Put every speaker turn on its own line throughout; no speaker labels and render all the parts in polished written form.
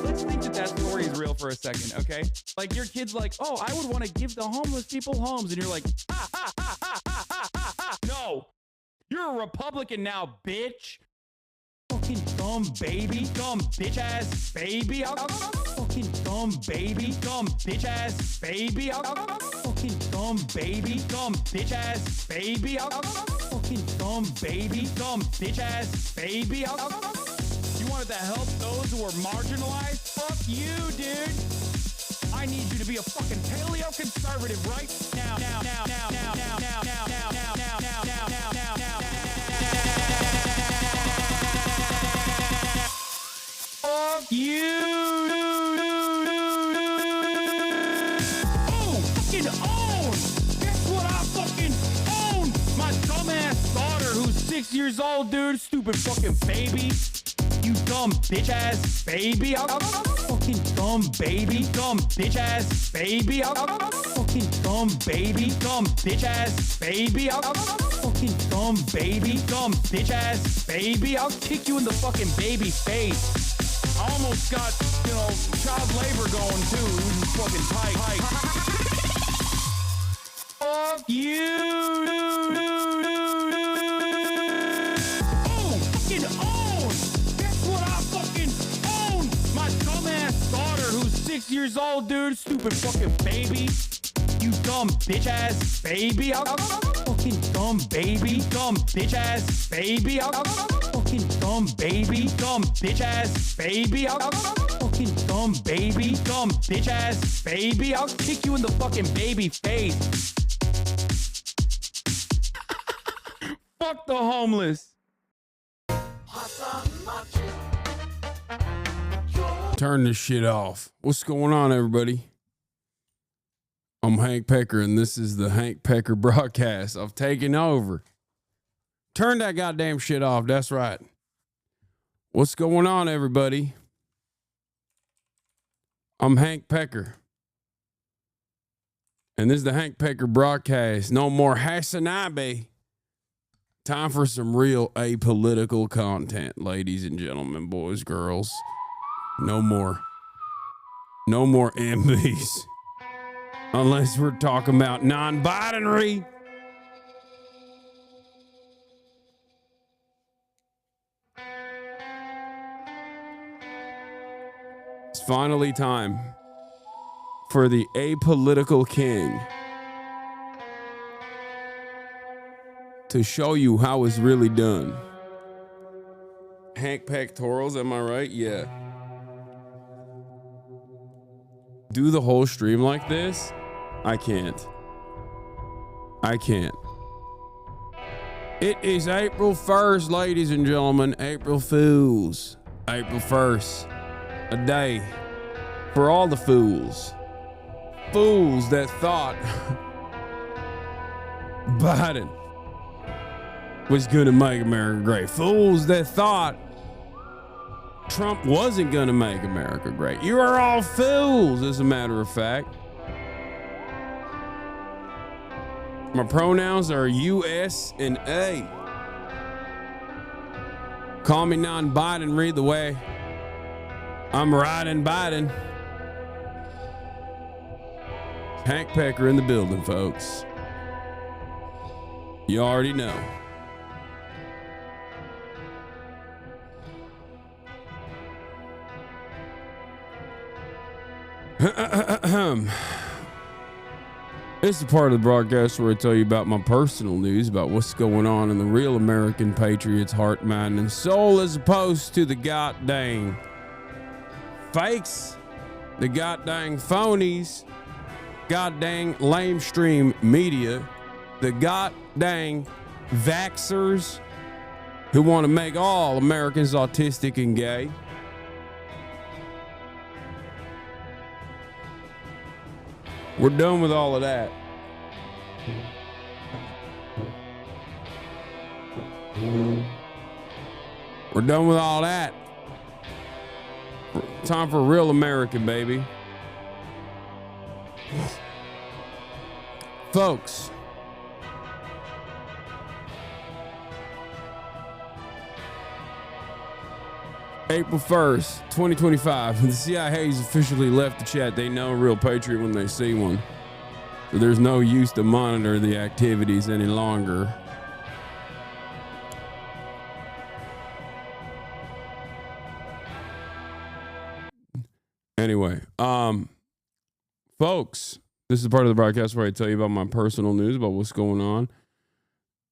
Let's think that that story is real for a second, okay? Like your kid's like, oh, I would want to give the homeless people homes. And you're like, no, you're a Republican now, bitch. Fucking dumb baby, dumb bitch ass baby. Fucking dumb baby, dumb bitch ass baby. Fucking dumb baby, dumb bitch ass baby. Fucking dumb baby, dumb bitch ass baby. You wanted to help those who are marginalized? Fuck you, dude. I need you to be a fucking paleo conservative right now. Fuck you. Oh, fucking own. Guess what I fucking own? My dumbass daughter who's 6 years old, dude. Stupid fucking baby. You dumb bitch ass baby. Fucking dumb baby. Dumb bitch ass baby. Fucking dumb baby. Dumb bitch ass baby. Fucking dumb baby. Dumb bitch ass baby. I'll kick you in the fucking baby face. I almost got, you know, child labor going too. Who's fucking tight. Fuck you. Oh, fucking own. Guess what I fucking own? My dumbass daughter who's 6 years old, dude. Stupid fucking baby. You dumb bitch ass baby. Fucking dumb baby. Dumb bitch ass baby. Fucking dumb baby. Dumb bitch ass baby. Fucking dumb baby. Dumb bitch ass baby. I'll kick you in the fucking baby face. Fuck the homeless.
Turn this shit off. What's going on, everybody? I'm Hank Piker, and this is the Hank Piker broadcast. I've taken over. Turn that goddamn shit off. That's right. What's going on, everybody? I'm Hank Piker, and this is the Hank Piker broadcast. No more Hasanabi. Time for some real apolitical content, ladies and gentlemen, boys, girls. No more MBs. Unless we're talking about non-binary. It's finally time for the apolitical king to show you how it's really done. Hank pectorals, am I right? Yeah. Do the whole stream like this? I can't. It is April 1st, ladies and gentlemen. April Fools. April 1st. A day for all the fools. Fools that thought Biden was going to make America great. Fools that thought Trump wasn't going to make America great. You are all fools, as a matter of fact. My pronouns are US and A. Call me non-Biden, read the way. I'm riding Biden. Hank Piker in the building, folks. You already know. This is the part of the broadcast where I tell you about my personal news, about what's going on in the real American patriot's heart, mind, and soul, as opposed to the goddamn fakes, the goddamn phonies, goddamn lamestream media, the goddamn vaxxers who want to make all Americans autistic and gay. We're done with all of that. We're done with all that. Time for real American, baby. Folks, April 1st, 2025. The CIA's officially left the chat. They know a real patriot when they see one. So there's no use to monitor the activities any longer. Anyway, folks, this is part of the broadcast where I tell you about my personal news, about what's going on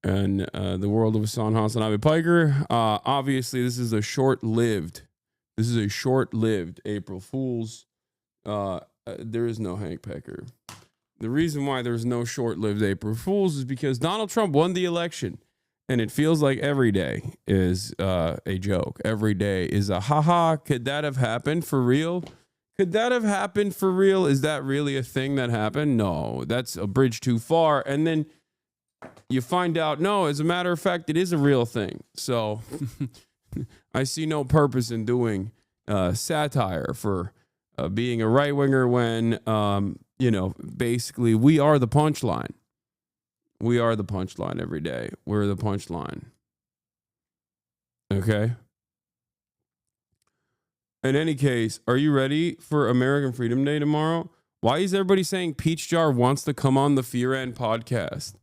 in the world of Hasanabi Piker. Obviously, this is a short-lived April Fool's. There is no Hank Piker. The reason why there's no short-lived April Fool's is because Donald Trump won the election, and it feels like every day is a joke. Every day is a haha. Could that have happened for real? Could that have happened for real? Is that really a thing that happened? No, that's a bridge too far. And then you find out, no, as a matter of fact, it is a real thing. So I see no purpose in doing satire for being a right-winger when, basically we are the punchline. We are the punchline every day. We're the punchline. Okay? In any case, are you ready for American Freedom Day tomorrow? Why is everybody saying Peach Jar wants to come on the Fear End podcast?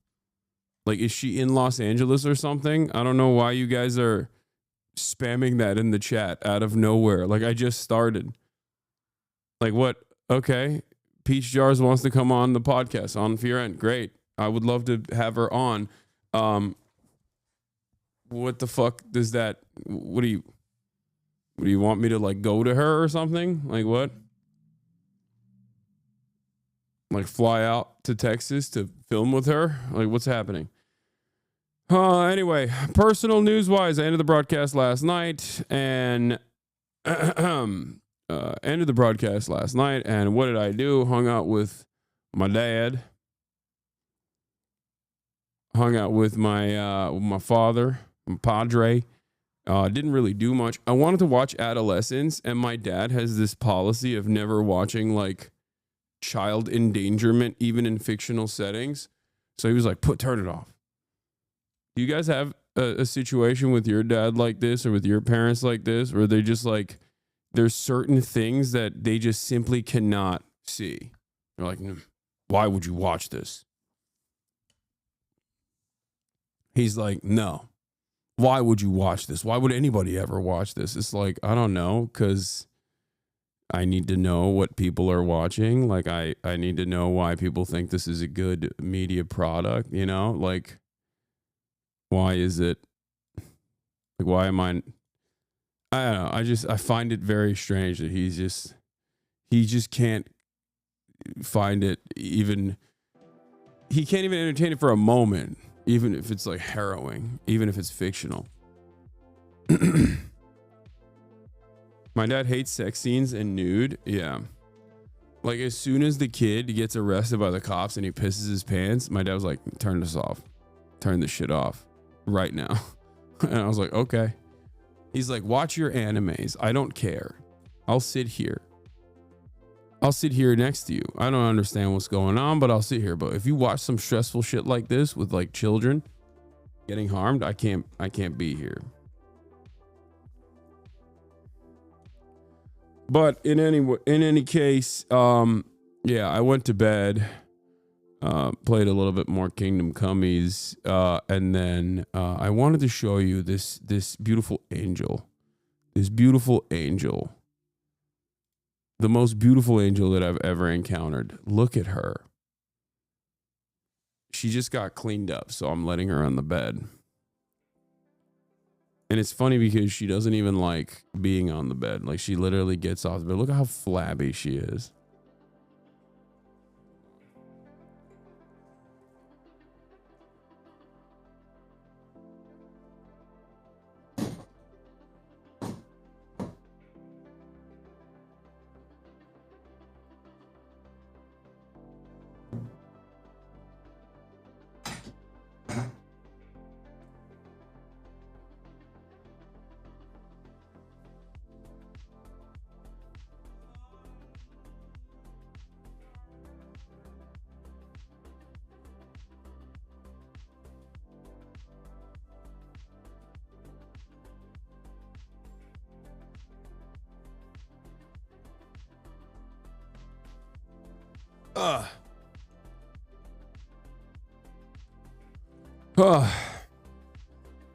Like, is she in Los Angeles or something? I don't know why you guys are spamming that in the chat out of nowhere. Like, I just started. Like, what? Okay. Peach Jars wants to come on the podcast on Fear End. Great. I would love to have her on. What the fuck does that... What do you want me to, like, go to her or something? Like, what? Like, fly out to Texas to film with her? Like, what's happening? Anyway, personal news-wise, I ended the broadcast last night, and... and what did I do? Hung out with my dad. Hung out with my father, my padre. Didn't really do much. I wanted to watch Adolescence, and my dad has this policy of never watching, like, child endangerment, even in fictional settings. So he was like, turn it off. Do you guys have a situation with your dad like this, or with your parents like this, where they just, like, there's certain things that they just simply cannot see? They're like, why would you watch this? He's like, no. Why would you watch this? Why would anybody ever watch this? It's like, I don't know, because I need to know what people are watching. Like, I need to know why people think this is a good media product, you know? Like, why is it? Like, why am I don't know. I find it very strange that he just can't find it even. He can't even entertain it for a moment. Even if it's like harrowing, even if it's fictional. My dad hates sex scenes and nude. Yeah. Like, as soon as the kid gets arrested by the cops and he pisses his pants, my dad was like, turn this off. Turn this shit off right now. And I was like, okay. He's like, watch your animes. I don't care. I'll sit here. I'll sit here next to you. I don't understand what's going on, but I'll sit here. But if you watch some stressful shit like this with, like, children getting harmed, I can't be here. But in any case, yeah, I went to bed, played a little bit more Kingdom Comeys, and then I wanted to show you this beautiful angel. This beautiful angel. The most beautiful angel that I've ever encountered. Look at her. She just got cleaned up, so I'm letting her on the bed. And it's funny because she doesn't even like being on the bed. Like, she literally gets off the bed. Look at how flabby she is.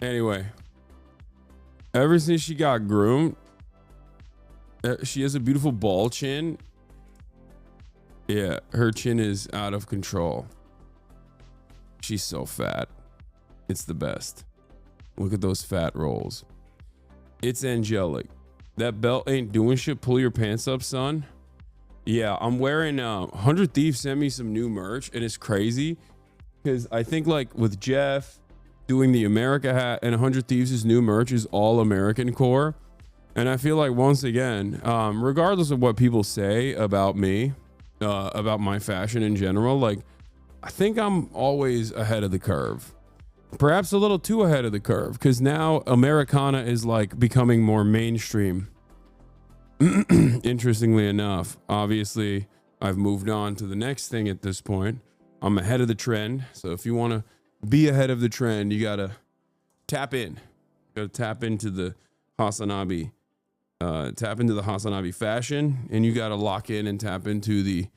Anyway, ever since she got groomed, she has a beautiful ball chin. Yeah, her chin is out of control. She's so fat. It's the best. Look at those fat rolls. It's angelic. That belt ain't doing shit. Pull your pants up, son. Yeah, I'm wearing 100 Thieves sent me some new merch, and it's crazy because I think like with Jeff doing the America hat, and 100 Thieves' new merch is all American core. And I feel like once again, regardless of what people say about me, about my fashion in general, like I think I'm always ahead of the curve. Perhaps a little too ahead of the curve, because now Americana is like becoming more mainstream. Interestingly enough, obviously I've moved on to the next thing at this point. I'm ahead of the trend. So if you want to be ahead of the trend, you got to tap in. You got to tap into the Hasanabi. Tap into the Hasanabi fashion, and you got to lock in and tap into the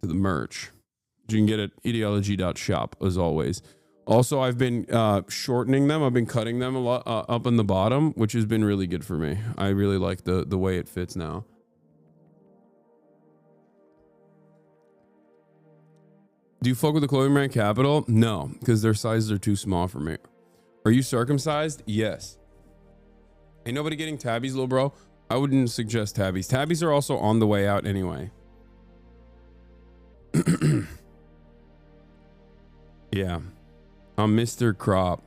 merch. You can get it at ideology.shop as always. Also, I've been shortening them. I've been cutting them a lot up in the bottom, which has been really good for me. I really like the way it fits now. Do you fuck with the clothing brand Capital? No, because their sizes are too small for me. Are you circumcised? Yes. Ain't nobody getting tabbies, little bro. I wouldn't suggest tabbies. Tabbies are also on the way out anyway. Yeah. I'm Mr. Crop.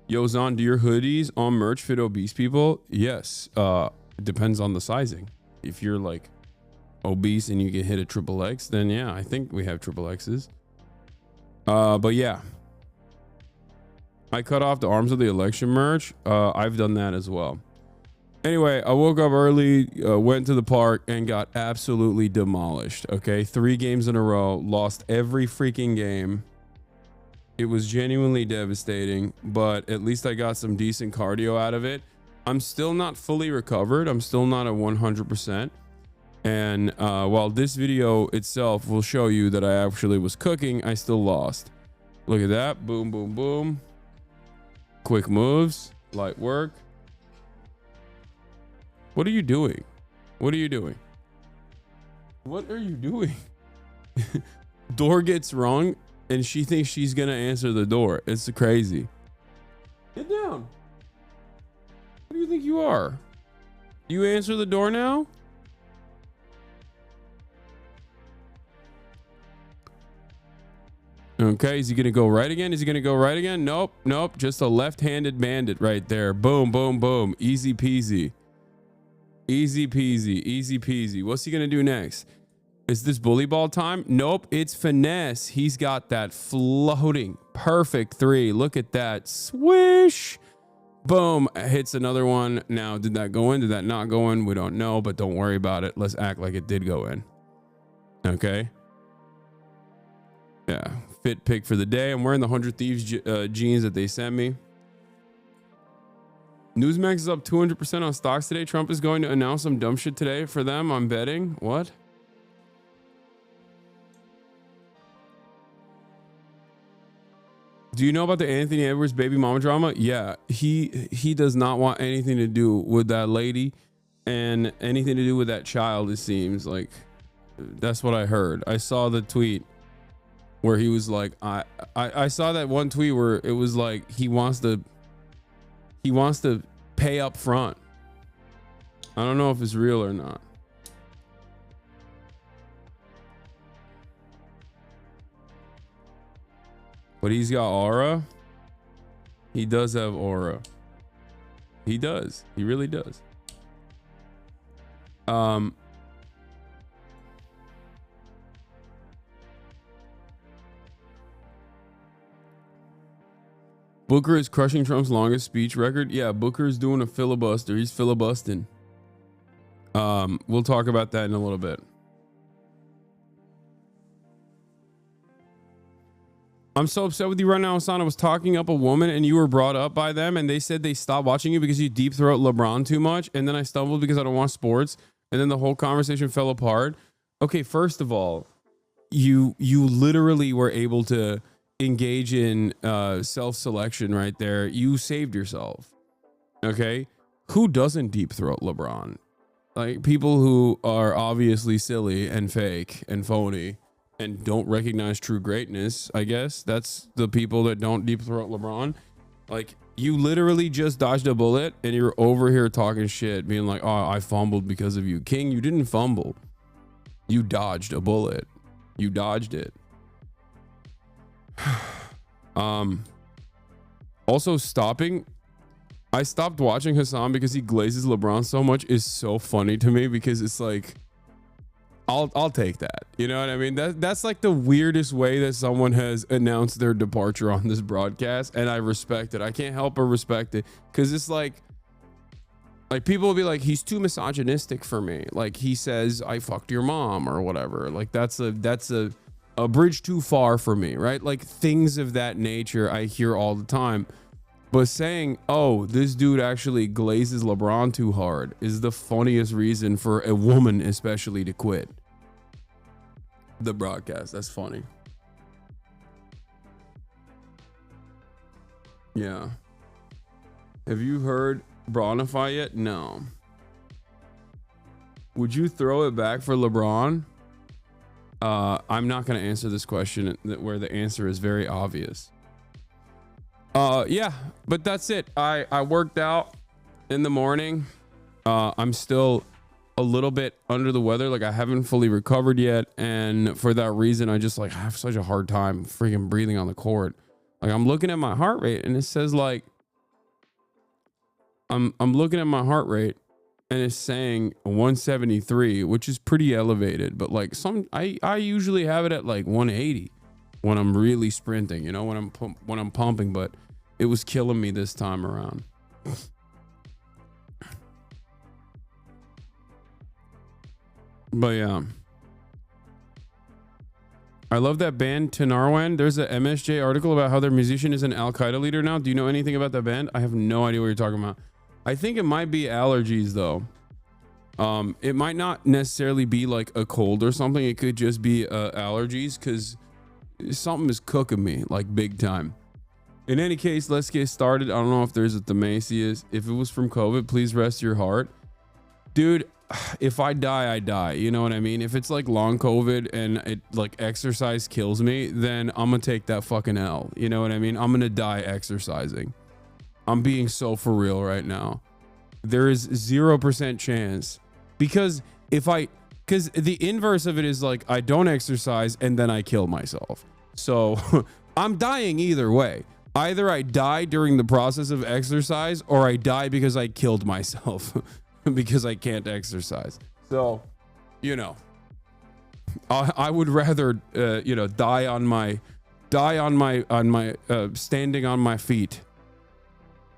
Yo, Zon, do your hoodies on merch fit obese people? Yes. It depends on the sizing. If you're like obese and you get hit at XXX, then yeah, I think we have XXXs. But yeah. I cut off the arms of the election merch. I've done that as well. Anyway, I woke up early, went to the park, and got absolutely demolished. Okay, 3 games in a row, lost every freaking game. It was genuinely devastating, but at least I got some decent cardio out of it. I'm still not fully recovered. I'm still not at 100%. And while this video itself will show you that I actually was cooking, I still lost. Look at that. Boom, boom, boom. Quick moves, light work. What are you doing? What are you doing? What are you doing? Door gets rung and she thinks she's gonna answer the door. It's crazy. Get down. What do you think you are? You answer the door now? Okay, is he gonna go right again? Is he gonna go right again? Nope, nope. Just a left-handed bandit right there. Boom, boom, boom. Easy peasy. Easy peasy, easy peasy. What's he gonna do next? Is this bully ball time? Nope, it's finesse. He's got that floating perfect 3. Look at that. Swish. Boom. Hits another one. Now, did that go in? Did that not go in? We don't know, but don't worry about it. Let's act like it did go in. Okay. Yeah. Fit pick for the day. I'm wearing the 100 Thieves jeans that they sent me. Newsmax is up 200% on stocks today. Trump is going to announce some dumb shit today for them. I'm betting. What? Do you know about the Anthony Edwards baby mama drama? Yeah, he does not want anything to do with that lady and anything to do with that child. It seems like that's what I heard. I saw the tweet where he was like, I saw that one tweet where it was like he wants to pay up front. I don't know if it's real or not. But he's got aura. He does have aura. He does. He really does. Booker is crushing Trump's longest speech record. Yeah, Booker is doing a filibuster. He's filibusting. We'll talk about that in a little bit. I'm so upset with you right now, Hasan. I was talking up a woman and you were brought up by them and they said they stopped watching you because you deep throat LeBron too much. And then I stumbled because I don't watch sports. And then the whole conversation fell apart. Okay, first of all, you literally were able to engage in self-selection right there. You saved yourself. Okay? Who doesn't deep throat LeBron? Like people who are obviously silly and fake and phony and don't recognize true greatness, I guess. That's the people that don't deep throat LeBron. Like you literally just dodged a bullet and you're over here talking shit, being like, oh, I fumbled because of you. King, you didn't fumble. You dodged a bullet. You dodged it. Also stopping. I stopped watching Hasan because he glazes LeBron so much is so funny to me because it's like, I'll take that. You know what I mean? That's like the weirdest way that someone has announced their departure on this broadcast, and I respect it. I can't help but respect it because it's like people will be like, he's too misogynistic for me. Like he says, I fucked your mom or whatever. Like that's a bridge too far for me, right? Like things of that nature I hear all the time. But saying, oh, this dude actually glazes LeBron too hard is the funniest reason for a woman especially to quit the broadcast. That's funny. Yeah. Have you heard Bronify yet? No. Would you throw it back for LeBron? I'm not going to answer this question where the answer is very obvious. Yeah, but that's it. I worked out in the morning. I'm still a little bit under the weather. Like I haven't fully recovered yet. And for that reason, I just like have such a hard time freaking breathing on the court. Like I'm looking at my heart rate and it says like, I'm looking at my heart rate and it's saying 173, which is pretty elevated, but like I usually have it at like 180 when I'm really sprinting, you know, when I'm pumping, but it was killing me this time around. But yeah, I love that band Tenarwan. There's a MSJ article about how their musician is an Al Qaeda leader now. Do you know anything about that band? I have no idea what you're talking about. I think it might be allergies though. It might not necessarily be like a cold or something. It could just be allergies because something is cooking me like big time. In any case, let's get started. I don't know if there's a Themasius. If it was from COVID, please rest your heart. Dude, if I die, I die. You know what I mean? If it's like long COVID and it like exercise kills me, then I'm gonna take that fucking L. You know what I mean? I'm gonna die exercising. I'm being so for real right now. There is 0% chance because because the inverse of it is like I don't exercise and then I kill myself. So I'm dying either way. Either I die during the process of exercise or I die because I killed myself because I can't exercise. So, you know, I would rather, you know, die on my standing on my feet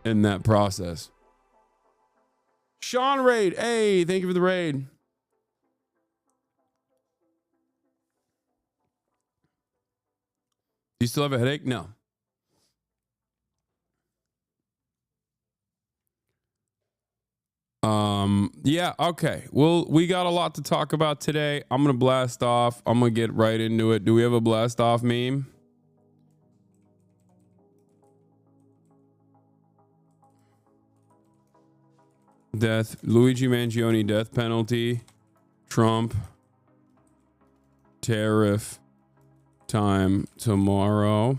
in that process. Sean Raid. Hey, thank you for the raid. Do you still have a headache? No. Yeah, okay. Well, we got a lot to talk about today. I'm gonna blast off. I'm gonna get right into it. Do we have a blast off meme? Death. Luigi Mangione death penalty. Trump. Tariff time tomorrow.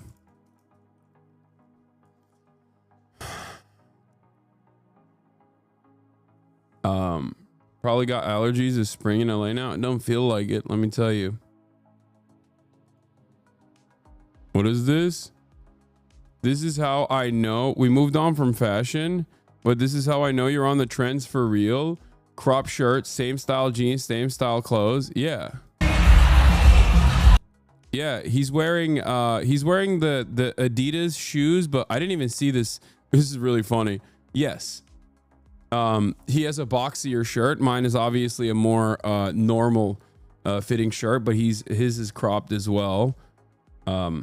Probably got allergies. It's spring in LA now. It don't feel like it, let me tell you. What is this? This is how I know we moved on from fashion, but this is how I know you're on the trends for real. Crop shirts, same style jeans, same style clothes. Yeah. Yeah, he's wearing the Adidas shoes, but I didn't even see this. This is really funny. Yes. He has a boxier shirt. Mine is obviously a more normal fitting shirt, but his is cropped as well. But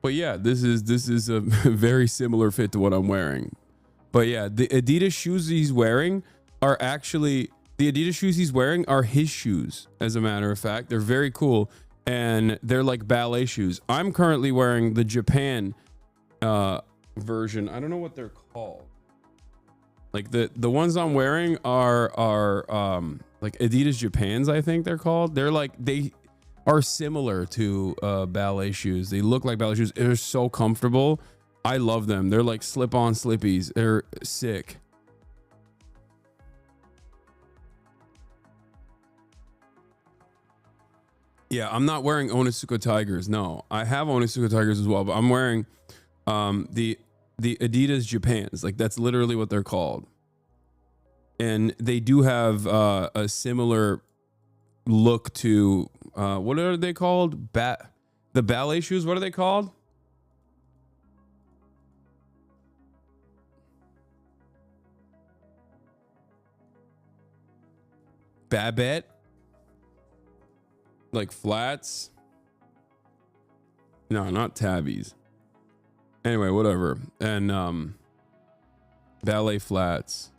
yeah, this is a very similar fit to what I'm wearing. But yeah, the Adidas shoes he's wearing are actually The Adidas shoes he's wearing are his shoes, as a matter of fact. They're very cool, and they're like ballet shoes. I'm currently wearing the Japan version. I don't know what they're called. Like the ones I'm wearing are like Adidas Japans, I think they're called. They are similar to ballet shoes. They look like ballet shoes. They're so comfortable. I love them. They're like slip-on slippies. They're sick. Yeah, I'm not wearing Onitsuka Tigers. No, I have Onitsuka Tigers as well, but I'm wearing the Adidas Japans. Like that's literally what they're called. And they do have a similar look to what are they called? The ballet shoes. What are they called? Babette. Like flats. No, not tabbies. Anyway, whatever. And ballet flats.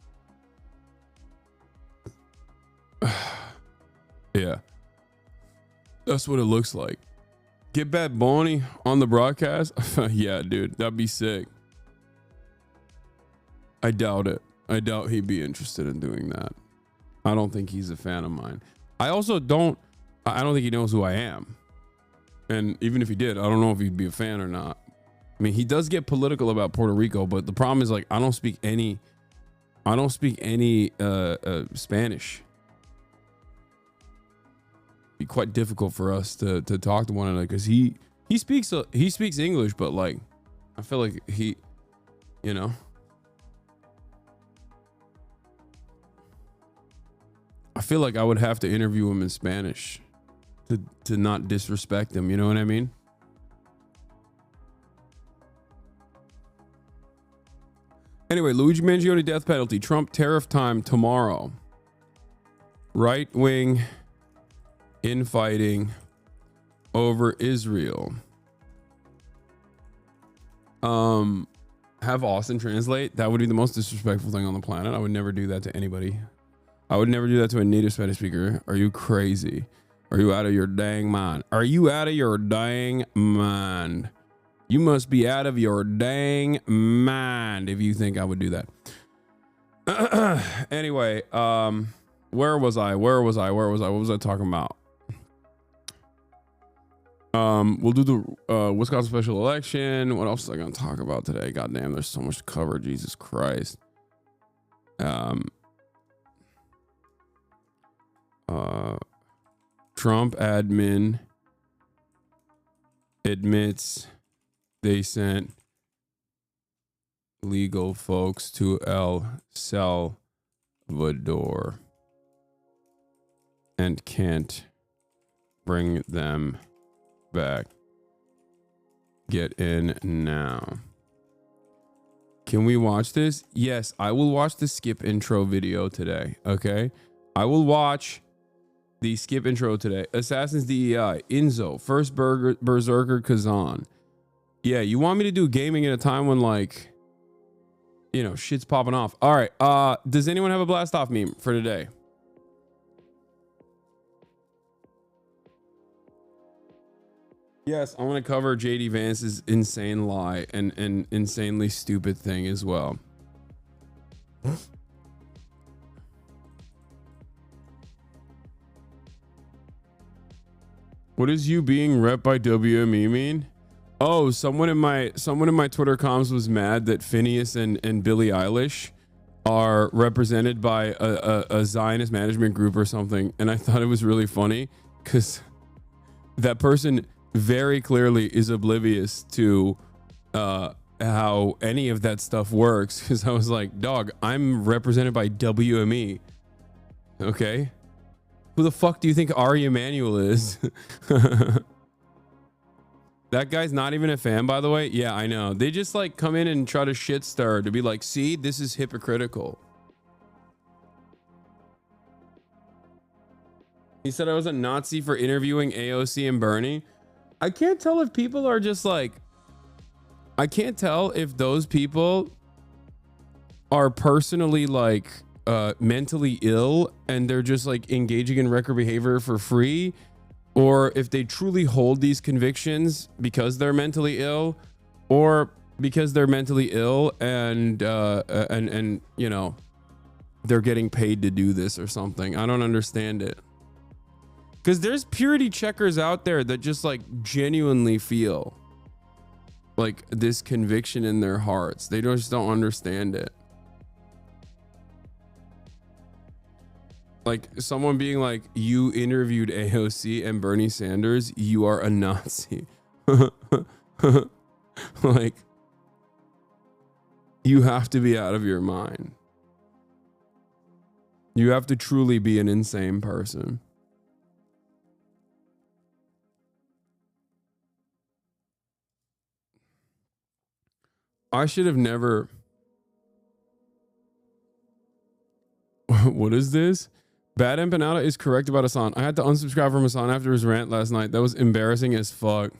Yeah. That's what it looks like. Get Bad Bunny on the broadcast? Yeah, dude, that'd be sick. I doubt it. I doubt he'd be interested in doing that. I don't think he's a fan of mine. I don't think he knows who I am. And even if he did, I don't know if he'd be a fan or not. I mean, he does get political about Puerto Rico, but the problem is like I don't speak any Spanish. Be quite difficult for us to talk to one another because he speaks English, but like I feel like he, you know. I feel like I would have to interview him in Spanish to not disrespect him, you know what I mean? Anyway, Luigi Mangione death penalty, Trump tariff time tomorrow. Right wing infighting over Israel. Have Austin translate. That would be the most disrespectful thing on the planet. I would never do that to anybody. I would never do that to a native Spanish speaker. Are you crazy? Are you out of your dang mind? Are you out of your dang mind? You must be out of your dang mind if you think I would do that. Anyway, where was I? What was I talking about? We'll do the Wisconsin special election. What else is I gonna talk about today? God damn, there's so much to cover. Jesus Christ. Trump admin admits they sent legal folks to El Salvador and can't bring them back. Get in now. Can we watch this? Yes, I will watch the skip intro video today. Okay, I will watch the skip intro today. Assassins DEI, Enzo, first Berserker Kazan. Yeah, you want me to do gaming at a time when like, you know, shit's popping off. All right. Does anyone have a blast off meme for today? Yes, I want to cover JD Vance's insane lie and insanely stupid thing as well. What does you being rep by WME mean? Oh, someone in my Twitter comms was mad that Phineas and Billie Eilish are represented by a Zionist management group or something, and I thought it was really funny because that person very clearly is oblivious to how any of that stuff works. Because I was like, dog, I'm represented by WME. Okay. Who the fuck do you think Ari Emanuel is? That guy's not even a fan, by the way. Yeah, I know. They just like come in and try to shit stir to be like, see, this is hypocritical. He said I was a Nazi for interviewing AOC and Bernie. I can't tell if people are just like, I can't tell if those people are personally like mentally ill and they're just like engaging in record behavior for free, or if they truly hold these convictions because they're mentally ill, or because they're mentally ill and you know, they're getting paid to do this or something. I don't understand it. Because there's purity checkers out there that just like genuinely feel like this conviction in their hearts. They just don't understand it. Like someone being like, you interviewed AOC and Bernie Sanders, you are a Nazi. Like, you have to be out of your mind. You have to truly be an insane person. I should have never. What is this? Bad Empanada is correct about Hasan. I had to unsubscribe from Hasan after his rant last night. That was embarrassing as fuck.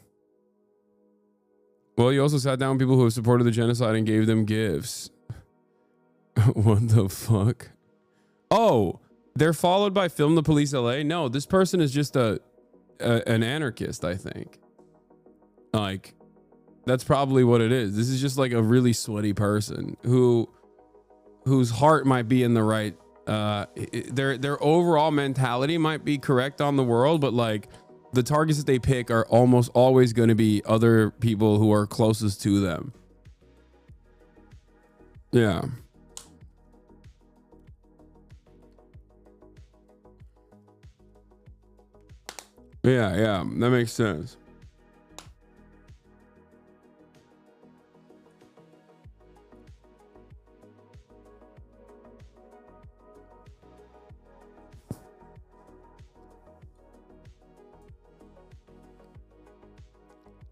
Well, you also sat down with people who have supported the genocide and gave them gifts. What the fuck? Oh, they're followed by Film the Police LA? No, this person is just an anarchist, I think. Like, that's probably what it is. This is just like a really sweaty person whose heart might be in the right. Their overall mentality might be correct on the world, but like the targets that they pick are almost always going to be other people who are closest to them. Yeah. Yeah, that makes sense.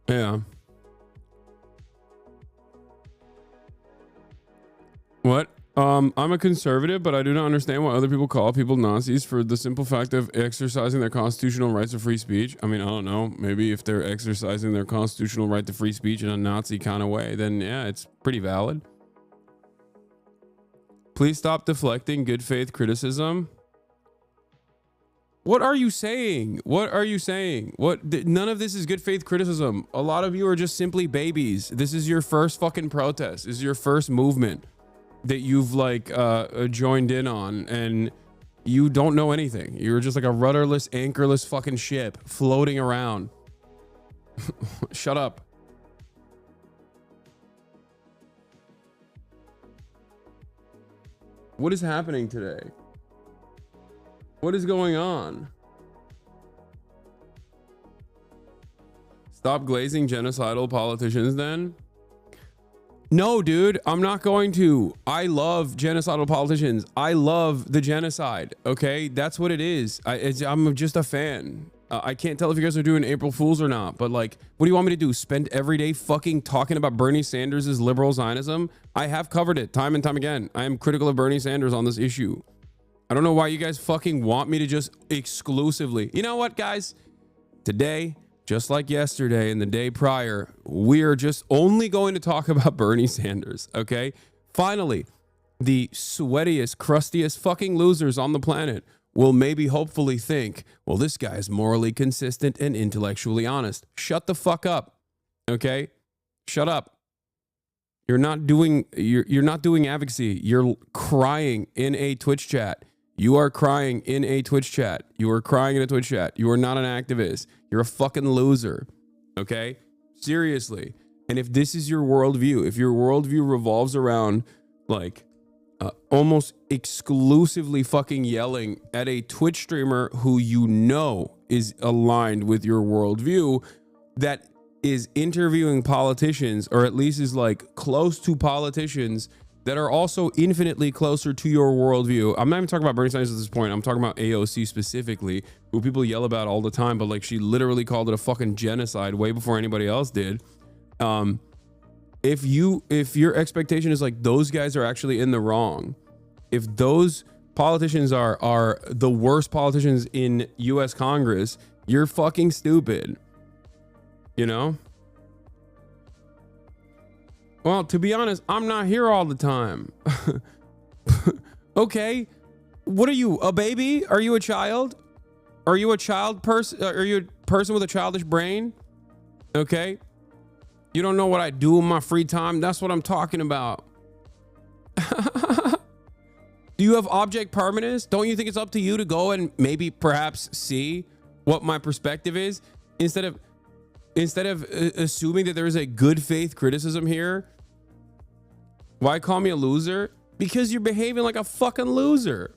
Yeah. What? I'm a conservative, but I do not understand why other people call people Nazis for the simple fact of exercising their constitutional rights of free speech. I mean, I don't know. Maybe if they're exercising their constitutional right to free speech in a Nazi kind of way, then yeah, it's pretty valid. Please stop deflecting good faith criticism. What are you saying? What are you saying? None of this is good faith criticism. A lot of you are just simply babies. This is your first fucking protest. This is your first movement that you've like joined in on, and you don't know anything. You're just like a rudderless, anchorless fucking ship floating around. Shut up. What is happening today? What is going on? Stop glazing genocidal politicians then? No, dude, I'm not going to. I love genocidal politicians. I love the genocide. Okay, that's what it is. I'm just a fan. I can't tell if you guys are doing April Fools or not, but like, what do you want me to do? Spend every day fucking talking about Bernie Sanders' liberal Zionism? I have covered it time and time again. I am critical of Bernie Sanders on this issue. I don't know why you guys fucking want me to just exclusively. You know what, guys? Today, just like yesterday and the day prior, we're just only going to talk about Bernie Sanders, okay? Finally, the sweatiest, crustiest fucking losers on the planet will maybe hopefully think, well, this guy is morally consistent and intellectually honest. Shut the fuck up, okay? Shut up. You're not doing advocacy. You're crying in a Twitch chat. You are crying in a Twitch chat. You are crying in a Twitch chat. You are not an activist. You're a fucking loser. Okay? Seriously. And if this is your worldview, if your worldview revolves around like almost exclusively fucking yelling at a Twitch streamer who you know is aligned with your worldview, that is interviewing politicians, or at least is like close to politicians that are also infinitely closer to your worldview. I'm not even talking about Bernie Sanders at this point. I'm talking about AOC specifically, who people yell about all the time, but like she literally called it a fucking genocide way before anybody else did. If your expectation is like those guys are actually in the wrong, if those politicians are the worst politicians in US Congress, you're fucking stupid. You know? Well, to be honest, I'm not here all the time. Okay. What are you, a baby? Are you a child? Are you a child person? Are you a person with a childish brain? Okay. You don't know what I do in my free time? That's what I'm talking about. Do you have object permanence? Don't you think it's up to you to go and maybe perhaps see what my perspective is instead of assuming that there is a good faith criticism here? Why call me a loser? Because you're behaving like a fucking loser.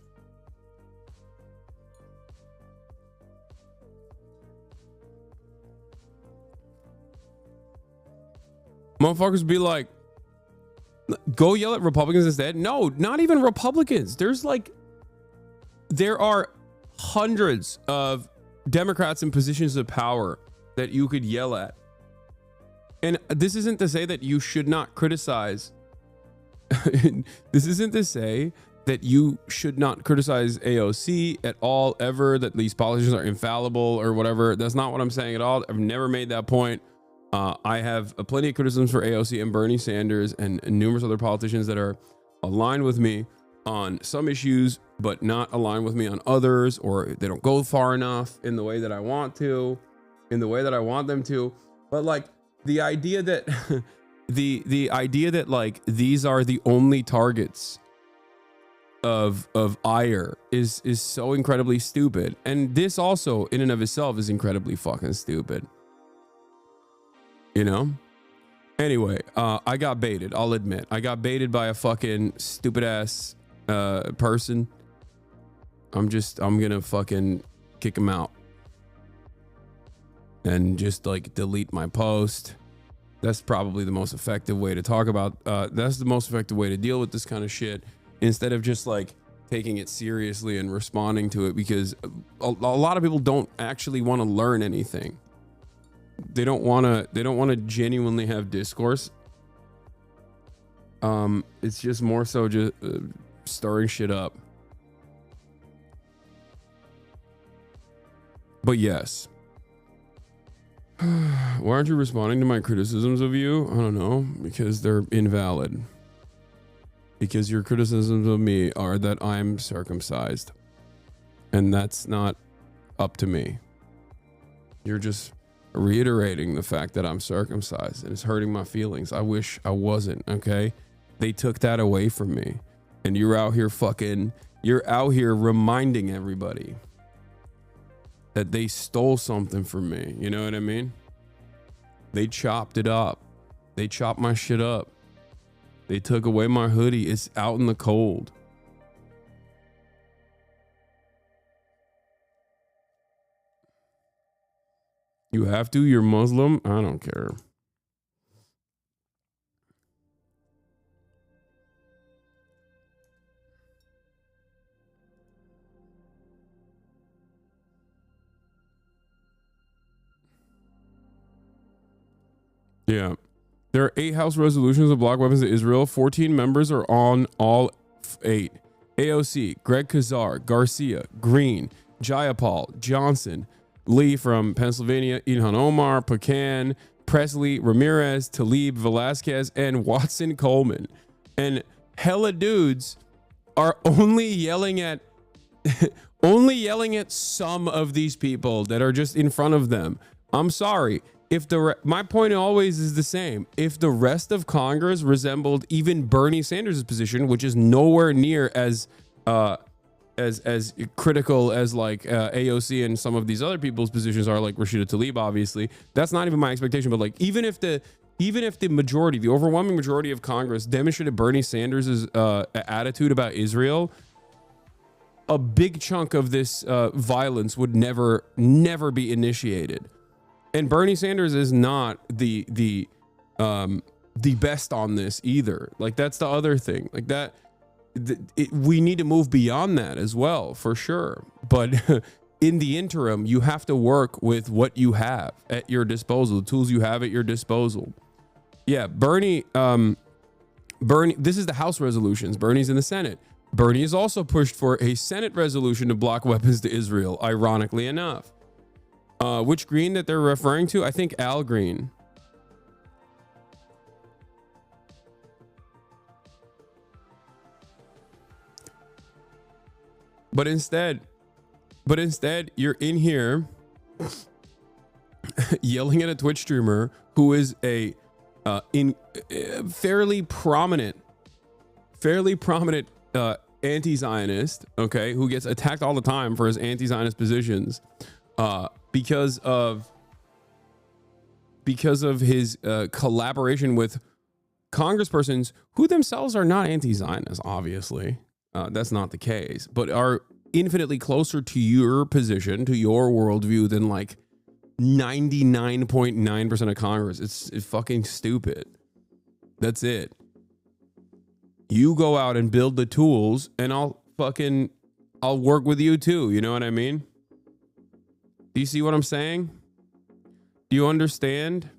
Motherfuckers be like, go yell at Republicans instead. No, not even Republicans. There are hundreds of Democrats in positions of power that you could yell at. And this isn't to say that you should not criticize. This isn't to say that you should not criticize AOC at all, ever, that these politicians are infallible or whatever. That's not what I'm saying at all. I've never made that point. I have plenty of criticisms for AOC and Bernie Sanders and numerous other politicians that are aligned with me on some issues, but not aligned with me on others, or they don't go far enough in the way that I want to, in the way that I want them to. But like the idea that the idea that like these are the only targets of ire is so incredibly stupid. And this also in and of itself is incredibly fucking stupid. You know? Anyway, I got baited. I'll admit. I got baited by a fucking stupid ass person. I'm gonna fucking kick him out. And just like delete my post. That's probably the most effective way to talk about, that's the most effective way to deal with this kind of shit. Instead of just like taking it seriously and responding to it, because a lot of people don't actually want to learn anything. They don't want to genuinely have discourse. It's just more so just stirring shit up. But yes. Why aren't you responding to my criticisms of you? I don't know, because they're invalid. Because your criticisms of me are that I'm circumcised. And that's not up to me. You're just reiterating the fact that I'm circumcised, and it's hurting my feelings. I wish I wasn't, okay? They took that away from me. And you're out here reminding everybody that they stole something from me. You know what I mean? They chopped it up. They chopped my shit up. They took away my hoodie. It's out in the cold. You have to? You're Muslim? I don't care. Yeah. There are 8 House resolutions to block weapons to Israel. 14 members are on all 8. AOC, Greg Kazar, Garcia, Green, Jayapal, Johnson, Lee from Pennsylvania, Ilhan Omar, Pecan, Presley, Ramirez, Talib, Velasquez, and Watson Coleman. And hella dudes are only yelling at some of these people that are just in front of them. I'm sorry. If my point always is the same. If the rest of Congress resembled even Bernie Sanders' position, which is nowhere near as critical as like AOC and some of these other people's positions are, like Rashida Tlaib, obviously, that's not even my expectation. But like, even if the majority, the overwhelming majority of Congress demonstrated Bernie Sanders' attitude about Israel, a big chunk of this violence would never be initiated. And Bernie Sanders is not the best on this either. Like, that's the other thing. Like that, we need to move beyond that as well, for sure. But in the interim, you have to work with what you have at your disposal, the tools you have at your disposal. Yeah, Bernie. This is the House resolutions. Bernie's in the Senate. Bernie has also pushed for a Senate resolution to block weapons to Israel, ironically enough. Which Green that they're referring to? I think Al Green. But instead, you're in here yelling at a Twitch streamer who is a fairly prominent anti-Zionist, okay, who gets attacked all the time for his anti-Zionist positions because of his collaboration with congresspersons who themselves are not anti-Zionist, obviously. That's not the case, but are infinitely closer to your position, to your worldview than like 99.9% of Congress. It's fucking stupid. That's it. You go out and build the tools and I'll work with you too. You know what I mean? Do you see what I'm saying? Do you understand?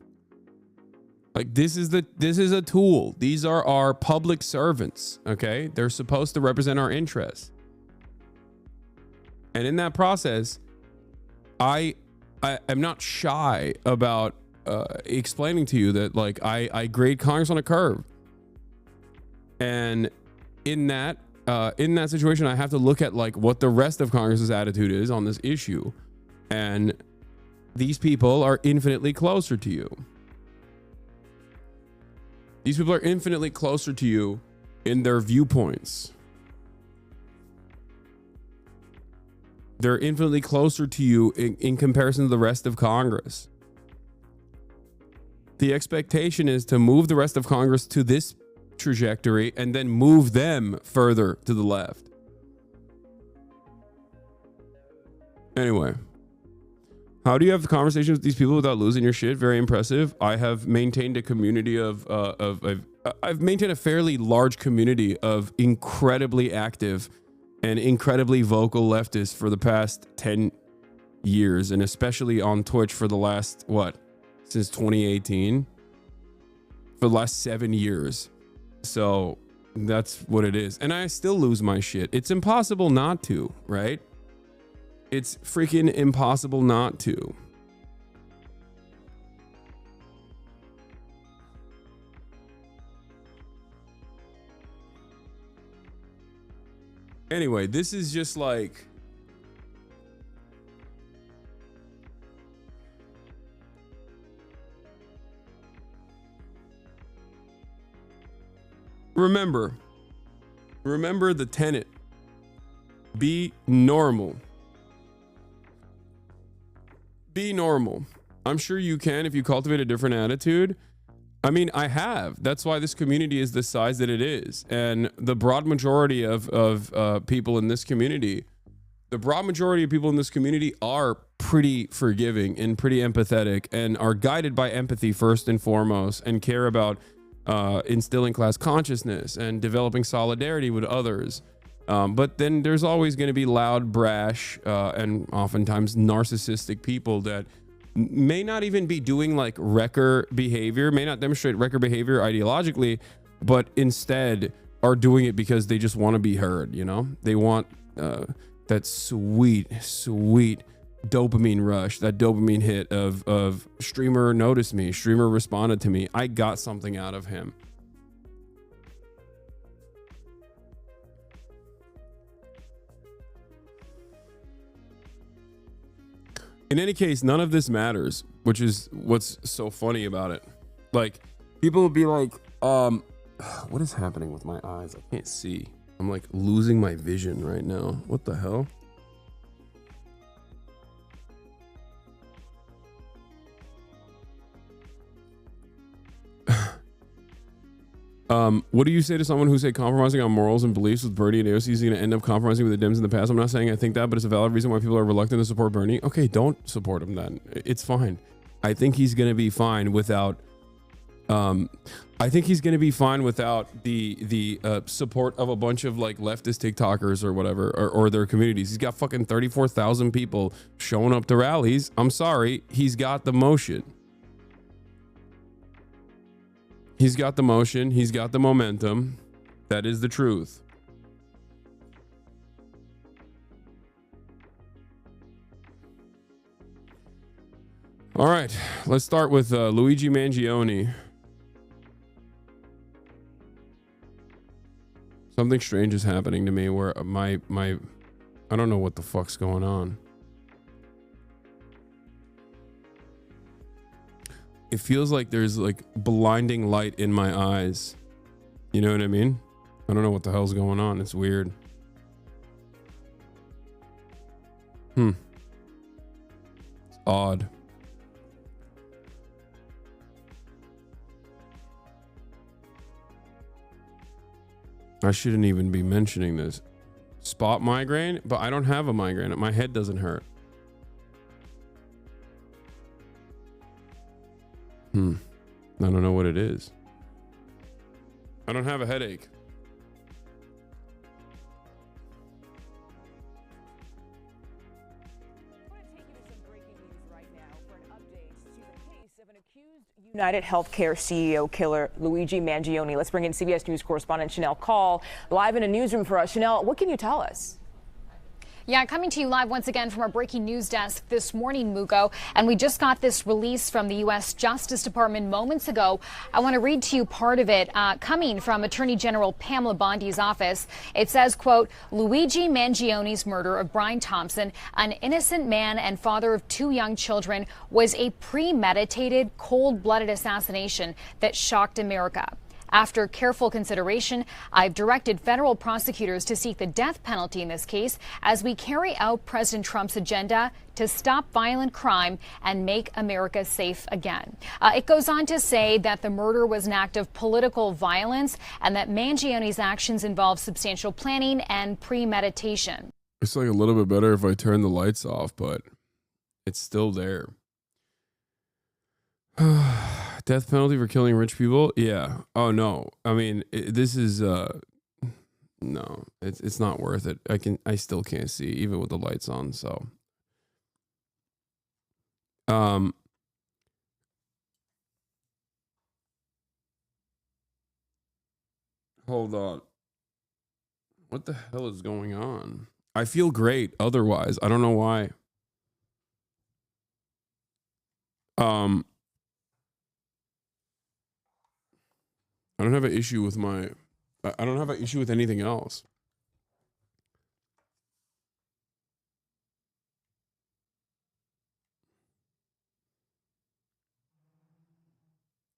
Like this is a tool. These are our public servants, okay? They're supposed to represent our interests. And in that process, I am not shy about explaining to you that like I grade Congress on a curve. And in that situation, I have to look at like what the rest of Congress's attitude is on this issue. And these people are infinitely closer to you. These people are infinitely closer to you in their viewpoints. They're infinitely closer to you in comparison to the rest of Congress. The expectation is to move the rest of Congress to this trajectory and then move them further to the left. Anyway, how do you have conversations with these people without losing your shit? Very impressive. I have maintained a community I've maintained a fairly large community of incredibly active and incredibly vocal leftists for the past 10 years, and especially on Twitch for the last, since 2018? For the last 7 years. So that's what it is. And I still lose my shit. It's impossible not to, right? It's freaking impossible not to. Anyway, this is just like, remember the tenet. Be normal. Be normal. I'm sure you can if you cultivate a different attitude. I mean, I have. That's why this community is the size that it is. And the broad majority of people in this community, are pretty forgiving and pretty empathetic and are guided by empathy first and foremost, and care about instilling class consciousness and developing solidarity with others. But then there's always going to be loud, brash, and oftentimes narcissistic people that may not even be doing like wrecker behavior, may not demonstrate wrecker behavior ideologically, but instead are doing it because they just want to be heard, you know? They want that sweet dopamine rush, that dopamine hit of streamer noticed me, streamer responded to me, I got something out of him. In any case, none of this matters, which is what's so funny about it. Like, people will be like, what is happening with my eyes? I can't see. I'm like losing my vision right now. What the hell? What do you say to someone who say compromising on morals and beliefs with Bernie and AOC is going to end up compromising with the Dems in the past? I'm not saying I think that, but it's a valid reason why people are reluctant to support Bernie. Okay, don't support him then. It's fine. I think he's going to be fine without. I think he's going to be fine without the support of a bunch of like leftist TikTokers or whatever, or their communities. He's got fucking 34,000 people showing up to rallies. I'm sorry, he's got the motion. He's got the motion. He's got the momentum. That is the truth. All right, let's start with Luigi Mangione. Something strange is happening to me where I don't know what the fuck's going on. It feels like there's like blinding light in my eyes. You know what I mean? I don't know what the hell's going on. It's weird. It's odd. I shouldn't even be mentioning this. Spot migraine, but I don't have a migraine. My head doesn't hurt. I don't know what it is. I don't have a headache.
United Healthcare CEO killer Luigi Mangione. Let's bring in CBS News correspondent Chanel Call live in a newsroom for us. Chanel, what can you tell us?
Yeah, coming to you live once again from our breaking news desk this morning, Mugo. And we just got this release from the U.S. Justice Department moments ago. I want to read to you part of it coming from Attorney General Pamela Bondi's office. It says, quote, Luigi Mangione's murder of Brian Thompson, an innocent man and father of 2 young children, was a premeditated, cold-blooded assassination that shocked America. After careful consideration, I've directed federal prosecutors to seek the death penalty in this case as we carry out President Trump's agenda to stop violent crime and make America safe again. It goes on to say that the murder was an act of political violence and that Mangione's actions involved substantial planning and premeditation.
It's like a little bit better if I turn the lights off, but it's still there. Death penalty for killing rich people? Yeah. Oh no. I mean, this is no. It's not worth it. I still can't see even with the lights on, so hold on. What the hell is going on? I feel great otherwise. I don't know why. I don't have an issue with I don't have an issue with anything else.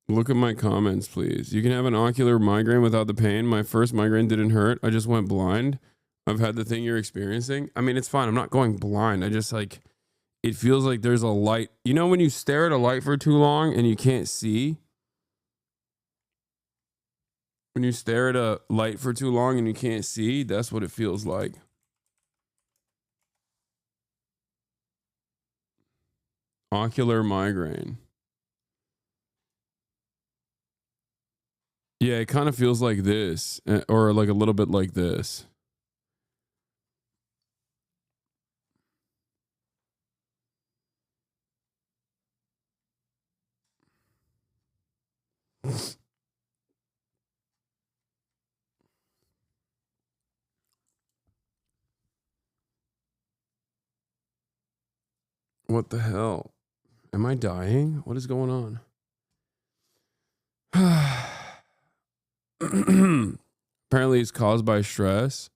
Look at my comments, please. You can have an ocular migraine without the pain. My first migraine didn't hurt. I just went blind. I've had the thing you're experiencing. I mean, it's fine. I'm not going blind. I just like, it feels like there's a light. You know when you stare at a light for too long and you can't see? When you stare at a light for too long and you can't see, that's what it feels like. Ocular migraine. Yeah, it kind of feels like this, or like a little bit like this. What the hell? Am I dying? What is going on? Apparently it's caused by stress.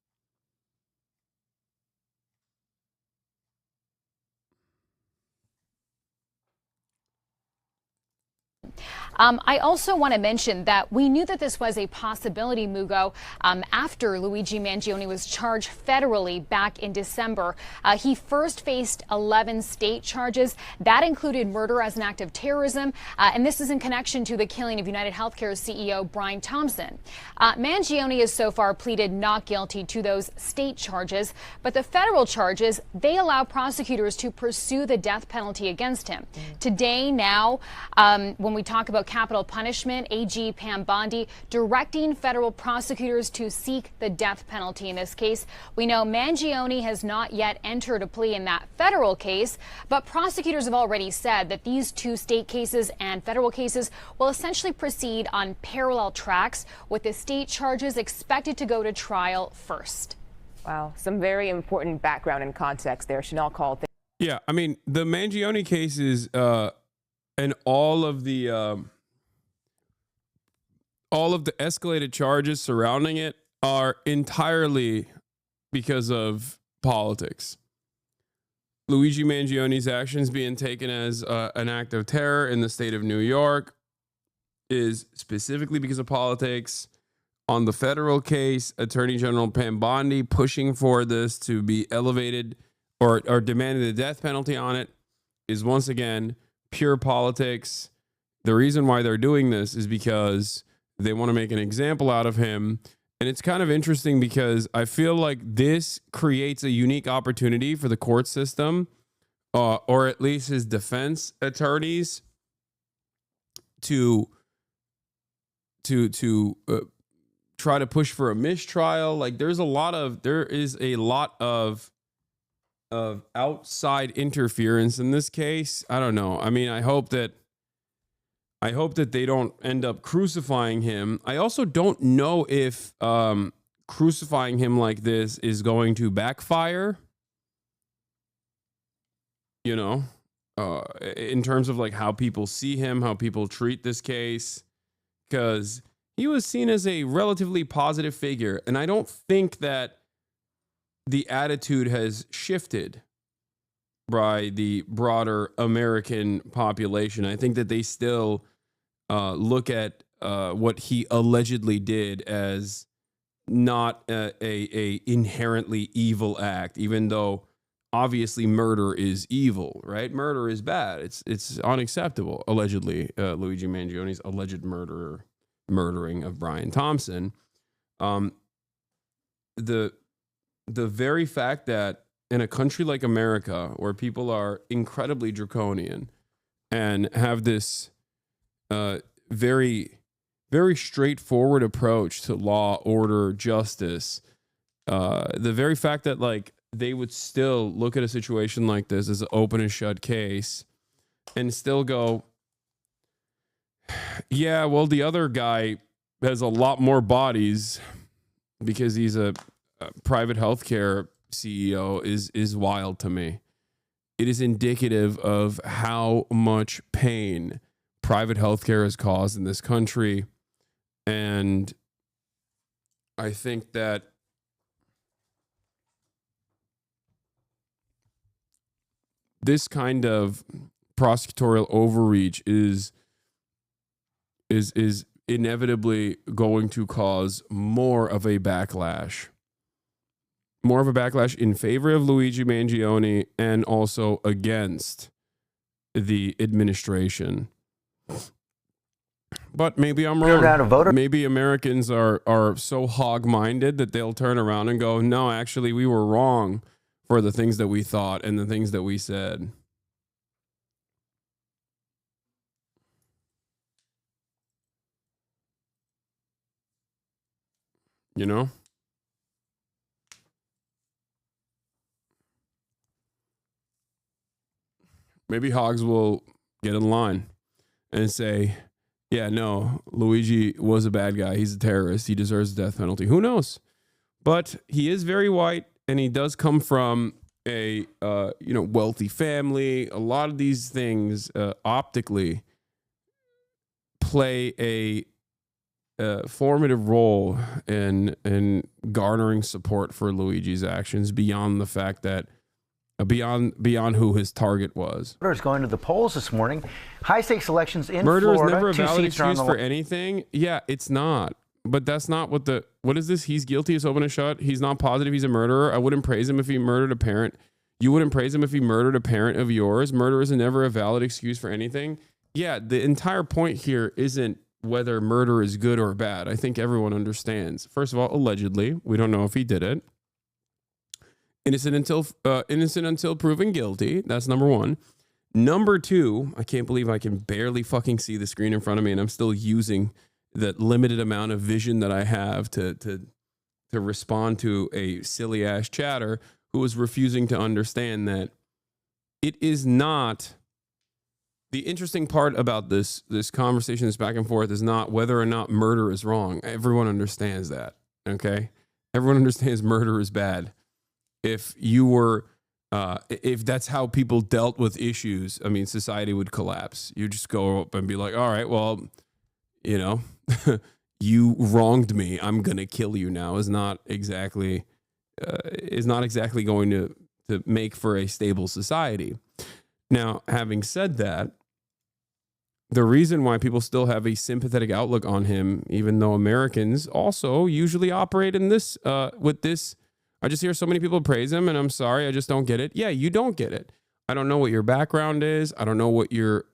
I also want to mention that we knew that this was a possibility, Mugo, after Luigi Mangione was charged federally back in December. He first faced 11 state charges. That included murder as an act of terrorism, and this is in connection to the killing of United Healthcare's CEO Brian Thompson. Mangione has so far pleaded not guilty to those state charges, but the federal charges, they allow prosecutors to pursue the death penalty against him. Today, now, when we talk about capital punishment, AG Pam Bondi directing federal prosecutors to seek the death penalty in this case. We know Mangione has not yet entered a plea in that federal case, but prosecutors have already said that these 2 state cases and federal cases will essentially proceed on parallel tracks, with the state charges expected to go to trial first.
Wow, some very important background and context there. Chanel called.
Yeah, I mean, the Mangione cases and all of the escalated charges surrounding it are entirely because of politics. Luigi Mangione's actions being taken as an act of terror in the state of New York is specifically because of politics. On the federal case, Attorney General Pam Bondi pushing for this to be elevated or demanding the death penalty on it is once again pure politics. The reason why they're doing this is because they want to make an example out of him. And it's kind of interesting because I feel like this creates a unique opportunity for the court system, or at least his defense attorneys, to try to push for a mistrial. Like there is a lot of outside interference in this case. I don't know. I mean, I hope that they don't end up crucifying him. I also don't know if crucifying him like this is going to backfire, you know, in terms of like how people see him, how people treat this case, because he was seen as a relatively positive figure. And I don't think that the attitude has shifted by the broader American population. I think that they still look at what he allegedly did as not a inherently evil act, even though obviously murder is evil, right? Murder is bad. It's unacceptable. Allegedly, Luigi Mangione's alleged murdering of Brian Thompson. The very fact that in a country like America, where people are incredibly draconian and have this very, very straightforward approach to law, order, justice, the very fact that like they would still look at a situation like this as an open and shut case and still go, yeah, well, the other guy has a lot more bodies because he's a private healthcare CEO is wild to me. It is indicative of how much pain private healthcare has caused in this country. And I think that this kind of prosecutorial overreach is inevitably going to cause more of a backlash in favor of Luigi Mangione and also against the administration. But maybe I'm wrong. Maybe Americans are so hog-minded that they'll turn around and go, no, actually, we were wrong for the things that we thought and the things that we said. You know? Maybe hogs will get in line and say, yeah, no, Luigi was a bad guy. He's a terrorist. He deserves the death penalty. Who knows? But he is very white, and he does come from a wealthy family. A lot of these things optically play a formative role in garnering support for Luigi's actions beyond the fact that beyond who his target was.
Voters going to the polls this morning. High stakes elections in
Murder
Florida.
Murder is never a valid excuse for anything. Yeah, it's not. But that's not what is this? He's guilty. It's open and shut. He's not positive he's a murderer. I wouldn't praise him if he murdered a parent. You wouldn't praise him if he murdered a parent of yours. Murder is never a valid excuse for anything. Yeah, the entire point here isn't whether murder is good or bad. I think everyone understands. First of all, allegedly, we don't know if he did it. Innocent until proven guilty. That's number one. Number two, I can't believe I can barely fucking see the screen in front of me, and I'm still using that limited amount of vision that I have to respond to a silly ass chatter who is refusing to understand that it is not. The interesting part about this conversation, this back and forth, is not whether or not murder is wrong. Everyone understands that. Okay, everyone understands murder is bad. If that's how people dealt with issues, I mean, society would collapse. You just go up and be like, all right, well, you know, you wronged me. I'm going to kill you now is not exactly is not exactly going to make for a stable society. Now, having said that, the reason why people still have a sympathetic outlook on him, even though Americans also usually operate in this, with this, I just hear so many people praise him, and I'm sorry, I just don't get it. Yeah, you don't get it. I don't know what your background is. I don't know what your,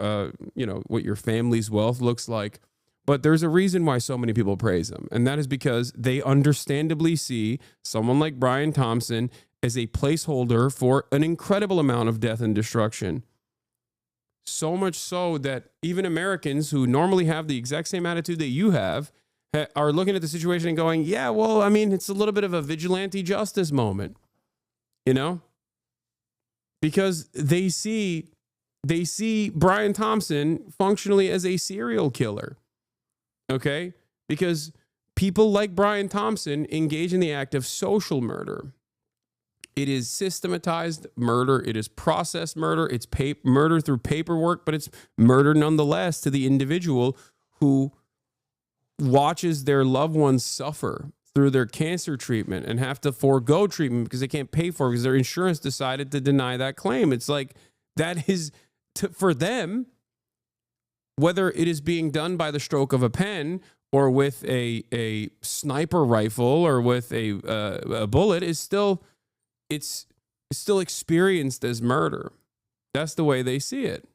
what your family's wealth looks like. But there's a reason why so many people praise him, and that is because they understandably see someone like Brian Thompson as a placeholder for an incredible amount of death and destruction. So much so that even Americans who normally have the exact same attitude that you have are looking at the situation and going, yeah, well, I mean, it's a little bit of a vigilante justice moment, you know, because they see Brian Thompson functionally as a serial killer. Okay, because people like Brian Thompson engage in the act of social murder. It is systematized murder. It is processed murder. It's murder through paperwork, but it's murder nonetheless to the individual who watches their loved ones suffer through their cancer treatment and have to forego treatment because they can't pay for it because their insurance decided to deny that claim. It's like that is, for them, whether it is being done by the stroke of a pen or with a sniper rifle or with a bullet, is still... It's still experienced as murder. That's the way they see it.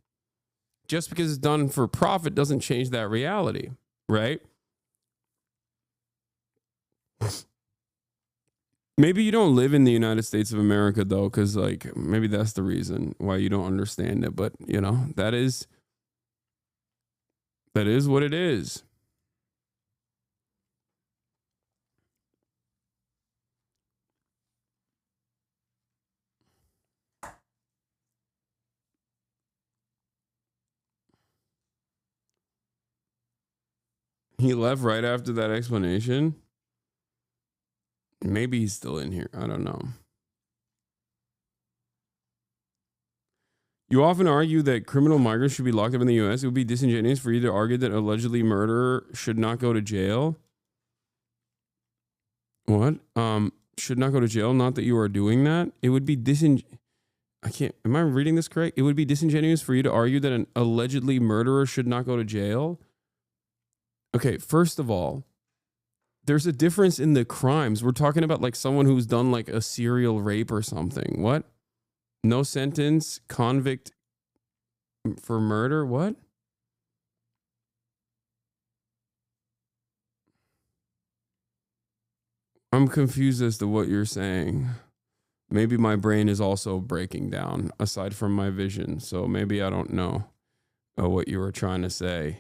Just because it's done for profit doesn't change that reality, right? Maybe you don't live in the United States of America, though, because like maybe that's the reason why you don't understand it. But you know, that is what it is. He left right after that explanation. Maybe he's still in here. I don't know. You often argue that criminal migrants should be locked up in the U.S. It would be disingenuous for you to argue that allegedly murderer should not go to jail. What? Should not go to jail? Not that you are doing that. It would be I can't. Am I reading this correct? It would be disingenuous for you to argue that an allegedly murderer should not go to jail. Okay, first of all, there's a difference in the crimes. We're talking about like someone who's done like a serial rape or something. What? No sentence, convict for murder? What? I'm confused as to what you're saying. Maybe my brain is also breaking down aside from my vision. So maybe I don't know what you were trying to say.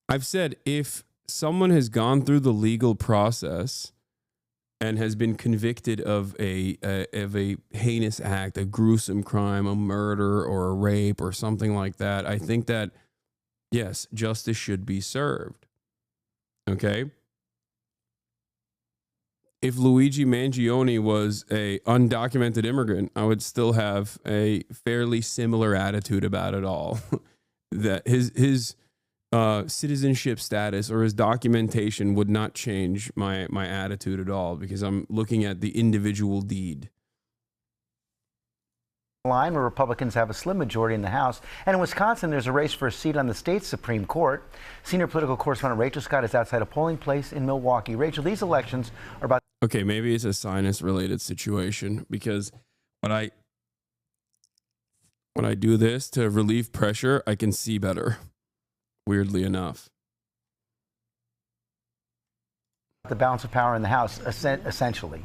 I've said if someone has gone through the legal process and has been convicted of a heinous act, a gruesome crime, a murder or a rape or something like that, I think that, yes, justice should be served. Okay? If Luigi Mangione was a undocumented immigrant, I would still have a fairly similar attitude about it all. That his citizenship status or his documentation would not change my attitude at all, because I'm looking at the individual deed.
Line where Republicans have a slim majority in the House. And in Wisconsin, there's a race for a seat on the state's Supreme Court. Senior political correspondent Rachel Scott is outside a polling place in Milwaukee. Rachel, these elections are about...
Okay, maybe it's a sinus-related situation, because when I do this to relieve pressure, I can see better, weirdly enough.
The balance of power in the House, essentially.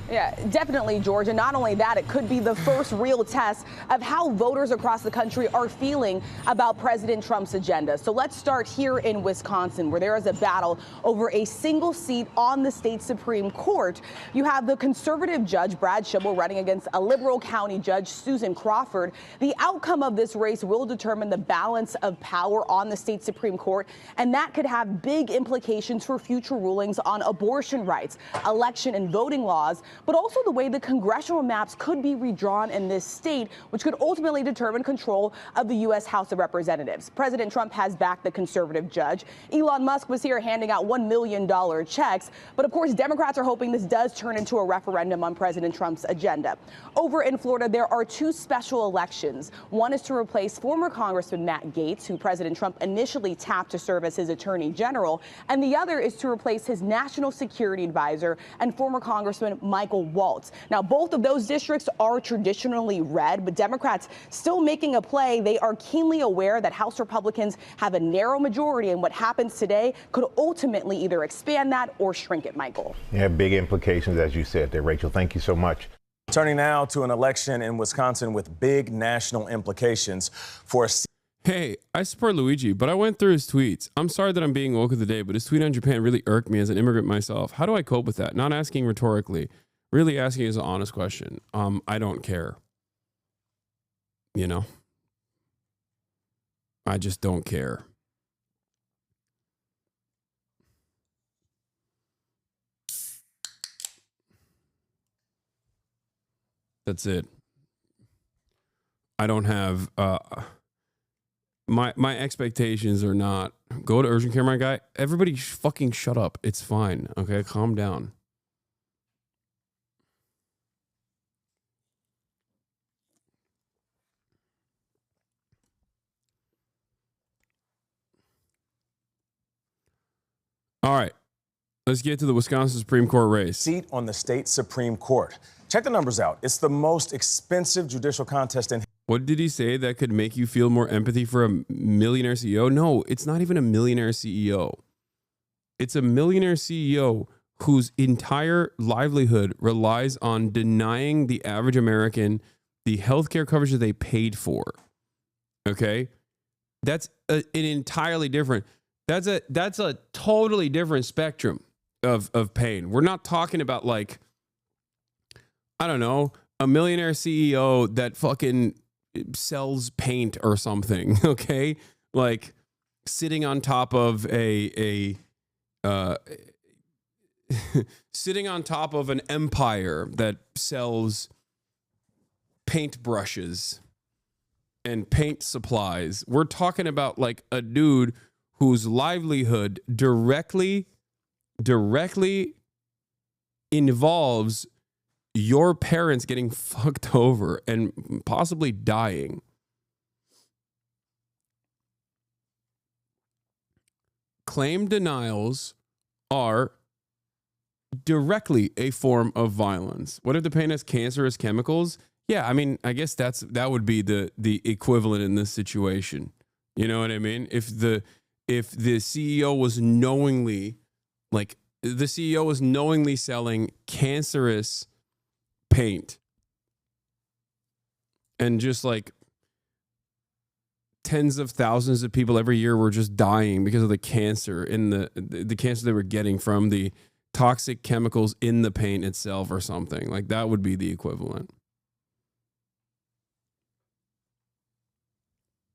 Yeah, definitely, George. And not only that, it could be the first real test of how voters across the country are feeling about President Trump's agenda. So let's start here in Wisconsin, where there is a battle over a single seat on the state Supreme Court. You have the conservative judge, Brad Schimel, running against a liberal county judge, Susan Crawford. The outcome of this race will determine the balance of power on the state Supreme Court, and that could have big implications for future rulings on abortion rights, election and voting laws, but also the way the congressional maps could be redrawn in this state, which could ultimately determine control of the U.S. House of Representatives. President Trump has backed the conservative judge. Elon Musk was here handing out $1 million checks. But of course, Democrats are hoping this does turn into a referendum on President Trump's agenda. Over in Florida, there are two special elections. One is to replace former Congressman Matt Gaetz, who President Trump initially tapped to serve as his attorney general, and the other is to replace his national security advisor and former Congressman Michael Waltz. Now, both of those districts are traditionally red, but Democrats still making a play. They are keenly aware that House Republicans have a narrow majority, and what happens today could ultimately either expand that or shrink it, Michael.
Yeah, big implications, as you said there, Rachel. Thank you so much.
Turning now to an election in Wisconsin with big national implications for a
Hey, I support Luigi, but I went through his tweets. I'm sorry that I'm being woke of the day, but his tweet on Japan really irked me as an immigrant myself. How do I cope with that? Not asking rhetorically, really asking as an honest question. I don't care. You know? I just don't care. That's it. I don't have my expectations are not go to urgent care, my guy. Everybody fucking shut up. It's fine. Okay, calm down. All right. Let's get to the Wisconsin Supreme Court race.
seat on the state Supreme Court. Check the numbers out. It's the most expensive judicial contest in.
What did he say that could make you feel more empathy for a millionaire CEO? No, it's not even a millionaire CEO. It's a millionaire CEO whose entire livelihood relies on denying the average American the healthcare coverage that they paid for. Okay? That's an entirely different. That's a totally different spectrum of pain. We're not talking about like, I don't know, a millionaire CEO that fucking sells paint or something, okay? Like sitting on top of sitting on top of an empire that sells paintbrushes and paint supplies. We're talking about like a dude whose livelihood directly involves your parents getting fucked over and possibly dying. Claim denials are directly a form of violence. What if the paint has cancerous chemicals? Yeah, I mean, I guess that would be the equivalent in this situation. You know what I mean? If the CEO was knowingly selling cancerous paint and just like tens of thousands of people every year were just dying because of the cancer in the cancer they were getting from the toxic chemicals in the paint itself or something, like that would be the equivalent.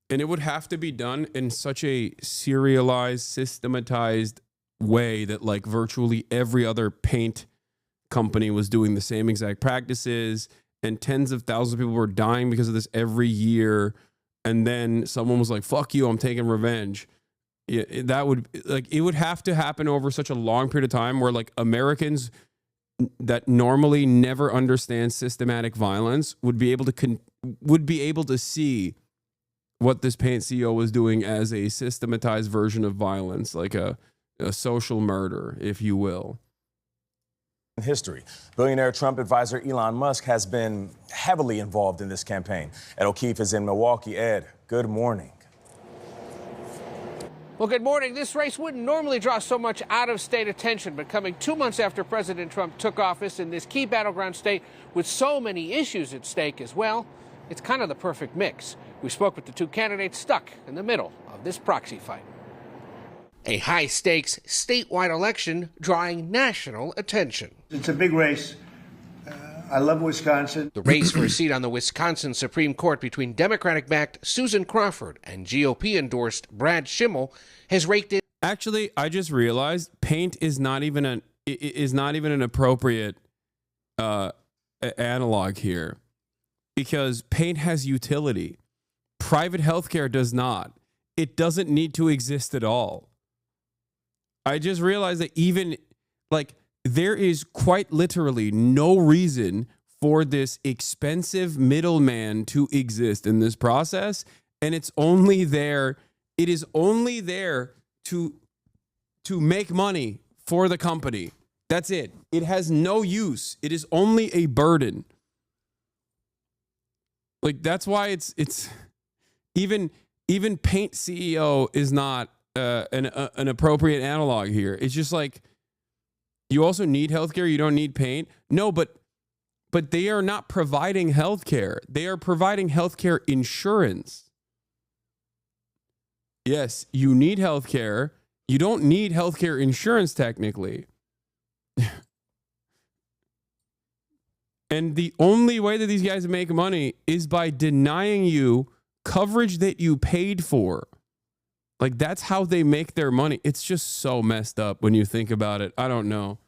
And it would have to be done in such a serialized, systematized way that like virtually every other paint company was doing the same exact practices, and tens of thousands of people were dying because of this every year. And then someone was like, fuck you, I'm taking revenge. Yeah, that would like, it would have to happen over such a long period of time where like Americans that normally never understand systematic violence would be able to see what this paint CEO was doing as a systematized version of violence, like a social murder, if you will.
History. Billionaire Trump advisor Elon Musk has been heavily involved in this campaign. Ed O'Keefe is in Milwaukee. Ed, good morning.
Well, good morning. This race wouldn't normally draw so much out-of-state attention, but coming 2 months after President Trump took office in this key battleground state with so many issues at stake as well, it's kind of the perfect mix. We spoke with the two candidates stuck in the middle of this proxy fight. A high-stakes statewide election drawing national attention.
It's a big race. I love Wisconsin.
The race for a seat on the Wisconsin Supreme Court between Democratic-backed Susan Crawford and GOP-endorsed Brad Schimmel has raked in.
Actually, I just realized paint is not even an appropriate analog here, because paint has utility. Private healthcare does not. It doesn't need to exist at all. I just realized that even like there is quite literally no reason for this expensive middleman to exist in this process, and it's only there. It is only there to make money for the company. That's it. It has no use. It is only a burden. Like that's why it's even Paint CEO is not an appropriate analog here. It's just like you also need healthcare. You don't need Paint. No, but they are not providing healthcare. They are providing healthcare insurance. Yes, you need healthcare. You don't need healthcare insurance technically. And the only way that these guys make money is by denying you coverage that you paid for. Like that's how they make their money. It's just so messed up when you think about it. I don't know.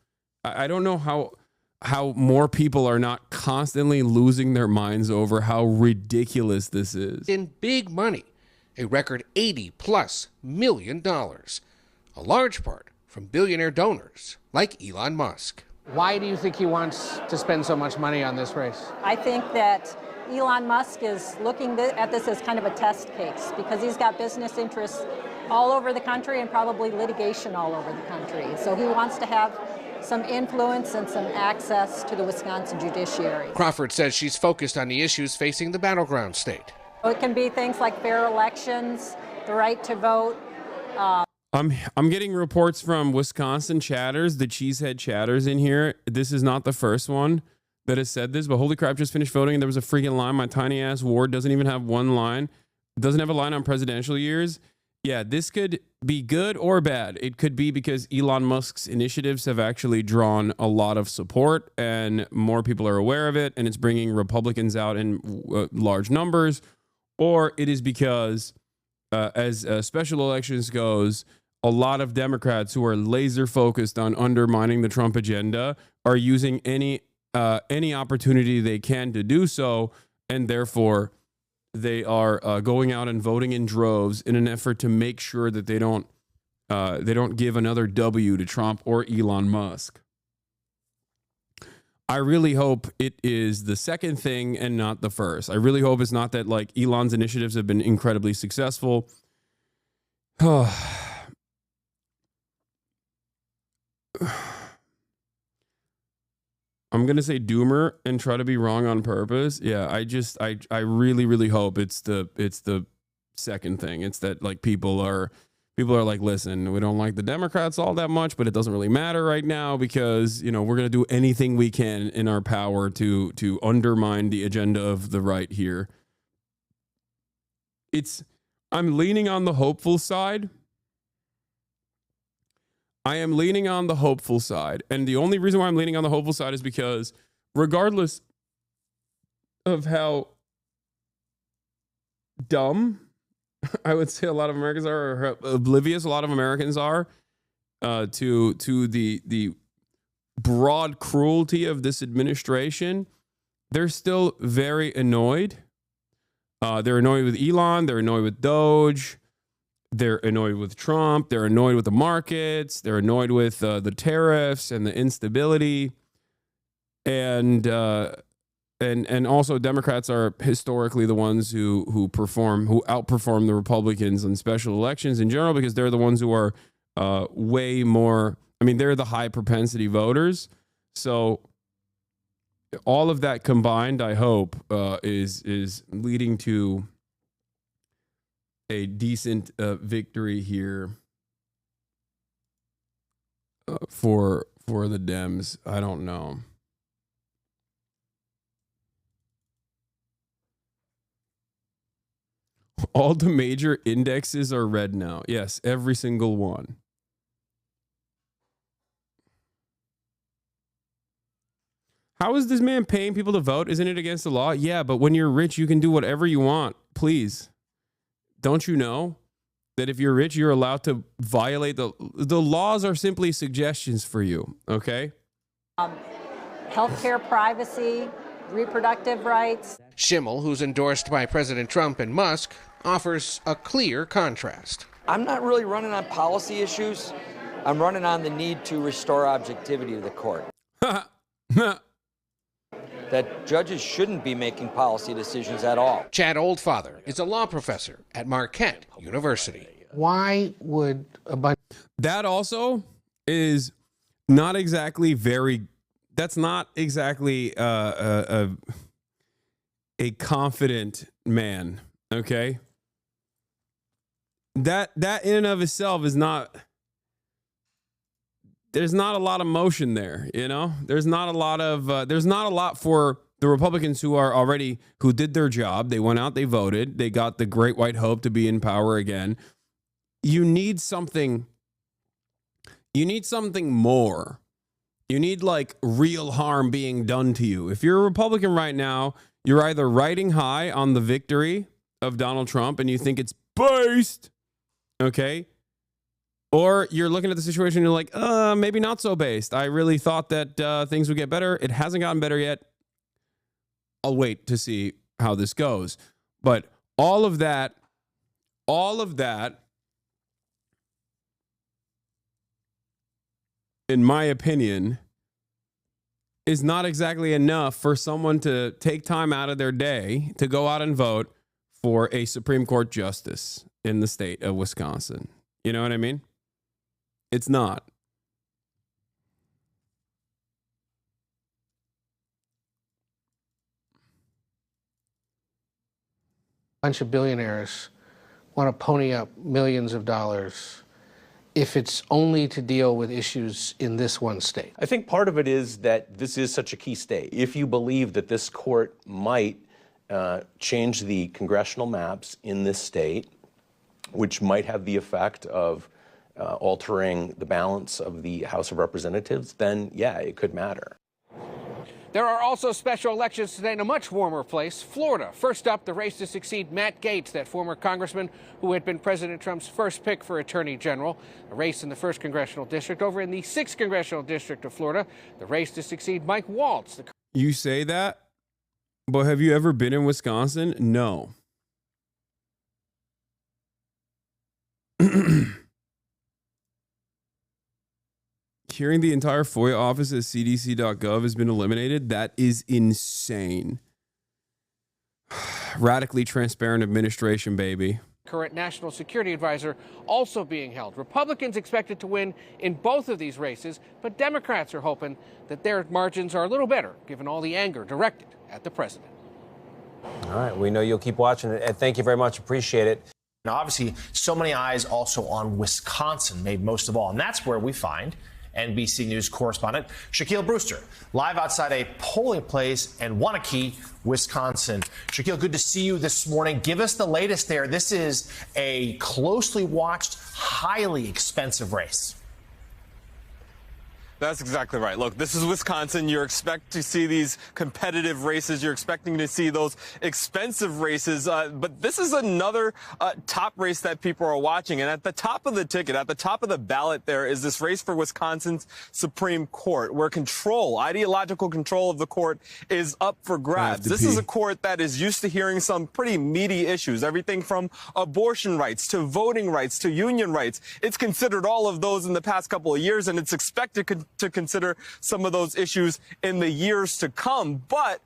I don't know how more people are not constantly losing their minds over how ridiculous this is.
In big money, a record $80+ million, a large part from billionaire donors like Elon Musk. Why do you think he wants to spend so much money on this race?
I think that Elon Musk is looking at this as kind of a test case because he's got business interests all over the country and probably litigation all over the country. So he wants to have some influence and some access to the Wisconsin judiciary.
Crawford says she's focused on the issues facing the battleground state.
It can be things like fair elections, the right to vote.
I'm getting reports from Wisconsin chatters, the cheesehead chatters in here. This is not the first one that has said this, but holy crap, just finished voting and there was a freaking line. My tiny ass ward doesn't even have one line. It doesn't have a line on presidential years. Yeah, this could be good or bad. It could be because Elon Musk's initiatives have actually drawn a lot of support and more people are aware of it and it's bringing Republicans out in large numbers. Or it is because as special elections goes, a lot of Democrats who are laser focused on undermining the Trump agenda are using any opportunity they can to do so, and therefore they are going out and voting in droves in an effort to make sure that they don't give another W to Trump or Elon Musk. I really hope it is the second thing and not the first. I really hope it's not that like Elon's initiatives have been incredibly successful. I'm going to say doomer and try to be wrong on purpose. Yeah, I really, really hope it's the second thing. It's that like people are like, listen, we don't like the Democrats all that much, but it doesn't really matter right now because, you know, we're going to do anything we can in our power to undermine the agenda of the right here. I'm leaning on the hopeful side. I am leaning on the hopeful side. And the only reason why I'm leaning on the hopeful side is because regardless of how dumb I would say a lot of Americans are, or how oblivious a lot of Americans are to the broad cruelty of this administration, they're still very annoyed. They're annoyed with Elon. They're annoyed with Doge. They're annoyed with Trump. They're annoyed with the markets. They're annoyed with the tariffs and the instability. And also Democrats are historically the ones who outperform the Republicans in special elections in general because they're the ones who are way more. I mean, they're the high propensity voters. So all of that combined, I hope, is leading to a decent victory here for the Dems. I don't know. All the major indexes are red now. Yes, every single one. How is this man paying people to vote? Isn't it against the law? Yeah, but when you're rich, you can do whatever you want. Please. Don't you know that if you're rich, you're allowed to violate the laws are simply suggestions for you, okay?
healthcare, privacy, reproductive rights.
Schimmel, who's endorsed by President Trump and Musk, offers a clear contrast.
I'm not really running on policy issues. I'm running on the need to restore objectivity to the court. That judges shouldn't be making policy decisions at all.
Chad Oldfather is a law professor at Marquette University. Why would a bunch...
That also is not exactly very... That's not exactly a confident man, okay? That in and of itself is not... There's not a lot of motion there, you know? There's not a lot for the Republicans who did their job. They went out, they voted, they got the great white hope to be in power again. You need something more. You need like real harm being done to you. If you're a Republican right now, you're either riding high on the victory of Donald Trump and you think it's based, okay? Or you're looking at the situation and you're like, maybe not so based. I really thought that things would get better. It hasn't gotten better yet. I'll wait to see how this goes. But all of that, in my opinion, is not exactly enough for someone to take time out of their day to go out and vote for a Supreme Court justice in the state of Wisconsin. You know what I mean? It's not.
A bunch of billionaires want to pony up millions of dollars if it's only to deal with issues in this one state.
I think part of it is that this is such a key state. If you believe that this court might change the congressional maps in this state, which might have the effect of altering the balance of the House of Representatives, then yeah, it could matter.
There are also special elections today in a much warmer place, Florida. First up, the race to succeed Matt Gaetz, that former congressman who had been President Trump's first pick for Attorney General. A race in the 1st Congressional District. Over in the 6th Congressional District of Florida, the race to succeed Mike Waltz.
You say that, but have you ever been in Wisconsin? No. Hearing the entire FOIA office at cdc.gov has been eliminated, that is insane. Radically transparent administration, baby.
Current national security advisor also being held. Republicans expected to win in both of these races, but Democrats are hoping that their margins are a little better, given all the anger directed at the president.
All right, we know you'll keep watching it, and thank you very much. Appreciate it.
Now, obviously, so many eyes also on Wisconsin, maybe most of all, and that's where we find NBC News correspondent Shaquille Brewster, live outside a polling place in Waunakee, Wisconsin. Shaquille, good to see you this morning. Give us the latest there. This is a closely watched, highly expensive race.
That's exactly right. Look, this is Wisconsin. You expect to see these competitive races. You're expecting to see those expensive races. But this is another top race that people are watching. And at the top of the ticket, at the top of the ballot there is this race for Wisconsin's Supreme Court, where ideological control of the court is up for grabs. This is a court that is used to hearing some pretty meaty issues, everything from abortion rights to voting rights to union rights. It's considered all of those in the past couple of years, and it's expected to consider some of those issues in the years to come. But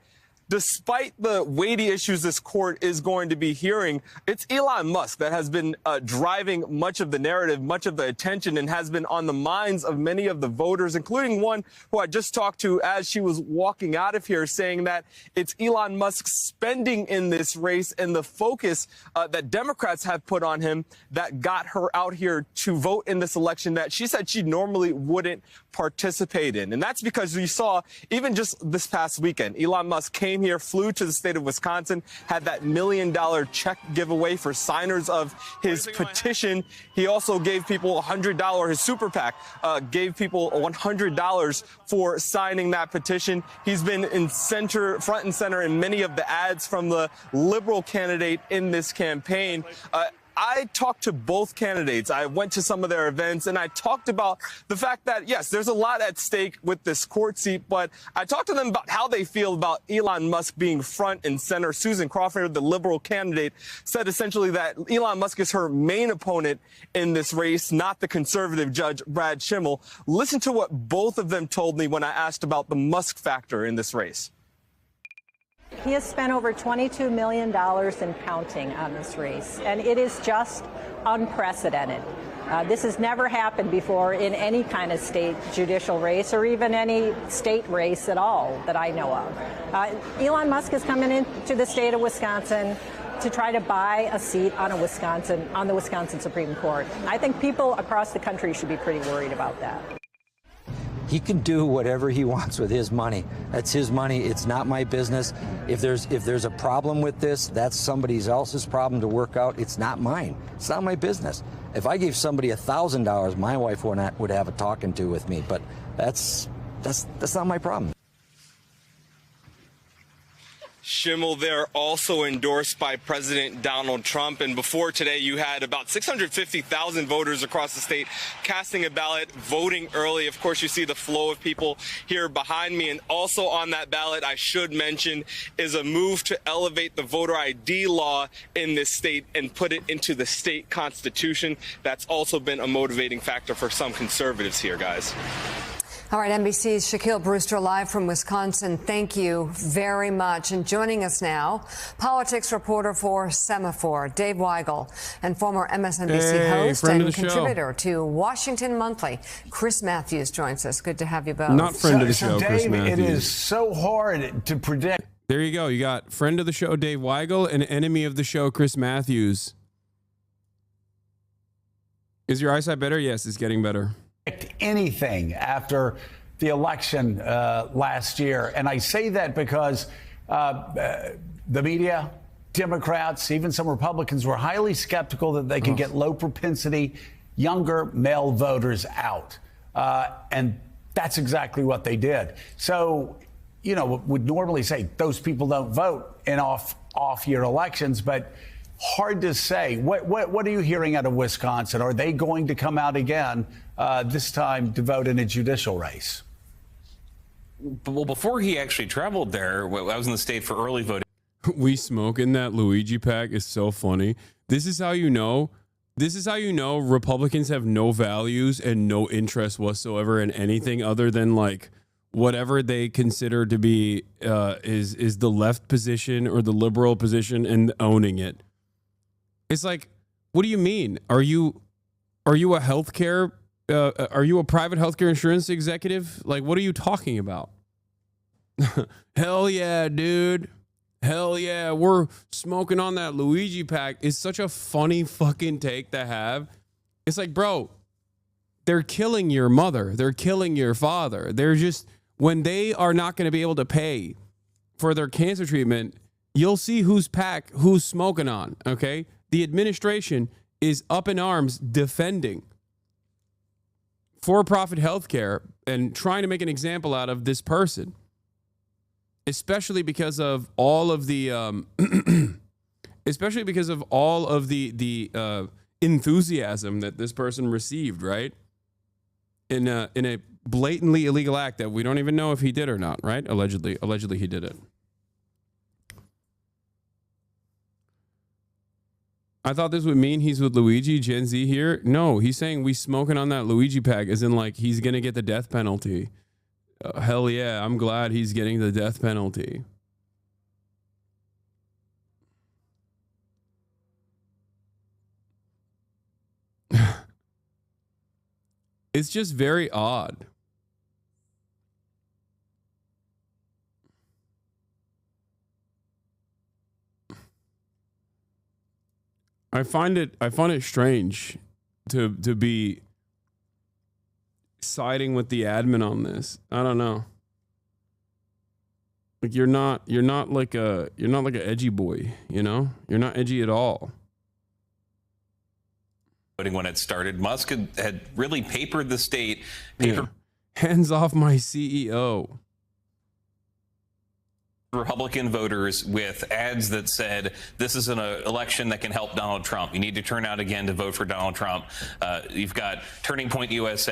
despite the weighty issues this court is going to be hearing, it's Elon Musk that has been driving much of the narrative, much of the attention, and has been on the minds of many of the voters, including one who I just talked to as she was walking out of here, saying that it's Elon Musk's spending in this race and the focus that Democrats have put on him that got her out here to vote in this election that she said she normally wouldn't participate in. And that's because we saw, even just this past weekend, Elon Musk came here, flew to the state of Wisconsin, had that $1 million check giveaway for signers of his petition. He also gave people $100, his super PAC gave people $100 for signing that petition. He's been front and center in many of the ads from the liberal candidate in this campaign. I talked to both candidates. I went to some of their events, and I talked about the fact that, yes, there's a lot at stake with this court seat, but I talked to them about how they feel about Elon Musk being front and center. Susan Crawford, the liberal candidate, said essentially that Elon Musk is her main opponent in this race, not the conservative judge Brad Schimmel. Listen to what both of them told me when I asked about the Musk factor in this race.
He has spent over $22 million and counting on this race, and it is just unprecedented. This has never happened before in any kind of state judicial race or even any state race at all that I know of. Elon Musk is coming into the state of Wisconsin to try to buy a seat on the Wisconsin Supreme Court. I think people across the country should be pretty worried about that.
He can do whatever he wants with his money. That's his money. It's not my business. If there's a problem with this, that's somebody else's problem to work out. It's not mine. It's not my business. If I gave somebody $1,000, my wife would have a talking to with me. But that's not my problem.
Schimmel there, also endorsed by President Donald Trump. And before today, you had about 650,000 voters across the state casting a ballot, voting early. Of course, you see the flow of people here behind me. And also on that ballot, I should mention, is a move to elevate the voter ID law in this state and put it into the state constitution. That's also been a motivating factor for some conservatives here, guys.
All right, NBC's Shaquille Brewster live from Wisconsin. Thank you very much. And joining us now, politics reporter for Semaphore, Dave Weigel, and former MSNBC host and contributor to Washington Monthly, Chris Matthews joins us. Good to have you both.
Not friend of the show, Chris
Dave,
Matthews.
it is so hard to predict.
There you go. You got friend of the show, Dave Weigel, and enemy of the show, Chris Matthews. Is your eyesight better? Yes, it's getting better.
Anything after the election last year. And I say that because the media, Democrats, even some Republicans were highly skeptical that they could get low propensity younger male voters out. And that's exactly what they did. So, you know, would normally say those people don't vote in off-year elections, but hard to say. What are you hearing out of Wisconsin? Are they going to come out again this time to vote in a judicial race?
Well, before he actually traveled there, I was in the state for early voting.
We smoking that Luigi pack is so funny. This is how you know Republicans have no values and no interest whatsoever in anything other than like whatever they consider to be is the left position or the liberal position and owning it. It's like, what do you mean? Are you a healthcare? Are you a private healthcare insurance executive? Like, what are you talking about? Hell yeah, dude. Hell yeah. We're smoking on that Luigi pack. It's such a funny fucking take to have. It's like, bro, they're killing your mother. They're killing your father. They're just, when they are not going to be able to pay for their cancer treatment, you'll see who's smoking on, okay? The administration is up in arms defending for-profit healthcare and trying to make an example out of this person, especially because of all of the enthusiasm that this person received, right? In a blatantly illegal act that we don't even know if he did or not, right? Allegedly he did it. I thought this would mean he's with Luigi, Gen Z here. No, he's saying we smoking on that Luigi pack as in like he's going to get the death penalty. Hell yeah, I'm glad he's getting the death penalty. It's just very odd. I find it strange to be siding with the admin on this. I don't know. Like you're not like a edgy boy, you know? You're not edgy at all.
When it started, Musk had really papered the state.
Hands off my CEO.
Republican voters with ads that said, this is an election that can help Donald Trump. You need to turn out again to vote for Donald Trump. You've got Turning Point Turning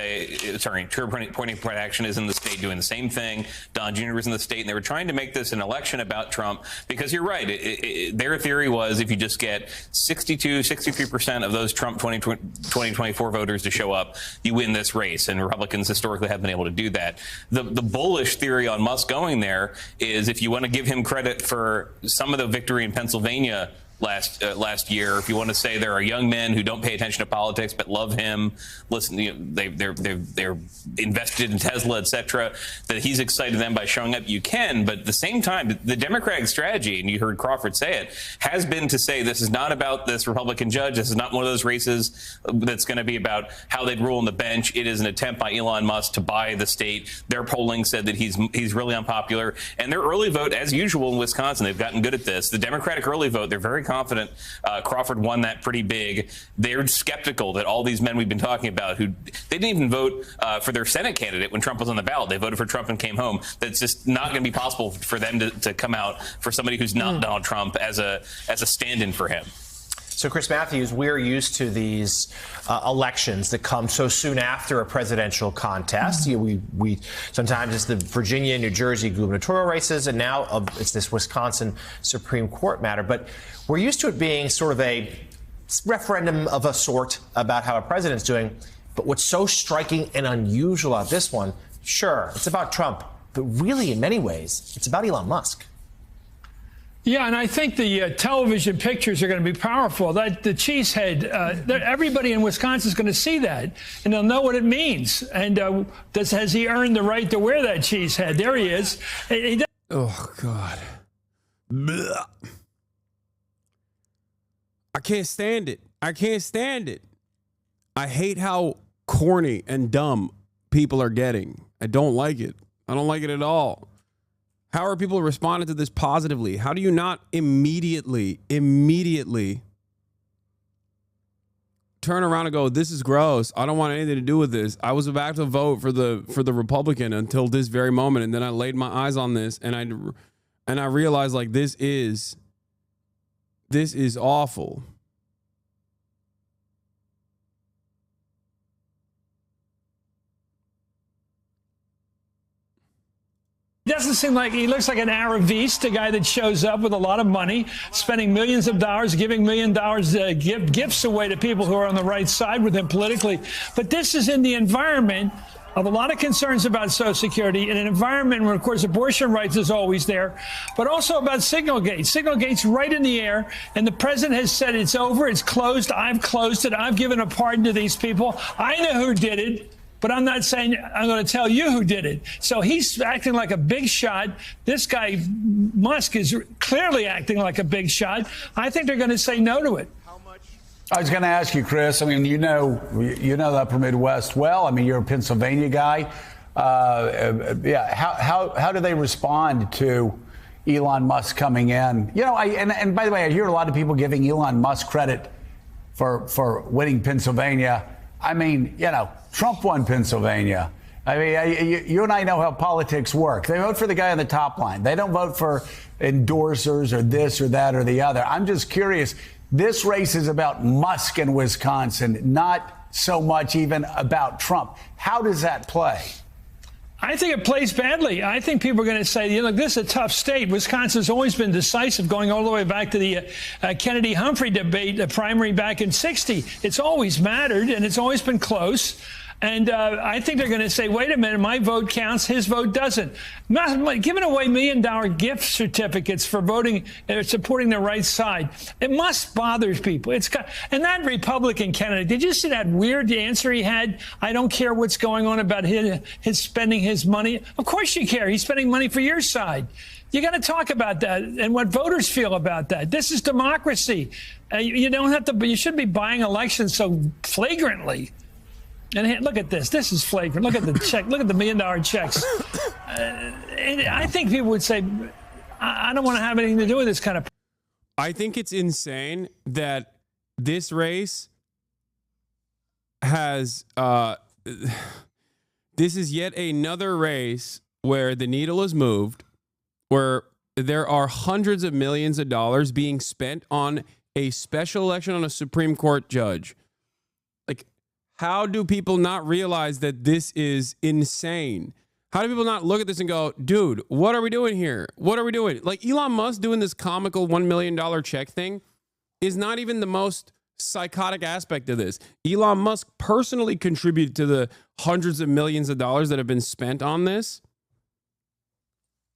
Point Action is in the state doing the same thing. Don Jr. was in the state, and they were trying to make this an election about Trump because you're right. Their theory was if you just get 63% of those Trump 2024 voters to show up, you win this race. And Republicans historically have been able to do that. The bullish theory on Musk going there is if you want to give him credit for some of the victory in Pennsylvania last year, if you want to say there are young men who don't pay attention to politics but love him, listen, they're invested in Tesla, etc., that he's excited them by showing up, you can. But at the same time, the Democratic strategy, and you heard Crawford say it, has been to say this is not about this Republican judge. This is not one of those races that's going to be about how they'd rule on the bench. It is an attempt by Elon Musk to buy the state. Their polling said that he's really unpopular, and their early vote, as usual in Wisconsin, they've gotten good at this. The Democratic early vote, they're very confident. Crawford won that pretty big. They're skeptical that all these men we've been talking about, who they didn't even vote for their Senate candidate when Trump was on the ballot. They voted for Trump and came home. That's just not going to be possible for them to come out for somebody who's not Donald Trump as a stand-in for him.
So, Chris Matthews, we're used to these elections that come so soon after a presidential contest. We sometimes it's the Virginia, New Jersey gubernatorial races, and now it's this Wisconsin Supreme Court matter. But we're used to it being sort of a referendum of a sort about how a president's doing. But what's so striking and unusual about this one, sure, it's about Trump, but really, in many ways, it's about Elon Musk.
Yeah, and I think the television pictures are going to be powerful. That the cheesehead, everybody in Wisconsin is going to see that, and they'll know what it means. And has he earned the right to wear that cheesehead? There he is.
Oh, God. Blah. I can't stand it. I can't stand it. I hate how corny and dumb people are getting. I don't like it. I don't like it at all. How are people responding to this positively? How do you not immediately turn around and go, this is gross. I don't want anything to do with this. I was about to vote for the Republican until this very moment, and then I laid my eyes on this, and I realized, like, this is awful.
It doesn't seem like he looks like an Araviste, a guy that shows up with a lot of money, spending millions of dollars, giving $1 million gifts away to people who are on the right side with him politically. But this is in the environment of a lot of concerns about Social Security, in an environment where, of course, abortion rights is always there, but also about Signalgate. Signalgate's right in the air, and the president has said it's over, it's closed, I've closed it, I've given a pardon to these people. I know who did it. But I'm not saying I'm going to tell you who did it. So he's acting like a big shot. This guy, Musk, is clearly acting like a big shot. I think they're going to say no to it.
I was going to ask you, Chris. I mean, you know the Upper Midwest well. I mean, you're a Pennsylvania guy. How do they respond to Elon Musk coming in? You know, and by the way, I hear a lot of people giving Elon Musk credit for winning Pennsylvania. I mean, you know, Trump won Pennsylvania. I mean, you and I know how politics work. They vote for the guy on the top line. They don't vote for endorsers or this or that or the other. I'm just curious. This race is about Musk in Wisconsin, not so much even about Trump. How does that play?
I think it plays badly. I think people are going to say, you know, this is a tough state. Wisconsin's always been decisive, going all the way back to the Kennedy-Humphrey debate, the primary back in '60. It's always mattered, and it's always been close. And I think they're going to say, wait a minute, my vote counts, his vote doesn't. Giving away $1 million gift certificates for voting, supporting the right side, it must bother people. And that Republican candidate, did you see that weird answer he had? I don't care what's going on about his spending his money. Of course you care. He's spending money for your side. You got to talk about that and what voters feel about that. This is democracy. You don't have to. You shouldn't be buying elections so flagrantly. And look at this. This is flagrant. Look at the check. Look at the $1 million checks. I think people would say, I don't want to have anything to do with this kind of.
I think it's insane that this race has. This is yet another race where the needle is moved, where there are hundreds of millions of dollars being spent on a special election on a Supreme Court judge. Like, how do people not realize that this is insane? How do people not look at this and go, dude, what are we doing here? What are we doing? Like, Elon Musk doing this comical $1 million check thing is not even the most psychotic aspect of this. Elon Musk personally contributed to the hundreds of millions of dollars that have been spent on this.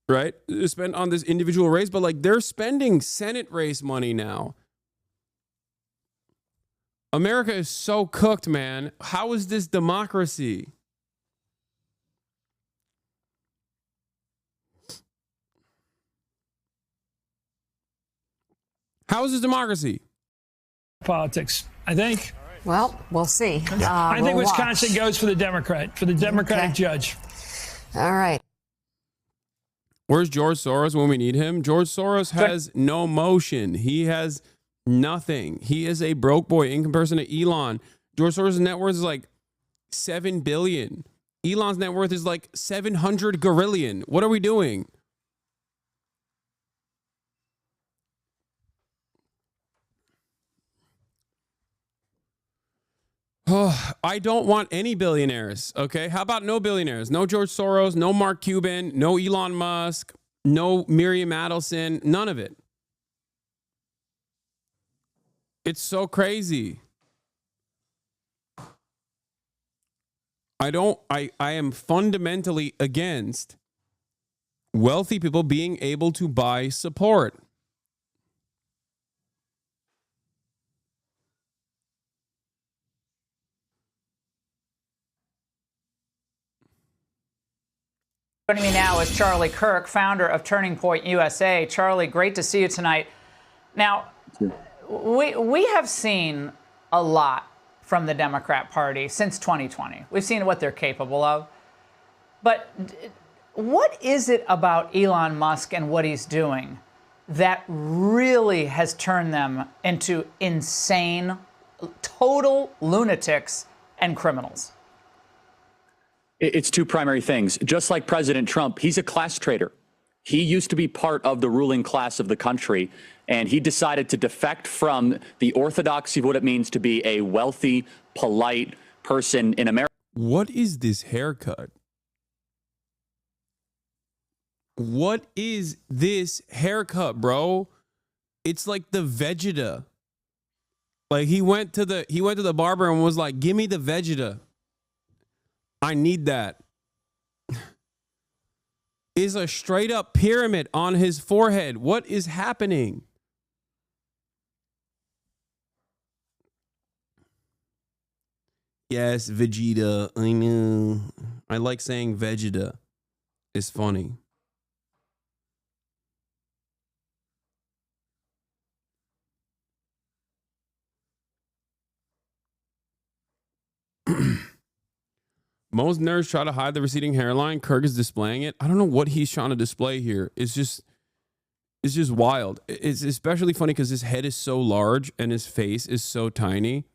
Right? Spent on this individual race, but like they're spending Senate race money now. America is so cooked, man. How is this democracy? How is this democracy?
Politics, I think.
Well, we'll see.
I think
we'll
Wisconsin goes for the Democratic judge.
All right.
Where's George Soros when we need him? George Soros has no motion. He has nothing. He is a broke boy in comparison to Elon. George Soros' net worth is like $7 billion. Elon's net worth is like 700 gorillion. What are we doing? Oh, I don't want any billionaires, okay? How about no billionaires? No George Soros, no Mark Cuban, no Elon Musk, no Miriam Adelson, none of it. It's so crazy. I am fundamentally against wealthy people being able to buy support.
Joining me now is Charlie Kirk, founder of Turning Point USA. Charlie, great to see you tonight. Now, we have seen a lot from the Democrat Party since 2020. We've seen what they're capable of. But what is it about Elon Musk and what he's doing that really has turned them into insane, total lunatics and criminals?
It's two primary things. Just like President Trump, he's a class traitor. He used to be part of the ruling class of the country, and he decided to defect from the orthodoxy of what it means to be a wealthy, polite person in America.
What is this haircut? What is this haircut, bro? It's like the Vegeta. Like he went to the barber and was like, "Give me the Vegeta. I need that." Is a straight up pyramid on his forehead. What is happening? Yes, Vegeta. I know. I like saying Vegeta. It's funny. Most nerds try to hide the receding hairline. Kirk is displaying it. I don't know what he's trying to display here. It's just wild. It's especially funny because his head is so large and his face is so tiny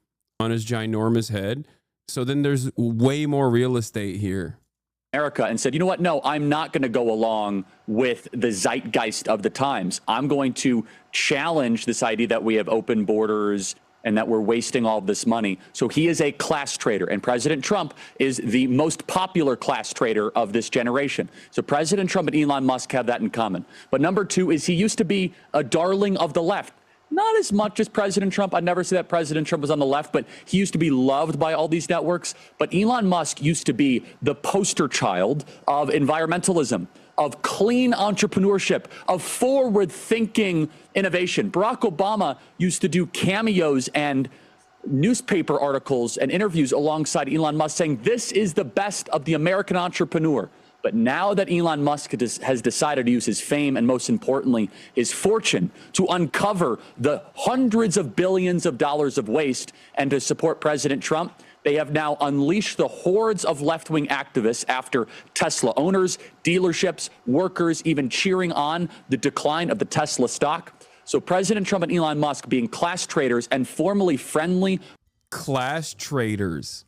on his ginormous head. So then there's way more real estate here.
America and said, you know what? No, I'm not going to go along with the zeitgeist of the times. I'm going to challenge this idea that we have open borders and that we're wasting all of this money. So he is a class traitor, and President Trump is the most popular class traitor of this generation. So President Trump and Elon Musk have that in common. But number two is he used to be a darling of the left. Not as much as President Trump. I'd never say that President Trump was on the left, but he used to be loved by all these networks. But Elon Musk used to be the poster child of environmentalism, of clean entrepreneurship, of forward-thinking innovation. Barack Obama used to do cameos and newspaper articles and interviews alongside Elon Musk saying this is the best of the American entrepreneur. But now that Elon Musk has decided to use his fame and, most importantly, his fortune to uncover the hundreds of billions of dollars of waste and to support President Trump, they have now unleashed the hordes of left-wing activists after Tesla owners, dealerships, workers, even cheering on the decline of the Tesla stock. So President Trump and Elon Musk being class traitors and formerly friendly.
Class traitors.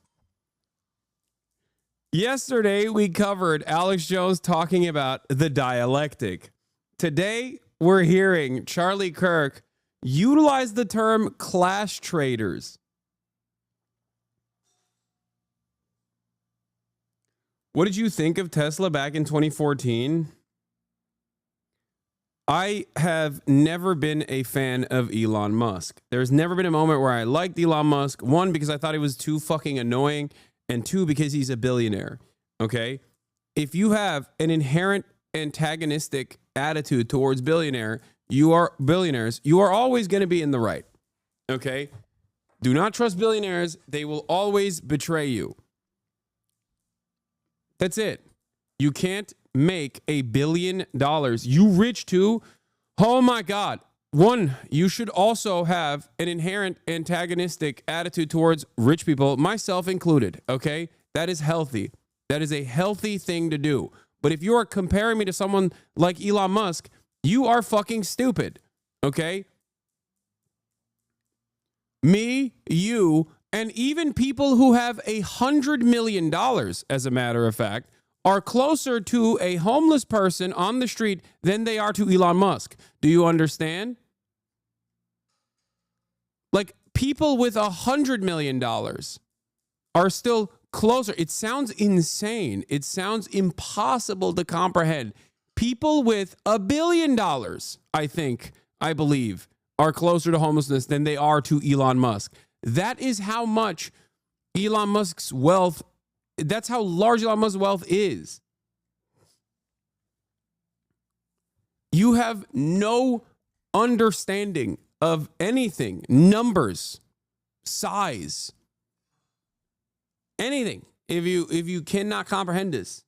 Yesterday, we covered Alex Jones talking about the dialectic. Today, we're hearing Charlie Kirk utilize the term class traders. What did you think of Tesla back in 2014? I have never been a fan of Elon Musk. There's never been a moment where I liked Elon Musk. One, because I thought he was too fucking annoying. And two, because he's a billionaire. Okay? If you have an inherent antagonistic attitude towards billionaires, you are always going to be in the right. Okay? Do not trust billionaires. They will always betray you. That's it. You can't make $1 billion. You rich too? Oh my God. One, you should also have an inherent antagonistic attitude towards rich people, myself included. Okay? That is healthy. That is a healthy thing to do. But if you are comparing me to someone like Elon Musk, you are fucking stupid. Okay? Me, you, and even people who have $100 million, as a matter of fact, are closer to a homeless person on the street than they are to Elon Musk. Do you understand? Like, people with $100 million are still closer. It sounds insane. It sounds impossible to comprehend. People with $1 billion, I believe, are closer to homelessness than they are to Elon Musk. That is how much Elon Musk's wealth, that's how large Elon Musk's wealth is. You have no understanding of anything, numbers, size, anything, if you cannot comprehend this.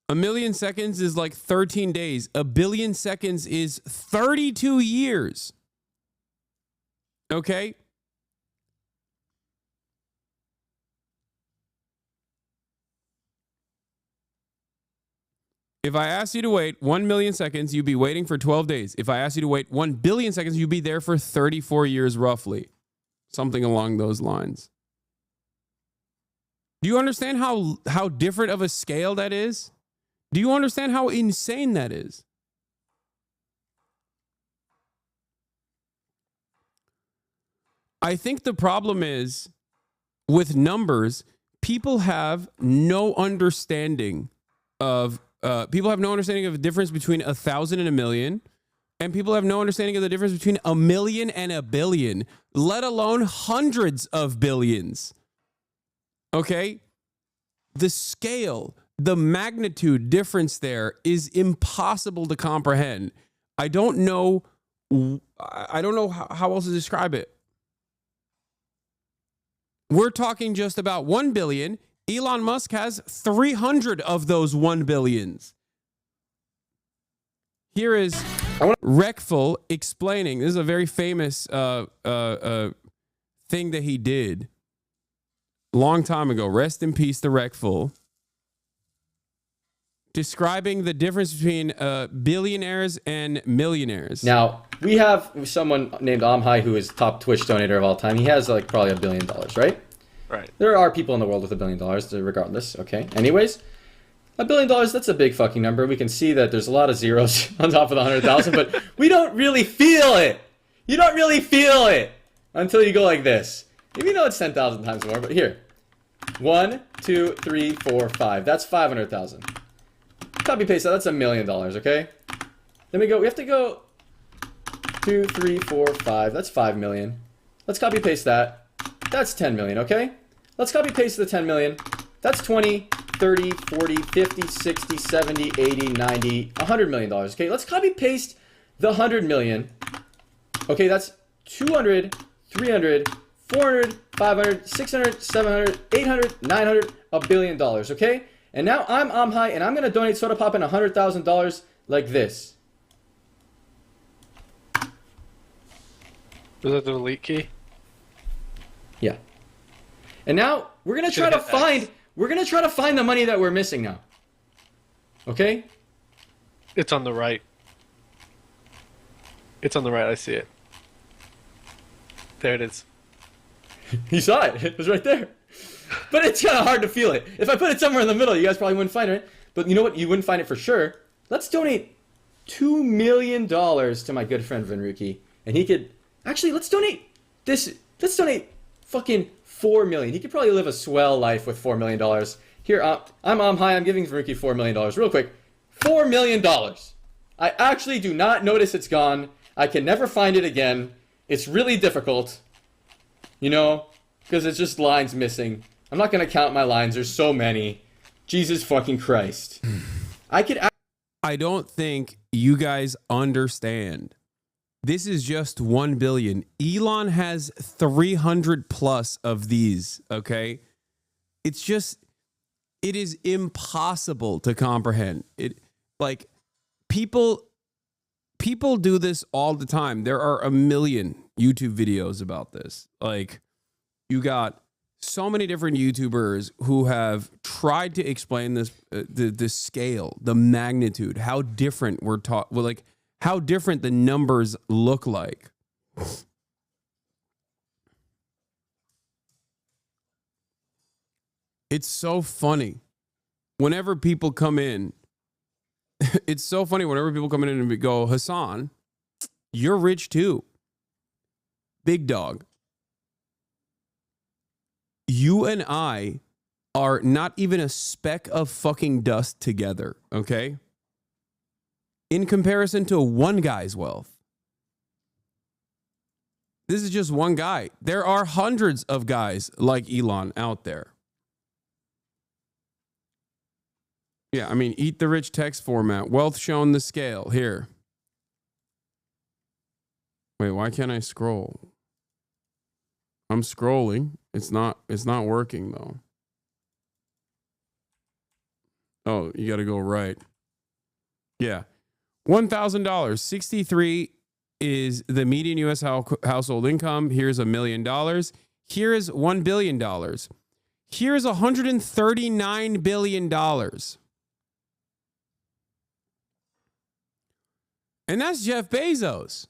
A million seconds is like 13 days. 1 billion seconds is 32 years. Okay? If I ask you to wait 1 million seconds, you'd be waiting for 12 days. If I ask you to wait 1 billion seconds, you'd be there for 34 years roughly. Something along those lines. Do you understand how different of a scale that is? Do you understand how insane that is? I think the problem is with numbers, people have no understanding of the difference between 1,000 and 1 million, and people have no understanding of the difference between 1 million and 1 billion, let alone hundreds of billions. Okay? The scale, the magnitude difference there is impossible to comprehend. I don't know how else to describe it. We're talking just about 1 billion. Elon Musk has 300 of those 1 billions. Here is Reckful explaining. This is a very famous thing that he did a long time ago. Rest in peace to Reckful. Describing the difference between billionaires and millionaires.
Now, we have someone named Amhai who is top Twitch donator of all time. He has like probably $1 billion, right?
Right.
There are people in the world with $1 billion, regardless. Okay. Anyways, $1 billion, that's a big fucking number. We can see that there's a lot of zeros on top of the 100,000, but we don't really feel it. You don't really feel it until you go like this. Even though it's 10,000 times more, but here. 1, 2, 3, 4, 5. That's 500,000. Copy paste that. That's $1 million. Okay. Then we have to go 2, 3, 4, 5. That's 5 million. Let's copy paste that. That's 10 million. Okay. Let's copy paste the 10 million. That's 20, 30, 40, 50, 60, 70, 80, 90, $100 million. Okay. Let's copy paste the 100 million. Okay. That's 200, 300, 400, 500, 600, 700, 800, 900, $1 billion. Okay. And now I'm Amhai, and I'm going to donate Soda Pop in $100,000 like this.
Was that the delete key?
Yeah. And now we're going to try to find the money that we're missing now. Okay?
It's on the right.
It's on the right. I see it. There it is.
You saw it. It was right there. But it's kind of hard to feel it. If I put it somewhere in the middle, you guys probably wouldn't find it. But you know what? You wouldn't find it for sure. Let's donate $2 million to my good friend Vinruki. And he could... Actually, let's donate this... Let's donate fucking $4 million. He could probably live a swell life with $4 million. Here, I'm giving Vinruki $4 million. Real quick. $4 million. I actually do not notice it's gone. I can never find it again. It's really difficult. You know? Because it's just lines missing. I'm not going to count my lines. There's so many. Jesus fucking Christ.
I don't think you guys understand. This is just 1 billion. Elon has 300 plus of these, okay? It's just, it is impossible to comprehend. People do this all the time. There are a million YouTube videos about this. Like, you got so many different YouTubers who have tried to explain this, the scale, the magnitude, how different we're taught, like how different the numbers look like. It's so funny. Whenever people come in, it's so funny whenever people come in and go, Hasan, you're rich too. Big dog. You and I are not even a speck of fucking dust together, okay? In comparison to one guy's wealth. This is just one guy. There are hundreds of guys like Elon out there. Yeah, I mean, eat the rich text format. Wealth shown the scale. Here. Wait, why can't I scroll? I'm scrolling. It's not working though. Oh, you got to go right. Yeah. $1,000. 63 is the median U.S. household income. Here's $1 million. Here is $1 billion. Here's $139 billion. And that's Jeff Bezos.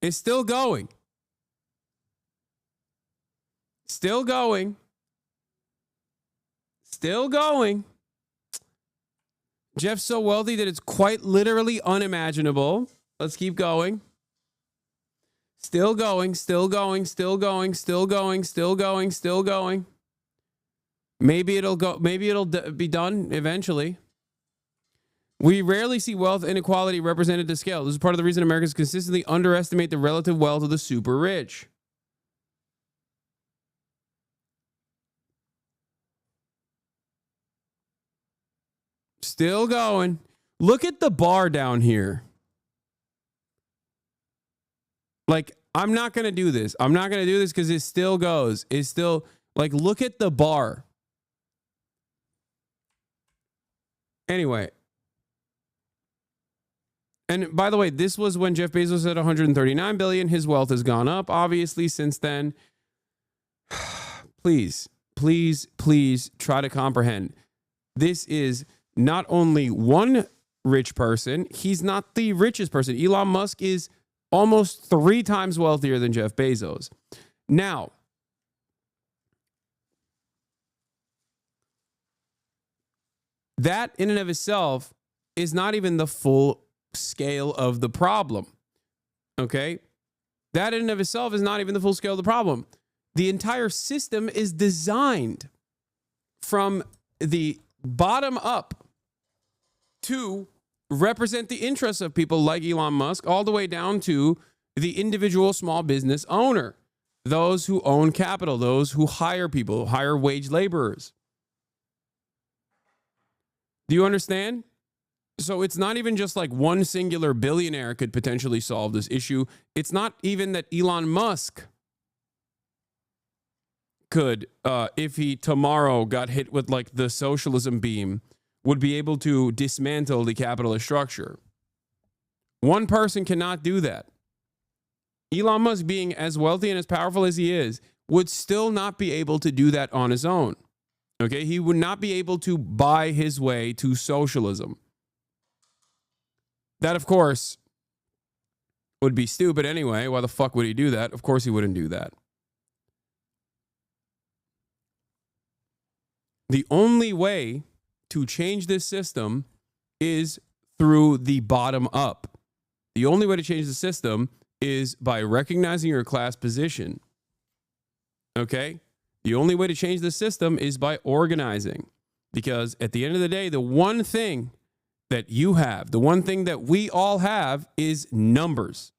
It's still going. Still going. Still going. Jeff's so wealthy that it's quite literally unimaginable. Let's keep going. Still going, still going, still going, still going, still going, still going. Maybe it'll go, maybe it'll be done eventually. We rarely see wealth inequality represented to scale. This is part of the reason Americans consistently underestimate the relative wealth of the super rich. Still going. Look at the bar down here. Like, I'm not going to do this. I'm not going to do this because it still goes. It's still, like, look at the bar. Anyway. And by the way, this was when Jeff Bezos had 139 billion. His wealth has gone up, obviously, since then. Please, please, please try to comprehend. This is not only one rich person. He's not the richest person. Elon Musk is almost 3 times wealthier than Jeff Bezos. Now, that in and of itself is not even the full scale of the problem. Okay? That in and of itself is not even the full scale of the problem. The entire system is designed from the bottom up to represent the interests of people like Elon Musk, all the way down to the individual small business owner, those who own capital, those who hire people, hire wage laborers. Do you understand? So it's not even just like one singular billionaire could potentially solve this issue. It's not even that Elon Musk could, if he tomorrow got hit with like the socialism beam, would be able to dismantle the capitalist structure. One person cannot do that. Elon Musk, being as wealthy and as powerful as he is, would still not be able to do that on his own. Okay, he would not be able to buy his way to socialism. That, of course, would be stupid anyway. Why the fuck would he do that? Of course he wouldn't do that. The only way to change this system is through the bottom up. The only way to change the system is by recognizing your class position. Okay? The only way to change the system is by organizing. Because at the end of the day, the one thing that you have, the one thing that we all have is numbers.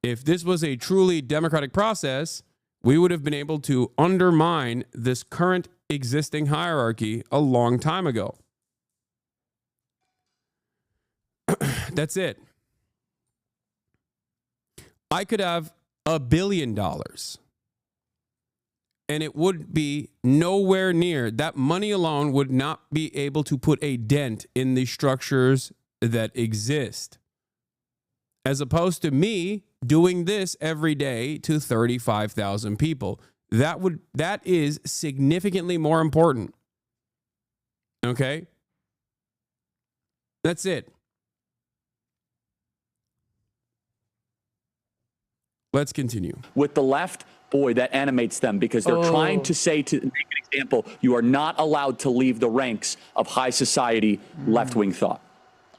If this was a truly democratic process, we would have been able to undermine this current existing hierarchy a long time ago. That's it. I could have $1 billion and it would be nowhere near, that money alone would not be able to put a dent in the structures that exist. As opposed to me doing this every day to 35,000 people. That is significantly more important. Okay? That's it. Let's continue.
With the left, boy, that animates them because they're trying to say, to make an example, you are not allowed to leave the ranks of high society left-wing thought.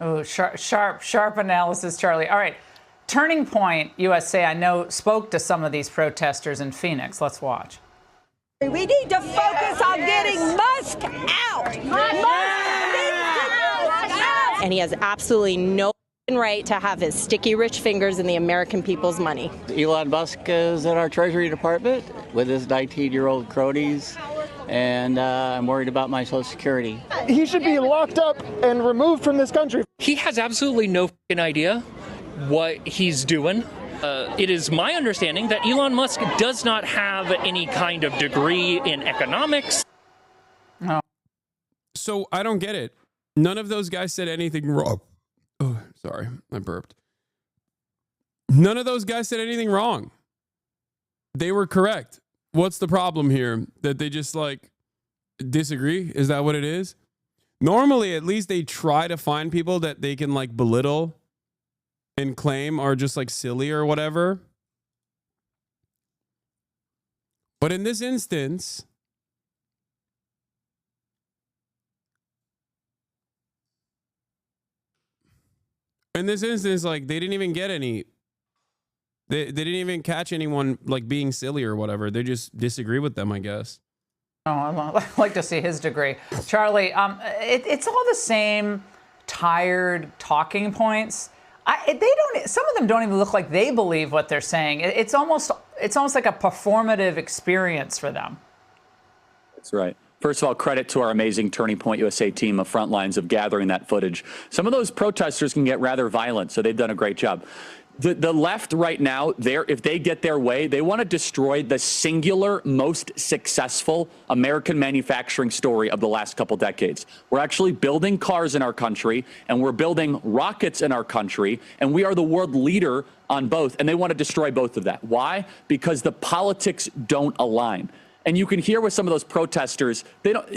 Oh, sharp analysis, Charlie. All right. Turning Point USA, I know, spoke to some of these protesters in Phoenix. Let's watch.
We need to focus on getting Musk out.
And he has absolutely no right to have his sticky rich fingers in the American people's money.
Elon Musk is in our Treasury Department with his 19-year-old cronies, and I'm worried about my Social Security.
He should be locked up and removed from this country.
He has absolutely no idea what he's doing. It is my understanding that Elon Musk does not have any kind of degree in economics.
No.
So I don't get it. None of those guys said anything wrong. Oh, sorry, I burped. None of those guys said anything wrong. They were correct. What's the problem here? That they just like disagree? Is that what it is? Normally, at least they try to find people that they can like belittle and claim are just like silly or whatever. But in this instance, like they didn't even get any. They didn't even catch anyone like being silly or whatever. They just disagree with them, I guess.
Oh, I'd like to see his degree. Charlie, it's all the same tired talking points. Some of them don't even look like they believe what they're saying. It's almost like a performative experience for them.
That's right. First of all, credit to our amazing Turning Point USA team of front lines of gathering that footage. Some of those protesters can get rather violent, so they've done a great job. The left right now, if they get their way, they want to destroy the singular most successful American manufacturing story of the last couple decades. We're actually building cars in our country, and we're building rockets in our country, and we are the world leader on both, and they want to destroy both of that. Why? Because the politics don't align. And you can hear with some of those protesters,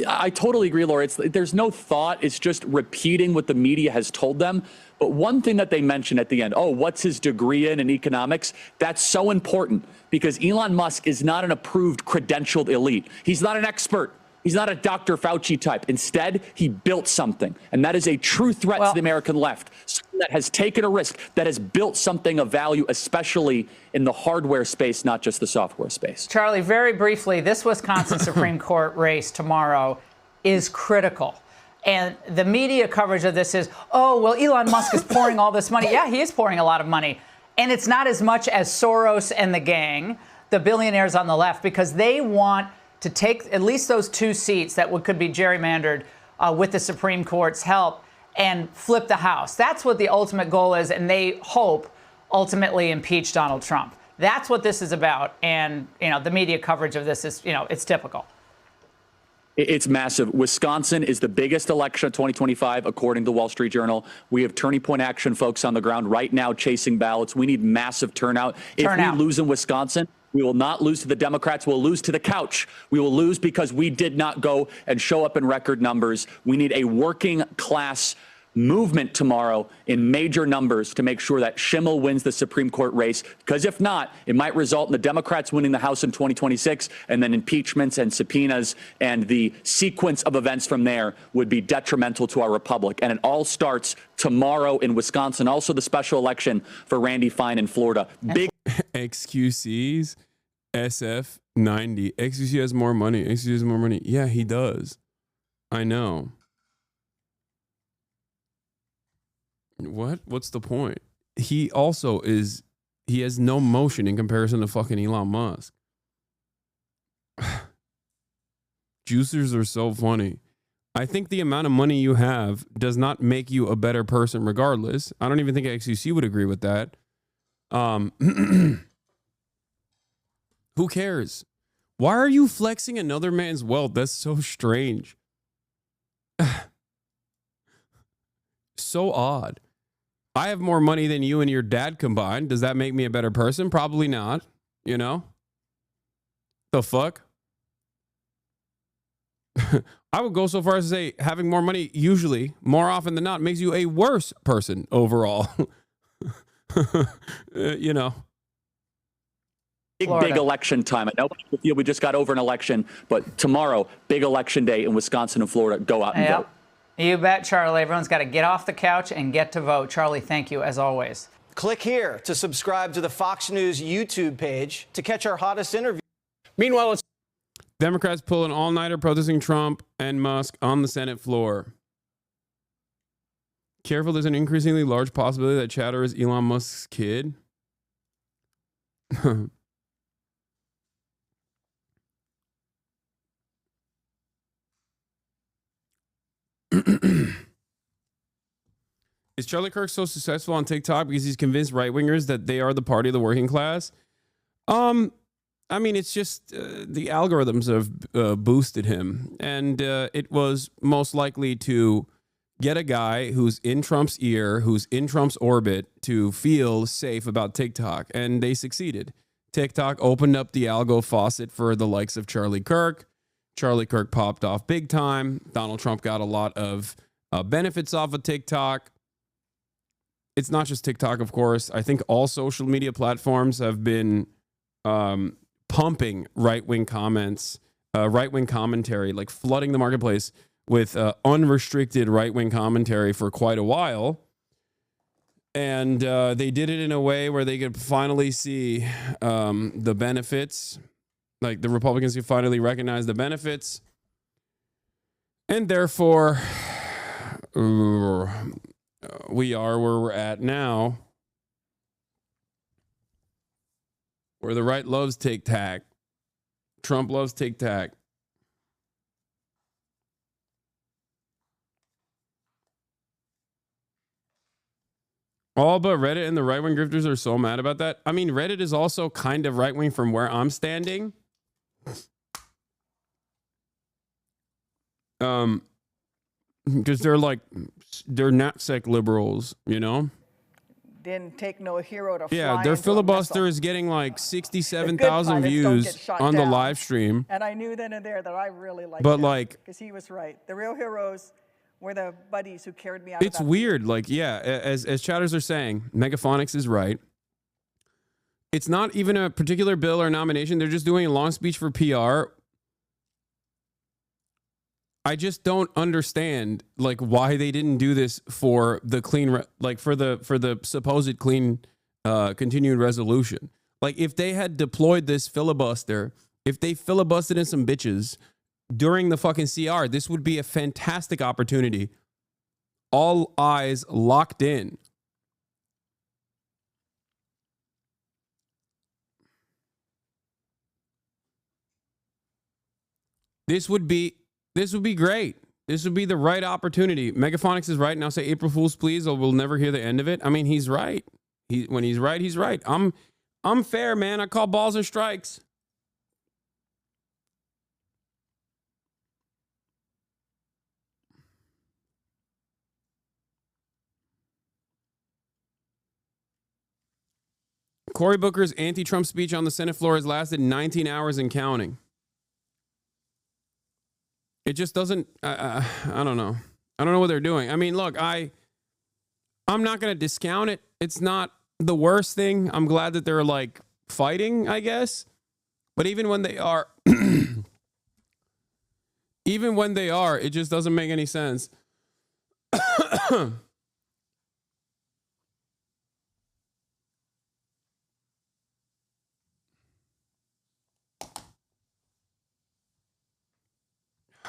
I totally agree, Laura. There's no thought. It's just repeating what the media has told them. But one thing that they mentioned at the end, what's his degree in economics? That's so important because Elon Musk is not an approved credentialed elite. He's not an expert. He's not a Dr. Fauci type. Instead, he built something. And that is a true threat to the American left. Someone that has taken a risk, that has built something of value, especially in the hardware space, not just the software space.
Charlie, very briefly, this Wisconsin Supreme Court race tomorrow is critical. And the media coverage of this is, Elon Musk is pouring all this money. Yeah, he is pouring a lot of money. And it's not as much as Soros and the gang, the billionaires on the left, because they want to take at least those 2 seats that could be gerrymandered with the Supreme Court's help and flip the House. That's what the ultimate goal is, and they hope ultimately impeach Donald Trump. That's what this is about, and the media coverage of this is, it's typical.
It's massive. Wisconsin is the biggest election of 2025, according to the Wall Street Journal. We have Turning Point Action folks on the ground right now chasing ballots. We need massive turnout. If we lose in Wisconsin, We will not lose to the Democrats. We'll lose to the couch. We will lose because we did not go and show up in record numbers. We need a working class movement tomorrow in major numbers to make sure that Schimmel wins the Supreme Court race, because if not, it might result in the Democrats winning the House in 2026, and then impeachments and subpoenas and the sequence of events from there would be detrimental to our republic. And it all starts tomorrow in Wisconsin. Also the special election for Randy Fine in Florida. Big
XQC's SF90. XQC has more money. XQC has more money. Yeah, he does. I know. What? What's the point? He also is, he has no motion in comparison to fucking Elon Musk. Juicers are so funny. I think the amount of money you have does not make you a better person regardless. I don't even think XQC would agree with that. Who cares? Why are you flexing another man's wealth? That's so strange. So odd. I have more money than you and your dad combined. Does that make me a better person? Probably not. You know? The fuck? I would go so far as to say having more money usually, more often than not, makes you a worse person overall. You know?
Big election time. I know we just got over an election, but tomorrow, big election day in Wisconsin and Florida. Go out and vote.
You bet, Charlie. Everyone's got to get off the couch and get to vote. Charlie, thank you as always.
Click here to subscribe to the Fox News YouTube page to catch our hottest interview.
Meanwhile, it's Democrats pull an all-nighter protesting Trump and Musk on the Senate floor. Careful, there's an increasingly large possibility that Chatter is Elon Musk's kid. Is Charlie Kirk so successful on TikTok because he's convinced right-wingers that they are the party of the working class? I mean, it's just the algorithms have boosted him, and it was most likely to get a guy who's in Trump's ear, who's in Trump's orbit, to feel safe about TikTok, and they succeeded. TikTok opened up the algo faucet for the likes of Charlie Kirk. Charlie Kirk popped off big time. Donald Trump got a lot of benefits off of TikTok. It's not just TikTok, of course. I think all social media platforms have been pumping right-wing comments, right-wing commentary, like flooding the marketplace with unrestricted right-wing commentary for quite a while. And they did it in a way where they could finally see the benefits. Like the Republicans could finally recognize the benefits. And therefore, we are where we're at now, where the right loves TikTok. Trump loves TikTok. All but Reddit and the right-wing grifters are so mad about that. I mean, Reddit is also kind of right-wing from where I'm standing. Because they're knapsack liberals, you know?
Didn't take no hero to fly.
Yeah, their filibuster is getting like 67,000 views on the live stream.
And I knew then and there that I really liked
But
him,
like,
because he was right. The real heroes were the buddies who carried me out.
it's weird. Like, yeah, as chatters are saying, Megaphonics is right. It's not even a particular bill or nomination. They're just doing a long speech for PR. I just don't understand like why they didn't do this for the clean, for the supposed clean, continued resolution. Like if they had deployed this filibuster, if they filibustered in some bitches during the fucking CR, this would be a fantastic opportunity. All eyes locked in. This would be great. This would be the right opportunity. Megaphonics is right. Now say April Fool's please, or we'll never hear the end of it. I mean, he's right. When he's right, he's right. I'm fair, man. I call balls and strikes. Cory Booker's anti-Trump speech on the Senate floor has lasted 19 hours and counting. It just doesn't, I don't know. I don't know what they're doing. I mean, look, I'm not going to discount it. It's not the worst thing. I'm glad that they're like fighting, I guess. But even when they are, it just doesn't make any sense.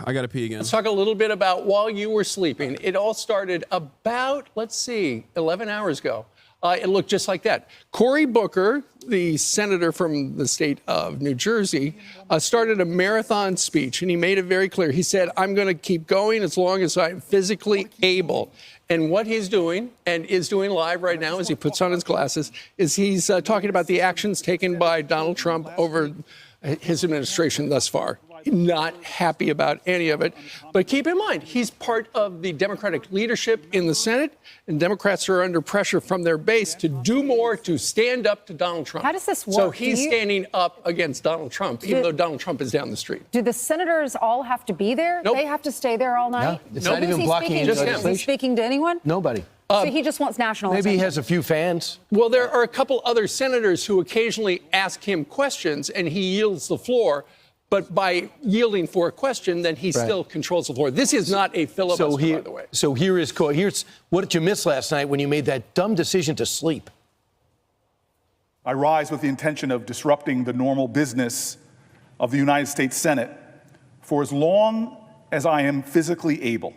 I got to pee again.
Let's talk a little bit about while you were sleeping. It all started about, 11 hours ago. It looked just like that. Cory Booker, the senator from the state of New Jersey, started a marathon speech, and he made it very clear. He said, I'm going to keep going as long as I'm physically able. And what he's doing, and is doing live right now as he puts on his glasses, is he's talking about the actions taken by Donald Trump over his administration thus far. Not happy about any of it. But keep in mind, he's part of the Democratic leadership in the Senate, and Democrats are under pressure from their base to do more to stand up to Donald Trump.
How does this work?
So he's standing up against Donald Trump, even though Donald Trump is down the street.
Do the senators all have to be there?
Nope.
They have to stay there all night?
It's not even blocking any
Is he speaking to anyone?
Nobody.
So he just wants national
Maybe he
attention.
has a few fans.
Well, there are a couple other senators who occasionally ask him questions, and he yields the floor. But by yielding for a question, then he still controls the floor. This is not a filibuster, by the way.
So here's what did you miss last night when you made that dumb decision to sleep?
I rise with the intention of disrupting the normal business of the United States Senate for as long as I am physically able.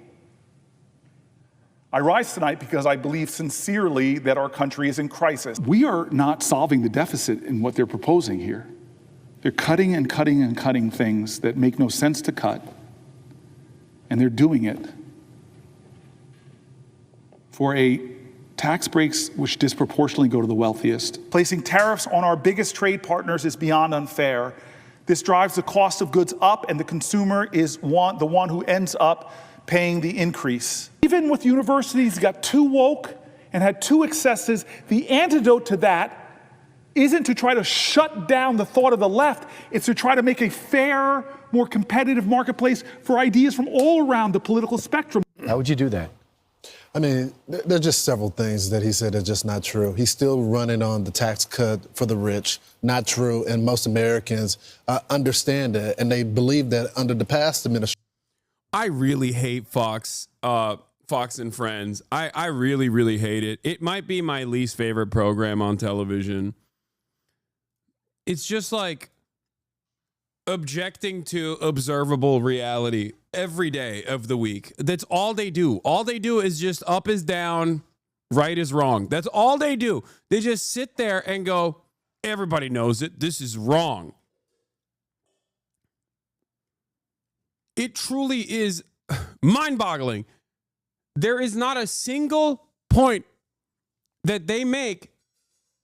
I rise tonight because I believe sincerely that our country is in crisis. We are not solving the deficit in what they're proposing here. They're cutting and cutting and cutting things that make no sense to cut, and they're doing it for tax breaks which disproportionately go to the wealthiest. Placing tariffs on our biggest trade partners is beyond unfair. This drives the cost of goods up, and the consumer is the one who ends up paying the increase. Even with universities got too woke and had too excesses, the antidote to that isn't to try to shut down the thought of the left. It's to try to make a fair, more competitive marketplace for ideas from all around the political spectrum.
How would you do that?
I mean, there's just several things that he said are just not true. He's still running on the tax cut for the rich. Not true. And most Americans understand that, and they believe that under the past administration.
I really hate Fox and Friends. I really, really hate it. It might be my least favorite program on television. It's just like objecting to observable reality every day of the week. That's all they do. All they do is just up is down, right is wrong. That's all they do. They just sit there and go, everybody knows it. This is wrong. It truly is mind-boggling. There is not a single point that they make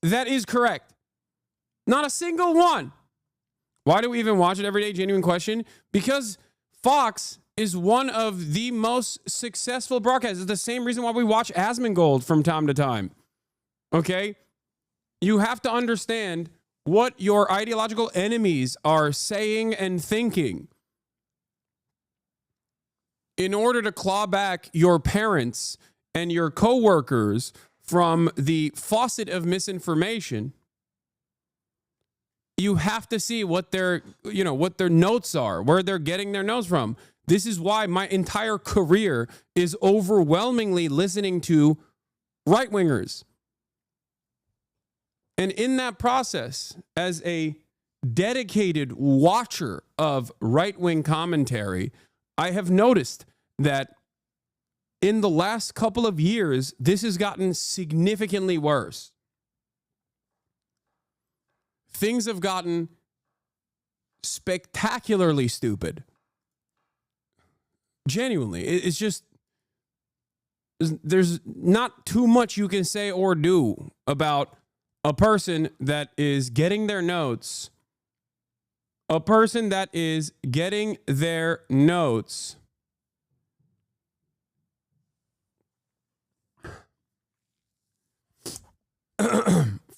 that is correct. Not a single one. Why do we even watch it every day? Genuine question. Because Fox is one of the most successful broadcasters. It's the same reason why we watch Asmongold from time to time. Okay? You have to understand what your ideological enemies are saying and thinking in order to claw back your parents and your coworkers from the faucet of misinformation. You have to see what their notes are, where they're getting their notes from. This is why my entire career is overwhelmingly listening to right-wingers. And in that process, as a dedicated watcher of right-wing commentary, I have noticed that in the last couple of years, this has gotten significantly worse. Things have gotten spectacularly stupid. Genuinely. It's just, there's not too much you can say or do about a person that is getting their notes. A person that is getting their notes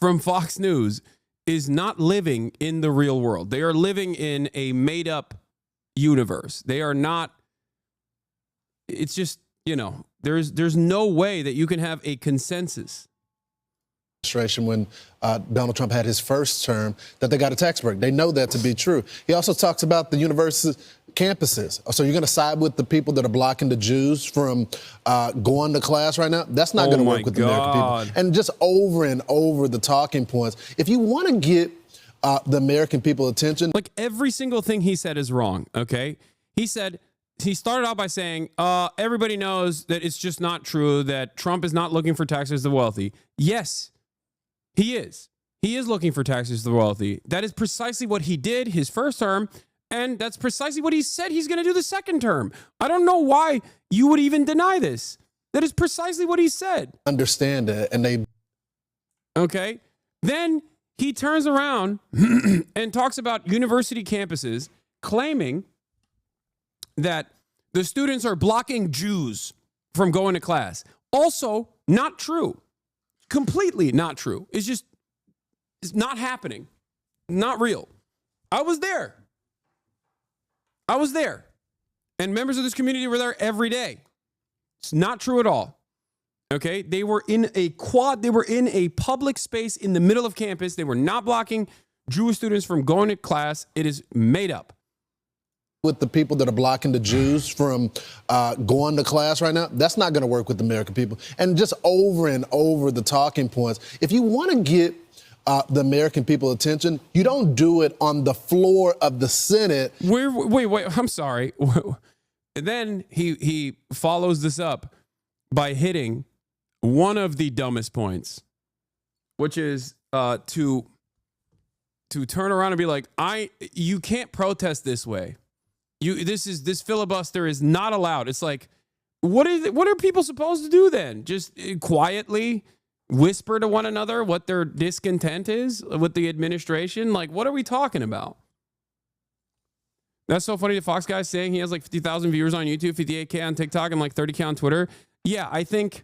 from Fox News is not living in the real world. They are living in a made-up universe. They are not. It's just, there's no way that you can have a consensus.
When Donald Trump had his first term, that they got a tax break. They know that to be true. He also talks about the university campuses. So you're going to side with the people that are blocking the Jews from going to class right now? That's not going to work with the American people. And just over and over the talking points. If you want to get the American people attention.
Like every single thing he said is wrong, okay? He started out by saying, everybody knows that it's just not true that Trump is not looking for taxes to the wealthy. Yes, he is. He is looking for taxes to the wealthy. That is precisely what he did his first term, and that's precisely what he said he's going to do the second term. I don't know why you would even deny this. That is precisely what he said.
Understand it, and they...
Okay. Then he turns around and talks about university campuses, claiming that the students are blocking Jews from going to class. Also, not true. Completely not true. It's not happening. Not real. I was there. And members of this community were there every day. It's not true at all. Okay? They were in a public space in the middle of campus. They were not blocking Jewish students from going to class. It is made up.
With the people that are blocking the Jews from going to class right now, that's not going to work with the American people. And just over and over the talking points. If you want to get the American people attention, you don't do it on the floor of the Senate.
Wait, I'm sorry. And then he follows this up by hitting one of the dumbest points, which is to turn around and be like, you can't protest this way. This filibuster is not allowed. It's like, what are people supposed to do then? Just quietly whisper to one another what their discontent is with the administration? Like, what are we talking about? That's so funny. The Fox guy's saying he has like 50,000 viewers on YouTube, 58K on TikTok, and like 30K on Twitter. Yeah, I think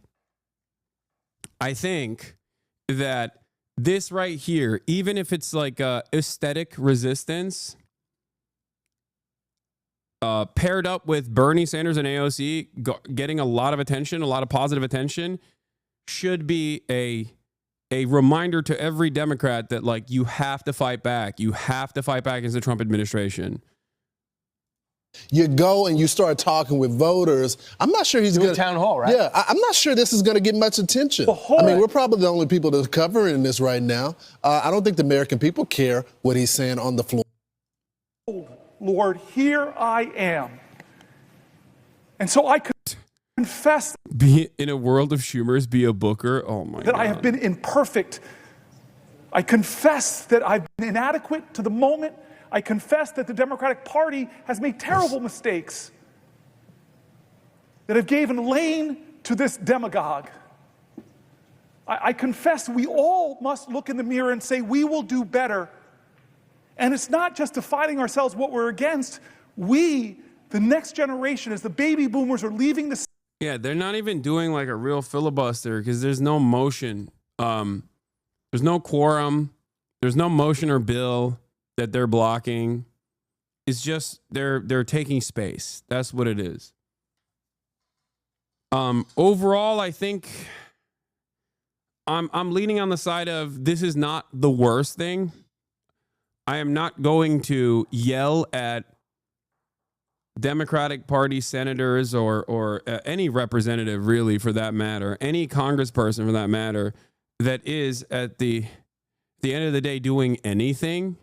that this right here, even if it's like aesthetic resistance, paired up with Bernie Sanders and AOC getting a lot of attention, a lot of positive attention, should be a reminder to every Democrat that, like, you have to fight back. You have to fight back against the Trump administration.
You go and you start talking with voters. I'm not sure he's going to...
town hall, right?
Yeah, I'm not sure this is going to get much attention. I mean, we're probably the only people that are covering this right now. I don't think the American people care what he's saying on the floor.
Lord, here I am. And so I confess...
Be in a world of Schumers, be a Booker. Oh, my God.
That I have been imperfect. I confess that I've been inadequate to the moment. I confess that the Democratic Party has made terrible mistakes, that have given lane to this demagogue. I confess we all must look in the mirror and say we will do better. And it's not just defining ourselves what we're against. We, the next generation, as the baby boomers are leaving the...
Yeah, they're not even doing like a real filibuster because there's no motion. There's no quorum. There's no motion or bill that they're blocking. It's just they're taking space. That's what it is. Overall, I think I'm leaning on the side of this is not the worst thing. I am not going to yell at Democratic Party senators or any representative, really, for that matter, any congressperson for that matter, that is at the end of the day doing anything.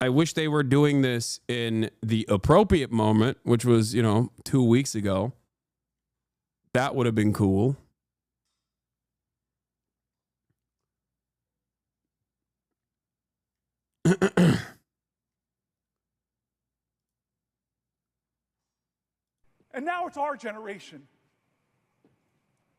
I wish they were doing this in the appropriate moment, which was, 2 weeks ago. That would have been cool.
And now it's our generation.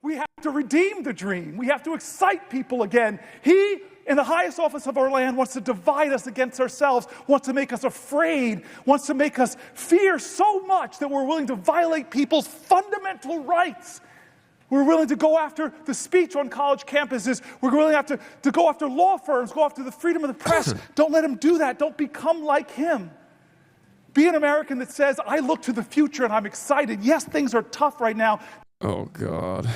We have to redeem the dream. We have to excite people again. He, in the highest office of our land, wants to divide us against ourselves, wants to make us afraid, wants to make us fear so much that we're willing to violate people's fundamental rights. We're willing to go after the speech on college campuses. We're willing to go after law firms, go after the freedom of the press. Don't let him do that. Don't become like him. Be an American that says, I look to the future and I'm excited. Yes, things are tough right now.
Oh, God.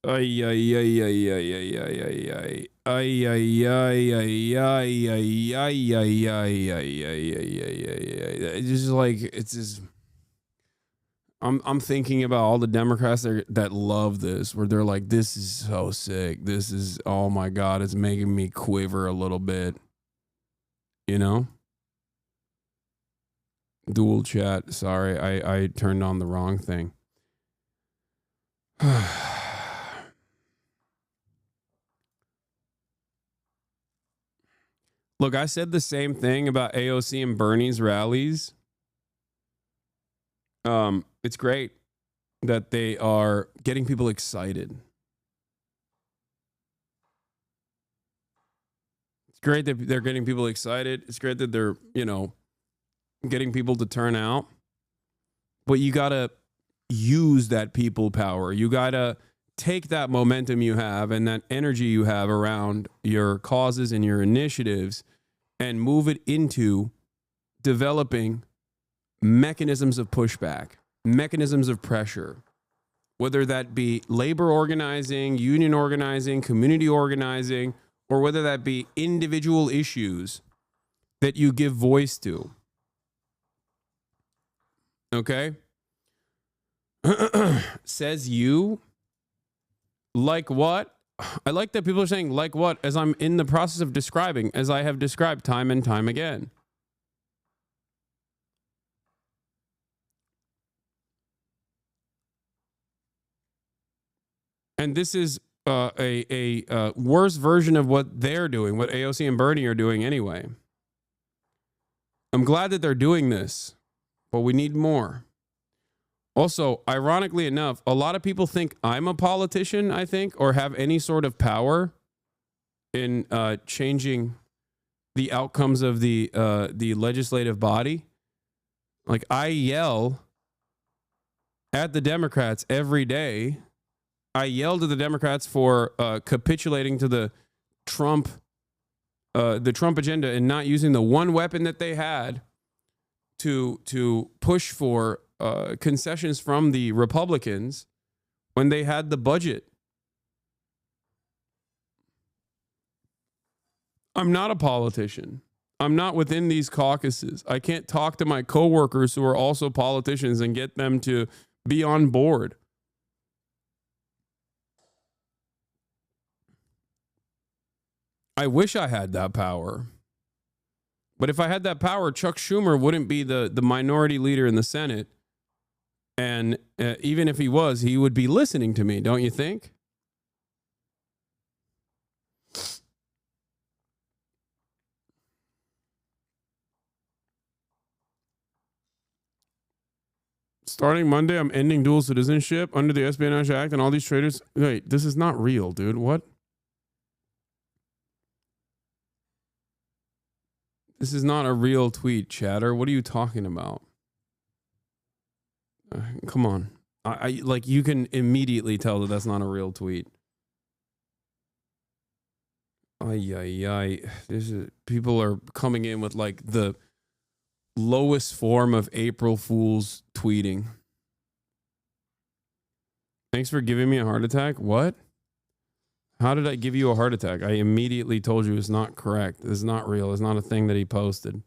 Ay, ay, ay, ay, ay, ay, ay, ay, ay. Ay, ay, ay, ay, ay, ay, ay, ay, ay, ay, ay. It's just like, it's just... I'm thinking about all the Democrats that love this, where they're like, this is so sick. This is, oh my God, it's making me quiver a little bit. You know? Dual chat. Sorry, I turned on the wrong thing. Look, I said the same thing about AOC and Bernie's rallies. It's great that they are getting people excited. It's great that they're getting people excited. It's great that they're, getting people to turn out. But you got to use that people power. You got to take that momentum you have and that energy you have around your causes and your initiatives and move it into developing mechanisms of pushback, mechanisms of pressure, whether that be labor organizing, union organizing, community organizing, or whether that be individual issues that you give voice to. Okay? Says you? Like what? I like that people are saying like what as I'm in the process of describing, as I have described time and time again. And this is a worse version of what they're doing, what AOC and Bernie are doing anyway. I'm glad that they're doing this, but we need more. Also, ironically enough, a lot of people think I'm a politician, I think, or have any sort of power in changing the outcomes of the legislative body. Like, I yell at the Democrats every day. I yelled at the Democrats for capitulating to the Trump agenda and not using the one weapon that they had to push for concessions from the Republicans when they had the budget. I'm not a politician. I'm not within these caucuses. I can't talk to my coworkers who are also politicians and get them to be on board. I wish I had that power. But if I had that power, Chuck Schumer wouldn't be the minority leader in the Senate. And even if he was, he would be listening to me, don't you think? Starting Monday, I'm ending dual citizenship under the Espionage Act and all these traitors. Wait, this is not real, dude. What? This is not a real tweet, chatter. What are you talking about? Come on. I like, you can immediately tell that that's not a real tweet. People are coming in with like the lowest form of April Fool's tweeting. Thanks for giving me a heart attack. What? How did I give you a heart attack? I immediately told you it's not correct. It's not real. It's not a thing that he posted.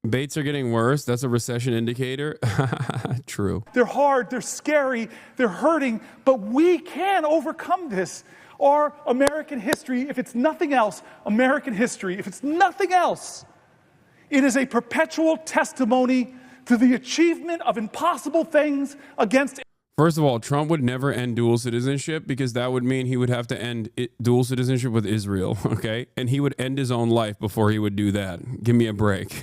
Baits are getting worse. That's a recession indicator. True.
They're hard, they're scary, they're hurting, but we can overcome this. Our American history, if it's nothing else, American history, if it's nothing else, it is a perpetual testimony to the achievement of impossible things against.
First of all, Trump would never end dual citizenship because that would mean he would have to end dual citizenship with Israel, okay? And he would end his own life before he would do that. Give me a break.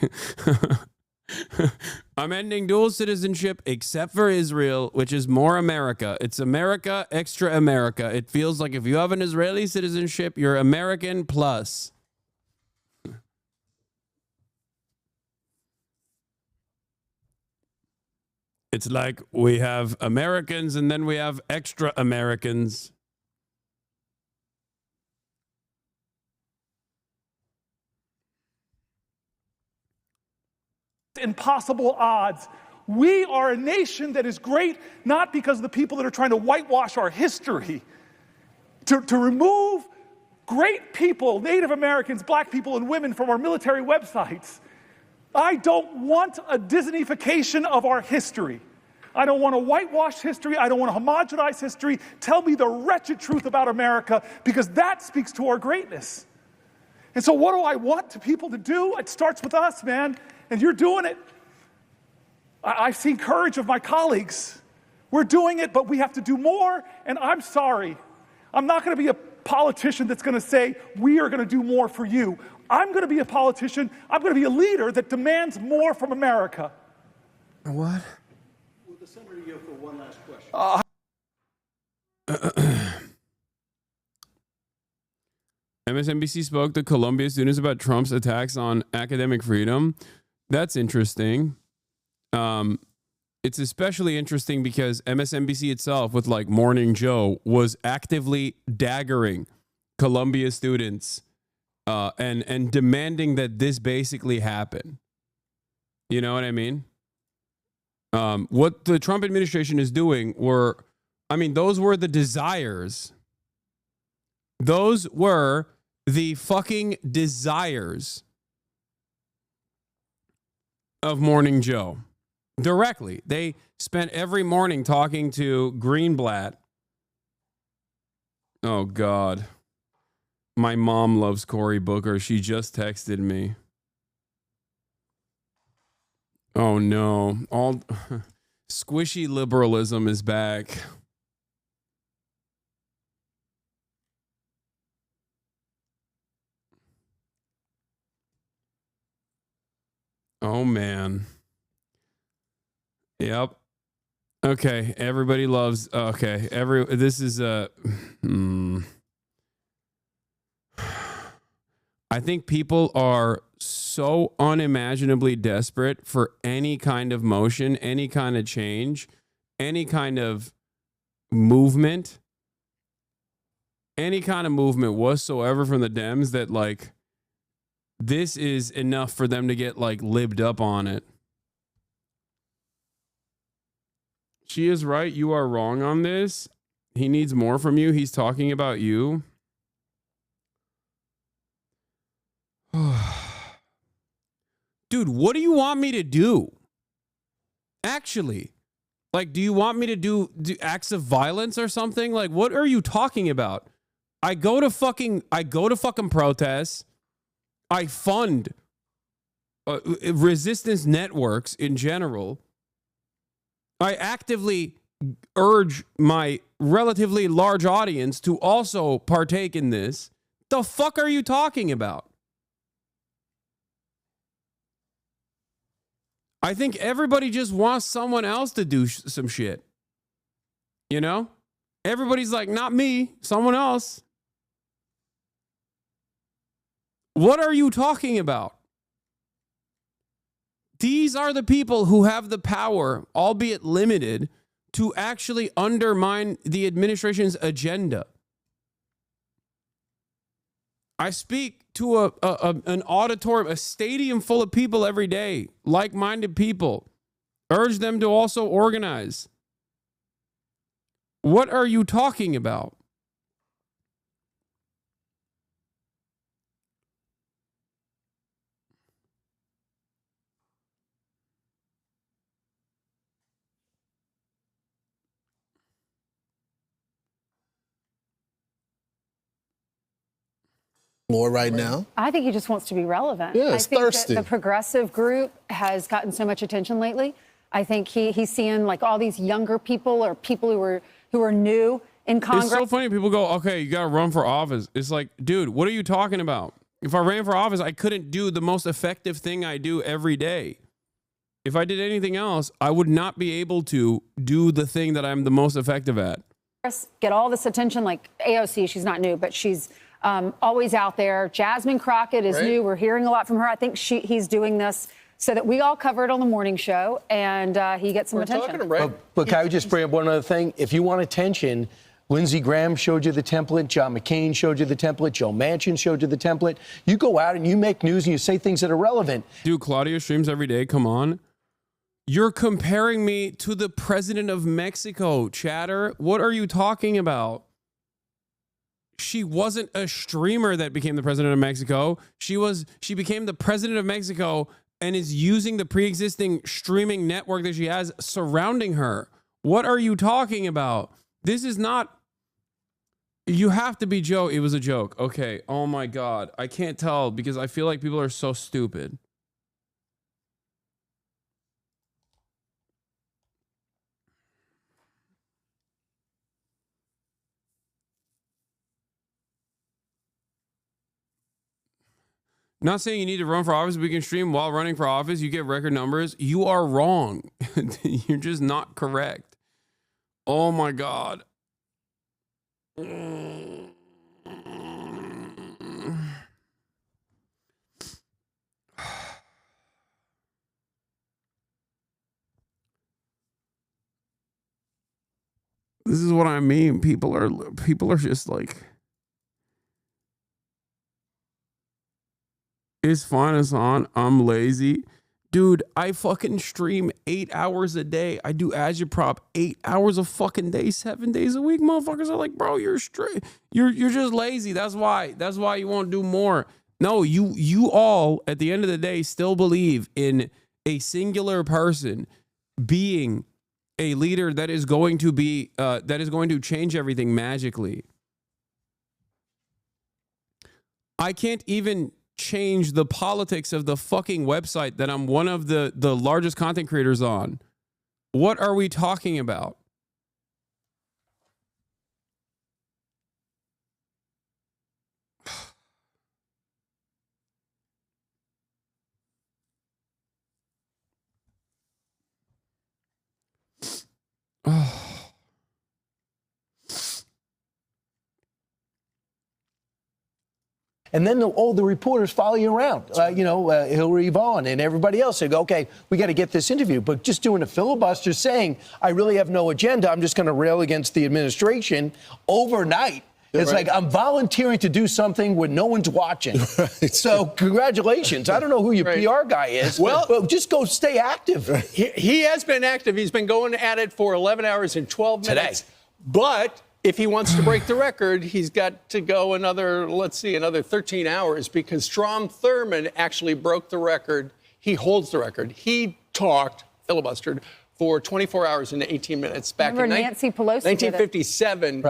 I'm ending dual citizenship except for Israel, which is more America. It's America, extra America. It feels like if you have an Israeli citizenship, you're American plus. It's like we have Americans and then we have extra Americans.
Impossible odds. We are a nation that is great not because of the people that are trying to whitewash our history. To remove great people, Native Americans, black people, and women from our military websites. I don't want a Disneyfication of our history. I don't want to whitewash history. I don't want to homogenize history. Tell me the wretched truth about America, because that speaks to our greatness. And so what do I want to people to do? It starts with us, man, and you're doing it. I've seen courage of my colleagues. We're doing it, but we have to do more, and I'm sorry. I'm not going to be a politician that's going to say, we are going to do more for you. I'm going to be a politician. I'm going to be a leader that demands more from America.
What?
Will the senator yield for one last question?
MSNBC spoke to Columbia students about Trump's attacks on academic freedom. That's interesting. It's especially interesting because MSNBC itself, with like Morning Joe, was actively daggering Columbia students and demanding that this basically happen. You know what I mean? What the Trump administration is doing those were the desires. Those were the fucking desires of Morning Joe. Directly. They spent every morning talking to Greenblatt. Oh, God. My mom loves Cory Booker. She just texted me. Oh, no. All squishy liberalism is back. Oh, man. Yep. Okay. Everybody loves. Okay. This is I think people are so unimaginably desperate for any kind of motion, any kind of change, any kind of movement, whatsoever from the Dems that like this is enough for them to get like libbed up on it. She is right. You are wrong on this. He needs more from you. He's talking about you. Dude, what do you want me to do? Actually, like, do you want me to do acts of violence or something? Like, what are you talking about? I go to fucking protests. I fund resistance networks in general. I actively urge my relatively large audience to also partake in this. The fuck are you talking about? I think everybody just wants someone else to do some shit. You know? Everybody's like, not me, someone else. What are you talking about? These are the people who have the power, albeit limited, to actually undermine the administration's agenda. I speak to an auditorium, a stadium full of people every day, like-minded people. Urge them to also organize. What are you talking about?
More right now.
I think he just wants to be relevant.
Yeah,
I
it's
think
thirsty.
that the progressive group has gotten so much attention lately. I think he's seeing like all these younger people or people who are new in Congress.
It's so funny. People go, okay, you got to run for office. It's like, dude, what are you talking about? If I ran for office, I couldn't do the most effective thing I do every day. If I did anything else, I would not be able to do the thing that I'm the most effective at.
Get all this attention, like AOC, she's not new, but she's always out there. Jasmine Crockett is new. We're hearing a lot from her. I think he's doing this so that we all cover it on the morning show and he gets some attention.
But can I just bring up one other thing? If you want attention, Lindsey Graham showed you the template. John McCain showed you the template. Joe Manchin showed you the template. You go out and you make news and you say things that are relevant.
Dude, Claudia streams every day. Come on. You're comparing me to the president of Mexico, chatter. What are you talking about? She wasn't a streamer that became the president of Mexico. She became the president of Mexico and is using the pre-existing streaming network that she has surrounding her. What are you talking about? This is not... You have to be Joe. It was a joke. Okay. Oh my God. I can't tell because I feel like people are so stupid. Not saying you need to run for office, but we can stream while running for office. You get record numbers. You are wrong. You're just not correct. Oh my God. This is what I mean. People are just like, it's fine, Hasan. I'm lazy. Dude, I fucking stream 8 hours a day. I do agitprop 8 hours a fucking day, 7 days a week. Motherfuckers are like, bro, you're straight. You're just lazy. That's why you won't do more. No, you all at the end of the day still believe in a singular person being a leader that is going to be that is going to change everything magically. I can't even change the politics of the fucking website that I'm one of the largest content creators on. What are we talking about?
And then all the reporters follow you around, Hillary Vaughn and everybody else. They go, okay, we got to get this interview. But just doing a filibuster saying, I really have no agenda, I'm just going to rail against the administration overnight. It's like I'm volunteering to do something when no one's watching. So congratulations. I don't know who your PR guy is, but just go stay active.
He has been active. He's been going at it for 11 hours and 12 minutes. Today. But if he wants to break the record, he's got to go another 13 hours because Strom Thurmond actually broke the record. He holds the record. He filibustered for 24 hours and 18 minutes back in
Nancy Pelosi
1957.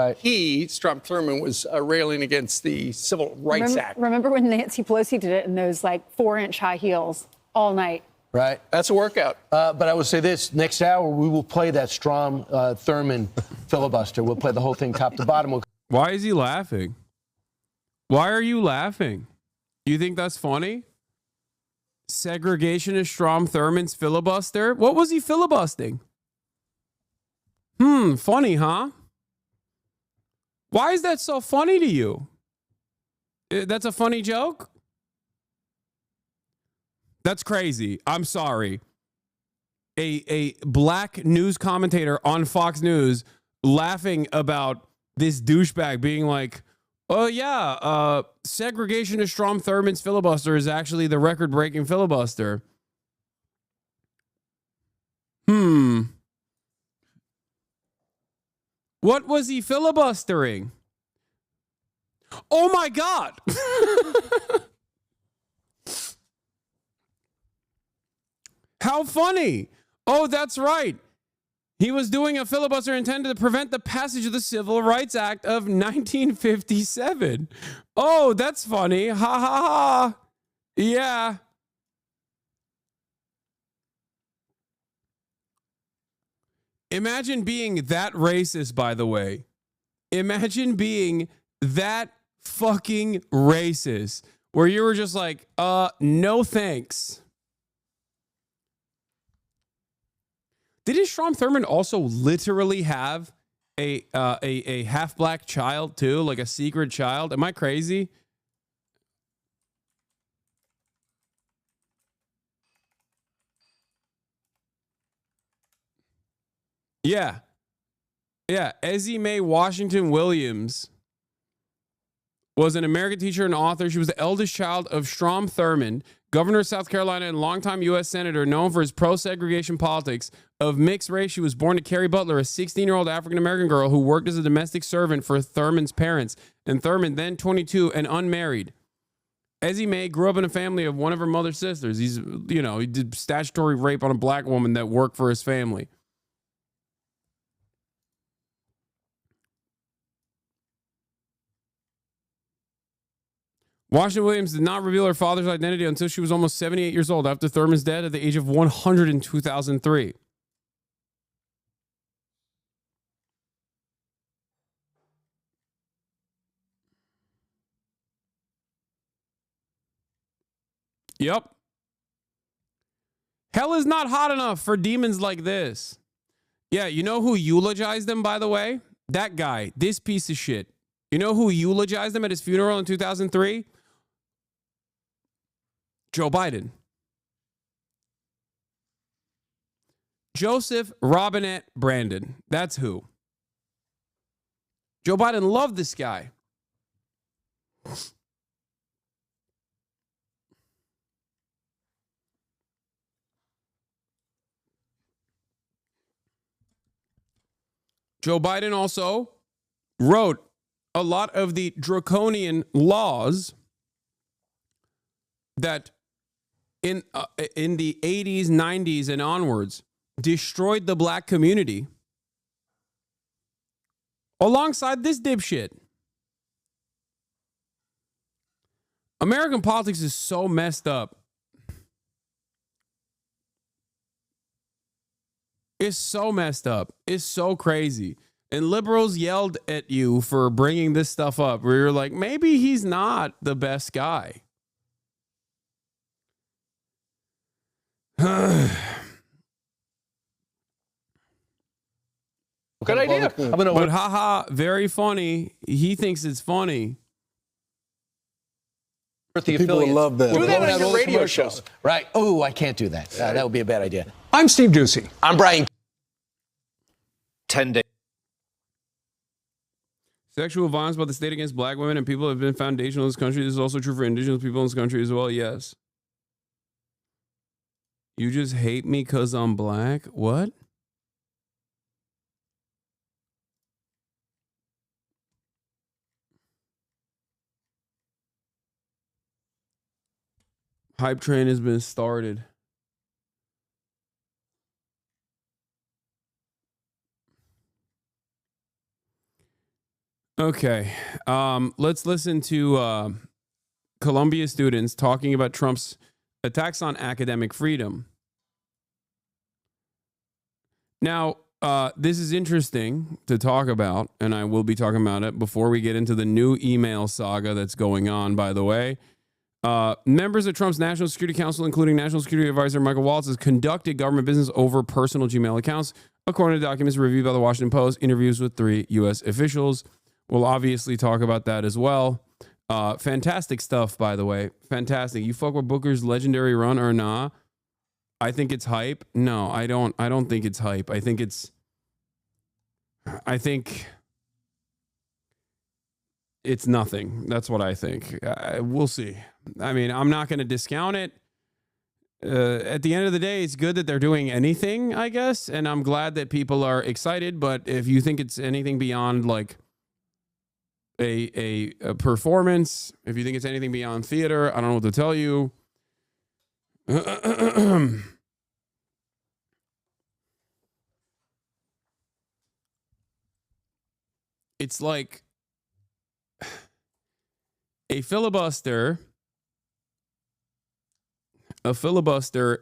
Strom Thurmond was railing against the Civil Rights Act.
Remember when Nancy Pelosi did it in those 4-inch high heels all night?
Right.
That's a workout.
But I will say this, next hour, we will play that Strom Thurmond filibuster. We'll play the whole thing top to bottom.
Why is he laughing? Why are you laughing? You think that's funny? Segregationist Strom Thurmond's filibuster? What was he filibustering? Funny, huh? Why is that so funny to you? That's a funny joke? That's crazy. I'm sorry. A black news commentator on Fox News laughing about this douchebag being like, oh yeah, segregationist Strom Thurmond's filibuster is actually the record-breaking filibuster. What was he filibustering? Oh my God. How funny. Oh, that's right. He was doing a filibuster intended to prevent the passage of the Civil Rights Act of 1957. Oh, that's funny. Ha ha ha. Yeah. Imagine being that racist, by the way. Imagine being that fucking racist where you were just like, no thanks. Didn't Strom Thurmond also literally have a half black child too, like a secret child? Am I crazy? Yeah. Yeah. Ezzie Mae Washington Williams was an American teacher and author. She was the eldest child of Strom Thurmond, governor of South Carolina and longtime U.S. senator known for his pro-segregation politics. Of mixed race, she was born to Carrie Butler, a 16-year-old African-American girl who worked as a domestic servant for Thurmond's parents. And Thurmond, then 22 and unmarried. Ezzie Mae grew up in a family of one of her mother's sisters. He did statutory rape on a black woman that worked for his family. Washington Williams did not reveal her father's identity until she was almost 78 years old after Thurman's death at the age of 100 in 2003. Yep. Hell is not hot enough for demons like this. Yeah, you know who eulogized them, by the way? That guy, this piece of shit. You know who eulogized him at his funeral in 2003? Joe Biden. Joseph Robinette Brandon. That's who. Joe Biden loved this guy. Joe Biden also wrote a lot of the draconian laws that in the 80s, 90s, and onwards destroyed the black community alongside this dipshit. American politics is so messed up. It's so messed up. It's so crazy. And liberals yelled at you for bringing this stuff up where you're like, maybe he's not the best guy.
Good idea.
But haha, very funny. He thinks it's funny.
People will love that.
Do that on your radio show.
Right. Oh, I can't do that. That would be a bad idea.
I'm Steve Ducey.
I'm Brian.
10 days.
Sexual violence by the state against black women and people have been foundational in this country. This is also true for indigenous people in this country as well. Yes. You just hate me because I'm black? What? Hype train has been started. Okay. Let's listen to Columbia students talking about Trump's attacks on academic freedom. Now, this is interesting to talk about, and I will be talking about it before we get into the new email saga that's going on, by the way. Members of Trump's National Security Council, including National Security Advisor Michael Waltz, has conducted government business over personal Gmail accounts, according to documents reviewed by the Washington Post. Interviews with 3 U.S. officials. We'll obviously talk about that as well. Fantastic stuff, by the way. Fantastic. You fuck with Booker's legendary run or nah? I think it's hype. No, I don't think it's hype. I think it's nothing. That's what I think. We'll see. I mean, I'm not going to discount it. At the end of the day, it's good that they're doing anything, I guess. And I'm glad that people are excited. But if you think it's anything beyond like a performance, if you think it's anything beyond theater, I don't know what to tell you. It's like a filibuster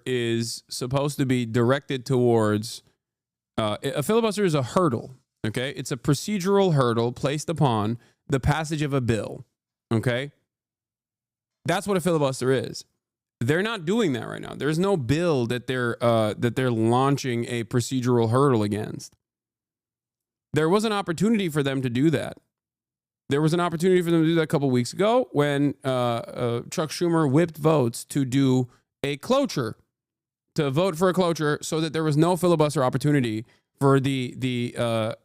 is supposed to be directed towards a filibuster is a hurdle. Okay, it's a procedural hurdle placed upon the passage of a bill. Okay, that's what a filibuster is. They're not doing that right now. There's no bill that they're launching a procedural hurdle against. There was an opportunity for them to do that. There was an opportunity for them to do that a couple weeks ago when Chuck Schumer whipped votes to do a cloture, to vote for a cloture so that there was no filibuster opportunity for the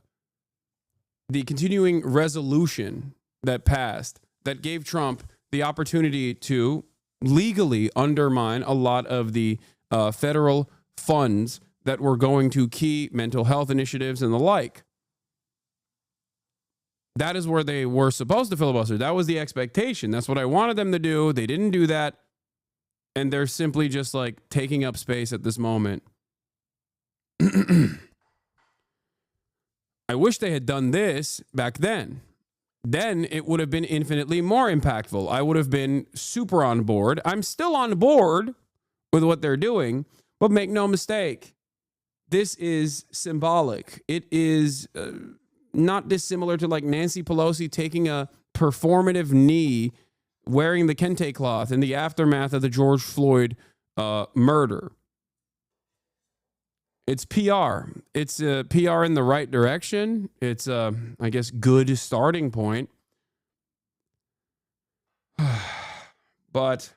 continuing resolution that passed that gave Trump the opportunity to legally undermine a lot of the federal funds that were going to key mental health initiatives and the like. That is where they were supposed to filibuster. That was the expectation. That's what I wanted them to do. They didn't do that. And they're simply just like taking up space at this moment. I wish they had done this back then. Then it would have been infinitely more impactful. I would have been super on board. I'm still on board with what they're doing, but make no mistake, this is symbolic. It is not dissimilar to like Nancy Pelosi taking a performative knee, wearing the kente cloth in the aftermath of the George Floyd murder. It's PR. It's PR in the right direction. It's I guess, good starting point. But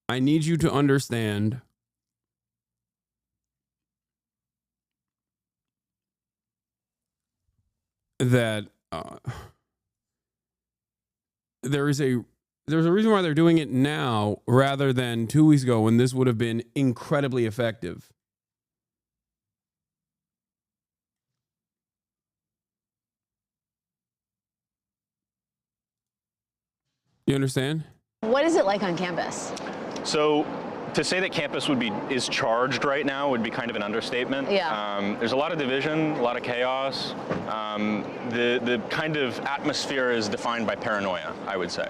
I need you to understand that there's a reason why they're doing it now rather than 2 weeks ago when this would have been incredibly effective. You understand?
What is it like on campus?
So to say that campus is charged right now would be kind of an understatement.
Yeah.
There's a lot of division, a lot of chaos. The kind of atmosphere is defined by paranoia, I would say.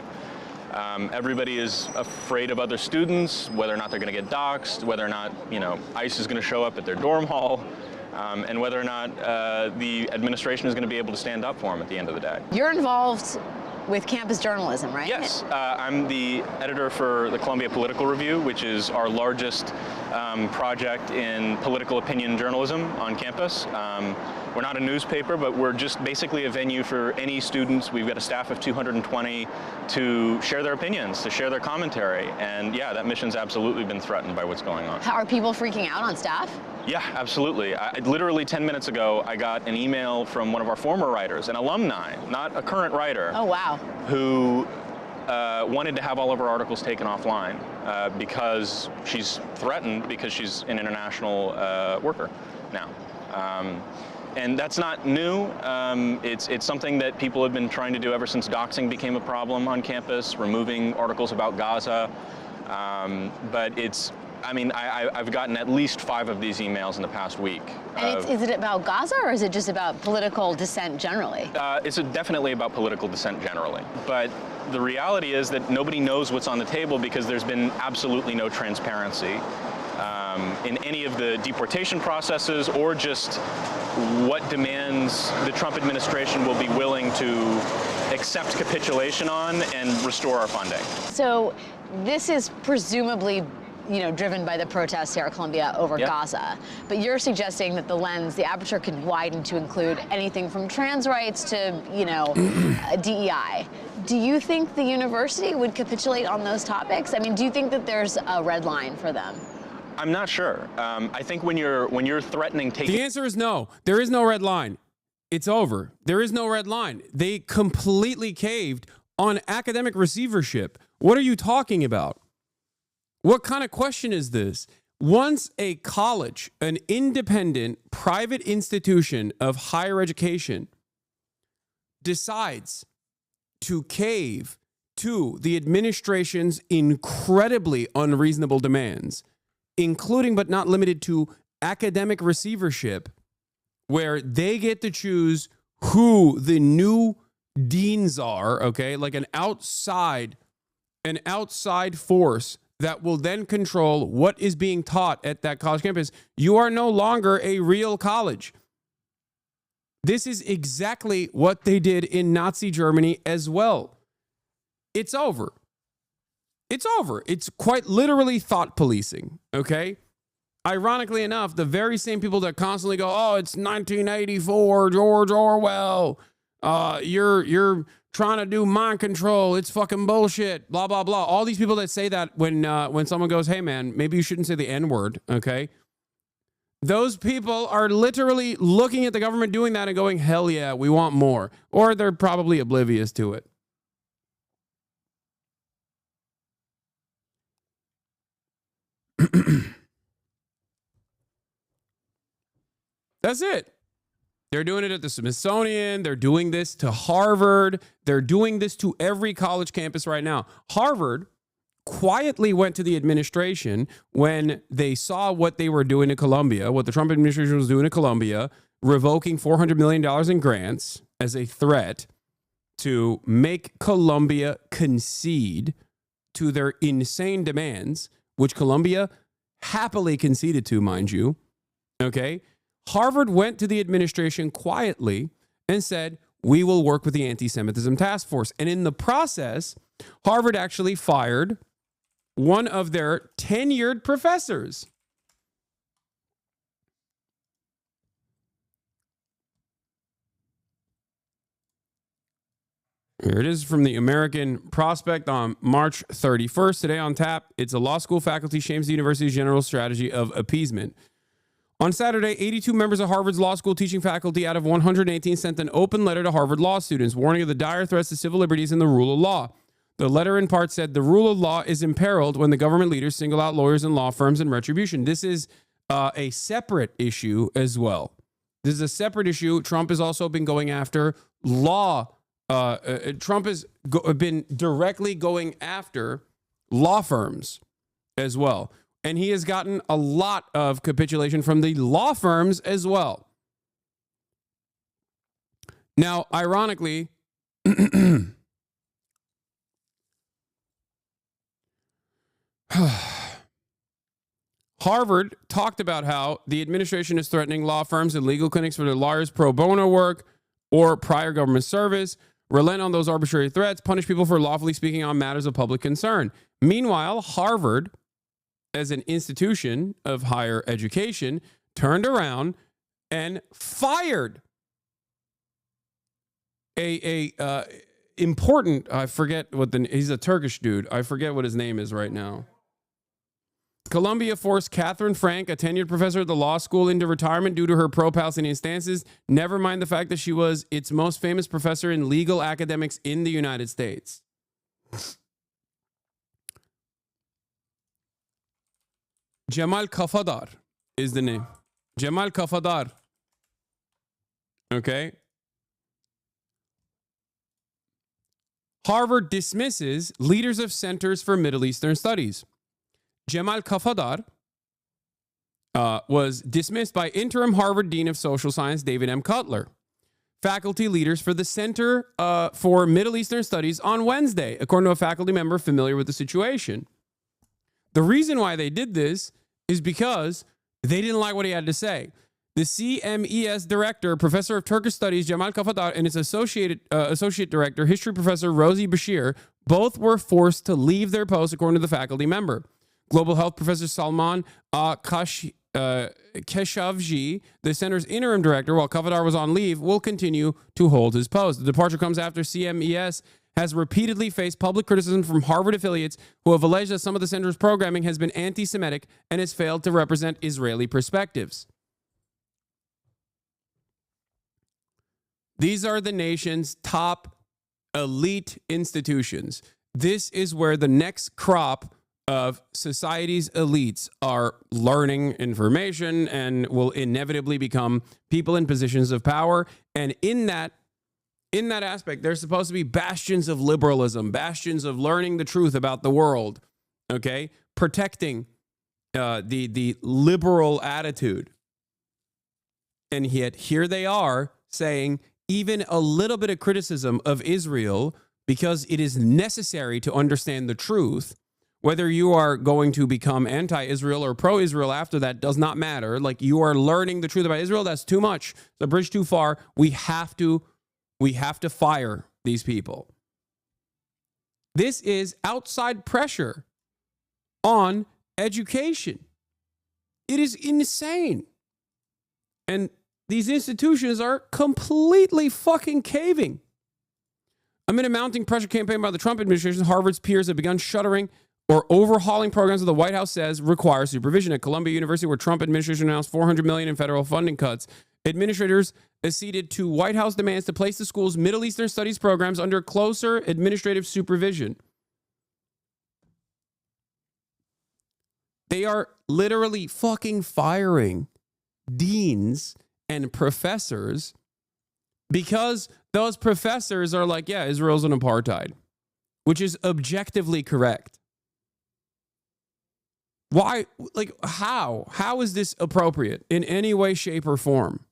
Everybody is afraid of other students, whether or not they're going to get doxxed, whether or not, ICE is going to show up at their dorm hall, and whether or not the administration is going to be able to stand up for them at the end of the day.
You're involved with campus journalism, right?
Yes, I'm the editor for the Columbia Political Review, which is our largest project in political opinion journalism on campus. We're not a newspaper, but we're just basically a venue for any students. We've got a staff of 220 to share their opinions, to share their commentary. And yeah, that mission's absolutely been threatened by what's going on.
Are people freaking out on staff?
Yeah, absolutely. Literally 10 minutes ago, I got an email from one of our former writers, an alumni, not a current writer.
Oh, wow.
Who wanted to have all of her articles taken offline because she's threatened because she's an international worker now. And that's not new. It's something that people have been trying to do ever since doxing became a problem on campus, removing articles about Gaza. But I've gotten at least 5 of these emails in the past week.
And is it about Gaza or is it just about political dissent generally?
It's definitely about political dissent generally. But the reality is that nobody knows what's on the table because there's been absolutely no transparency in any of the deportation processes or just what demands the Trump administration will be willing to accept capitulation on and restore our funding.
So this is presumably driven by the protests here at Columbia over Gaza. But you're suggesting that the aperture could widen to include anything from trans rights to, DEI. Do you think the university would capitulate on those topics? I mean, do you think that there's a red line for them?
I'm not sure. I think when you're threatening taking...
The answer is no. There is no red line. It's over. There is no red line. They completely caved on academic receivership. What are you talking about? What kind of question is this? Once a college, an independent private institution of higher education, decides to cave to the administration's incredibly unreasonable demands, including but not limited to academic receivership, where they get to choose who the new deans are, okay? Like an outside force that will then control what is being taught at that college campus. You are no longer a real college. This is exactly what they did in Nazi Germany as well. It's over. It's over. It's quite literally thought policing, okay? Ironically enough, the very same people that constantly go, oh, it's 1984, George Orwell, you're trying to do mind control. It's fucking bullshit. Blah, blah, blah. All these people that say that when someone goes, hey, man, maybe you shouldn't say the N-word, okay? Those people are literally looking at the government doing that and going, hell yeah, we want more. Or they're probably oblivious to it. That's it. They're doing it at the Smithsonian. They're doing this to Harvard. They're doing this to every college campus right now. Harvard quietly went to the administration when they saw what they were doing to Columbia, what the Trump administration was doing to Columbia, revoking $400 million in grants as a threat to make Columbia concede to their insane demands, which Columbia happily conceded to, mind you. Okay? Harvard went to the administration quietly and said, we will work with the anti-Semitism task force. And in the process, Harvard actually fired one of their tenured professors. Here it is from the American Prospect on March 31st. Today on tap, it's a law school faculty shames the university's general strategy of appeasement. On Saturday, 82 members of Harvard's law school teaching faculty out of 118 sent an open letter to Harvard law students warning of the dire threats to civil liberties and the rule of law. The letter in part said the rule of law is imperiled when the government leaders single out lawyers and law firms in retribution. This is a separate issue as well. This is a separate issue. Trump has also been going after law. Trump has been directly going after law firms as well. And he has gotten a lot of capitulation from the law firms as well. Now, ironically, Harvard talked about how the administration is threatening law firms and legal clinics for their lawyers' pro bono work or prior government service, relent on those arbitrary threats, punish people for lawfully speaking on matters of public concern. Meanwhile, Harvard, as an institution of higher education, turned around and fired a important, I forget what he's a Turkish dude. I forget what his name is right now. Columbia forced Catherine Frank, a tenured professor at the law school, into retirement due to her pro-Palestinian stances. Never mind the fact that she was its most famous professor in legal academics in the United States. Jamal Kafadar is the name. Jamal Kafadar. Okay. Harvard dismisses leaders of Centers for Middle Eastern Studies. Jamal Kafadar was dismissed by interim Harvard Dean of Social Science David M. Cutler. Faculty leaders for the Center for Middle Eastern Studies on Wednesday, according to a faculty member familiar with the situation. The reason why they did this is because they didn't like what he had to say. The CMES director, professor of Turkish studies, Jamal Kafadar, and its associate director, history professor Rosie Bashir, both were forced to leave their posts, according to the faculty member. Global health professor Salman Keshavji, the center's interim director, while Kafadar was on leave, will continue to hold his post. The departure comes after CMES has repeatedly faced public criticism from Harvard affiliates who have alleged that some of the center's programming has been anti-Semitic and has failed to represent Israeli perspectives. These are the nation's top elite institutions. This is where the next crop of society's elites are learning information and will inevitably become people in positions of power. And in that aspect, they're supposed to be bastions of liberalism, bastions of learning the truth about the world, okay? Protecting the liberal attitude. And yet here they are saying even a little bit of criticism of Israel, because it is necessary to understand the truth, whether you are going to become anti-Israel or pro-Israel after that does not matter. Like, you are learning the truth about Israel, that's too much. It's a bridge too far. We have to fire these people. This is outside pressure on education. It is insane. And these institutions are completely fucking caving. Amid a mounting pressure campaign by the Trump administration, Harvard's peers have begun shuttering or overhauling programs that the White House says require supervision. At Columbia University, where Trump administration announced $400 million in federal funding cuts, administrators acceded to White House demands to place the school's Middle Eastern studies programs under closer administrative supervision. They are literally fucking firing deans and professors because those professors are like, yeah, Israel's an apartheid, which is objectively correct. Why? Like, how? How is this appropriate in any way, shape, or form?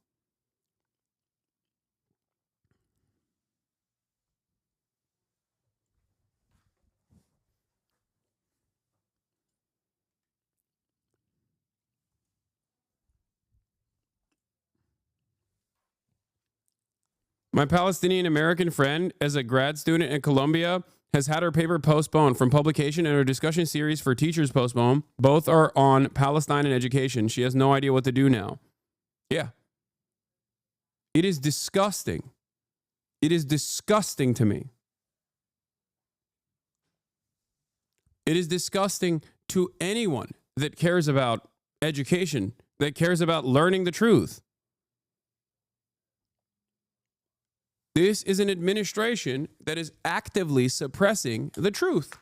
My Palestinian American friend, as a grad student at Columbia, has had her paper postponed from publication and her discussion series for teachers postponed. Both are on Palestine and education. She has no idea what to do now. Yeah. It is disgusting. It is disgusting to me. It is disgusting to anyone that cares about education, that cares about learning the truth. This is an administration that is actively suppressing the truth.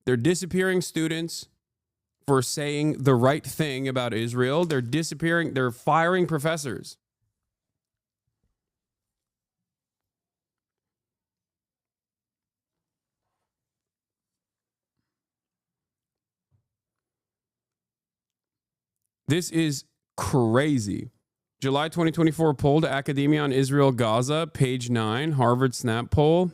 They're disappearing students for saying the right thing about Israel. They're firing professors. This is crazy. July 2024 poll to Academia on Israel Gaza, page 9, Harvard Snap poll.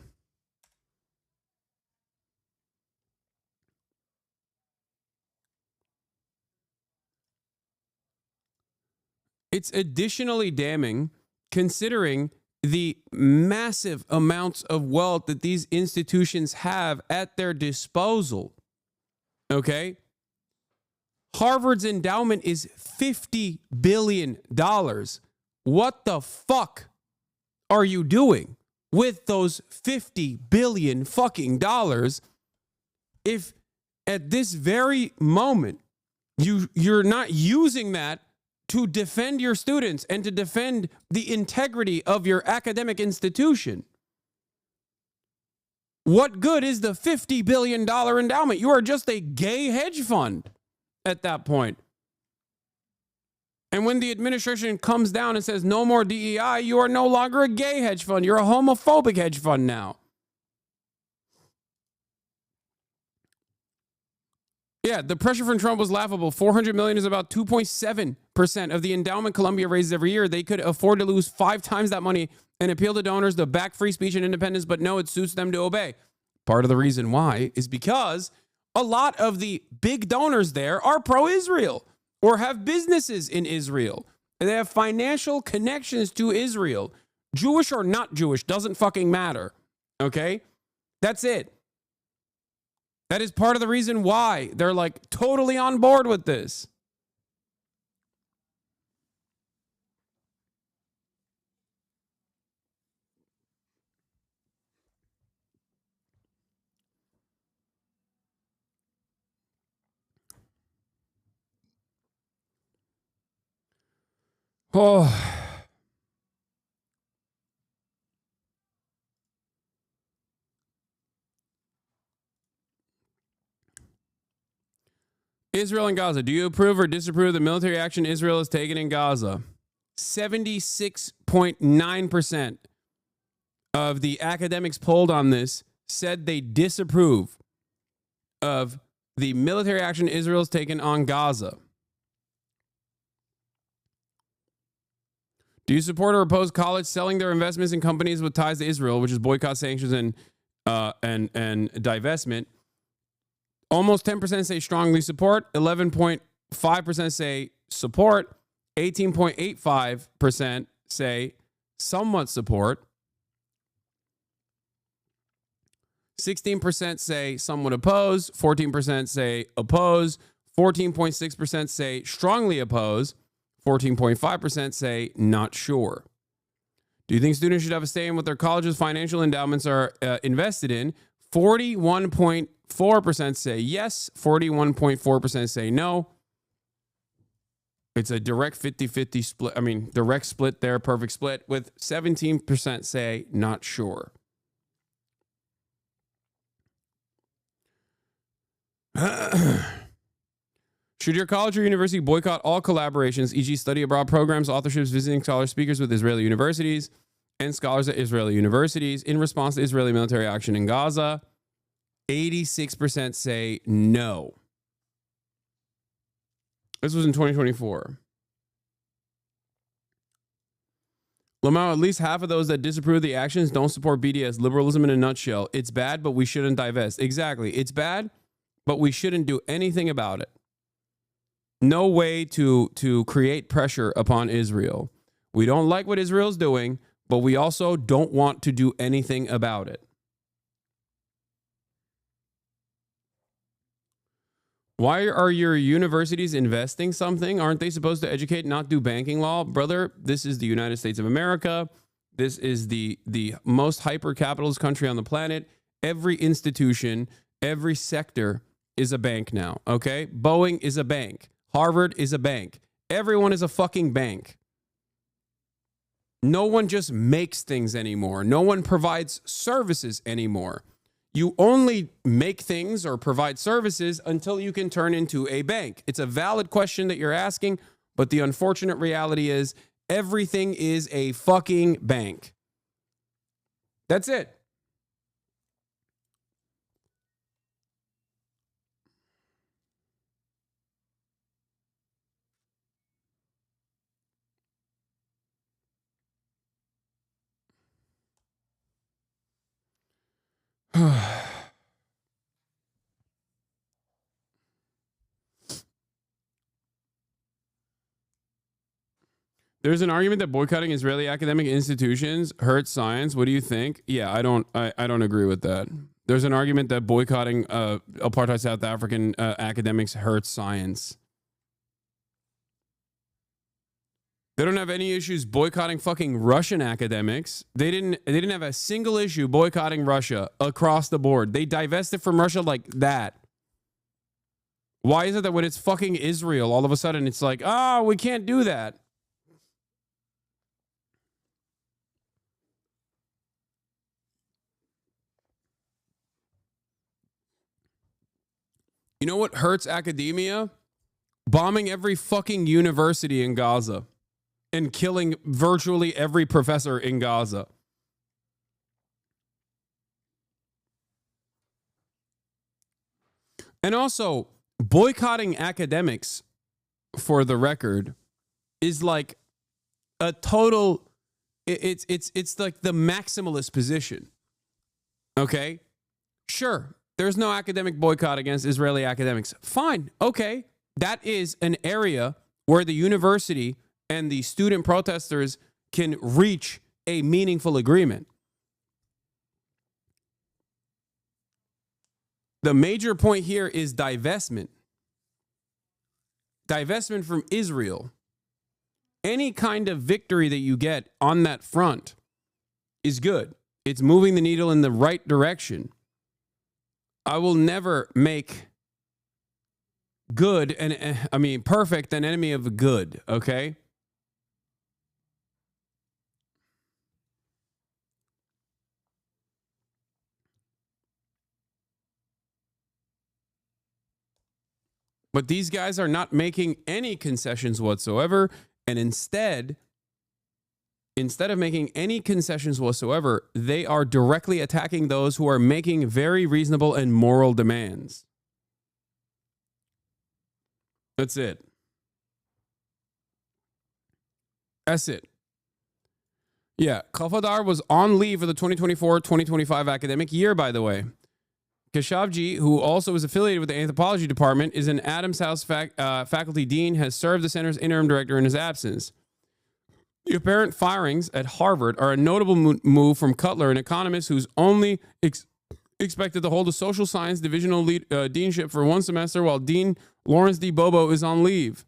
It's additionally damning considering the massive amounts of wealth that these institutions have at their disposal. Okay? Harvard's endowment is $50 billion. What the fuck are you doing with those $50 billion fucking dollars if at this very moment you're not using that to defend your students and to defend the integrity of your academic institution? What good is the $50 billion endowment? You are just a gay hedge fund at that point. And when the administration comes down and says no more DEI, you are no longer a gay hedge fund. You're a homophobic hedge fund now. Yeah, the pressure from Trump was laughable. $400 million is about 2.7% of the endowment Columbia raises every year. They could afford to lose 5 times that money and appeal to donors to back free speech and independence, but no, it suits them to obey. Part of the reason why is because a lot of the big donors there are pro-Israel or have businesses in Israel. And they have financial connections to Israel. Jewish or not Jewish, doesn't fucking matter. Okay? That's it. That is part of the reason why they're like totally on board with this. Oh. Israel and Gaza. Do you approve or disapprove of the military action Israel has taken in Gaza? 76.9% of the academics polled on this said they disapprove of the military action Israel has taken on Gaza. Do you support or oppose college selling their investments in companies with ties to Israel, which is boycott, sanctions, and divestment? Almost 10% say strongly support. 11.5% say support. 18.85% say somewhat support. 16% say somewhat oppose. 14% say oppose. 14.6% say strongly oppose. 14.5% say not sure. Do you think students should have a say in what their college's financial endowments are invested in? 41.4% say yes. 41.4% say no. It's a direct 50-50 split. I mean, direct split there, perfect split, with 17% say not sure. Should your college or university boycott all collaborations, e.g. study abroad programs, authorships, visiting scholars, speakers with Israeli universities, and scholars at Israeli universities in response to Israeli military action in Gaza? 86% say no. This was in 2024. Lamau, at least half of those that disapprove of the actions don't support BDS. Liberalism in a nutshell. It's bad, but we shouldn't divest. Exactly. It's bad, but we shouldn't do anything about it. No way to create pressure upon Israel. We don't like what Israel's doing, but we also don't want to do anything about it. Why are your universities investing something? Aren't they supposed to educate, not do banking law? Brother, this is the United States of America. This is the most hyper-capitalist country on the planet. Every institution, every sector is a bank now, okay? Boeing is a bank. Harvard is a bank. Everyone is a fucking bank. No one just makes things anymore. No one provides services anymore. You only make things or provide services until you can turn into a bank. It's a valid question that you're asking, but the unfortunate reality is everything is a fucking bank. That's it. There's an argument that boycotting Israeli academic institutions hurts science. What do you think? Yeah, I don't agree with that. There's an argument that boycotting apartheid South African academics hurts science. They don't have any issues boycotting fucking Russian academics. They didn't have a single issue boycotting Russia across the board. They divested from Russia like that. Why is it that when it's fucking Israel, all of a sudden it's like, oh, we can't do that? You know what hurts academia? Bombing every fucking university in Gaza and killing virtually every professor in Gaza. And also, boycotting academics, for the record, is like a total, it's like the maximalist position. Okay? Sure. There's no academic boycott against Israeli academics. Fine. Okay. That is an area where the university and the student protesters can reach a meaningful agreement. The major point here is divestment. Divestment from Israel. Any kind of victory that you get on that front is good. It's moving the needle in the right direction. I will never make good and perfect an enemy of good, okay? But these guys are not making any concessions whatsoever, and instead of making any concessions whatsoever, they are directly attacking those who are making very reasonable and moral demands. That's it. That's it. Yeah, Khafadar was on leave for the 2024-2025 academic year, by the way. Khashoggi, who also is affiliated with the anthropology department, is an Adams House faculty dean, has served the center's interim director in his absence. The apparent firings at Harvard are a notable move from Cutler, an economist who's only expected to hold a social science divisional deanship for one semester, while Dean Lawrence D. Bobo is on leave.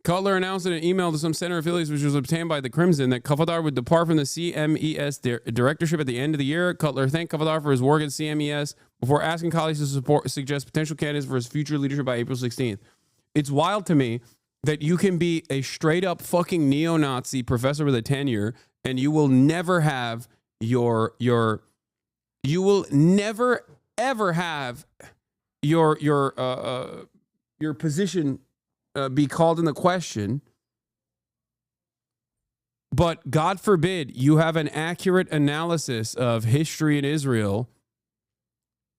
Cutler announced in an email to some center affiliates, which was obtained by the Crimson, that Kafadar would depart from the CMES directorship at the end of the year. Cutler thanked Kafadar for his work at CMES before asking colleagues to suggest potential candidates for his future leadership by April 16th. It's wild to me that you can be a straight up fucking neo-Nazi professor with a tenure and you will never have your position be called into question. But God forbid you have an accurate analysis of history in Israel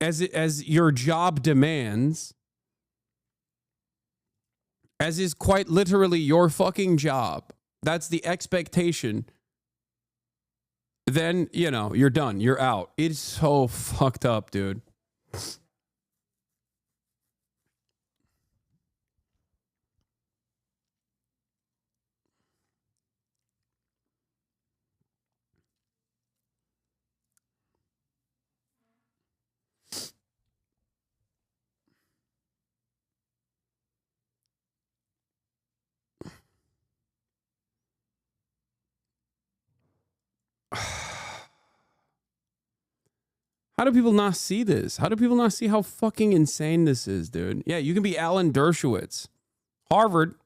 as your job demands, as is quite literally your fucking job. That's the expectation. Then, you know, you're done. You're out. It's so fucked up, dude. How do people not see this? How do people not see how fucking insane this is, dude? Yeah, you can be Alan Dershowitz. Harvard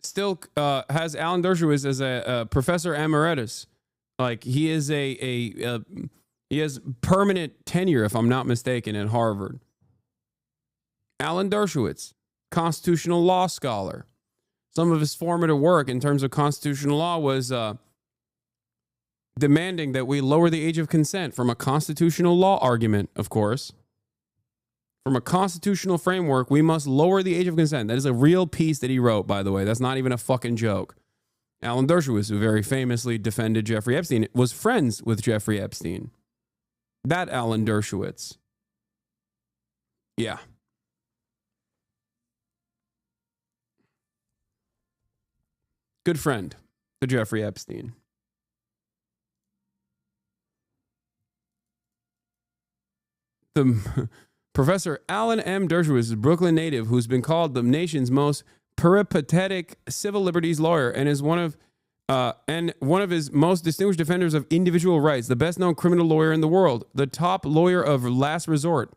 still has Alan Dershowitz as a professor emeritus. Like, he is he has permanent tenure, if I'm not mistaken, at Harvard. Alan Dershowitz, constitutional law scholar. Some of his formative work in terms of constitutional law was demanding that we lower the age of consent from a constitutional law argument, of course. From a constitutional framework, we must lower the age of consent. That is a real piece that he wrote, by the way. That's not even a fucking joke. Alan Dershowitz, who very famously defended Jeffrey Epstein, was friends with Jeffrey Epstein. That Alan Dershowitz. Yeah. Good friend to Jeffrey Epstein. The Professor Alan M. Dershowitz is a Brooklyn native who's been called the nation's most peripatetic civil liberties lawyer and is one of his most distinguished defenders of individual rights, the best-known criminal lawyer in the world, the top lawyer of last resort,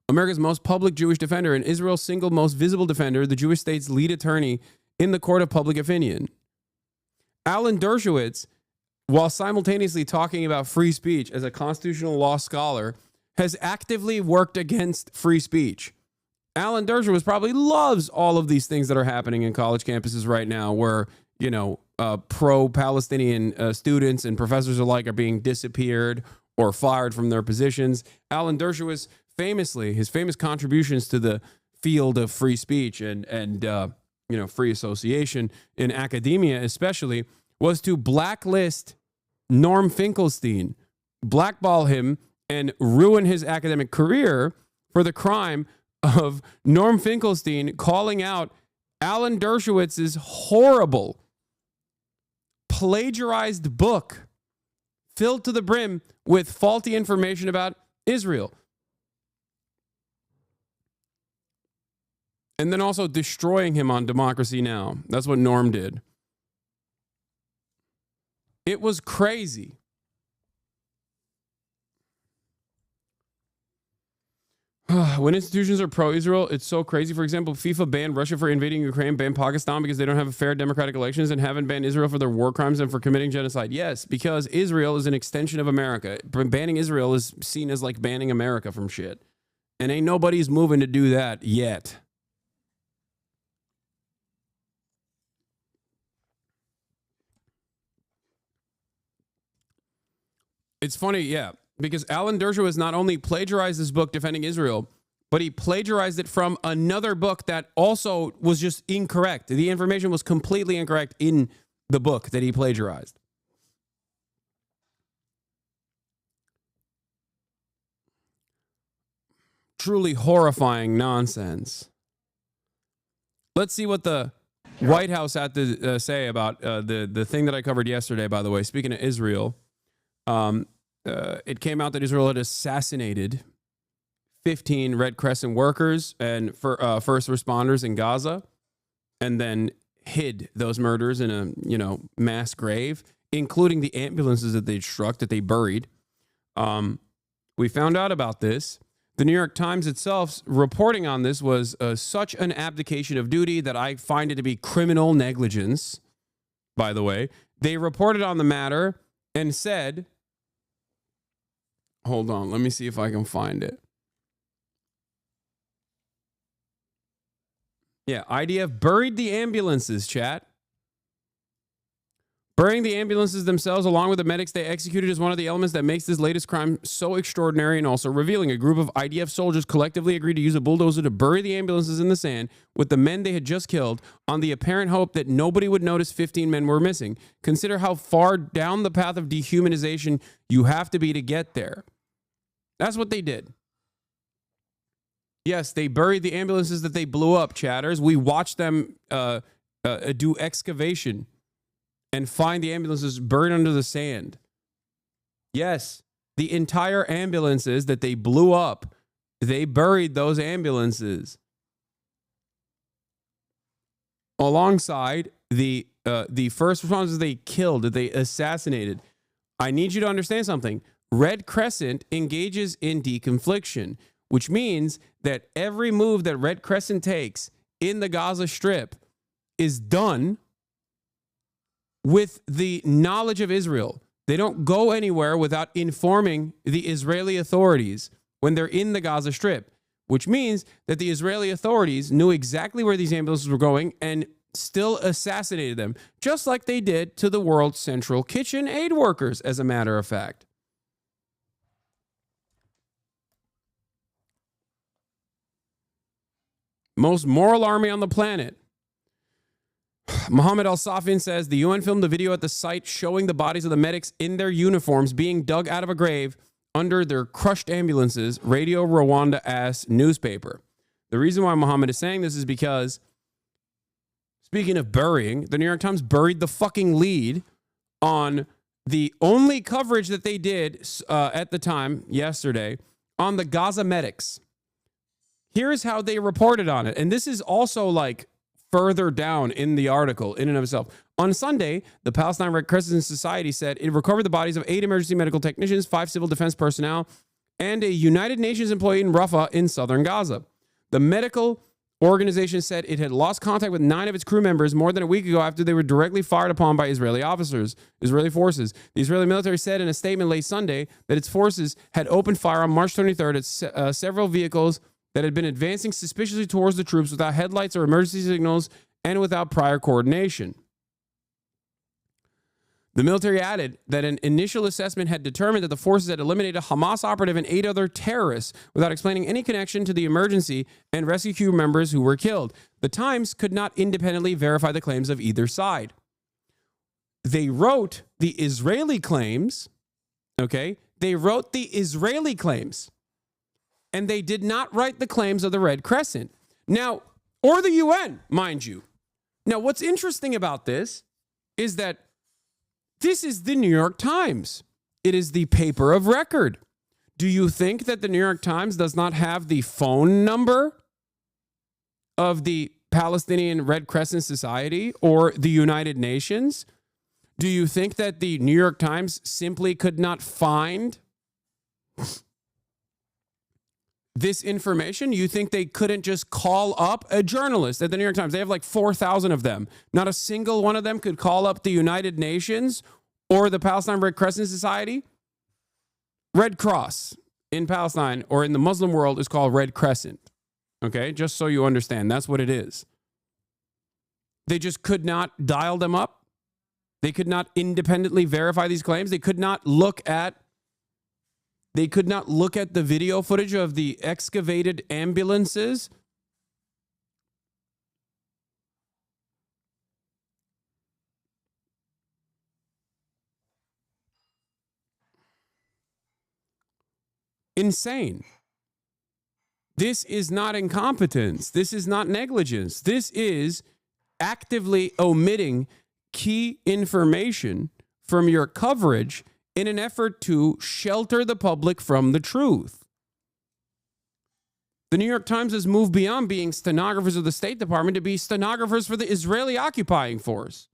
America's most public Jewish defender, and Israel's single most visible defender, the Jewish state's lead attorney in the court of public opinion. Alan Dershowitz, while simultaneously talking about free speech as a constitutional law scholar, has actively worked against free speech. Alan Dershowitz probably loves all of these things that are happening in college campuses right now where, you know, pro-Palestinian students and professors alike are being disappeared or fired from their positions. Alan Dershowitz, famously, his famous contributions to the field of free speech and free association in academia especially, was to blacklist Norm Finkelstein, blackball him, and ruin his academic career for the crime of Norm Finkelstein calling out Alan Dershowitz's horrible, plagiarized book filled to the brim with faulty information about Israel. And then also destroying him on Democracy Now! That's what Norm did. It was crazy. When institutions are pro-Israel, it's so crazy. For example, FIFA banned Russia for invading Ukraine, banned Pakistan because they don't have fair democratic elections, and haven't banned Israel for their war crimes and for committing genocide. Yes, because Israel is an extension of America. Banning Israel is seen as like banning America from shit. And ain't nobody's moving to do that yet. It's funny, yeah, because Alan Dershowitz not only plagiarized his book defending Israel, but he plagiarized it from another book that also was just incorrect. The information was completely incorrect in the book that he plagiarized. Truly horrifying nonsense. Let's see what the White House had to say about the thing that I covered yesterday, by the way. Speaking of Israel, it came out that Israel had assassinated 15 Red Crescent workers and first responders in Gaza. and then hid those murders in a, mass grave, including the ambulances that they struck, that they buried. We found out about this. The New York Times itself reporting on this was such an abdication of duty that I find it to be criminal negligence, by the way. They reported on the matter and said, hold on, let me see if I can find it. Yeah, IDF buried the ambulances, chat. Burying the ambulances themselves along with the medics they executed is one of the elements that makes this latest crime so extraordinary and also revealing. A group of IDF soldiers collectively agreed to use a bulldozer to bury the ambulances in the sand with the men they had just killed on the apparent hope that nobody would notice 15 men were missing. Consider how far down the path of dehumanization you have to be to get there. That's what they did. Yes, they buried the ambulances that they blew up, chatters. We watched them do excavation and find the ambulances buried under the sand. Yes, the entire ambulances that they blew up, they buried those ambulances alongside the first responders they killed, that they assassinated. I need you to understand something. Red Crescent engages in deconfliction, which means that every move that Red Crescent takes in the Gaza Strip is done with the knowledge of Israel. They don't go anywhere without informing the Israeli authorities when they're in the Gaza Strip, which means that the Israeli authorities knew exactly where these ambulances were going and still assassinated them, just like they did to the World Central Kitchen aid workers, as a matter of fact. Most moral army on the planet. Mohammed Al-Safin says the UN filmed the video at the site showing the bodies of the medics in their uniforms being dug out of a grave under their crushed ambulances, Radio Rwanda-ass newspaper. The reason why Mohammed is saying this is because, speaking of burying, the New York Times buried the fucking lead on the only coverage that they did at the time, yesterday, on the Gaza medics. Here's how they reported on it. And this is also like further down in the article in and of itself. On Sunday, the Palestine Red Crescent Society said it recovered the bodies of 8 emergency medical technicians, 5 civil defense personnel, and a United Nations employee in Rafah in southern Gaza. The medical organization said it had lost contact with 9 of its crew members more than a week ago after they were directly fired upon by Israeli forces. The Israeli military said in a statement late Sunday that its forces had opened fire on March 23rd at several vehicles that had been advancing suspiciously towards the troops without headlights or emergency signals and without prior coordination. The military added that an initial assessment had determined that the forces had eliminated a Hamas operative and 8 other terrorists without explaining any connection to the emergency and rescue crew members who were killed. The Times could not independently verify the claims of either side. They wrote the Israeli claims, okay? They wrote the Israeli claims. And they did not write the claims of the Red Crescent. Now, or the UN, mind you. Now, what's interesting about this is that this is the New York Times. It is the paper of record. Do you think that the New York Times does not have the phone number of the Palestinian Red Crescent Society or the United Nations? Do you think that the New York Times simply could not find this information? You think they couldn't just call up a journalist at the New York Times? They have like 4,000 of them. Not a single one of them could call up the United Nations or the Palestine Red Crescent Society? Red Cross in Palestine or in the Muslim world is called Red Crescent. Okay, just so you understand, that's what it is. They just could not dial them up. They could not independently verify these claims. They could not look at the video footage of the excavated ambulances. Insane. This is not incompetence. This is not negligence. This is actively omitting key information from your coverage in an effort to shelter the public from the truth. The New York Times has moved beyond being stenographers of the State Department to be stenographers for the Israeli occupying force.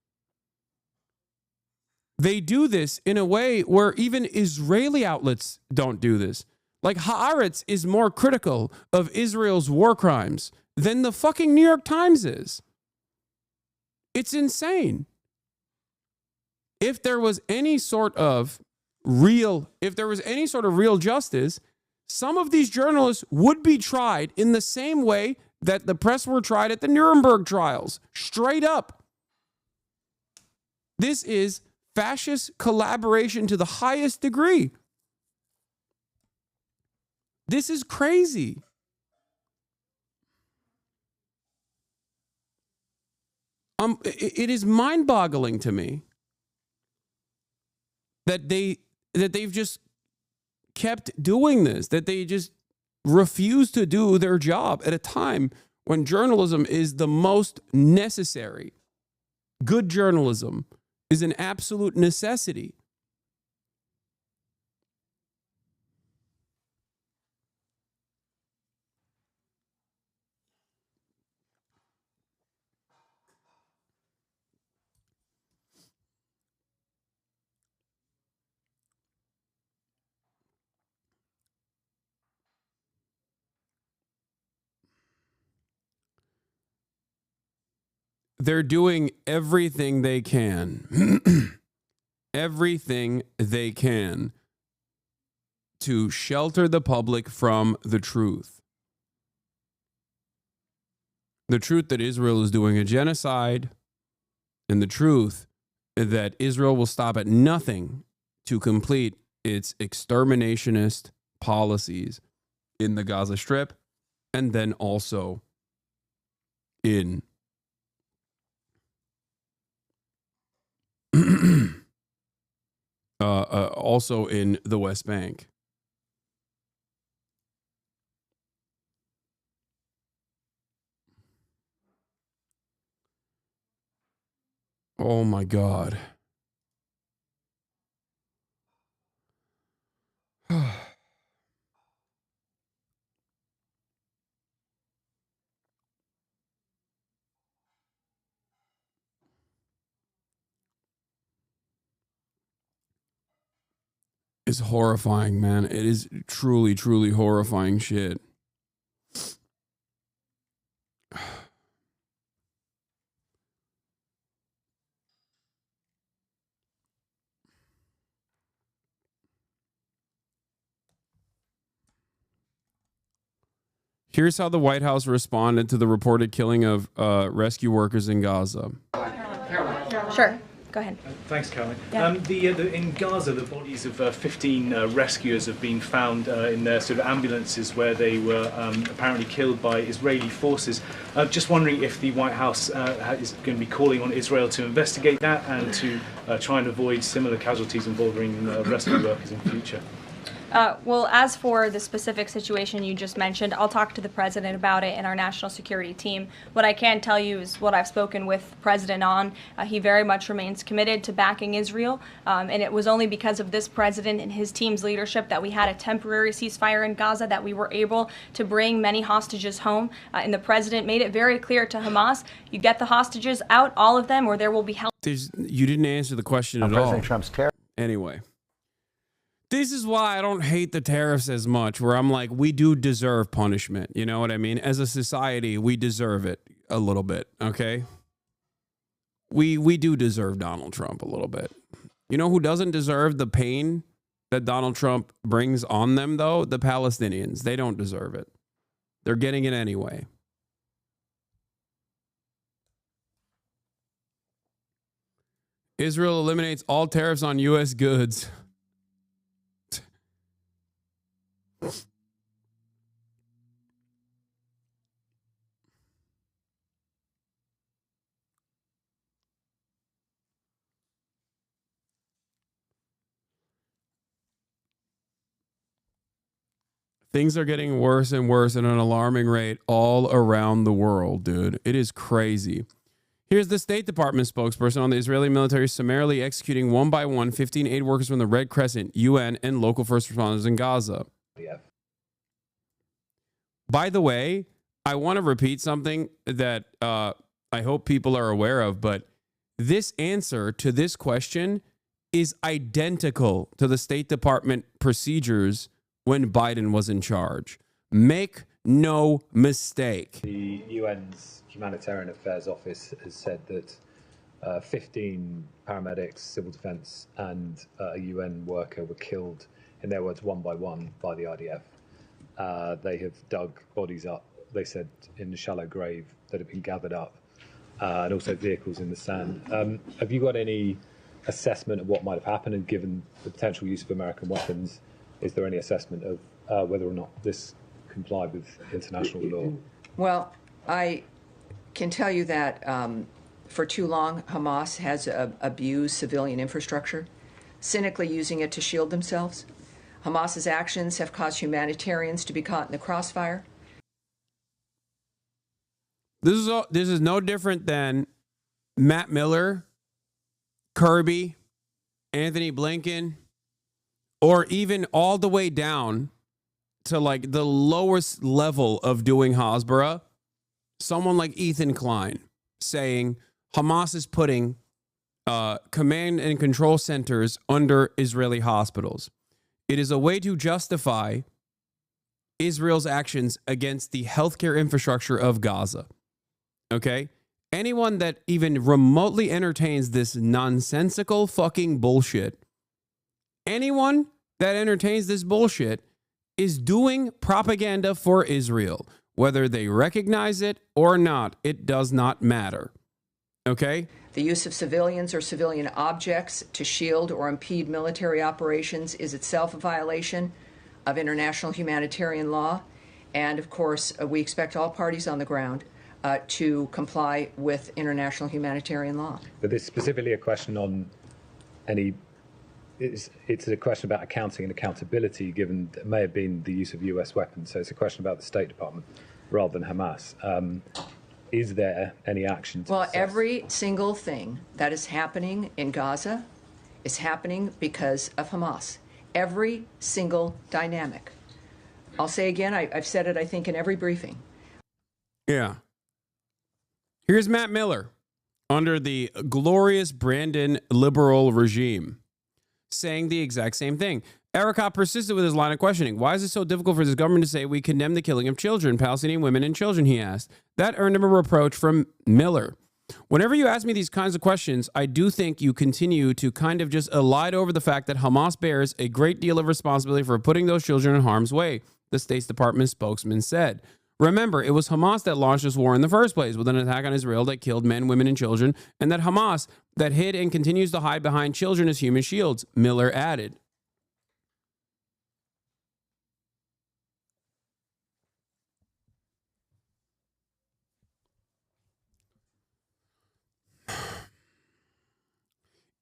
They do this in a way where even Israeli outlets don't do this. Like Haaretz is more critical of Israel's war crimes than the fucking New York Times is. It's insane. If there was any sort of real justice, some of these journalists would be tried in the same way that the press were tried at the Nuremberg trials. Straight up. This is fascist collaboration to the highest degree. This is crazy. It is mind-boggling to me that they've just kept doing this, that they just refuse to do their job at a time when journalism is the most necessary. Good journalism is an absolute necessity. They're doing everything they can, everything they can to shelter the public from the truth. The truth that Israel is doing a genocide, and the truth that Israel will stop at nothing to complete its exterminationist policies in the Gaza Strip, and then also in also in the West Bank. Oh my God. It's horrifying, man. It is truly, truly horrifying shit. Here's how the White House responded to the reported killing of rescue workers in Gaza.
Sure. Go ahead.
Thanks, Caroline.
Yeah.
In Gaza, the bodies of 15 rescuers have been found in their sort of ambulances where they were apparently killed by Israeli forces. Just wondering if the White House is going to be calling on Israel to investigate that and to try and avoid similar casualties involving rescue workers in future.
Well, as for the specific situation you just mentioned, I'll talk to the president about it and our national security team. What I can tell you is what I've spoken with the president on. He very much remains committed to backing Israel, and it was only because of this president and his team's leadership that we had a temporary ceasefire in Gaza, that we were able to bring many hostages home. And the president made it very clear to Hamas, you get the hostages out, all of them, or there will be hell.
You didn't answer the question at all.
President Trump's
Anyway. This is why I don't hate the tariffs as much, where I'm like, we do deserve punishment. You know what I mean? As a society, we deserve it a little bit, okay? We do deserve Donald Trump a little bit. You know who doesn't deserve the pain that Donald Trump brings on them, though? The Palestinians. They don't deserve it. They're getting it anyway. Israel eliminates all tariffs on U.S. goods. Things are getting worse and worse at an alarming rate all around the world, dude. It is crazy. Here's the State Department spokesperson on the Israeli military summarily executing one by one 15 aid workers from the Red Crescent, UN, and local first responders in Gaza. By the way, I want to repeat something that I hope people are aware of, but this answer to this question is identical to the State Department procedures when Biden was in charge. Make no mistake.
The UN's Humanitarian Affairs Office has said that 15 paramedics, civil defense, and a UN worker were killed, in their words, one by one by the IDF. They have dug bodies up, they said, in the shallow grave that have been gathered up, and also vehicles in the sand. Have you got any assessment of what might have happened, and given the potential use of American weapons, is there any assessment of whether or not this complied with international law?
Well, I can tell you that for too long, Hamas has abused civilian infrastructure, cynically using it to shield themselves. Hamas's actions have caused humanitarians to be caught in the crossfire.
This is no different than Matt Miller, Kirby, Anthony Blinken, or even all the way down to like the lowest level of doing Hasbara, someone like Ethan Klein saying Hamas is putting command and control centers under Israeli hospitals. It is a way to justify Israel's actions against the healthcare infrastructure of Gaza. Okay? Anyone that even remotely entertains this nonsensical fucking bullshit, anyone that entertains this bullshit is doing propaganda for Israel. Whether they recognize it or not, it does not matter. Okay?
The use of civilians or civilian objects to shield or impede military operations is itself a violation of international humanitarian law. And of course, we expect all parties on the ground to comply with international humanitarian law.
But there's specifically a question on any, it's a question about accounting and accountability, given that it may have been the use of US weapons. So it's a question about the State Department rather than Hamas. Is there any action to
Well,
assess?
every single thing that is happening in Gaza is happening because of Hamas. Every single dynamic. I'll say again, I've said it, I think, in every briefing.
Yeah. Here's Matt Miller under the glorious Brandon liberal regime saying the exact same thing. Ericott persisted with his line of questioning. Why is it so difficult for this government to say we condemn the killing of children, Palestinian women and children, he asked. That earned him a reproach from Miller. Whenever you ask me these kinds of questions, I do think you continue to kind of just elide over the fact that Hamas bears a great deal of responsibility for putting those children in harm's way, the State Department spokesman said. Remember, it was Hamas that launched this war in the first place with an attack on Israel that killed men, women, and children, and that Hamas that hid and continues to hide behind children as human shields, Miller added.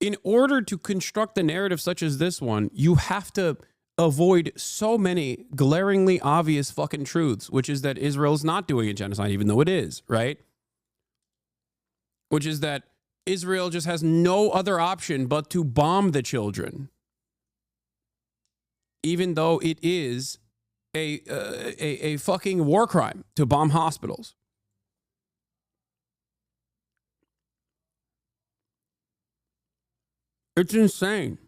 In order to construct a narrative such as this one, you have to avoid so many glaringly obvious fucking truths, which is that Israel's not doing a genocide, even though it is, right? Which is that Israel just has no other option but to bomb the children, even though it is a fucking war crime to bomb hospitals. It's insane.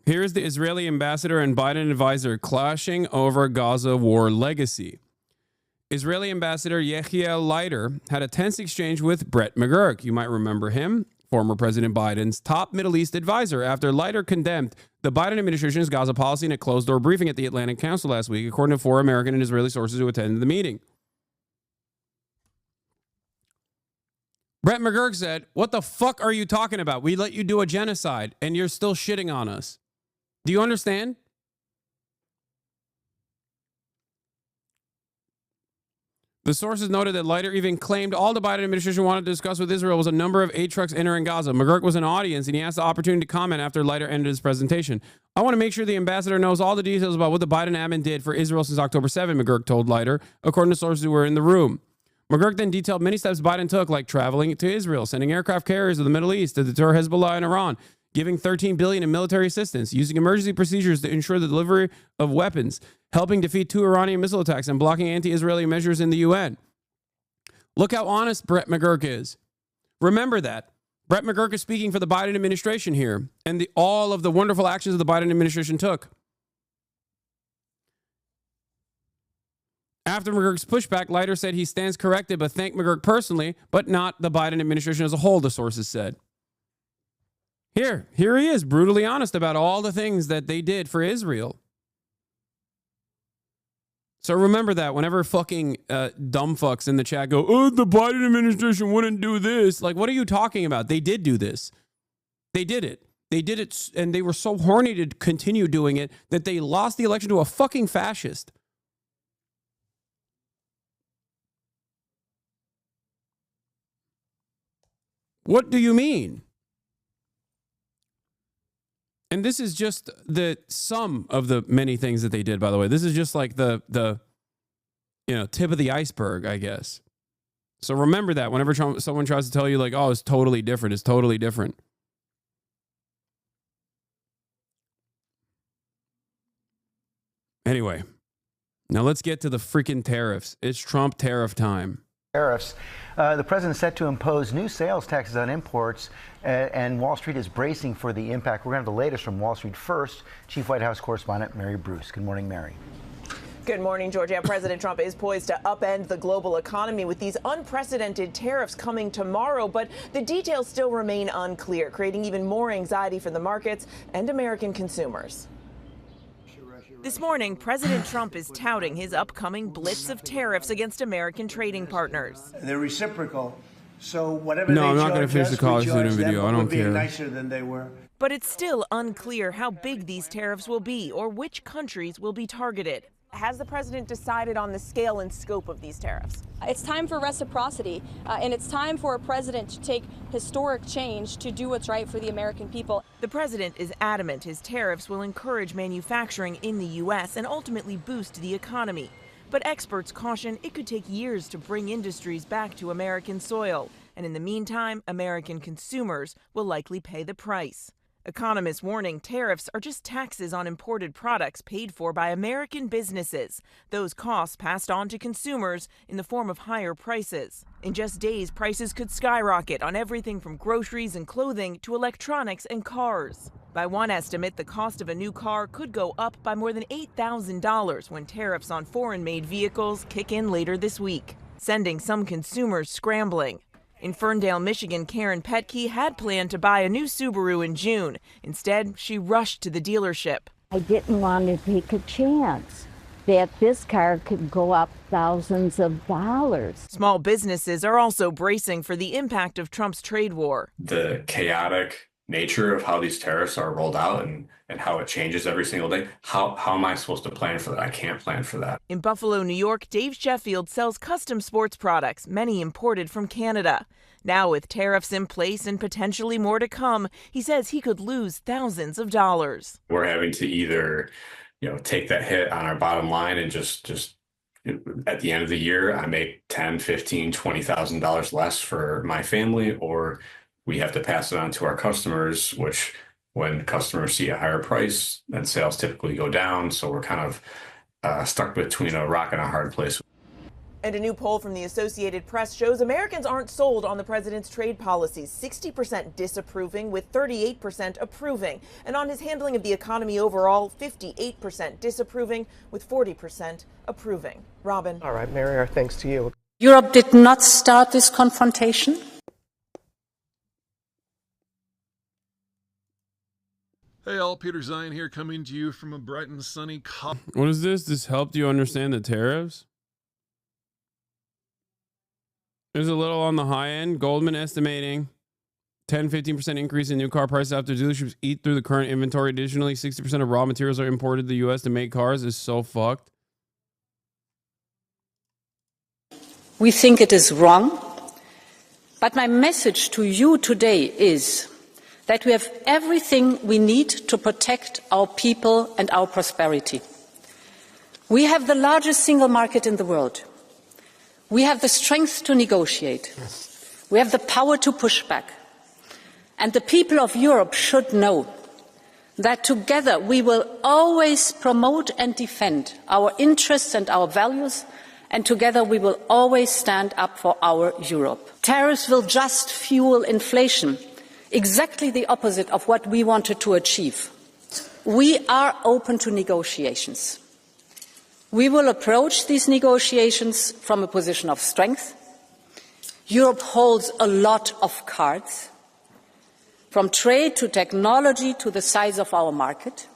Here's the Israeli ambassador and Biden advisor clashing over Gaza war legacy. Israeli ambassador Yechiel Leiter had a tense exchange with Brett McGurk. You might remember him, former President Biden's top Middle East advisor, after Leiter condemned the Biden administration's Gaza policy in a closed-door briefing at the Atlantic Council last week, according to 4 American and Israeli sources who attended the meeting. Brett McGurk said, "What the fuck are you talking about? We let you do a genocide, and you're still shitting on us. Do you understand?" The sources noted that Leiter even claimed all the Biden administration wanted to discuss with Israel was a number of aid trucks entering Gaza. McGurk was an audience, and he asked the opportunity to comment after Leiter ended his presentation. I want to make sure the ambassador knows all the details about what the Biden admin did for Israel since October 7, McGurk told Leiter, according to sources who were in the room. McGurk then detailed many steps Biden took, like traveling to Israel, sending aircraft carriers to the Middle East to deter Hezbollah and Iran, giving $13 billion in military assistance, using emergency procedures to ensure the delivery of weapons, helping defeat 2 Iranian missile attacks, and blocking anti-Israeli measures in the UN. Look how honest Brett McGurk is. Remember that. Brett McGurk is speaking for the Biden administration here, and all of the wonderful actions the Biden administration took. After McGurk's pushback, Leiter said he stands corrected but thanked McGurk personally, but not the Biden administration as a whole, the sources said. Here he is, brutally honest about all the things that they did for Israel. So remember that whenever fucking dumb fucks in the chat go, oh, the Biden administration wouldn't do this. Like, what are you talking about? They did do this. They did it. They did it, and they were so horny to continue doing it that they lost the election to a fucking fascist. What do you mean? And this is just the sum of the many things that they did, by the way. This is just like the tip of the iceberg, I guess. So remember that whenever someone tries to tell you like, oh, it's totally different. It's totally different. Anyway, now let's get to the freaking tariffs. It's Trump tariff time.
Tariffs. The president is set to impose new sales taxes on imports, and Wall Street is bracing for the impact. We're going to have the latest from Wall Street first. Chief White House correspondent Mary Bruce. Good morning, Mary.
Good morning, George. Yeah, President Trump is poised to upend the global economy with these unprecedented tariffs coming tomorrow, but the details still remain unclear, creating even more anxiety for the markets and American consumers. This morning, President Trump is touting his upcoming blitz of tariffs against American trading partners.
They're reciprocal, so whatever
No,
they
I'm not going to
charge
finish
us,
the college
we charge
student video.
them,
I don't
we're being
care.
nicer than they were.
But it's still unclear how big these tariffs will be or which countries will be targeted. Has the president decided on the scale and scope of these tariffs?
It's time for reciprocity, and it's time for a president to take historic change to do what's right for the American people.
The president is adamant his tariffs will encourage manufacturing in the U.S. and ultimately boost the economy. But experts caution it could take years to bring industries back to American soil. And in the meantime, American consumers will likely pay the price. Economists warning tariffs are just taxes on imported products paid for by American businesses. Those costs passed on to consumers in the form of higher prices. In just days, prices could skyrocket on everything from groceries and clothing to electronics and cars. By one estimate, the cost of a new car could go up by more than $8,000 when tariffs on foreign-made vehicles kick in later this week, sending some consumers scrambling. In Ferndale, Michigan, Karen Petke had planned to buy a new Subaru in June. Instead, she rushed to the dealership.
I didn't want to take a chance that this car could go up thousands of dollars.
Small businesses are also bracing for the impact of Trump's trade war.
The chaotic nature of how these tariffs are rolled out and how it changes every single day. How am I supposed to plan for that? I can't plan for that.
In Buffalo, New York, Dave Sheffield sells custom sports products, many imported from Canada. Now with tariffs in place and potentially more to come, he says he could lose thousands of dollars.
We're having to either, take that hit on our bottom line and just at the end of the year, I make $10,000, $15,000, $20,000 less for my family, or we have to pass it on to our customers, which when customers see a higher price, then sales typically go down. So we're kind of stuck between a rock and a hard place.
And a new poll from the Associated Press shows Americans aren't sold on the president's trade policies, 60% disapproving with 38% approving. And on his handling of the economy overall, 58% disapproving with 40% approving. Robin.
All right, Mary, our thanks to you.
Europe did not start this confrontation.
Hey all, Peter Zion here, coming to you from a bright and sunny
What is this? This helped you understand the tariffs? There's a little on the high end. Goldman estimating 10-15% increase in new car prices after dealerships eat through the current inventory. Additionally, 60% of raw materials are imported to the U.S. to make cars. Is so fucked.
We think it is wrong. But my message to you today is that we have everything we need to protect our people and our prosperity. We have the largest single market in the world. We have the strength to negotiate. We have the power to push back. And the people of Europe should know that together we will always promote and defend our interests and our values, and together we will always stand up for our Europe. Tariffs will just fuel inflation, exactly the opposite of what we wanted to achieve. We are open to negotiations. We will approach these negotiations from a position of strength. Europe holds a lot of cards, from trade to technology to the size of our market.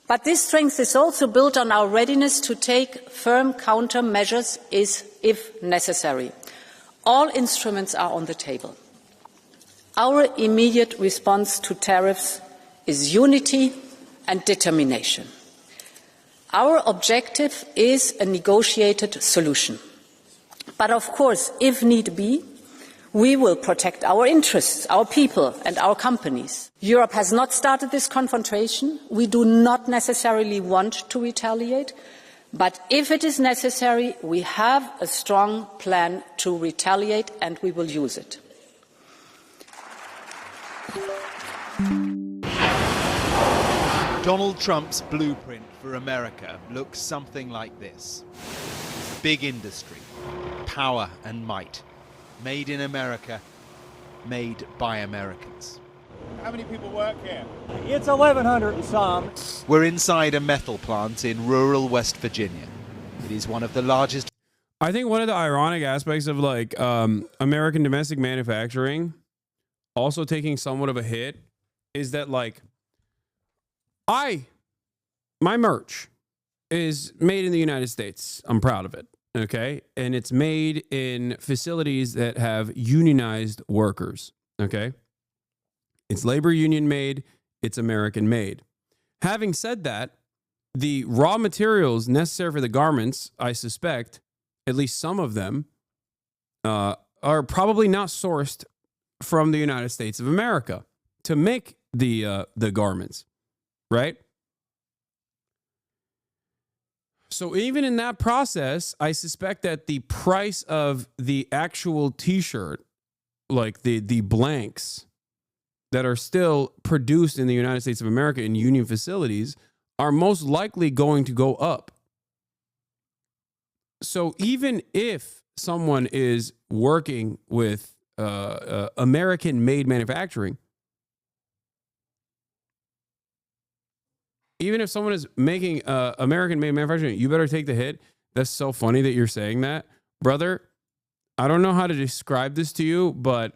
But this strength is also built on our readiness to take firm countermeasures if necessary. All instruments are on the table. Our immediate response to tariffs is unity and determination. Our objective is a negotiated solution. But of course, if need be, we will protect our interests, our people and our companies. Europe has not started this confrontation. We do not necessarily want to retaliate. But if it is necessary, we have a strong plan to retaliate and we will use it.
Donald Trump's blueprint for America looks something like this. Big industry, power and might. Made in America, made by Americans.
How many people work here? It's 1,100 and some.
We're inside a metal plant in rural West Virginia. It is one of the largest.
I think one of the ironic aspects of like American domestic manufacturing also taking somewhat of a hit is that like my merch is made in the United States. I'm proud of it. Okay. And it's made in facilities that have unionized workers. Okay. It's labor union made. It's American made. Having said that, the raw materials necessary for the garments, I suspect, at least some of them, are probably not sourced from the United States of America to make the garments, right? So even in that process, I suspect that the price of the actual T-shirt, like the blanks that are still produced in the United States of America in union facilities, are most likely going to go up. So even if someone is working with American-made manufacturing, even if someone is making American-made manufacturing, you better take the hit. That's so funny that you're saying that. Brother, I don't know how to describe this to you, but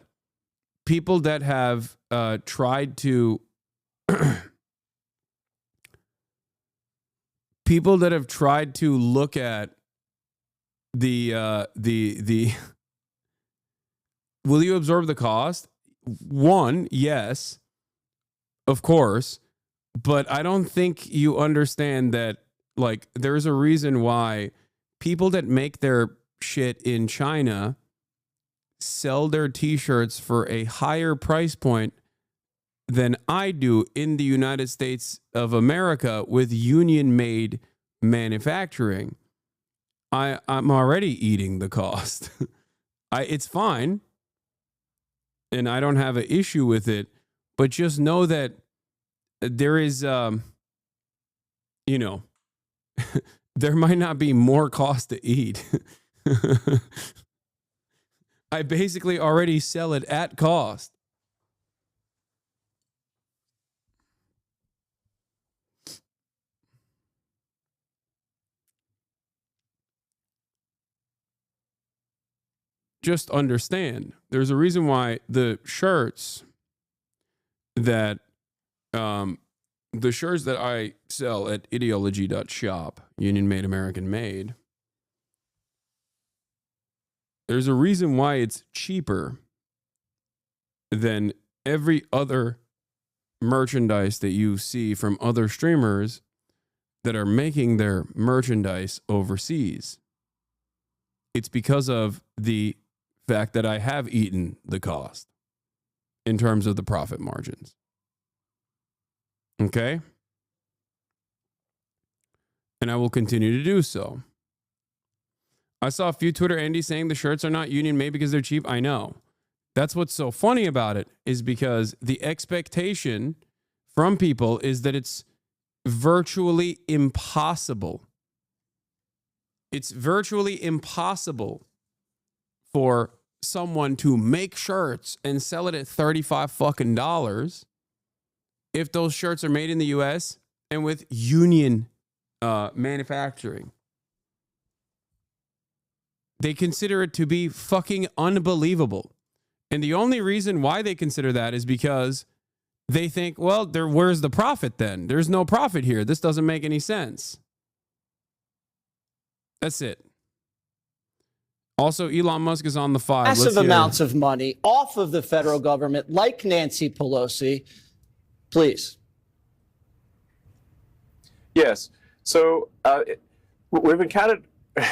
people that have tried to... people that have tried to look at the will you absorb the cost? One, yes, of course. But I don't think you understand that, like, there's a reason why people that make their shit in China sell their T-shirts for a higher price point than I do in the United States of America with union-made manufacturing. I'm already eating the cost. It's fine, and I don't have an issue with it, but just know that there is, there might not be more cost to eat. I basically already sell it at cost. Just understand, there's a reason why the shirts that I sell at ideology.shop, Union Made, American Made, there's a reason why it's cheaper than every other merchandise that you see from other streamers that are making their merchandise overseas. It's because of the fact that I have eaten the cost in terms of the profit margins. Okay? And I will continue to do so. I saw a few Twitter Andy saying the shirts are not union made because they're cheap. I know. That's what's so funny about it, is because the expectation from people is that it's virtually impossible. It's virtually impossible for someone to make shirts and sell it at $35 if those shirts are made in the US and with union manufacturing. They consider it to be fucking unbelievable. And the only reason why they consider that is because they think, well, where's the profit then? There's no profit here. This doesn't make any sense. That's it. Also, Elon Musk is on the 5.
Massive amounts of money off of the federal government, like Nancy Pelosi. Please.
Yes. So we've encountered,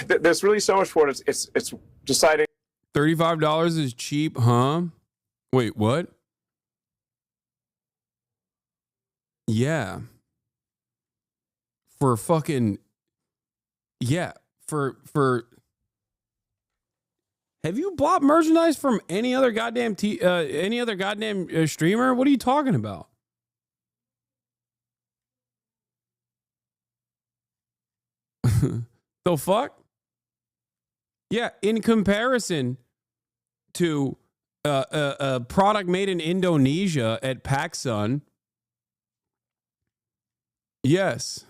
there's really so much for it. It's deciding.
$35 is cheap, huh? Wait, what? Yeah. For fucking, yeah. For have you bought merchandise from any other goddamn streamer? What are you talking about? The fuck? Yeah, in comparison to a product made in Indonesia at PacSun, yes.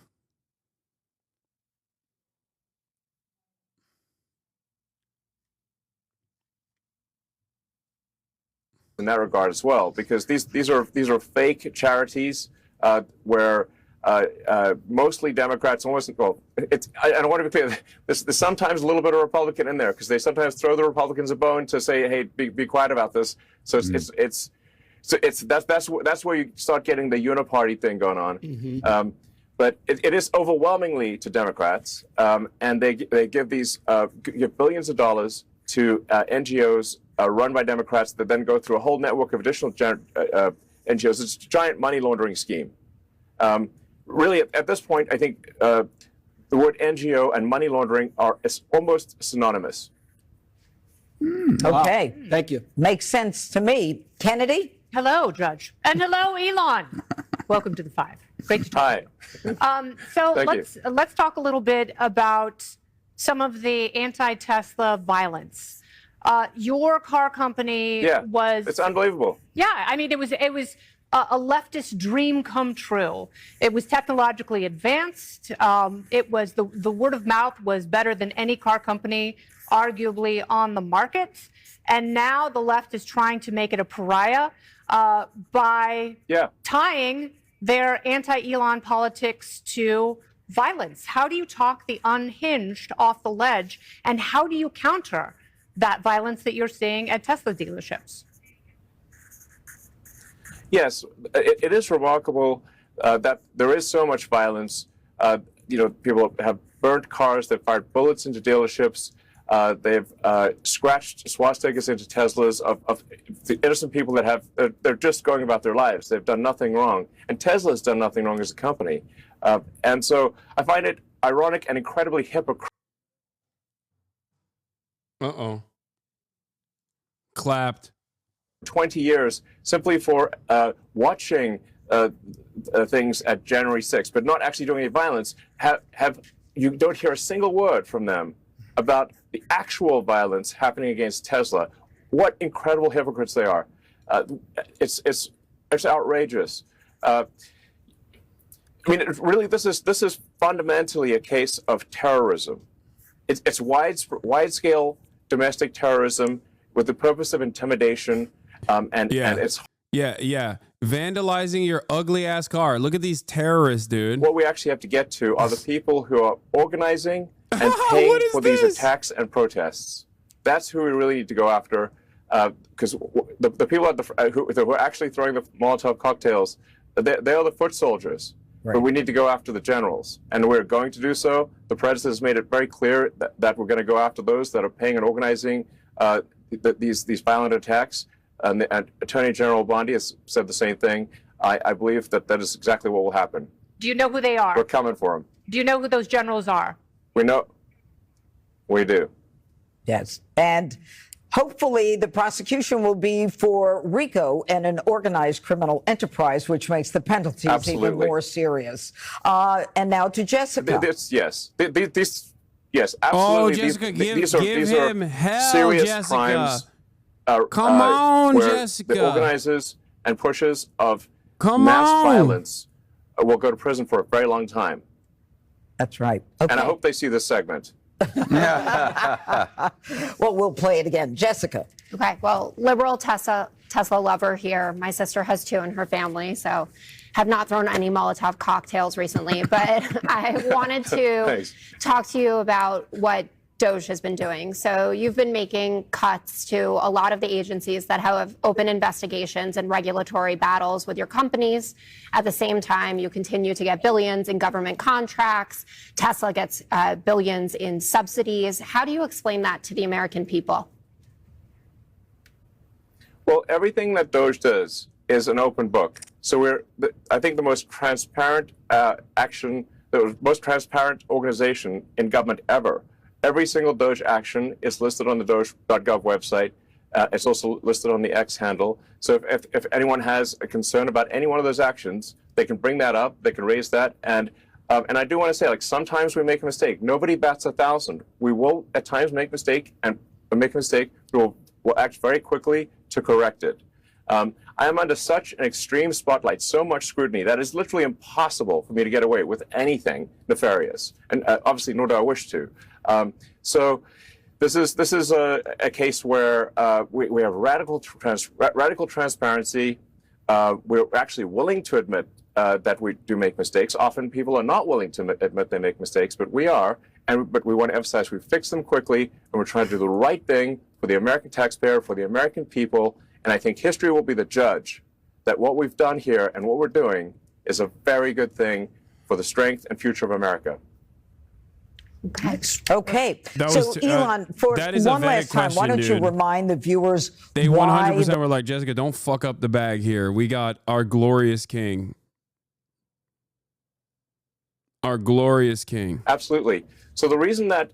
In that regard as well, because these are fake charities where mostly Democrats, almost, well, I don't want to be clear. There's sometimes a little bit of Republican in there because they sometimes throw the Republicans a bone to say, hey, be quiet about this. So that's where you start getting the uniparty thing going on.
Mm-hmm.
But it is overwhelmingly to Democrats, and they give give billions of dollars to NGOs run by Democrats that then go through a whole network of additional NGOs. It's a giant money laundering scheme. Really, at this point, I think the word NGO and money laundering are almost synonymous.
Okay.
Wow. Thank you.
Makes sense to me. Kennedy?
Hello, Judge. And hello, Elon. Welcome to the 5. Great to talk.
Hi.
So
Thank
let's talk a little bit about some of the anti-Tesla violence. Your car company was...
It's unbelievable.
Yeah, I mean, it was a leftist dream come true. It was technologically advanced. It was the word of mouth was better than any car company, arguably, on the market. And now the left is trying to make it a pariah by tying their anti-Elon politics to violence. How do you talk the unhinged off the ledge, and how do you counter that violence that you're seeing at Tesla dealerships?
Yes, it is remarkable that there is so much violence. People have burnt cars, they've fired bullets into dealerships, they've scratched swastikas into Teslas of the innocent people that they're just going about their lives. They've done nothing wrong. And Tesla's done nothing wrong as a company. And so I find it ironic and incredibly hypocritical.
Uh-oh. Clapped.
20 years simply for watching things at January 6th, but not actually doing any violence. You don't hear a single word from them about the actual violence happening against Tesla. What incredible hypocrites they are. It's outrageous. I mean, really, this is fundamentally a case of terrorism. It's wide-scale domestic terrorism with the purpose of intimidation. And it's
vandalizing your ugly ass car. Look at these terrorists, dude.
What we actually have to get to are the people who are organizing and paying for these attacks and protests. That's who we really need to go after, because the people who are actually throwing the Molotov cocktails, they are the foot soldiers. but we need to go after the generals, and we're going to do so. The president has made it very clear that we're going to go after those that are paying and organizing these violent attacks. And Attorney General Bondi has said the same thing. I believe that is exactly what will happen.
Do you know who they are?
We're coming for them.
Do you know who those generals are?
We know. We do.
Yes. And hopefully the prosecution will be for RICO and an organized criminal enterprise, which makes the penalties even more serious. And now to Jessica.
Yes. Yes, absolutely.
Oh, Jessica,
these
give him
are
hell,
serious
Jessica.
crimes.
Come on,
where
Jessica.
The organizers and pushers of
Come
mass
on.
violence will go to prison for a very long time.
That's right. Okay.
And I hope they see this segment.
Well, we'll play it again. Jessica.
Okay, well, liberal Tesla lover here. My sister has two in her family, so have not thrown any Molotov cocktails recently. But I wanted to talk to you about what DOJ has been doing. So you've been making cuts to a lot of the agencies that have open investigations and regulatory battles with your companies. At the same time, you continue to get billions in government contracts. Tesla gets billions in subsidies. How do you explain that to the American people?
Well, everything that DOJ does is an open book. So I think the most transparent action, the most transparent organization in government ever. Every single DOJ action is listed on the DOJ.gov website. It's also listed on the X handle. So if anyone has a concern about any one of those actions, they can bring that up. They can raise that. And I do want to say, like, sometimes we make a mistake. Nobody bats 1,000. We will at times make a mistake, and make a mistake. We'll act very quickly to correct it. I am under such an extreme spotlight, so much scrutiny, that it's literally impossible for me to get away with anything nefarious. And obviously, nor do I wish to. So this is a case where we have radical transparency. We're actually willing to admit that we do make mistakes. Often people are not willing to admit they make mistakes, but we are. But we want to emphasize we fix them quickly, and we're trying to do the right thing for the American taxpayer, for the American people. And I think history will be the judge that what we've done here and what we're doing is a very good thing for the strength and future of America.
Okay. So, Elon, for one last time, why don't you remind the viewers
They 100% were like, Jessica, don't fuck up the bag here. We got our glorious king. Our glorious king.
Absolutely. So the reason that,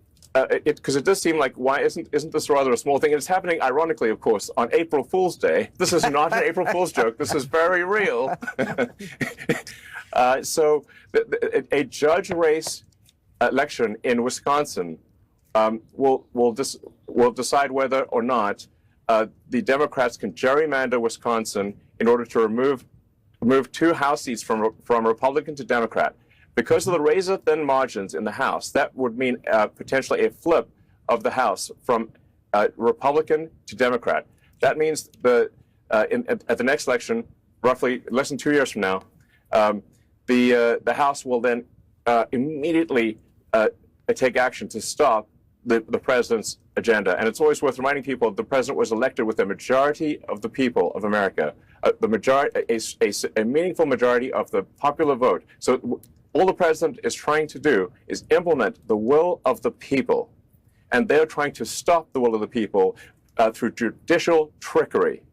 because it does seem like, why isn't this rather a small thing? And it's happening, ironically, of course, on April Fool's Day. This is not an April Fool's joke. This is very real. So a judge race election in Wisconsin will decide whether or not the Democrats can gerrymander Wisconsin in order to remove 2 House seats from Republican to Democrat. Because of the razor-thin margins in the House, that would mean potentially a flip of the House from Republican to Democrat. That means at the next election, roughly less than 2 years from now, the House will then immediately take action to stop the president's agenda. And it's always worth reminding people the president was elected with a majority of the people of America, the majority, a meaningful majority of the popular vote. So all the president is trying to do is implement the will of the people. And they're trying to stop the will of the people through judicial trickery.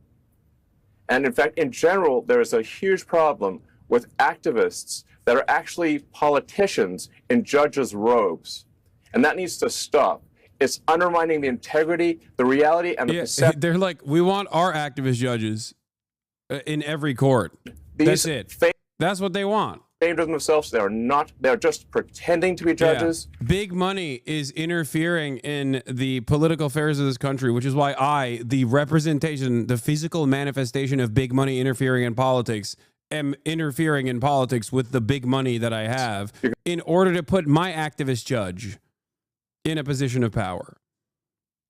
And in fact, in general, there is a huge problem with activists that are actually politicians in judges' robes. And that needs to stop. It's undermining the integrity, the reality, and the perception.
They're like, we want our activist judges in every court. That's it. That's what they want.
Of themselves, they are not. They're just pretending to be judges.
Yeah. Big money is interfering in the political affairs of this country, which is why the representation, the physical manifestation of big money interfering in politics, am interfering in politics with the big money that I have in order to put my activist judge in a position of power.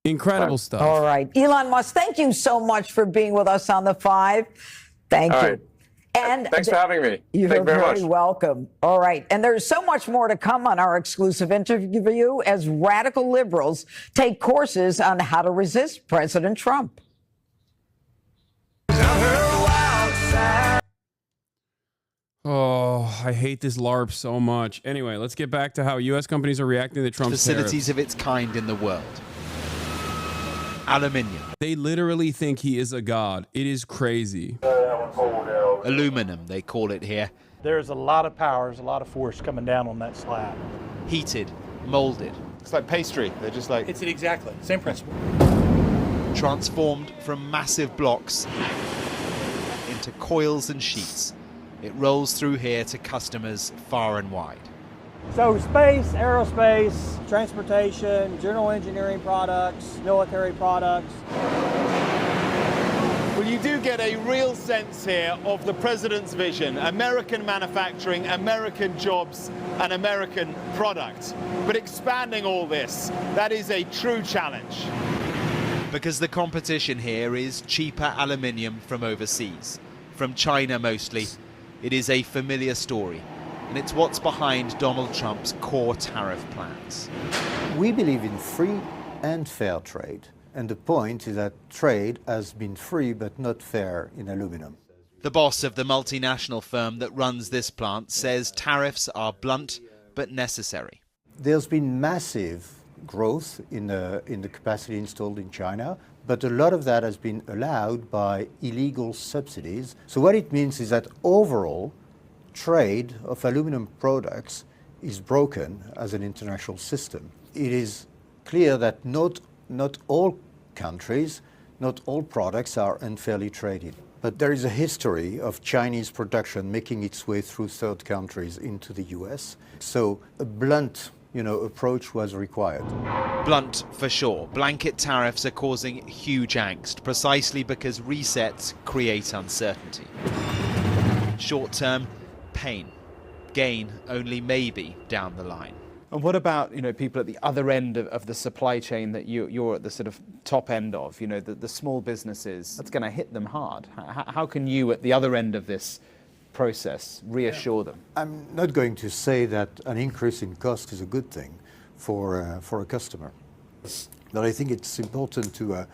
Incredible stuff.
All right. Elon Musk, thank you so much for being with us on The Five. Thank you.
Right.
And
thanks for having me.
You're very welcome. All right. And there's so much more to come on our exclusive interview as radical liberals take courses on how to resist President Trump.
Oh, I hate this LARP so much. Anyway, let's get back to how U.S. companies are reacting to Trump's
Facilities
tariffs.
of its kind in the world. Aluminium.
They literally think he is a god. It is crazy.
Aluminum, they call it here.
There's a lot of power, there's a lot of force coming down on that slab.
Heated, molded.
It's like pastry. They're just like...
It's exactly, same principle.
Transformed from massive blocks into coils and sheets. It rolls through here to customers far and wide.
So space, aerospace, transportation, general engineering products, military products.
Well, you do get a real sense here of the president's vision. American manufacturing, American jobs, and American product. But expanding all this, that is a true challenge.
Because the competition here is cheaper aluminium from overseas. From China mostly. It is a familiar story. And it's what's behind Donald Trump's core tariff plans.
We believe in free and fair trade. And the point is that trade has been free but not fair in aluminum.
The boss of the multinational firm that runs this plant says tariffs are blunt but necessary.
There's been massive growth in the capacity installed in China, but a lot of that has been allowed by illegal subsidies. So what it means is that overall, trade of aluminum products is broken as an international system. It is clear that not all countries, not all products are unfairly traded. But there is a history of Chinese production making its way through third countries into the US. So a blunt approach was required.
Blunt for sure. Blanket tariffs are causing huge angst, precisely because resets create uncertainty. Short term, pain. Gain only maybe down the line.
And what about people at the other end of the supply chain that you're at the sort of top end of, the small businesses? That's going to hit them hard. How can you at the other end of this process reassure them?
I'm not going to say that an increase in cost is a good thing for a customer, but I think it's important to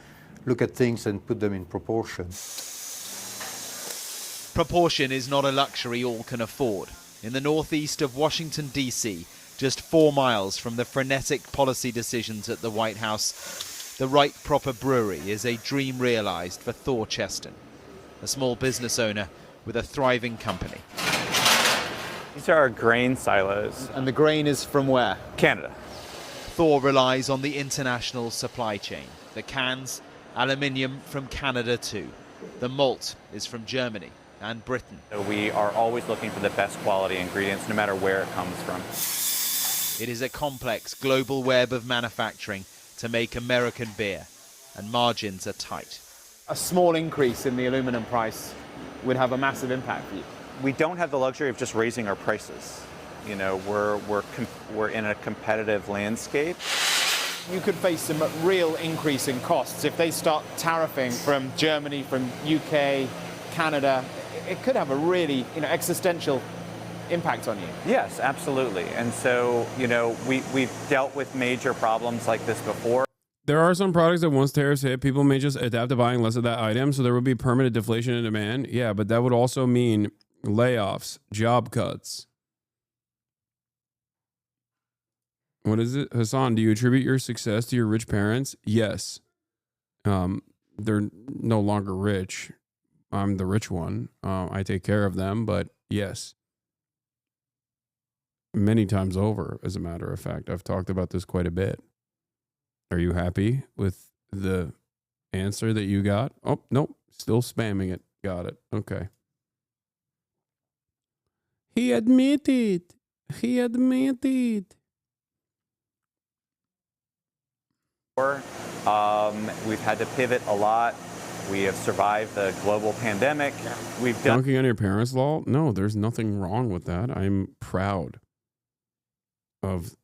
look at things and put them in proportion.
Proportion is not a luxury all can afford. In the northeast of Washington, D.C., just 4 miles from the frenetic policy decisions at the White House, the Right Proper Brewery is a dream realized for Thor Cheston, a small business owner with a thriving company.
These are our grain silos.
And the grain is from where?
Canada.
Thor relies on the international supply chain. The cans, aluminium from Canada too. The malt is from Germany and Britain.
So we are always looking for the best quality ingredients, no matter where it comes from.
It is a complex global web of manufacturing to make American beer, and margins are tight.
A small increase in the aluminum price would have a massive impact for you.
We don't have the luxury of just raising our prices. We're in a competitive landscape.
You could face some real increase in costs if they start tariffing from Germany, from UK, Canada. It could have a really existential impact on you.
Yes, absolutely. And so, we've dealt with major problems like this before.
There are some products that once tariffs hit, people may just adapt to buying less of that item, so there would be permanent deflation in demand. Yeah, but that would also mean layoffs, job cuts. What is it? Hasan, do you attribute your success to your rich parents? Yes. They're no longer rich. I'm the rich one. I take care of them, but yes. Many times over, as a matter of fact. I've talked about this quite a bit. Are you happy with the answer that you got? Oh, nope. Still spamming it. Got it. Okay. He admitted. He admitted.
We've had to pivot a lot. We have survived the global pandemic. We've done.
Dunking on your parents' law? No, there's nothing wrong with that. I'm proud of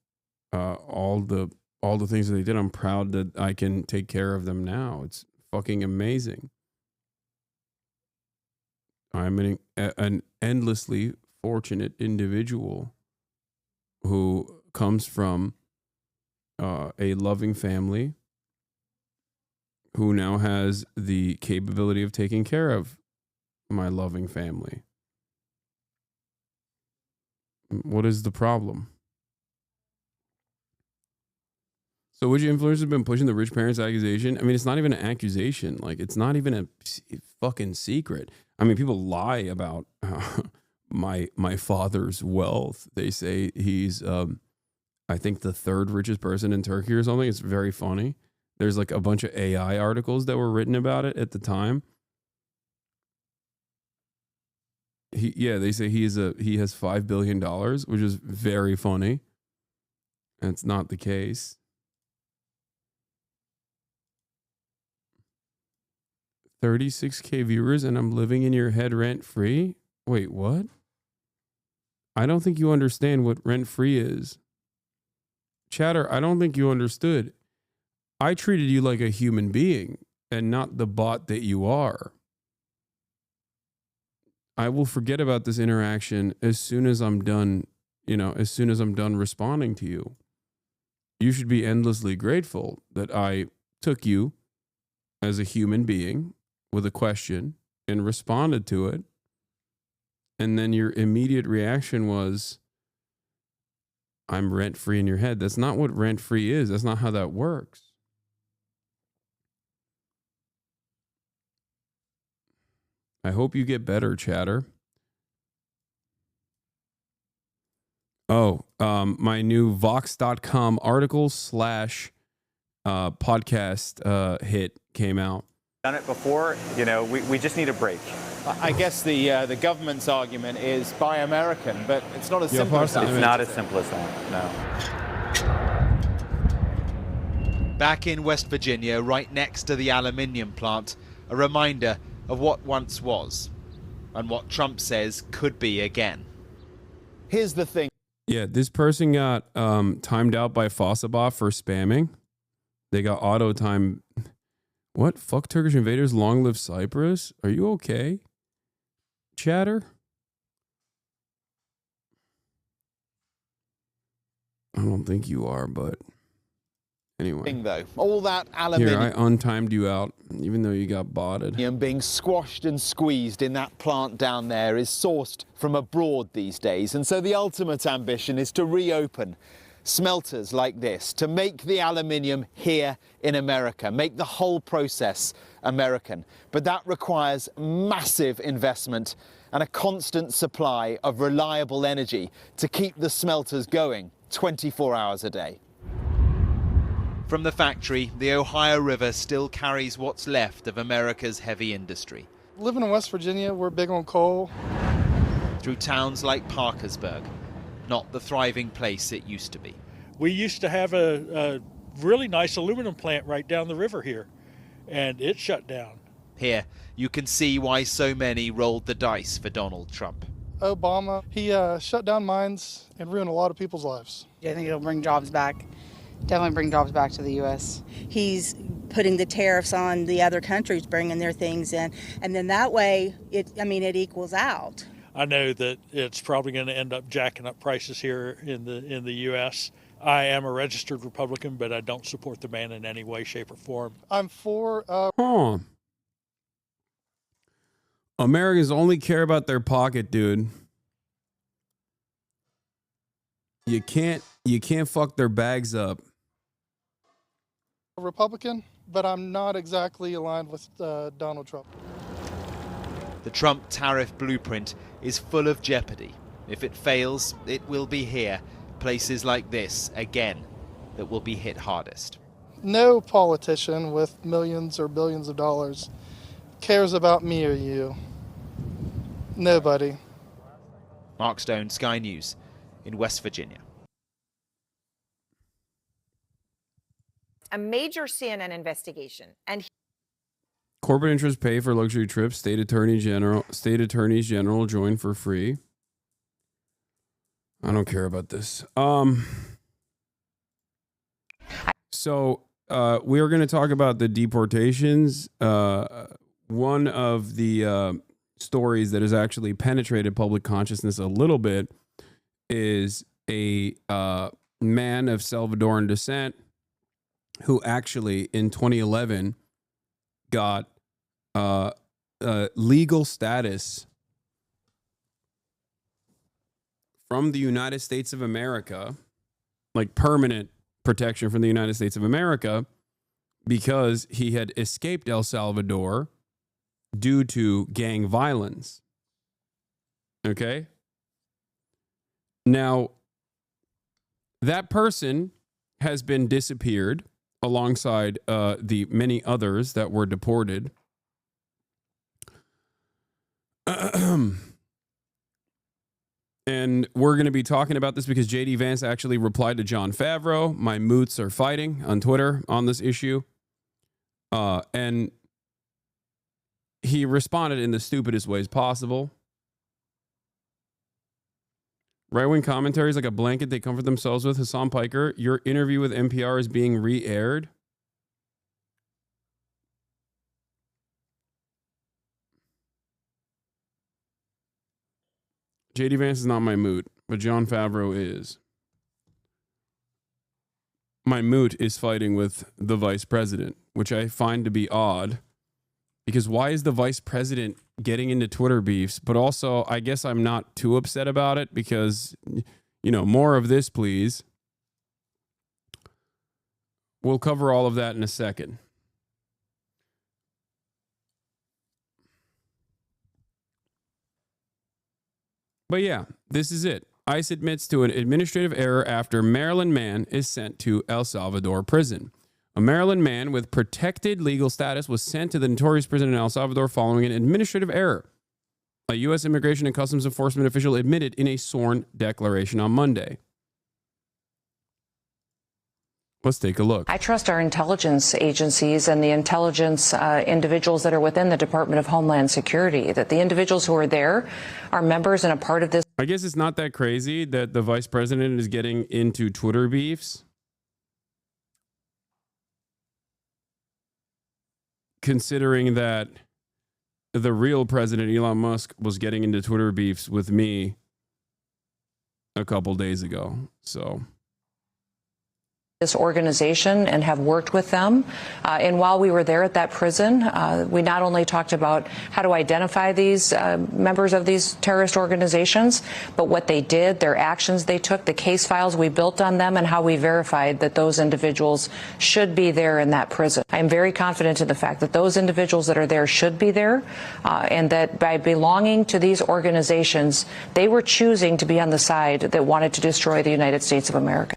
all the things that they did. I'm proud that I can take care of them now. It's fucking amazing. I'm an endlessly fortunate individual who comes from a loving family who now has the capability of taking care of my loving family. What is the problem? So which influencers have been pushing the rich parents accusation? I mean, it's not even an accusation. Like, it's not even a fucking secret. I mean, people lie about my father's wealth. They say he's, I think, the third richest person in Turkey or something. It's very funny. There's like a bunch of AI articles that were written about it at the time. They say he has $5 billion, which is very funny. That's not the case. 36K viewers and I'm living in your head rent free? Wait, what? I don't think you understand what rent free is. Chatter, I don't think you understood. I treated you like a human being and not the bot that you are. I will forget about this interaction as soon as I'm done, as soon as I'm done responding to you. You should be endlessly grateful that I took you as a human being with a question and responded to it. And then your immediate reaction was, I'm rent free in your head. That's not what rent free is. That's not how that works. I hope you get better, chatter. Oh, my new Vox.com article / podcast hit came out.
Done it before, we just need a break.
I guess the government's argument is buy American, but it's not as simple as that.
It's not as simple as that, no.
Back in West Virginia, right next to the aluminium plant, a reminder of what once was and what Trump says could be again.
Here's the thing.
Yeah, this person got timed out by Fossabot for spamming. They got auto time. What? Fuck Turkish invaders, long live Cyprus? Are you okay, chatter? I don't think you are, but anyway.
Though, all that aluminium.
Here, I untimed you out, even though you got botted.
Being squashed and squeezed in that plant down there is sourced from abroad these days. And so the ultimate ambition is to reopen smelters like this, to make the aluminium here in America, make the whole process American. But that requires massive investment and a constant supply of reliable energy to keep the smelters going 24 hours a day.
From the factory, the Ohio River still carries what's left of America's heavy industry.
Living in West Virginia, we're big on coal.
Through towns like Parkersburg, not the thriving place it used to be.
We used to have a really nice aluminum plant right down the river here, and it shut down.
Here, you can see why so many rolled the dice for Donald Trump.
Obama, he shut down mines and ruined a lot of people's lives.
Yeah, I think it'll bring jobs back. Definitely bring jobs back to the U.S. He's putting the tariffs on the other countries, bringing their things in, and then that way, it equals out.
I know that it's probably going to end up jacking up prices here in the U.S. I am a registered Republican, but I don't support the man in any way, shape, or form.
I'm for.
Americans only care about their pocket, dude. You can't fuck their bags up.
Republican, but I'm not exactly aligned with Donald Trump.
The Trump tariff blueprint is full of jeopardy. If it fails, it will be here, places like this, again, that will be hit hardest.
No politician with millions or billions of dollars cares about me or you. Nobody.
Mark Stone, Sky News, in West Virginia.
A major CNN investigation, and
Corporate interests pay for luxury trips. State attorneys general join for free. I don't care about this. So we are going to talk about the deportations. One of the stories that has actually penetrated public consciousness a little bit is a man of Salvadoran descent who actually in 2011 got legal status from the United States of America, like permanent protection from the United States of America, because he had escaped El Salvador due to gang violence. Okay? Now, that person has been disappeared alongside the many others that were deported. And we're going to be talking about this because J.D. Vance actually replied to Jon Favreau. My moots are fighting on Twitter on this issue. And he responded in the stupidest ways possible. Right-wing commentary is like a blanket they comfort themselves with. Hasan Piker, your interview with NPR is being re-aired. J.D. Vance is not my moot, but Jon Favreau is. My moot is fighting with the vice president, which I find to be odd. Because why is the vice president getting into Twitter beefs? But also, I guess I'm not too upset about it because, you know, more of this, please. We'll cover all of that in a second. But yeah, this is it. ICE admits to an administrative error after Maryland man is sent to El Salvador prison. A Maryland man with protected legal status was sent to the notorious prison in El Salvador following an administrative error. A U.S. Immigration and Customs Enforcement official admitted in a sworn declaration on Monday. Let's take a look.
I trust our intelligence agencies and the intelligence individuals that are within the Department of Homeland Security, that the individuals who are there are members and a part of this.
I guess it's not that crazy that the vice president is getting into Twitter beefs, considering that the real president, Elon Musk, was getting into Twitter beefs with me a couple days ago. So
this organization and have worked with them. And while we were there at that prison, we not only talked about how to identify these members of these terrorist organizations, but what they did, their actions they took, the case files we built on them, and how we verified that those individuals should be there in that prison. I am very confident in the fact that those individuals that are there should be there, and that by belonging to these organizations, they were choosing to be on the side that wanted to destroy the United States of America.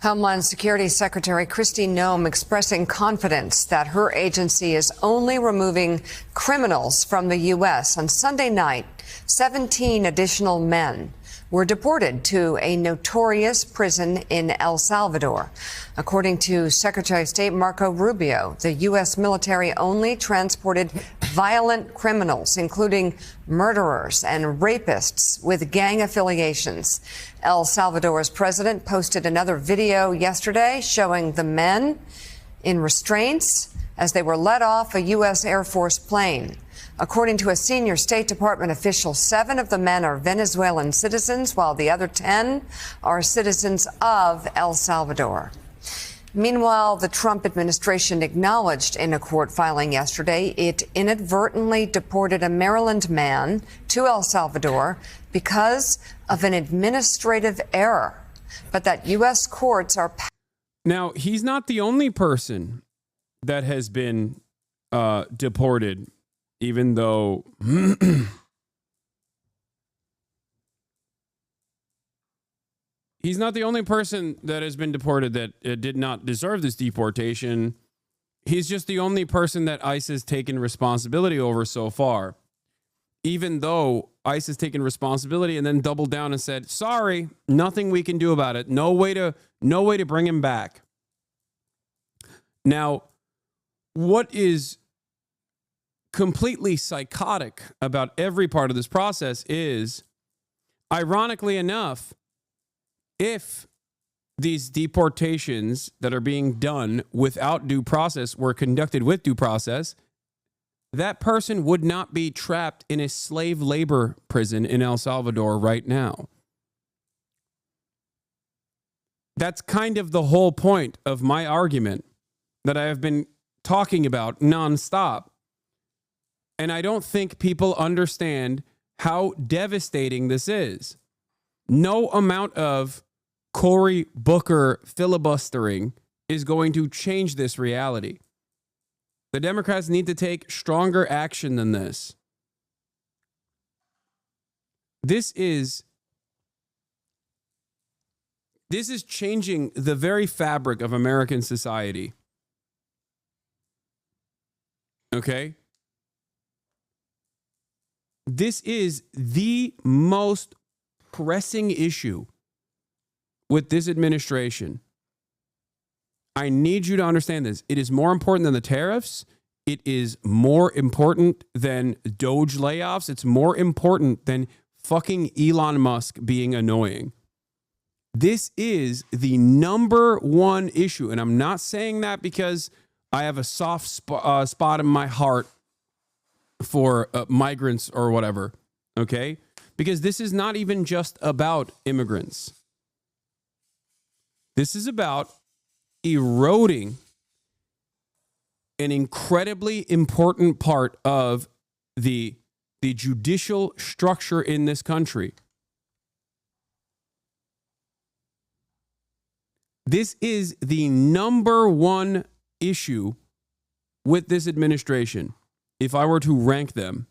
Homeland Security Secretary Kristi Noem expressing confidence that her agency is only removing criminals from the U.S. On Sunday night, 17 additional men were deported to a notorious prison in El Salvador. According to Secretary of State Marco Rubio, the U.S. military only transported violent criminals, including murderers and rapists with gang affiliations. El Salvador's president posted another video yesterday showing the men in restraints as they were let off a U.S. Air Force plane. According to a senior State Department official, 7 of the men are Venezuelan citizens, while the other 10 are citizens of El Salvador. Meanwhile, the Trump administration acknowledged in a court filing yesterday it inadvertently deported a Maryland man to El Salvador because of an administrative error, but that U.S. courts are...
Now, he's not the only person that has been deported, even though he's not the only person that has been deported that did not deserve this deportation. He's just the only person that ICE has taken responsibility over so far. Even though ICE has taken responsibility and then doubled down and said, sorry, nothing we can do about it. No way to bring him back. Now, what is completely psychotic about every part of this process is, ironically enough, if these deportations that are being done without due process were conducted with due process, that person would not be trapped in a slave labor prison in El Salvador right now. That's kind of the whole point of my argument that I have been talking about nonstop. And I don't think people understand how devastating this is. No amount of Cory Booker filibustering is going to change this reality. The Democrats need to take stronger action than this. This is changing the very fabric of American society. Okay? This is the most pressing issue with this administration. I need you to understand this. It is more important than the tariffs. It is more important than Doge layoffs. It's more important than fucking Elon Musk being annoying. This is the number one issue. And I'm not saying that because I have a soft spot in my heart for migrants or whatever. Okay? Because this is not even just about immigrants. This is about eroding an incredibly important part of the judicial structure in this country. This is the number one issue with this administration, if I were to rank them.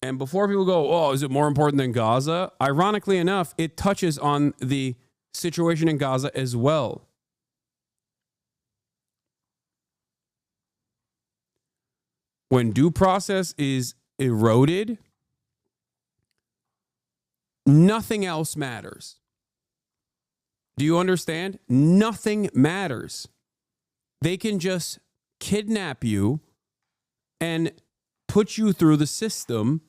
And before people go, oh, is it more important than Gaza? Ironically enough, it touches on the situation in Gaza as well. When due process is eroded, nothing else matters. Do you understand? Nothing matters. They can just kidnap you and put you through the system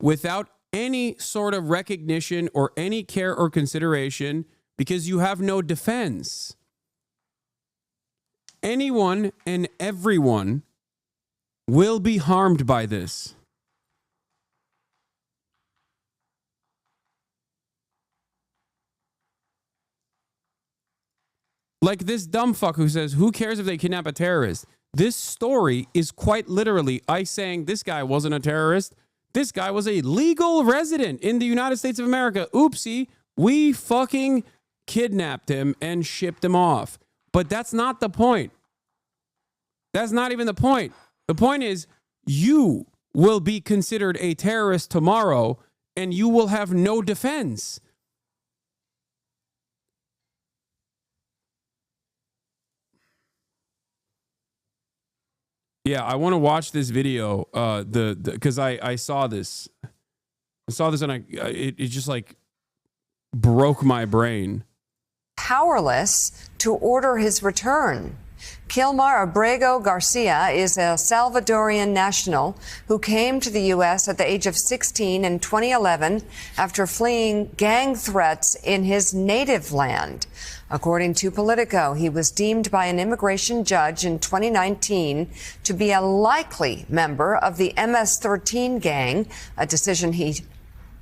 without any sort of recognition or any care or consideration because you have no defense. Anyone and everyone will be harmed by this. Like this dumb fuck who says, who cares if they kidnap a terrorist? This story is quite literally ICE saying this guy wasn't a terrorist. This guy was a legal resident in the United States of America. Oopsie, we fucking kidnapped him and shipped him off. But that's not the point. That's not even the point. The point is, you will be considered a terrorist tomorrow and you will have no defense. Yeah, I want to watch this video. Because I saw this. I saw this and it just like broke my brain.
Powerless to order his return. Kilmar Abrego Garcia is a Salvadorian national who came to the U.S. at the age of 16 in 2011 after fleeing gang threats in his native land. According to Politico, he was deemed by an immigration judge in 2019 to be a likely member of the MS-13 gang, a decision he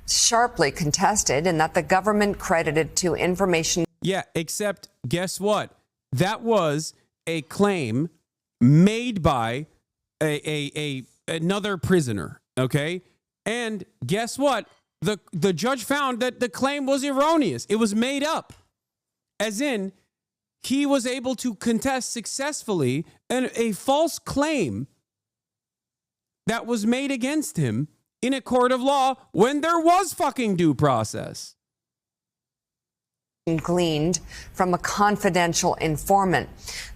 sharply contested and that the government credited to information.
Yeah, except guess what? That was a claim made by another prisoner, okay? And guess what? The judge found that the claim was erroneous. It was made up. As in, he was able to contest successfully a false claim that was made against him in a court of law when there was fucking due process.
Gleaned from a confidential informant.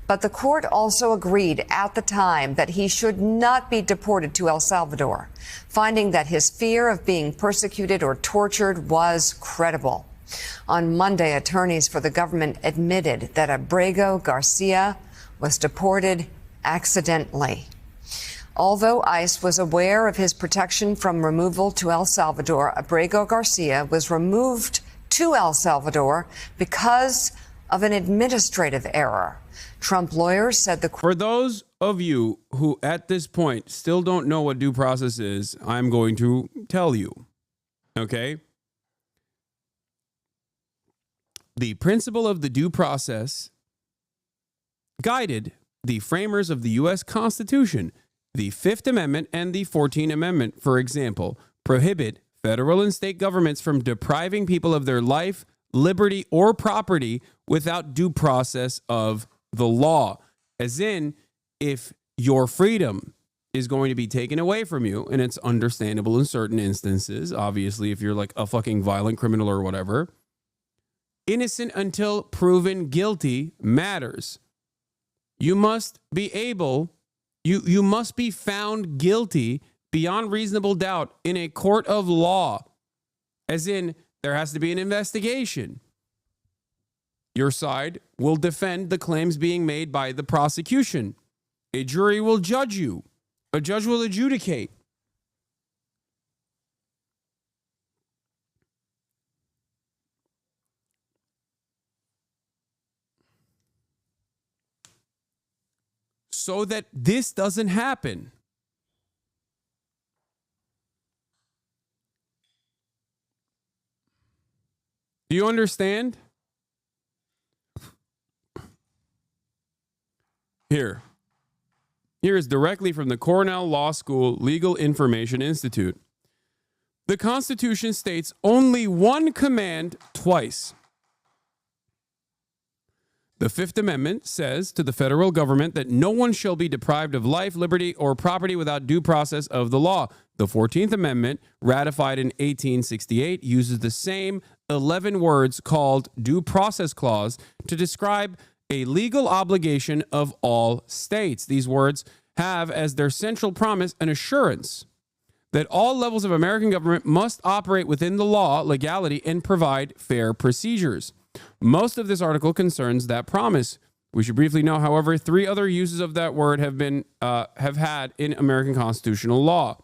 But the court also agreed at the time that he should not be deported to El Salvador, finding that his fear of being persecuted or tortured was credible. On Monday, attorneys for the government admitted that Abrego Garcia was deported accidentally. Although ICE was aware of his protection from removal to El Salvador, Abrego Garcia was removed to El Salvador because of an administrative error. Trump lawyers said
For those of you who at this point still don't know what due process is, I'm going to tell you. Okay? The principle of the due process guided the framers of the U.S. Constitution. The Fifth Amendment and the 14th Amendment, for example, prohibit federal and state governments from depriving people of their life, liberty, or property without due process of the law. As in, if your freedom is going to be taken away from you, and it's understandable in certain instances, obviously, if you're like a fucking violent criminal or whatever, innocent until proven guilty matters. You must be able, you must be found guilty beyond reasonable doubt in a court of law. As in, there has to be an investigation. Your side will defend the claims being made by the prosecution. A jury will judge you. A judge will adjudicate. So that this doesn't happen. Do you understand? Here is directly from the Cornell Law School Legal Information Institute. The Constitution states only one command twice. The Fifth Amendment says to the federal government that no one shall be deprived of life, liberty, or property without due process of the law. The 14th Amendment, ratified in 1868, uses the same 11 words called due process clause to describe a legal obligation of all states. These words have as their central promise an assurance that all levels of American government must operate within the law, legality, and provide fair procedures. Most of this article concerns that promise. We should briefly know, however, 3 other uses of that word have had in American constitutional law.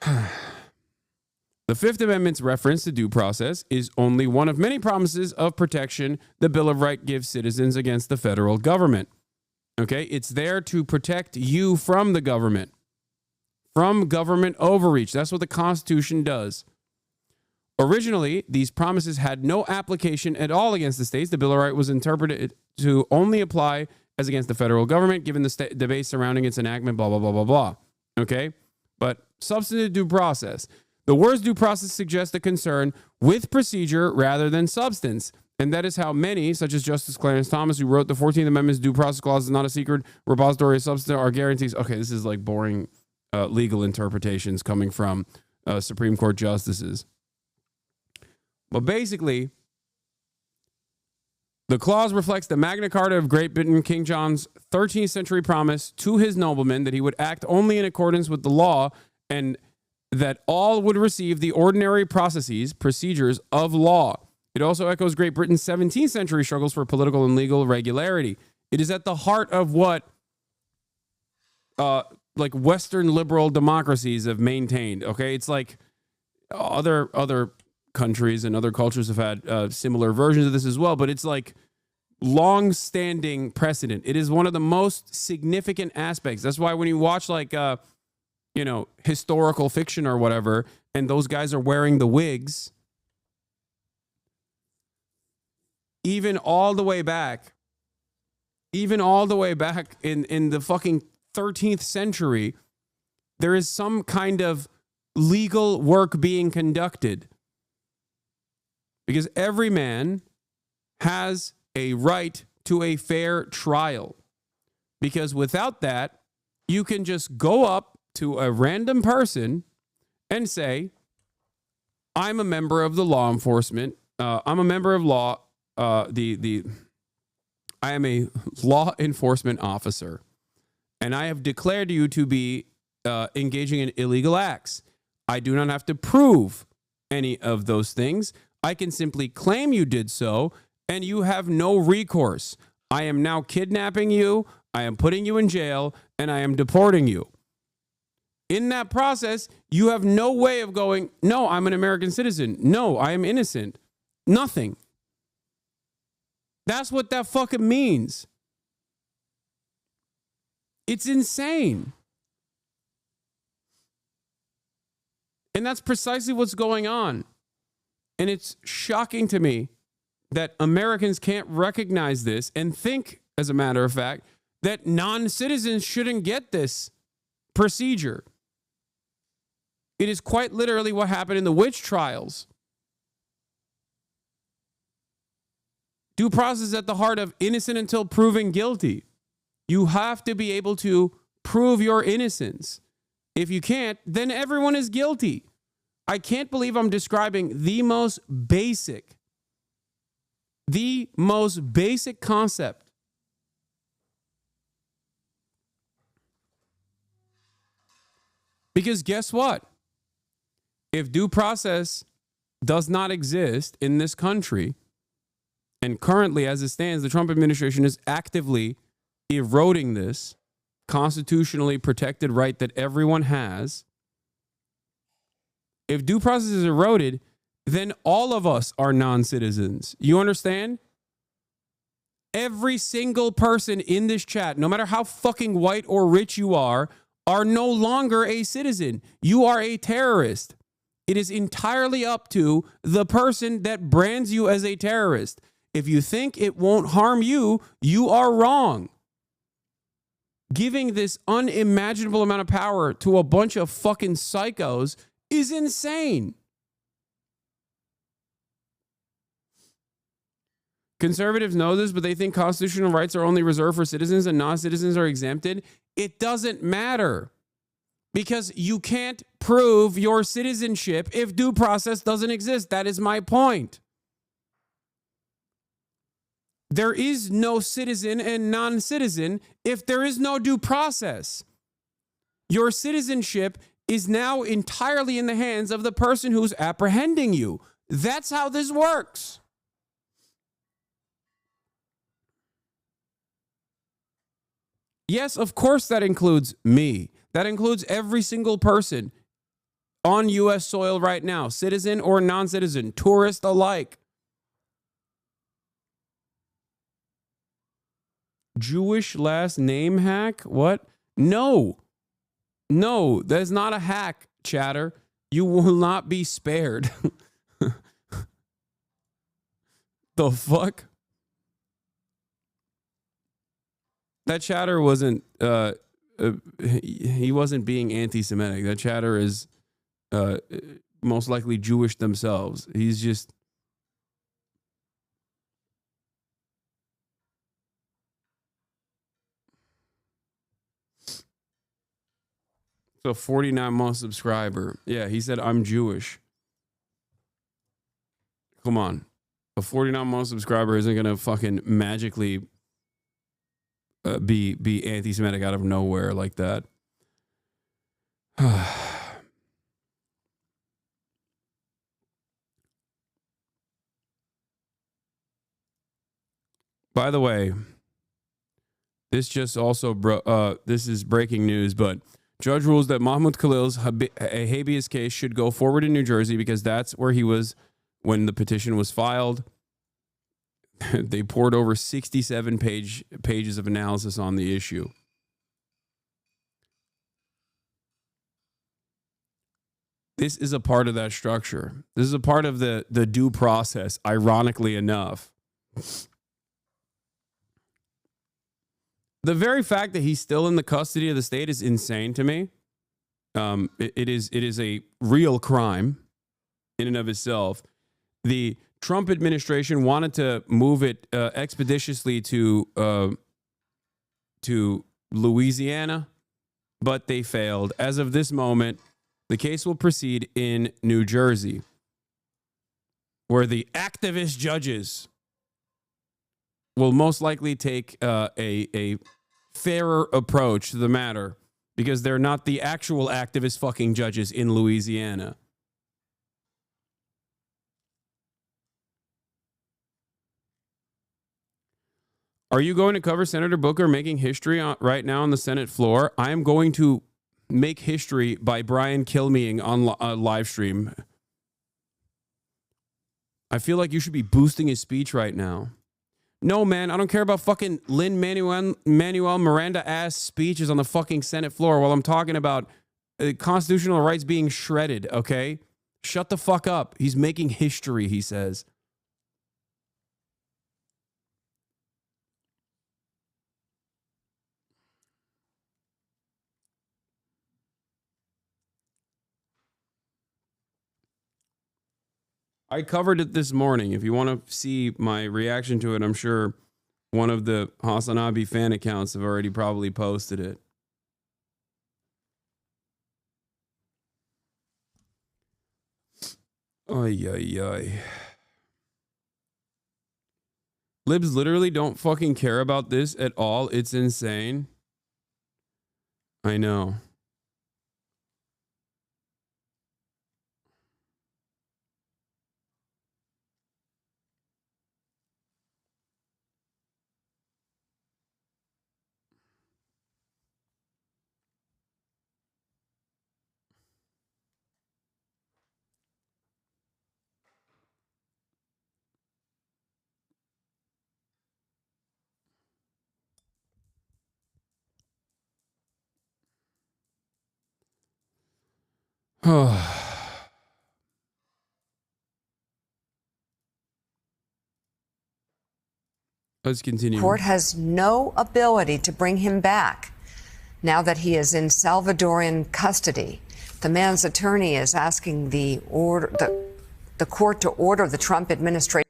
The Fifth Amendment's reference to due process is only one of many promises of protection the Bill of Rights gives citizens against the federal government. Okay, it's there to protect you from the government, from government overreach. That's what the Constitution does. Originally, these promises had no application at all against the states. The Bill of Rights was interpreted to only apply as against the federal government, given the debate surrounding its enactment, blah, blah, blah, blah, blah. Okay? But substantive due process. The words due process suggest a concern with procedure rather than substance. And that is how many, such as Justice Clarence Thomas, who wrote the 14th Amendment's due process clause is not a secret repository of substance, are guarantees. Okay, this is like boring legal interpretations coming from Supreme Court justices. But basically, the clause reflects the Magna Carta of Great Britain, King John's 13th century promise to his noblemen that he would act only in accordance with the law and that all would receive the ordinary procedures of law. It also echoes Great Britain's 17th century struggles for political and legal regularity. It is at the heart of what like Western liberal democracies have maintained. Okay, it's like other countries and other cultures have had similar versions of this as well, but it's like long-standing precedent. It is one of the most significant aspects. That's why when you watch like historical fiction or whatever, and those guys are wearing the wigs, even all the way back in the fucking 13th century, there is some kind of legal work being conducted. Because every man has a right to a fair trial. Because without that, you can just go up to a random person and say, I'm a member of the law enforcement. I'm a member of law. I am a law enforcement officer. And I have declared you to be engaging in illegal acts. I do not have to prove any of those things. I can simply claim you did so, and you have no recourse. I am now kidnapping you, I am putting you in jail, and I am deporting you. In that process, you have no way of going, no, I'm an American citizen. No, I am innocent. Nothing. That's what that fucking means. It's insane. And that's precisely what's going on. And it's shocking to me that Americans can't recognize this and think, as a matter of fact, that non-citizens shouldn't get this procedure. It is quite literally what happened in the witch trials. Due process is at the heart of innocent until proven guilty. You have to be able to prove your innocence. If you can't, then everyone is guilty. I can't believe I'm describing the most basic concept. Because guess what? If due process does not exist in this country, and currently as it stands, the Trump administration is actively eroding this constitutionally protected right that everyone has. If due process is eroded, then all of us are non-citizens. You understand? Every single person in this chat, no matter how fucking white or rich you are no longer a citizen. You are a terrorist. It is entirely up to the person that brands you as a terrorist. If you think it won't harm you, you are wrong. Giving this unimaginable amount of power to a bunch of fucking psychos is insane. Conservatives know this, but they think constitutional rights are only reserved for citizens and non-citizens are exempted. It doesn't matter because you can't prove your citizenship if due process doesn't exist. That is my point. There is no citizen and non-citizen if there is no due process. Your citizenship is now entirely in the hands of the person who's apprehending you. That's how this works. Yes, of course that includes me. That includes every single person on U.S. soil right now, citizen or non-citizen, tourist alike. Jewish last name hack? What? No, that is not a hack, chatter. You will not be spared. The fuck? That chatter wasn't, he wasn't being anti-Semitic. That chatter is most likely Jewish themselves. He's just... So 49-month subscriber. Yeah, he said, I'm Jewish. Come on. A 49-month subscriber isn't going to fucking magically be anti-Semitic out of nowhere like that. By the way, this just also this is breaking news, but judge rules that Mahmoud Khalil's a habeas case should go forward in New Jersey because that's where he was when the petition was filed. They poured over 67 pages of analysis on the issue. This is a part of that structure. This is a part of the due process, ironically enough. The very fact that he's still in the custody of the state is insane to me. It is a real crime in and of itself. The Trump administration wanted to move it expeditiously to Louisiana, but they failed. As of this moment, the case will proceed in New Jersey, where the activist judges will most likely take a fairer approach to the matter because they're not the actual activist fucking judges in Louisiana. Are you going to cover Senator Booker making history right now on the Senate floor? I am going to make history by Brian Kilmeeing on a live stream. I feel like you should be boosting his speech right now. No, man, I don't care about fucking Lin-Manuel Miranda-ass speeches on the fucking Senate floor while I'm talking about constitutional rights being shredded, okay? Shut the fuck up. He's making history, he says. I covered it this morning. If you want to see my reaction to it, I'm sure one of the Hasanabi fan accounts have already probably posted it. Ay, ay, ay. Libs literally don't fucking care about this at all. It's insane. I know. Let's continue.
Court has no ability to bring him back now that he is in Salvadorian custody. The man's attorney is asking the court to order the Trump administration.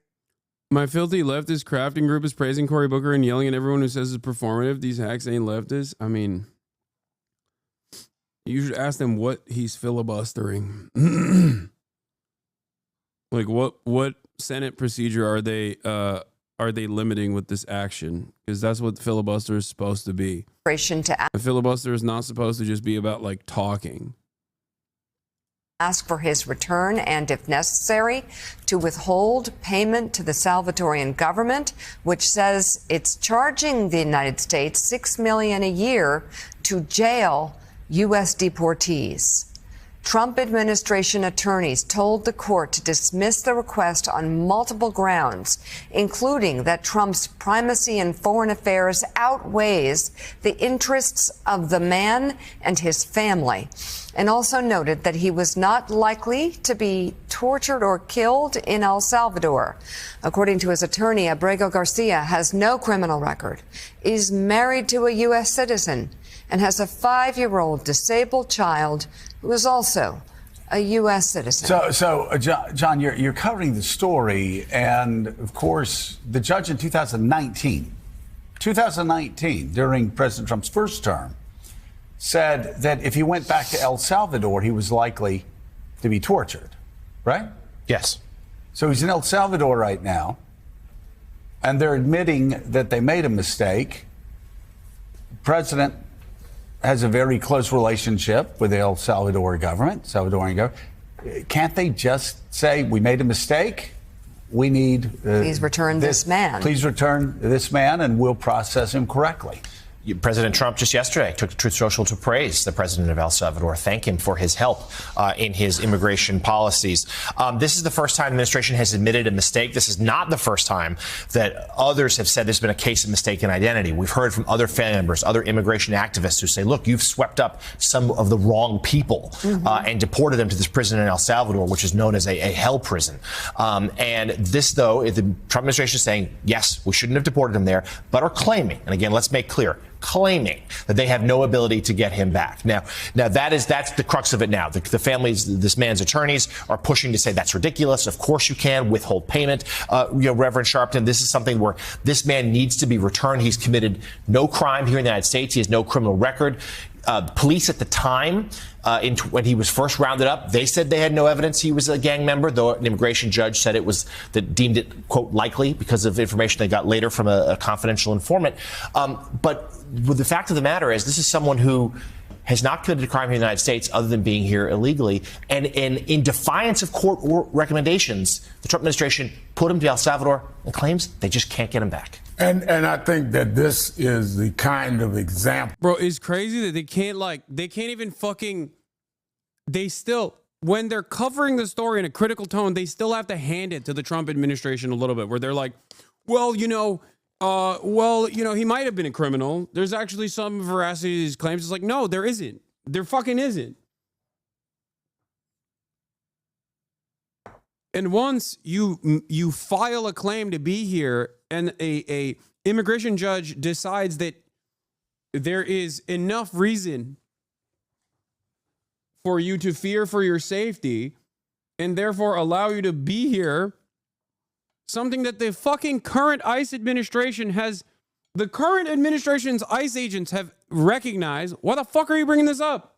My filthy leftist crafting group is praising Cory Booker and yelling at everyone who says it's performative. These hacks ain't leftists. I mean, you should ask them what he's filibustering. Like what Senate procedure are they limiting with this action? Because that's what the filibuster is supposed to be. A filibuster is not supposed to just be about like talking.
Ask for his return and, if necessary, to withhold payment to the Salvadorian government, which says it's charging the United States $6 million a year to jail U.S. deportees. Trump administration attorneys told the court to dismiss the request on multiple grounds, including that Trump's primacy in foreign affairs outweighs the interests of the man and his family, and also noted that he was not likely to be tortured or killed in El Salvador. According to his attorney, Abrego Garcia has no criminal record, is married to a U.S. citizen, and has a 5-year-old disabled child who is also a U.S. citizen.
So John, you're covering the story, and of course, the judge in 2019, during President Trump's first term, said that if he went back to El Salvador, he was likely to be tortured, right?
Yes.
So he's in El Salvador right now, and they're admitting that they made a mistake. President has a very close relationship with the El Salvador government, Salvadorian government. Can't they just say, we made a mistake? We need...
please return this man.
Please return this man and we'll process him correctly.
President Trump just yesterday took to Truth Social to praise the president of El Salvador, thank him for his help in his immigration policies. This is the first time the administration has admitted a mistake. This is not the first time that others have said there's been a case of mistaken identity. We've heard from other family members, other immigration activists who say, look, you've swept up some of the wrong people and deported them to this prison in El Salvador, which is known as a hell prison. And this, though, the Trump administration is saying, yes, we shouldn't have deported him there, but are claiming, and again, let's make clear, claiming that they have no ability to get him back. Now that's the crux of it now. The families, this man's attorneys are pushing to say that's ridiculous. Of course you can withhold payment. Reverend Sharpton, this is something where this man needs to be returned. He's committed no crime here in the United States. He has no criminal record. Police at the time, when he was first rounded up, they said they had no evidence he was a gang member, though an immigration judge said deemed it, quote, likely because of information they got later from a confidential informant. But the fact of the matter is, this is someone who has not committed a crime here in the United States other than being here illegally. And in defiance of court recommendations, the Trump administration put him to El Salvador and claims they just can't get him back.
And I think that this is the kind of example.
Bro, it's crazy that they can't even fucking, they still, when they're covering the story in a critical tone, they still have to hand it to the Trump administration a little bit, where they're like, well, he might have been a criminal. There's actually some veracity to these claims. It's like, no, there isn't. There fucking isn't. And once you file a claim to be here and a immigration judge decides that there is enough reason for you to fear for your safety, and therefore allow you to be here. Something that the fucking current ICE administration has, the current administration's ICE agents have recognized. Why the fuck are you bringing this up?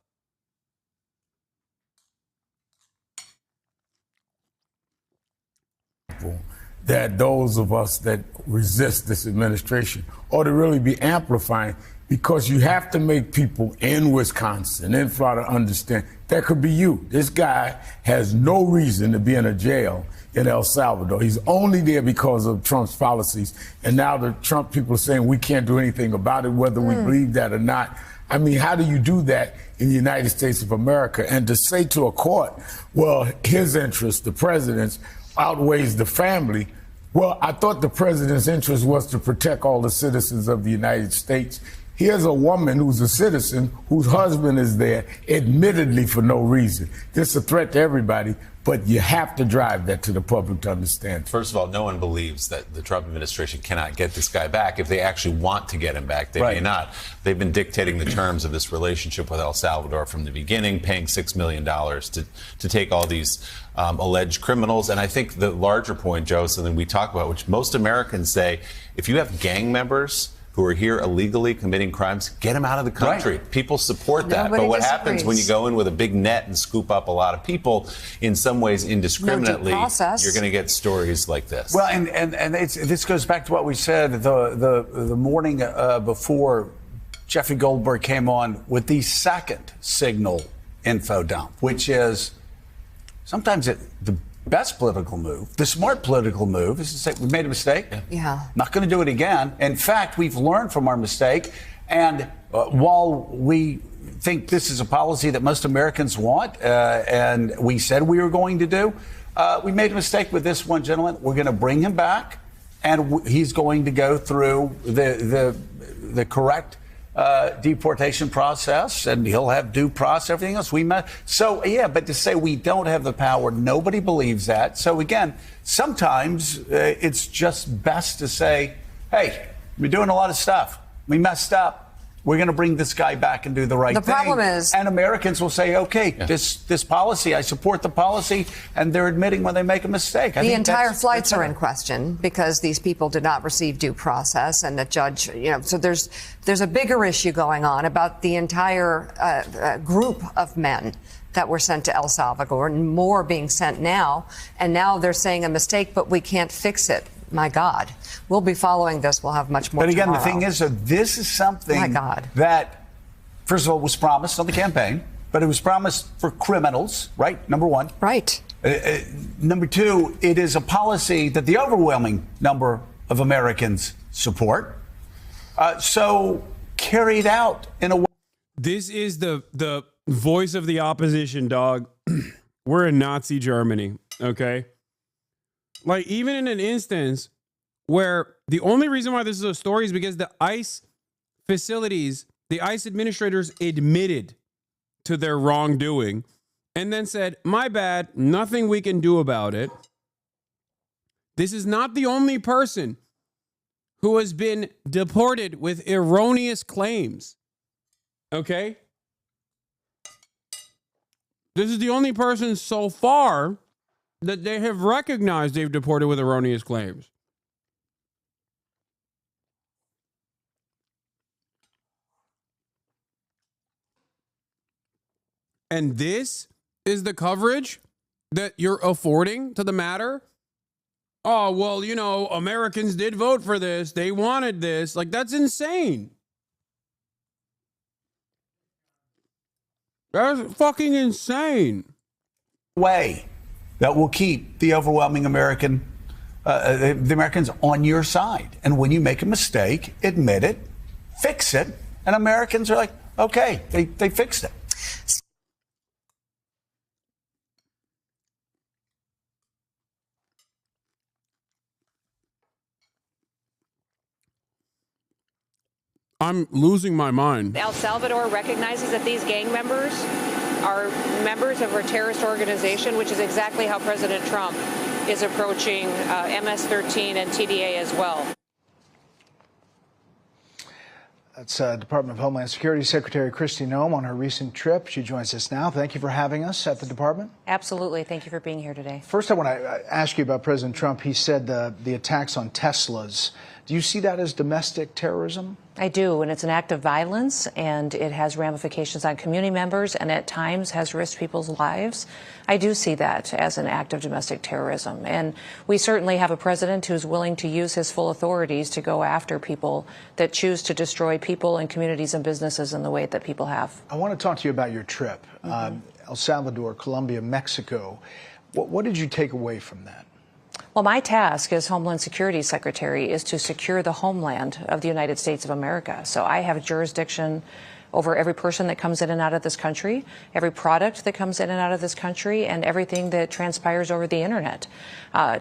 That those of us that resist this administration ought to really be amplifying, because you have to make people in Wisconsin, in Florida, understand that could be you. This guy has no reason to be in a jail in El Salvador. He's only there because of Trump's policies. And now the Trump people are saying we can't do anything about it, whether we believe that or not. I mean, how do you do that in the United States of America? And to say to a court, well, his interest, the president's, outweighs the family. Well, I thought the president's interest was to protect all the citizens of the United States. Here's a woman who's a citizen whose husband is there, admittedly for no reason. This is a threat to everybody, but you have to drive that to the public to understand.
First of all, no one believes that the Trump administration cannot get this guy back. If they actually want to get him back, they may not. They've been dictating the terms of this relationship with El Salvador from the beginning, paying $6 million to take all these alleged criminals. And I think the larger point, Joe, something we talk about, which most Americans say, if you have gang members who are here illegally committing crimes, get them out of the country.
Right.
People support that.
Nobody
But what
disagrees.
happens when you go in with a big net and scoop up a lot of people, in some ways indiscriminately, you're going to get stories like this.
Well, and this goes back to what we said the morning before Jeffrey Goldberg came on with the second signal info dump, which is sometimes the best political move, the smart political move, is to say, we made a mistake.
Yeah.
Not going to do it again. In fact, we've learned from our mistake. And while we think this is a policy that most Americans want, and we said we were going to do, we made a mistake with this one gentleman. We're going to bring him back, and he's going to go through the correct deportation process, and he'll have due process, everything else. So, yeah, but to say we don't have the power, nobody believes that. So, again, sometimes it's just best to say, hey, we're doing a lot of stuff. We messed up. We're going to bring this guy back and do the right thing.
The problem is...
And Americans will say, okay, this policy, I support the policy, and they're admitting when they make a mistake.
The entire flights are in question because these people did not receive due process, and the judge, so there's a bigger issue going on about the entire group of men that were sent to El Salvador, and more being sent now. And now they're saying a mistake, but we can't fix it. My God. We'll be following this. We'll have much more
But again,
tomorrow.
the thing is, this is something that, first of all, was promised on the campaign, but it was promised for criminals, right? Number one.
Right.
Number two, it is a policy that the overwhelming number of Americans support. So carried out in a way.
This is the voice of the opposition, dog. We're in Nazi Germany, okay? Like, even in an instance where the only reason why this is a story is because the ICE facilities, the ICE administrators admitted to their wrongdoing and then said, my bad, nothing we can do about it. This is not the only person who has been deported with erroneous claims. Okay? This is the only person so far that they have recognized they've deported with erroneous claims. And this is the coverage that you're affording to the matter? Oh, well, Americans did vote for this. They wanted this. Like, that's insane. That's fucking insane.
Way that will keep the overwhelming the Americans on your side. And when you make a mistake, admit it, fix it, and Americans are like, okay, they fixed it.
I'm losing my mind.
El Salvador recognizes that these gang members are members of a terrorist organization, which is exactly how President Trump is approaching MS-13 and TDA as well.
That's Department of Homeland Security Secretary Kristi Noem on her recent trip. She joins us now. Thank you for having us at the department.
Absolutely. Thank you for being here today.
First, I want to ask you about President Trump. He said the attacks on Teslas. Do you see that as domestic terrorism?
I do, and it's an act of violence, and it has ramifications on community members, and at times has risked people's lives. I do see that as an act of domestic terrorism, and we certainly have a president who's willing to use his full authorities to go after people that choose to destroy people and communities and businesses in the way that people have.
I want to talk to you about your trip. El Salvador, Colombia, Mexico. What did you take away from that?
Well, my task as Homeland Security Secretary is to secure the homeland of the United States of America. So I have jurisdiction over every person that comes in and out of this country, every product that comes in and out of this country, and everything that transpires over the internet.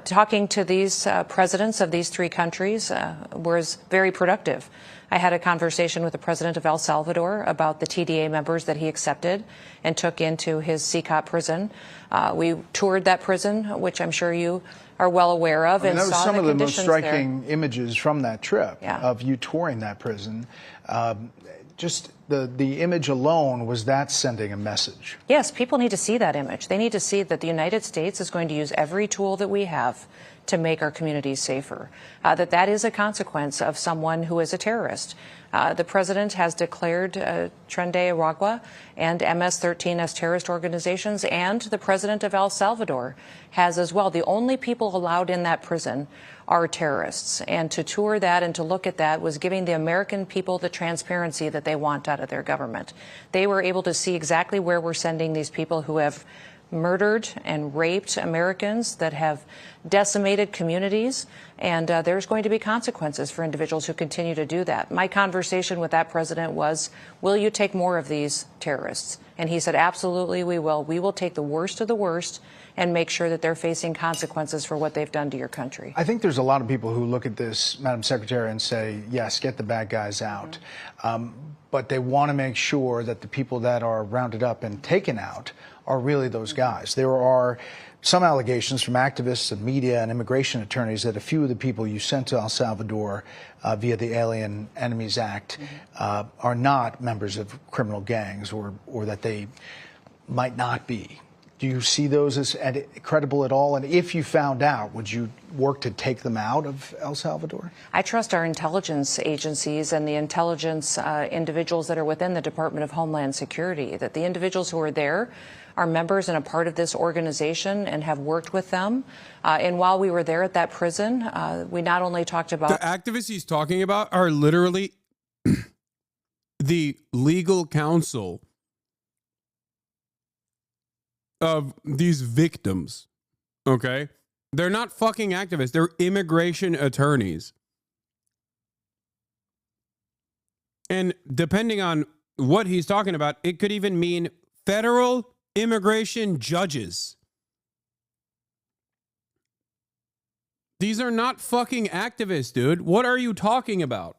Talking to these presidents of these three countries was very productive. I had a conversation with the president of El Salvador about the TDA members that he accepted and took into his CCOP prison. We toured that prison, which I'm sure you are well aware of, and
that was
saw
some
the
of the most
conditions
striking images from that trip,
Yeah.
of you touring that prison. Just the image alone, was that sending a message?
Yes, people need to see that image. They need to see that the United States is going to use every tool that we have to make our communities safer, that is a consequence of someone who is a terrorist. The president has declared Tren de Aragua and MS-13 as terrorist organizations, and the president of El Salvador has as well. The only people allowed in that prison are terrorists. And to tour that and to look at that was giving the American people the transparency that they want out of their government. They were able to see exactly where we're sending these people who have murdered and raped Americans, that have decimated communities, and there's going to be consequences for individuals who continue to do that. My conversation with that president was, will you take more of these terrorists? And he said, absolutely, we will. We will take the worst of the worst and make sure that they're facing consequences for what they've done to your country.
I think there's a lot of people who look at this, Madam Secretary, and say, yes, get the bad guys out. But they want to make sure that the people that are rounded up and taken out are really those guys. There are some allegations from activists and media and immigration attorneys that a few of the people you sent to El Salvador via the Alien Enemies Act are not members of criminal gangs, or that they might not be. Do you see those as credible at all? And if you found out, would you work to take them out of El Salvador?
I trust our intelligence agencies and the intelligence individuals that are within the Department of Homeland Security, that the individuals who are there are members and a part of this organization and have worked with them. And while we were there at that prison, we not only talked about...
The activists he's talking about are literally the legal counsel of these victims, okay? They're not fucking activists. They're immigration attorneys. And depending on what he's talking about, it could even mean federal immigration judges. These are not fucking activists, dude. What are you talking about?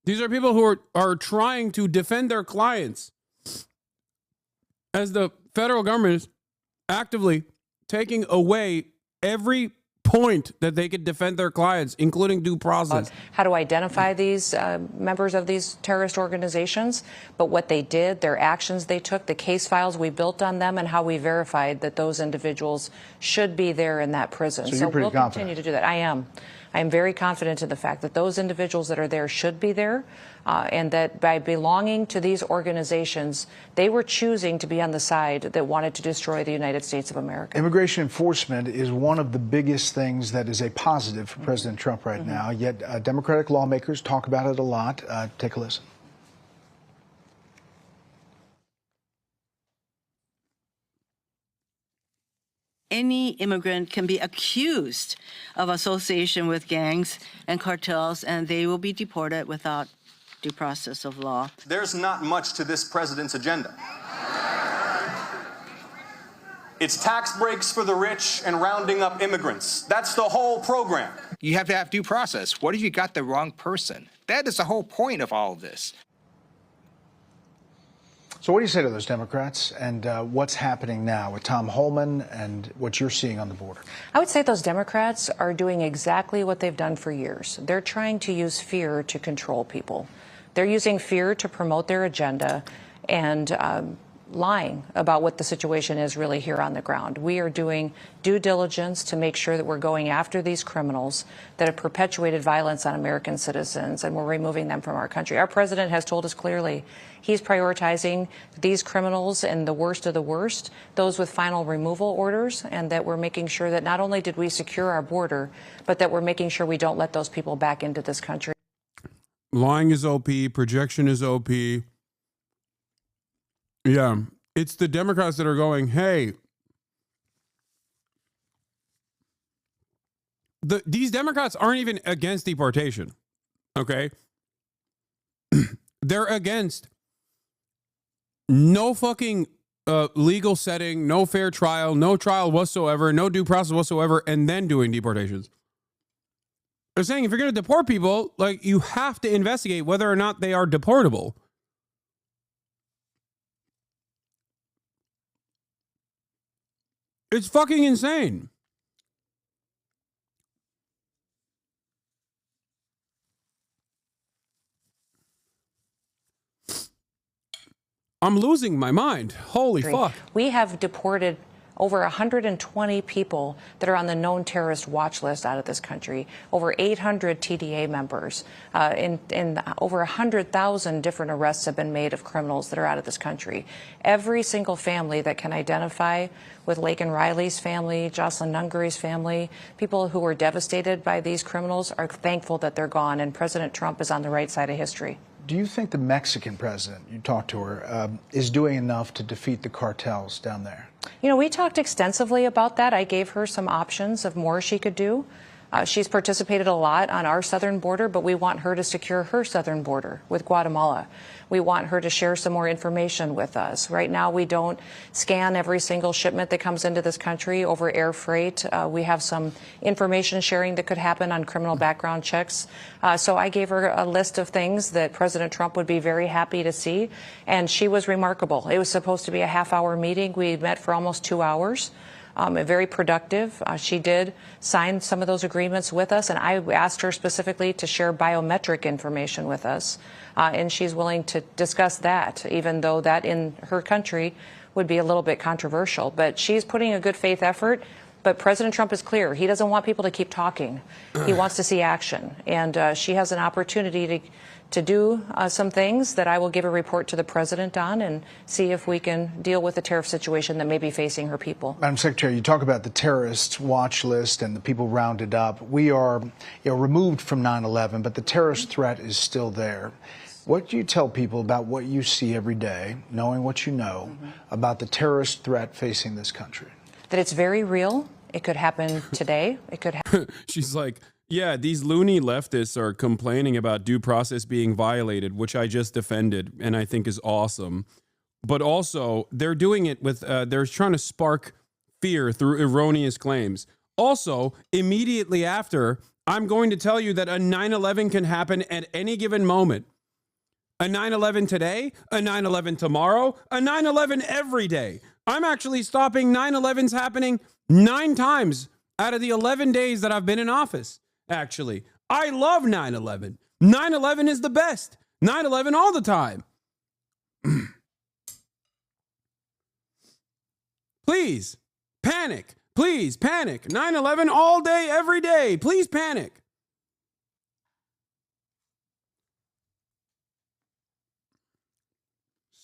These are people who are trying to defend their clients, as the federal government is actively taking away every point that they could defend their clients, including due process.
How to identify these members of these terrorist organizations, but what they did, their actions they took, the case files we built on them, and how we verified that those individuals should be there in that prison.
So you're pretty
we'll
confident.
continue to do that. I am very confident in the fact that those individuals that are there should be there, and that by belonging to these organizations, they were choosing to be on the side that wanted to destroy the United States of America.
Immigration enforcement is one of the biggest things that is a positive for President Trump right now, yet Democratic lawmakers talk about it a lot. Take a listen.
Any immigrant can be accused of association with gangs and cartels, and they will be deported without due process of law.
There's not much to this president's agenda. It's tax breaks for the rich and rounding up immigrants. That's the whole program.
You have to have due process. What if you got the wrong person? That is the whole point of all of this.
So what do you say to those Democrats and what's happening now with Tom Holman and what you're seeing on the border?
I would say those Democrats are doing exactly what they've done for years. They're trying to use fear to control people. They're using fear to promote their agenda and lying about what the situation is really here on the ground. We are doing due diligence to make sure that we're going after these criminals that have perpetuated violence on American citizens, and we're removing them from our country. Our president has told us clearly he's prioritizing these criminals and the worst of the worst, those with final removal orders, and that we're making sure that not only did we secure our border, but that we're making sure we don't let those people back into this country.
Lying is OP. Projection is OP. Yeah, it's the Democrats that are going, hey, these Democrats aren't even against deportation, okay? They're against no fucking legal setting, no fair trial, no trial whatsoever, no due process whatsoever, and then doing deportations. They're saying if you're going to deport people, like, you have to investigate whether or not they are deportable. It's fucking insane. I'm losing my mind. Holy fuck.
We have deported over 120 people that are on the known terrorist watch list out of this country, over 800 TDA members, and over 100,000 different arrests have been made of criminals that are out of this country. Every single family that can identify with Laken Riley's family, Jocelyn Nungary's family, people who were devastated by these criminals are thankful that they're gone, and President Trump is on the right side of history.
Do you think the Mexican president, you talked to her, is doing enough to defeat the cartels down there?
You know, we talked extensively about that. I gave her some options of more she could do. She's participated a lot on our southern border, but we want her to secure her southern border with Guatemala. We want her to share some more information with us. Right now, we don't scan every single shipment that comes into this country over air freight. We have some information sharing that could happen on criminal background checks. So I gave her a list of things that President Trump would be very happy to see, and she was remarkable. It was supposed to be a half-hour meeting. We met for almost 2 hours. Very productive. She did sign some of those agreements with us, and I asked her specifically to share biometric information with us, and she's willing to discuss that, even though that in her country would be a little bit controversial. But she's putting a good faith effort. But President Trump is clear. He doesn't want people to keep talking. He wants to see action. And she has an opportunity to do some things that I will give a report to the president on and see if we can deal with the tariff situation that may be facing her people.
Madam Secretary, you talk about the terrorist watch list and the people rounded up. We are removed from 9/11, but the terrorist threat is still there. What do you tell people about what you see every day, knowing what you know, about the terrorist threat facing this country?
That it's very real. It could happen today. It could happen.
She's like, yeah, these loony leftists are complaining about due process being violated, which I just defended and I think is awesome. But also, they're doing it with, they're trying to spark fear through erroneous claims. Also, immediately after, I'm going to tell you that a 9/11 can happen at any given moment. A 9/11 today, a 9/11 tomorrow, a 9/11 every day. I'm actually stopping 9/11s happening 9 times out of the 11 days that I've been in office, actually. I love 9/11. 9/11 is the best. 9/11 all the time. Please, panic. Please, panic. 9/11 all day, every day. Please panic.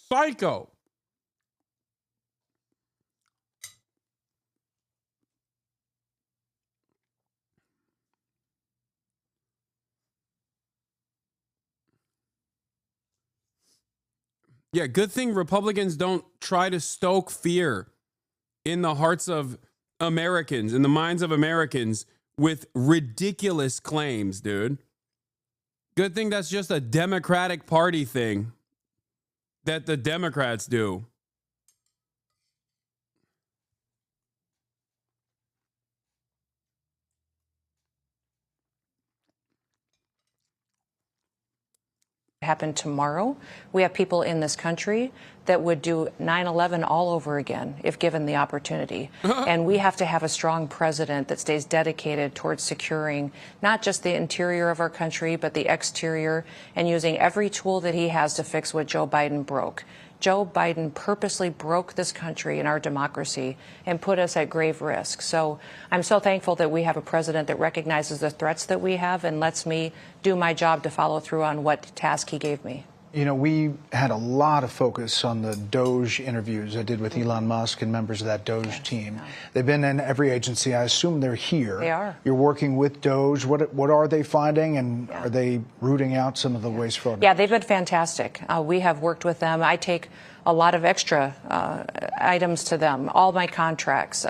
Psycho. Yeah, good thing Republicans don't try to stoke fear in the hearts of Americans, in the minds of Americans with ridiculous claims, dude. Good thing that's just a Democratic Party thing that the Democrats do.
happen tomorrow. We have people in this country that would do 9/11 all over again if given the opportunity. And we have to have a strong president that stays dedicated towards securing not just the interior of our country, but the exterior, and using every tool that he has to fix what Joe Biden broke. Joe Biden purposely broke this country and our democracy and put us at grave risk. So I'm so thankful that we have a president that recognizes the threats that we have and lets me do my job to follow through on what task he gave me.
You know, we had a lot of focus on the Doge interviews I did with Elon Musk and members of that Doge team. They've been in every agency. I assume they're here.
They are.
You're working with Doge. What are they finding, and are they rooting out some of the waste fraud?
Yeah, they've been fantastic. We have worked with them. I take a lot of extra items to them, all my contracts,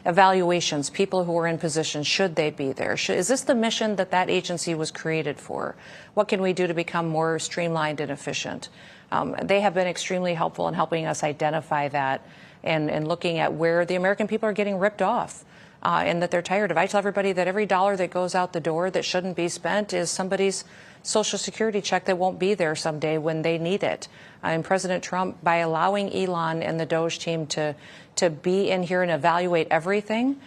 evaluations, people who are in position, should they be there? Is this the mission that that agency was created for? What can we do to become more streamlined and efficient? They have been extremely helpful in helping us identify that and looking at where the American people are getting ripped off. And that they're tired of. I tell everybody that every dollar that goes out the door that shouldn't be spent is somebody's Social Security check that won't be there someday when they need it. And President Trump, by allowing Elon and the Doge team to be in here and evaluate everything,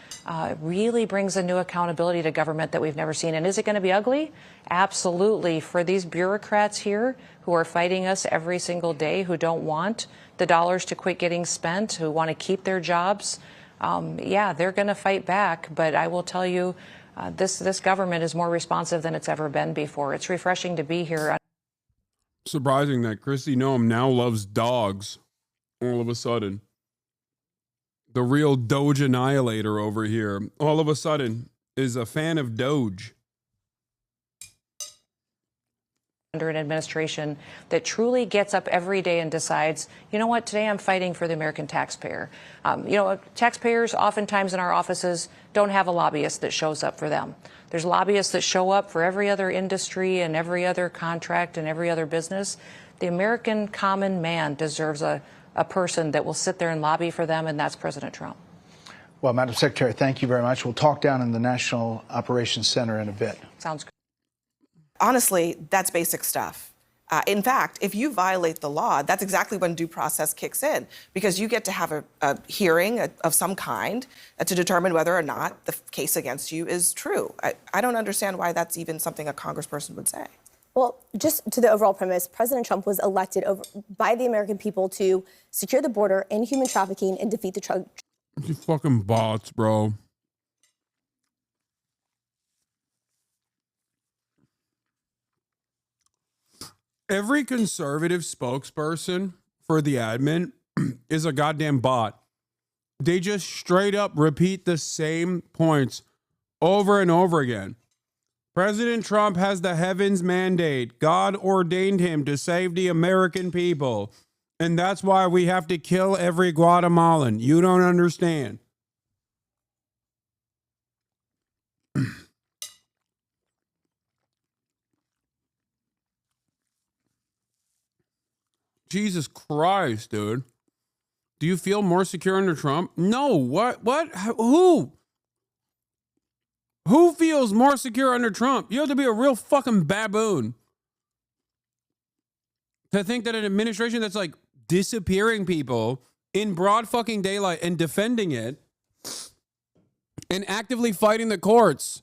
really brings a new accountability to government that we've never seen. And is it going to be ugly? Absolutely. For these bureaucrats here who are fighting us every single day, who don't want the dollars to quit getting spent, who want to keep their jobs, yeah, they're going to fight back. But I will tell you, this government is more responsive than it's ever been before. It's refreshing to be here.
Surprising that Kristi Noem now loves dogs all of a sudden. The real Doge annihilator over here, all of a sudden, is a fan of Doge.
Under an administration that truly gets up every day and decides, you know what, today I'm fighting for the American taxpayer. You know, taxpayers oftentimes in our offices don't have a lobbyist that shows up for them. There's lobbyists that show up for every other industry and every other contract and every other business. The American common man deserves a person that will sit there and lobby for them, and that's President Trump.
Well, Madam Secretary, thank you very much. We'll talk down in the National Operations Center in a bit.
Sounds good.
Honestly, that's basic stuff. In fact, if you violate the law, that's exactly when due process kicks in, because you get to have a hearing of some kind to determine whether or not the case against you is true. I don't understand why that's even something a congressperson would say.
Well, just to the overall premise, President Trump was elected by the American people to secure the border, end human trafficking, and defeat the drug.
You fucking bots, bro. Every conservative spokesperson for the admin is a goddamn bot. They just straight up repeat the same points over and over again. President Trump has the heavens mandate. God ordained him to save the American people. And that's why we have to kill every Guatemalan. You don't understand. Jesus Christ, dude. Do you feel more secure under Trump? No. What? Who? Who feels more secure under Trump? You have to be a real fucking baboon to think that an administration that's like disappearing people in broad fucking daylight and defending it and actively fighting the courts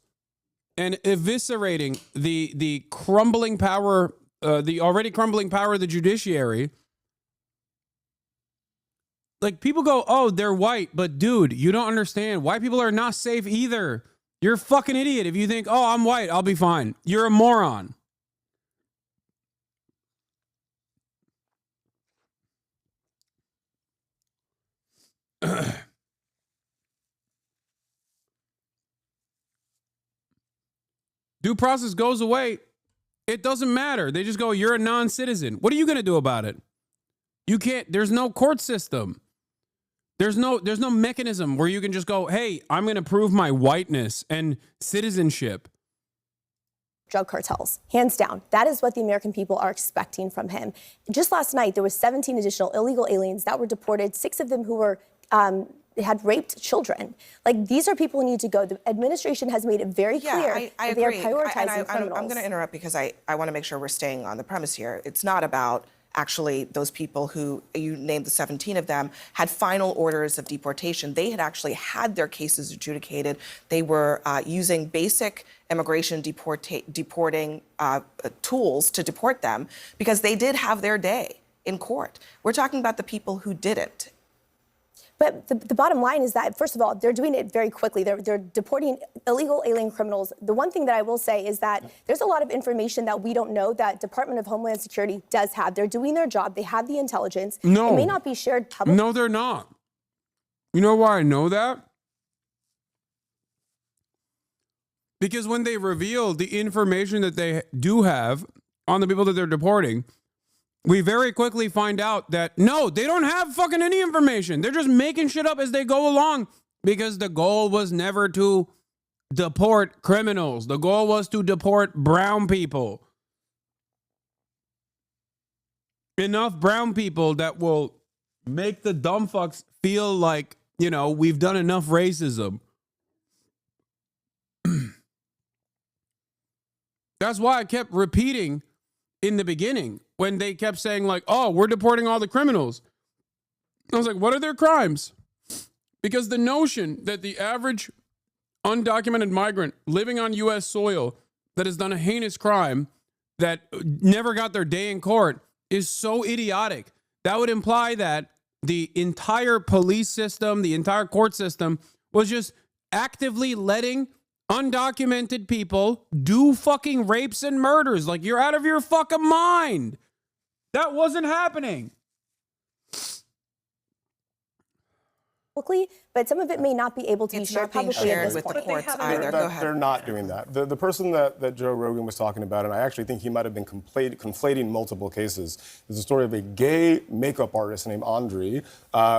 and eviscerating the crumbling power, the already crumbling power of the judiciary. Like, people go, oh, they're white, but dude, you don't understand. White people are not safe either. You're a fucking idiot if you think, oh, I'm white, I'll be fine. You're a moron. Due process goes away. It doesn't matter. They just go, you're a non-citizen. What are you going to do about it? You can't, there's no court system. There's no mechanism where you can just go, hey, I'm going to prove my whiteness and citizenship.
Drug cartels, hands down. That is what the American people are expecting from him. Just last night, there was 17 additional illegal aliens that were deported, 6 of them who were had raped children. Like, these are people who need to go. The administration has made it very clear
I
that they are
agree.
prioritizing criminals.
I'm going to interrupt because I want to make sure we're staying on the premise here. It's not about actually those people who, you named the 17 of them, had final orders of deportation. They had actually had their cases adjudicated. They were using basic immigration deporting tools to deport them because they did have their day in court. We're talking about the people who didn't.
But the bottom line is that, first of all, they're doing it very quickly. They're deporting illegal alien criminals. The one thing that I will say is that there's a lot of information that we don't know that Department of Homeland Security does have. They're doing their job. They have the intelligence.
No.
It may not be shared publicly.
No, they're not. You know why I know that? Because when they reveal the information that they do have on the people that they're deporting, we very quickly find out that, no, they don't have fucking any information. They're just making shit up as they go along because the goal was never to deport criminals. The goal was to deport brown people. Enough brown people that will make the dumb fucks feel like, you know, we've done enough racism. That's why I kept repeating in the beginning when they kept saying like, oh, we're deporting all the criminals. I was like, what are their crimes? Because the notion that the average undocumented migrant living on U.S. soil that has done a heinous crime that never got their day in court is so idiotic. That would imply that the entire police system, the entire court system was just actively letting undocumented people do fucking rapes and murders. Like, you're out of your fucking mind. That wasn't happening.
But some of it may not be able to be shared publicly at this
with
point.
the courts either. Go ahead.
They're not doing that. The person that Joe Rogan was talking about, and I actually think he might have been conflating multiple cases, is the story of a gay makeup artist named Andre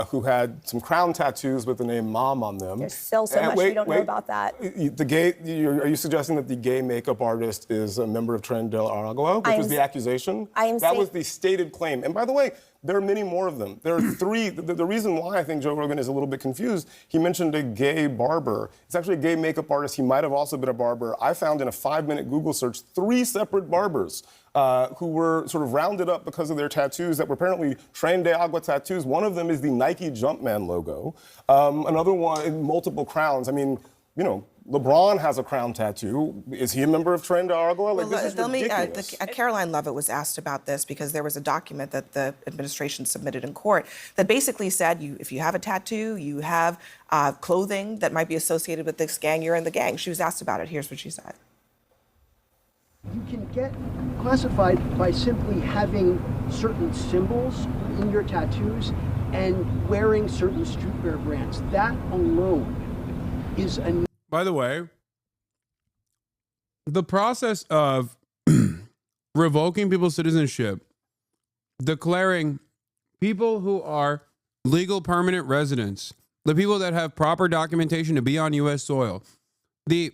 who had some crown tattoos with the name Mom on them.
There's still so much we don't know about that.
Are you suggesting that the gay makeup artist is a member of Tren de Aragua, which was the accusation? That was the stated claim. And by the way, there are many more of them. There are three. The reason why I think Joe Rogan is a little bit confused, he mentioned a gay barber. It's actually a gay makeup artist. He might have also been a barber. I found in a 5-minute Google search 3 separate barbers who were sort of rounded up because of their tattoos that were apparently Tren de Agua tattoos. One of them is the Nike Jumpman logo. Another one, multiple crowns. I mean, you know, LeBron has a crown tattoo. Is he a member of Tren de Aragua? Like, this is ridiculous.
Caroline Lovett was asked about this because there was a document that the administration submitted in court that basically said, if you have a tattoo, you have clothing that might be associated with this gang, you're in the gang. She was asked about it. Here's what she said.
You can get classified by simply having certain symbols in your tattoos and wearing certain streetwear brands. That alone is a...
By the way, the process of revoking people's citizenship, declaring people who are legal permanent residents, the people that have proper documentation to be on U.S. soil, the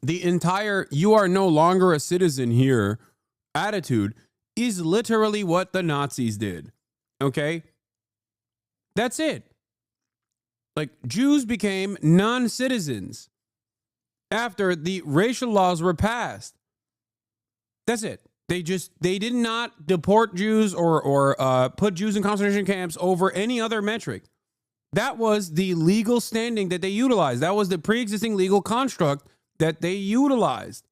entire "you are no longer a citizen here" attitude is literally what the Nazis did. Okay? That's it. Like, Jews became non-citizens after the racial laws were passed. That's it. They did not deport Jews or put Jews in concentration camps over any other metric. That was the legal standing that they utilized. That was the pre-existing legal construct that they utilized.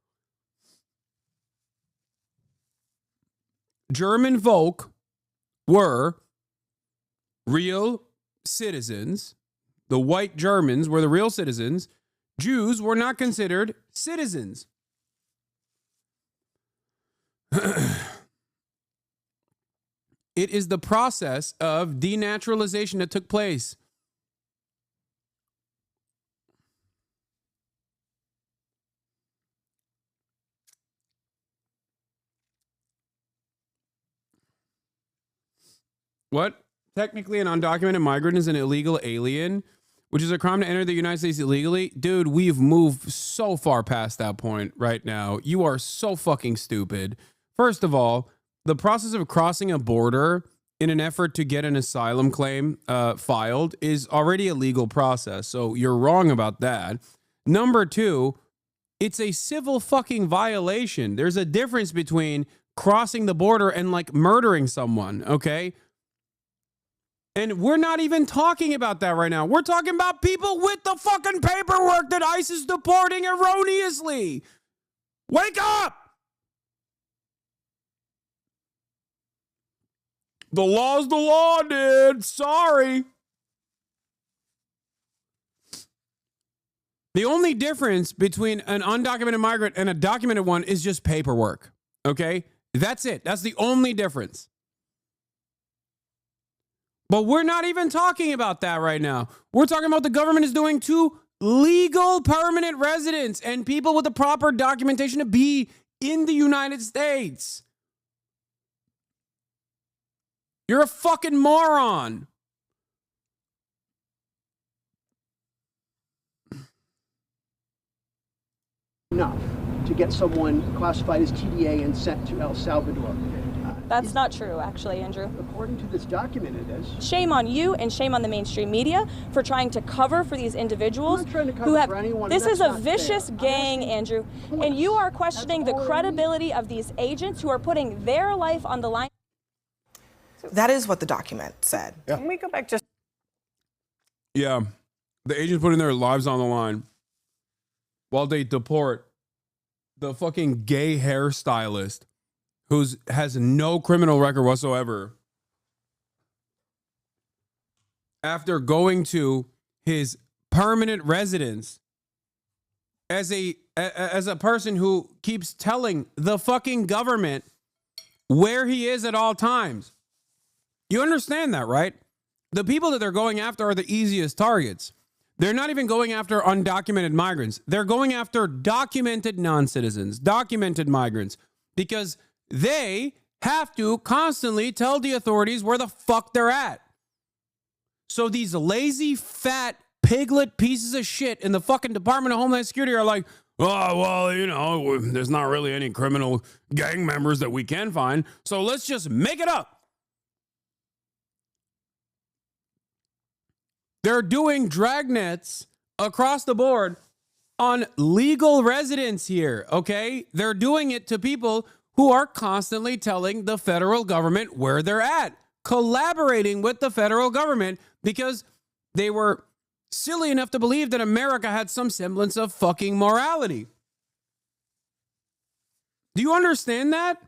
German folk were real citizens. The white Germans were the real citizens. Jews were not considered citizens. It is the process of denaturalization that took place. What? Technically, an undocumented migrant is an illegal alien, which is a crime to enter the United States illegally. Dude, we've moved so far past that point right now. You are so fucking stupid. First of all, the process of crossing a border in an effort to get an asylum claim filed is already a legal process. So you're wrong about that. Number two, it's a civil fucking violation. There's a difference between crossing the border and like murdering someone, okay? And we're not even talking about that right now. We're talking about people with the fucking paperwork that ICE is deporting erroneously. Wake up! The law's the law, dude. Sorry. The only difference between an undocumented migrant and a documented one is just paperwork, okay? That's it. That's the only difference. But we're not even talking about that right now. We're talking about the government is doing to legal permanent residents and people with the proper documentation to be in the United States. You're a fucking moron.
Enough to get someone classified as TDA and sent to El Salvador.
That's not true, actually, Andrew.
According to this document, it is.
Shame on you and shame on the mainstream media for trying to cover for these individuals who have. This is a vicious gang, Andrew, and you are questioning the credibility of these agents who are putting their life on the line.
That is what the document said.
Yeah. Can we go back just?
Yeah, the agents putting their lives on the line while they deport the fucking gay hairstylist who has no criminal record whatsoever after going to his permanent residence as a person who keeps telling the fucking government where he is at all times. You understand that, right? The people that they're going after are the easiest targets. They're not even going after undocumented migrants. They're going after documented non-citizens, documented migrants, because they have to constantly tell the authorities where the fuck they're at. So these lazy, fat, piglet pieces of shit in the fucking Department of Homeland Security are like, oh, well, you know, there's not really any criminal gang members that we can find, so let's just make it up. They're doing dragnets across the board on legal residents here, okay? They're doing it to people who are constantly telling the federal government where they're at, collaborating with the federal government because they were silly enough to believe that America had some semblance of fucking morality. Do you understand that?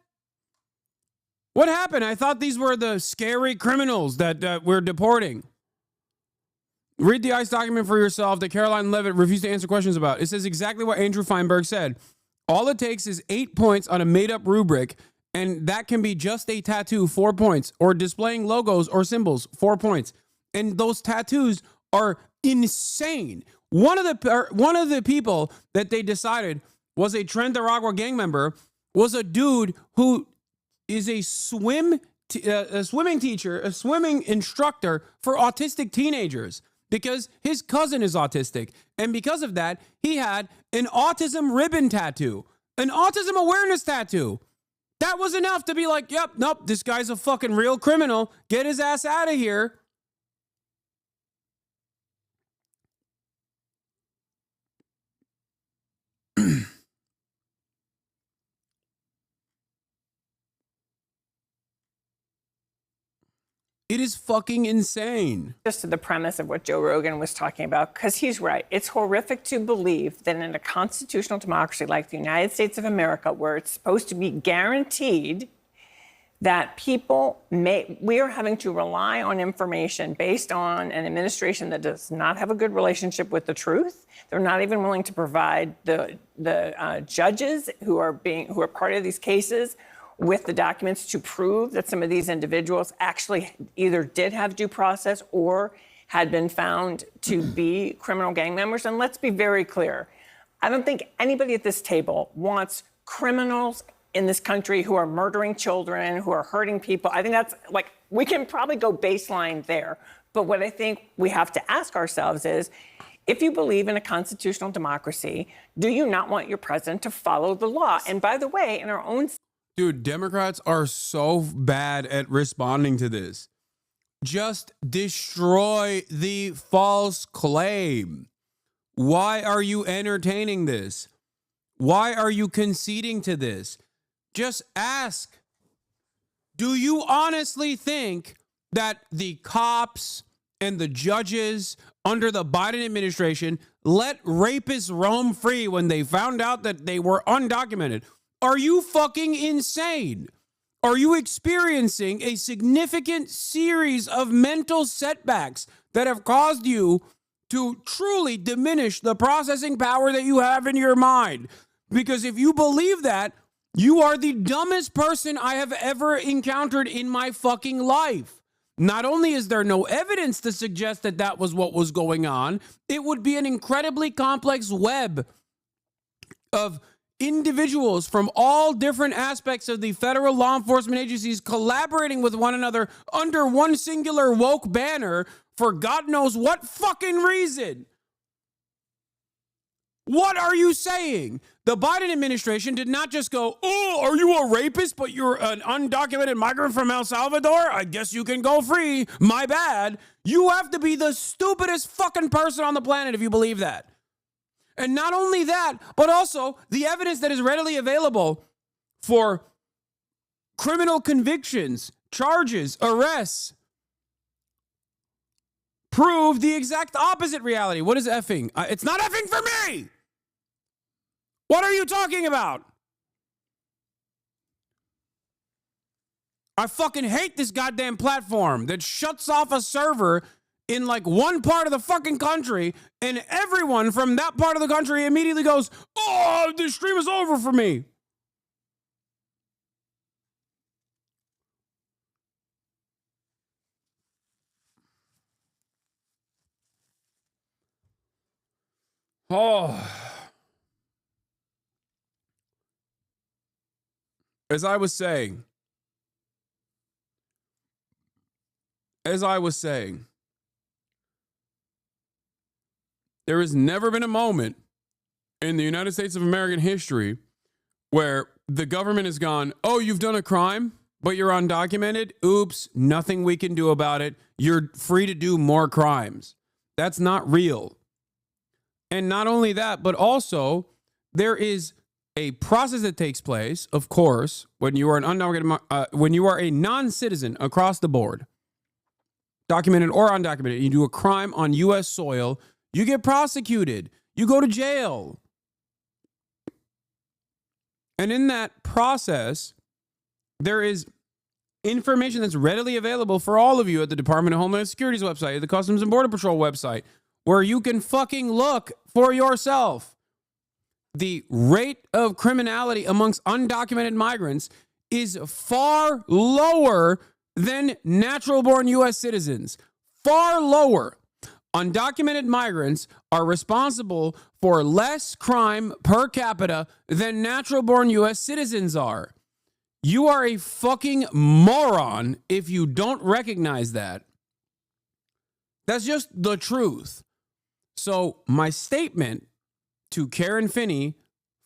What happened? I thought these were the scary criminals that we're deporting. Read the ICE document for yourself that Caroline Levitt refused to answer questions about. It says exactly what Andrew Feinberg said. All it takes is 8 points on a made-up rubric, and that can be just a tattoo, 4 points, or displaying logos or symbols, 4 points. And those tattoos are insane. One of the people that they decided was a Trinidad gang member was a dude who is a swimming teacher, a swimming instructor for autistic teenagers, because his cousin is autistic. And because of that, he had an autism ribbon tattoo, an autism awareness tattoo. That was enough to be like, yep, nope, this guy's a fucking real criminal. Get his ass out of here. It is fucking insane.
Just to the premise of what Joe Rogan was talking about, because he's right. It's horrific to believe that in a constitutional democracy like the United States of America, where it's supposed to be guaranteed that we are having to rely on information based on an administration that does not have a good relationship with the truth. They're not even willing to provide the judges who are part of these cases with the documents to prove that some of these individuals actually either did have due process or had been found to be criminal gang members. And let's be very clear. I don't think anybody at this table wants criminals in this country who are murdering children, who are hurting people. I think that's we can probably go baseline there. But what I think we have to ask ourselves is, if you believe in a constitutional democracy, do you not want your president to follow the law? And by the way, in our own...
Dude, Democrats are so bad at responding to this. Just destroy the false claim. Why are you entertaining this? Why are you conceding to this? Just ask. Do you honestly think that the cops and the judges under the Biden administration let rapists roam free when they found out that they were undocumented? Are you fucking insane? Are you experiencing a significant series of mental setbacks that have caused you to truly diminish the processing power that you have in your mind? Because if you believe that, you are the dumbest person I have ever encountered in my fucking life. Not only is there no evidence to suggest that that was what was going on, it would be an incredibly complex web of individuals from all different aspects of the federal law enforcement agencies collaborating with one another under one singular woke banner for God knows what fucking reason. What are you saying? The Biden administration did not just go, oh, are you a rapist, but you're an undocumented migrant from El Salvador? I guess you can go free. My bad. You have to be the stupidest fucking person on the planet if you believe that. And not only that, but also the evidence that is readily available for criminal convictions, charges, arrests, prove the exact opposite reality. What is effing? It's not effing for me. What are you talking about? I fucking hate this goddamn platform that shuts off a server in like one part of the fucking country, and everyone from that part of the country immediately goes, oh, the stream is over for me. Oh. As I was saying, there has never been a moment in the United States of American history where the government has gone, oh, you've done a crime, but you're undocumented. Oops, nothing we can do about it. You're free to do more crimes. That's not real. And not only that, but also there is a process that takes place, of course, when you are an undocumented, when you are a non-citizen across the board, documented or undocumented, you do a crime on U.S. soil, you get prosecuted, you go to jail. And in that process, there is information that's readily available for all of you at the Department of Homeland Security's website, at the Customs and Border Patrol website, where you can fucking look for yourself. The rate of criminality amongst undocumented migrants is far lower than natural-born U.S. citizens. Far lower. Undocumented migrants are responsible for less crime per capita than natural-born U.S. citizens are. You are a fucking moron if you don't recognize that. That's just the truth. So my statement to Karen Finney,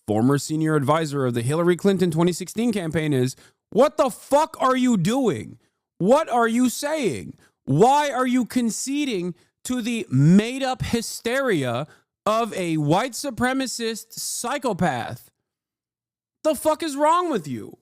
former senior advisor of the Hillary Clinton 2016 campaign, is, what the fuck are you doing? What are you saying? Why are you conceding to the made-up hysteria of a white supremacist psychopath? The fuck is wrong with you?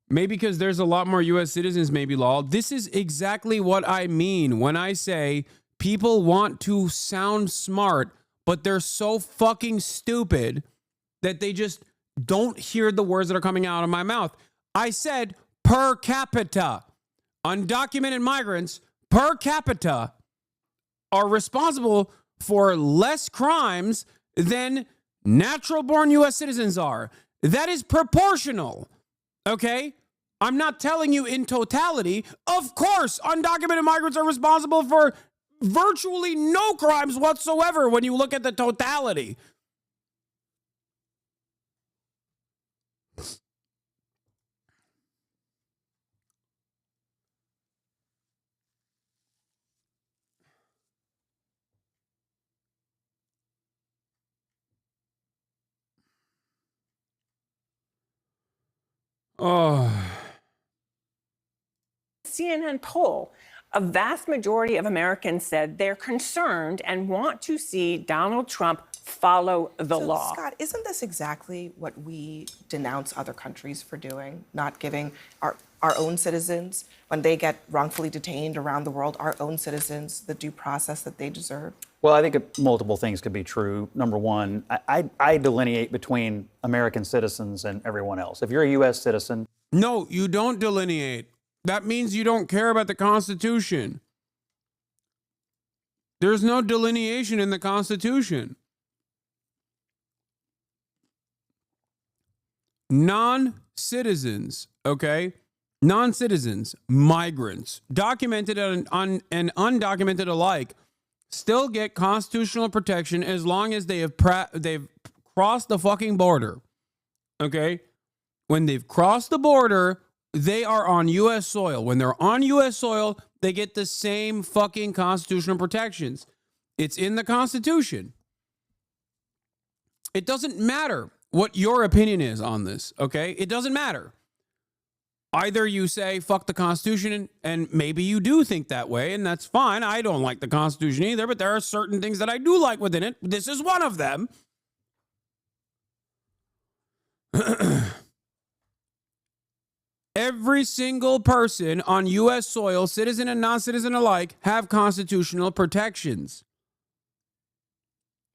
Maybe because there's a lot more U.S. citizens, maybe, Lol. This is exactly what I mean when I say people want to sound smart, but they're so fucking stupid that they just don't hear the words that are coming out of my mouth. I said per capita. Undocumented migrants per capita are responsible for less crimes than natural-born U.S. citizens are. That is proportional, okay? I'm not telling you in totality. Of course, undocumented migrants are responsible for virtually no crimes whatsoever when you look at the totality. Oh.
CNN poll, a vast majority of Americans said they're concerned and want to see Donald Trump follow the law.
Scott, isn't this exactly what we denounce other countries for doing? Not giving our own citizens, when they get wrongfully detained around the world, our own citizens the due process that they deserve?
Well, I think multiple things could be true. Number one, I delineate between American citizens and everyone else. If you're a U.S. citizen...
No, you don't delineate. That means you don't care about the Constitution. There's no delineation in the Constitution. Non-citizens, okay? Non-citizens, migrants, documented and undocumented alike, still get constitutional protection as long as they've crossed the fucking border, okay? When they've crossed the border, they are on U.S. soil. When they're on U.S. soil, they get the same fucking constitutional protections. It's in the Constitution. It doesn't matter what your opinion is on this, okay? It doesn't matter. Either you say, fuck the Constitution, and maybe you do think that way, and that's fine. I don't like the Constitution either, but there are certain things that I do like within it. This is one of them. Every single person on U.S. soil, citizen and non-citizen alike, have constitutional protections.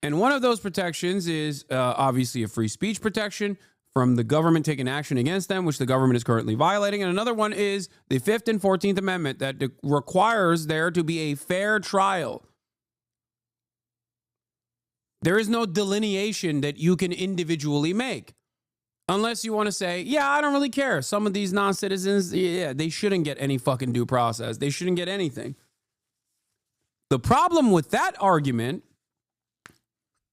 And one of those protections is obviously a free speech protection from the government taking action against them, which the government is currently violating. And another one is the 5th and 14th Amendment that requires there to be a fair trial. There is no delineation that you can individually make. Unless you want to say, yeah, I don't really care. Some of these non-citizens, yeah, they shouldn't get any fucking due process. They shouldn't get anything. The problem with that argument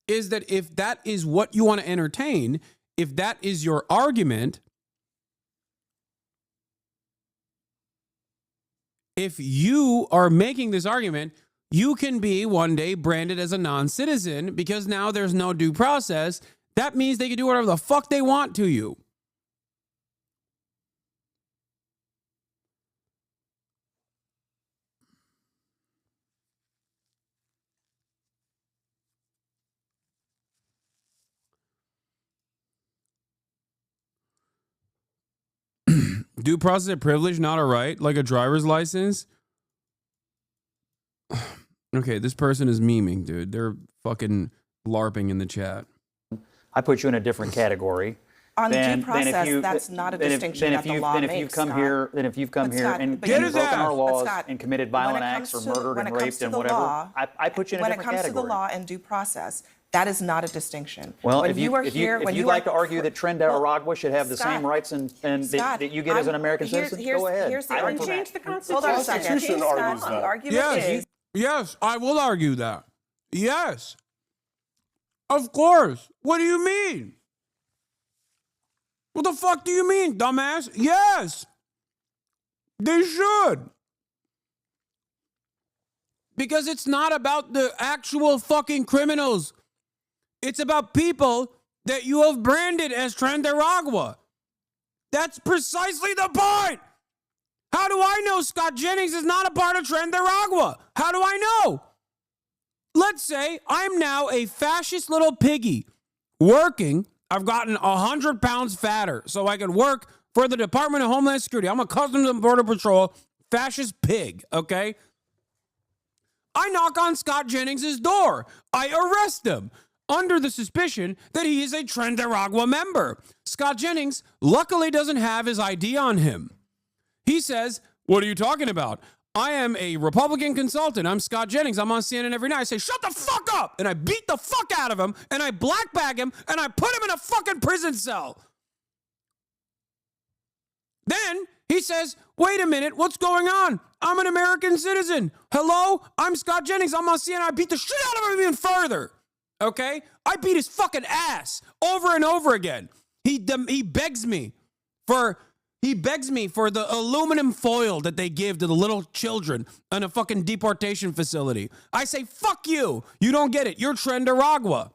is that if that is what you want to entertain, if that is your argument, if you are making this argument, you can be one day branded as a non-citizen because now there's no due process. That means they can do whatever the fuck they want to you. Due process of privilege, not a right, like a driver's license. Okay, this person is memeing, dude. They're fucking LARPing in the chat.
I put you in a different category.
On due process, that's not a distinction that the law makes,
Then if you've come here and broken our laws and committed violent acts or murdered and raped and whatever, I put you in a different category.
When it comes to the law and due process, that is not a distinction.
Well, if you'd like to argue that Trinidad should have the same rights and that you get as an American citizen, go ahead.
Here's the argument.
Change the Constitution.
Hold on a second.
The Constitution argues that.
The argument
Yes, I will argue that. Yes. Of course. What do you mean? What the fuck do you mean, dumbass? Yes. They should. Because it's not about the actual fucking criminals. It's about people that you have branded as Trinidad. That's precisely the point. How do I know Scott Jennings is not a part of Trinidad? How do I know? Let's say I'm now a fascist little piggy working. I've gotten 100 pounds fatter so I can work for the Department of Homeland Security. I'm a Customs and Border Patrol fascist pig, okay? I knock on Scott Jennings' door. I arrest him under the suspicion that he is a Trinidad member. Scott Jennings luckily doesn't have his ID on him. He says, what are you talking about? I am a Republican consultant. I'm Scott Jennings. I'm on CNN every night. I say, shut the fuck up. And I beat the fuck out of him. And I black bag him. And I put him in a fucking prison cell. Then he says, wait a minute. What's going on? I'm an American citizen. Hello? I'm Scott Jennings. I'm on CNN. I beat the shit out of him even further. Okay? I beat his fucking ass over and over again. He begs me for the aluminum foil that they give to the little children in a fucking deportation facility. I say, fuck you. You don't get it. You're Trinidad.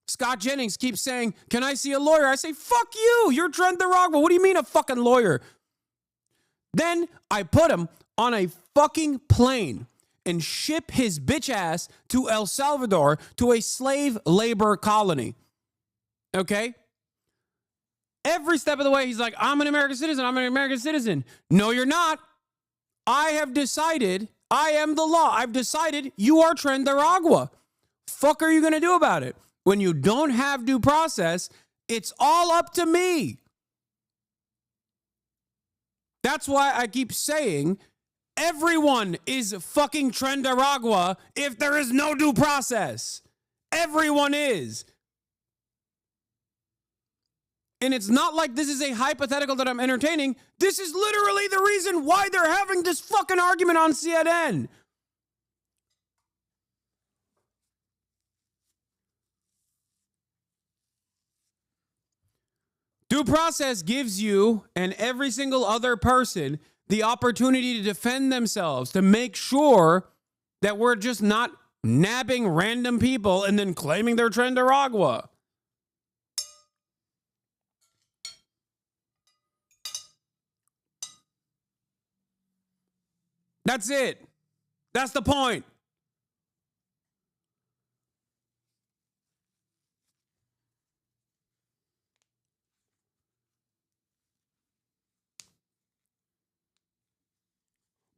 Scott Jennings keeps saying, can I see a lawyer? I say, fuck you. You're Trent Nicaragua. What do you mean a fucking lawyer? Then I put him on a fucking plane and ship his bitch ass to El Salvador to a slave labor colony. Okay? Every step of the way, he's like, I'm an American citizen. I'm an American citizen. No, you're not. I have decided, I am the law. I've decided you are Trent Nicaragua. Fuck are you going to do about it? When you don't have due process, it's all up to me. That's why I keep saying everyone is fucking Trent Nicaragua if there is no due process. Everyone is. And it's not like this is a hypothetical that I'm entertaining. This is literally the reason why they're having this fucking argument on CNN. Due process gives you and every single other person the opportunity to defend themselves, to make sure that we're just not nabbing random people and then claiming they're Trent Nicaragua. That's it. That's the point.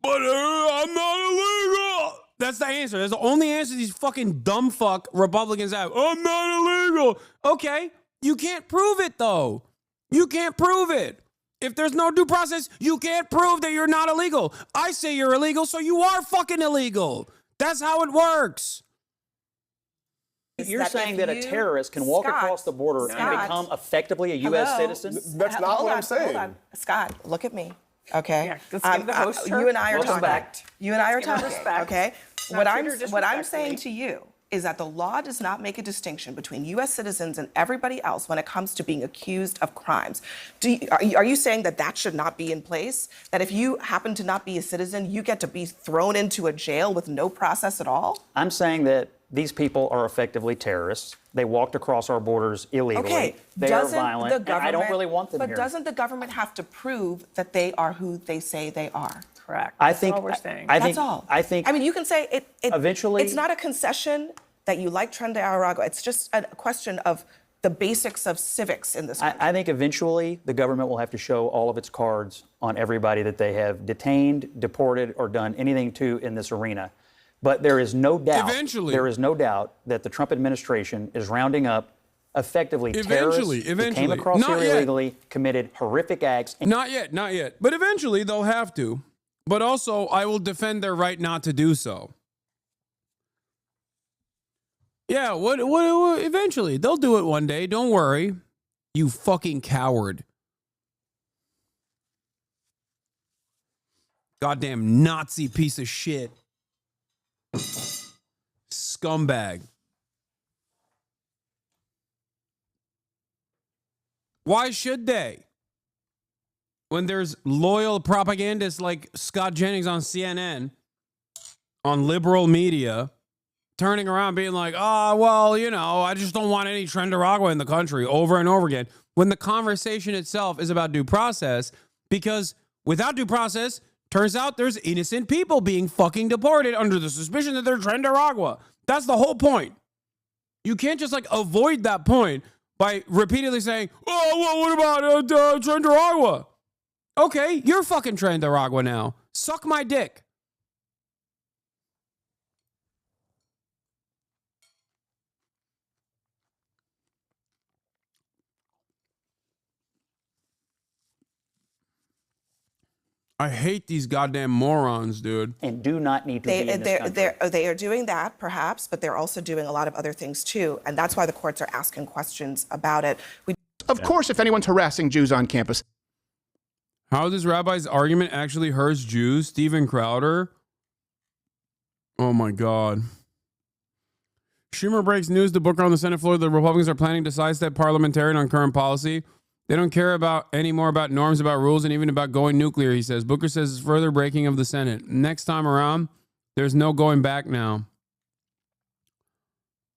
But I'm not illegal. That's the answer. That's the only answer these fucking dumb fuck Republicans have. I'm not illegal. Okay. You can't prove it, though. You can't prove it. If there's no due process, you can't prove that you're not illegal. I say you're illegal, so you are fucking illegal. That's how it works.
You're saying that a terrorist can walk across the border and become effectively a U.S. citizen?
That's not what I'm saying.
Hold on. Scott, look at me. Okay.
Yeah, let's give the host
you and I are talking.
respect.
You and I are
Let's give her
talking.
respect.
Okay.
Not
What I'm saying to you is that the law does not make a distinction between U.S. citizens and everybody else when it comes to being accused of crimes. Are you saying that that should not be in place? That if you happen to not be a citizen, you get to be thrown into a jail with no process at all?
I'm saying that these people are effectively terrorists. They walked across our borders illegally.
Okay.
They are violent. And I don't really want them
but
here.
But doesn't the government have to prove that they are who they say they are?
Correct.
That's
all we're saying.
That's all.
I think.
I mean, you can say it.
Eventually,
it's not a concession that you like Trent Nicaragua. It's just a question of the basics of civics in this country.
I think eventually the government will have to show all of its cards on everybody that they have detained, deported, or done anything to in this arena. But there is no doubt.
Eventually.
There is no doubt that the Trump administration is rounding up effectively terrorists who came across here illegally, committed horrific acts.
Not yet. But eventually they'll have to. But also, I will defend their right not to do so. Yeah, what eventually. They'll do it one day. Don't worry. You fucking coward. Goddamn Nazi piece of shit. Scumbag. Why should they? When there's loyal propagandists like Scott Jennings on CNN, on liberal media, turning around being like, oh, well, you know, I just don't want any Trent Nicaragua in the country over and over again, when the conversation itself is about due process, because without due process, turns out there's innocent people being fucking deported under the suspicion that they're Trent Nicaragua. That's the whole point. You can't just like avoid that point by repeatedly saying, oh, well, what about Trent Nicaragua? Okay, you're fucking Trent Nicaragua now. Suck my dick. I hate these goddamn morons, dude.
And do not need to be in this country.
They are doing that, perhaps, but they're also doing a lot of other things, too. And that's why the courts are asking questions about it.
Of course, if anyone's harassing Jews on campus.
How this rabbi's argument actually hurts Jews? Steven Crowder? Oh, my God. Schumer breaks news to Booker on the Senate floor. The Republicans are planning to sidestep parliamentarian on current policy. They don't care anymore about norms, about rules, and even about going nuclear, he says. Booker says it's further breaking of the Senate. Next time around, there's no going back now.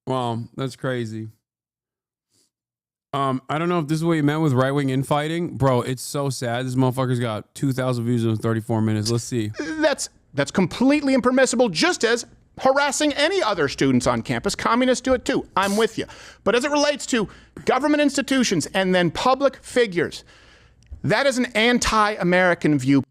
Wow, that's crazy. I don't know if this is what you meant with right-wing infighting. Bro, it's so sad. This motherfucker's got 2,000 views in 34 minutes. Let's see.
That's completely impermissible, just as harassing any other students on campus. Communists do it too. I'm with you. But as it relates to government institutions and then public figures, that is an anti-American view.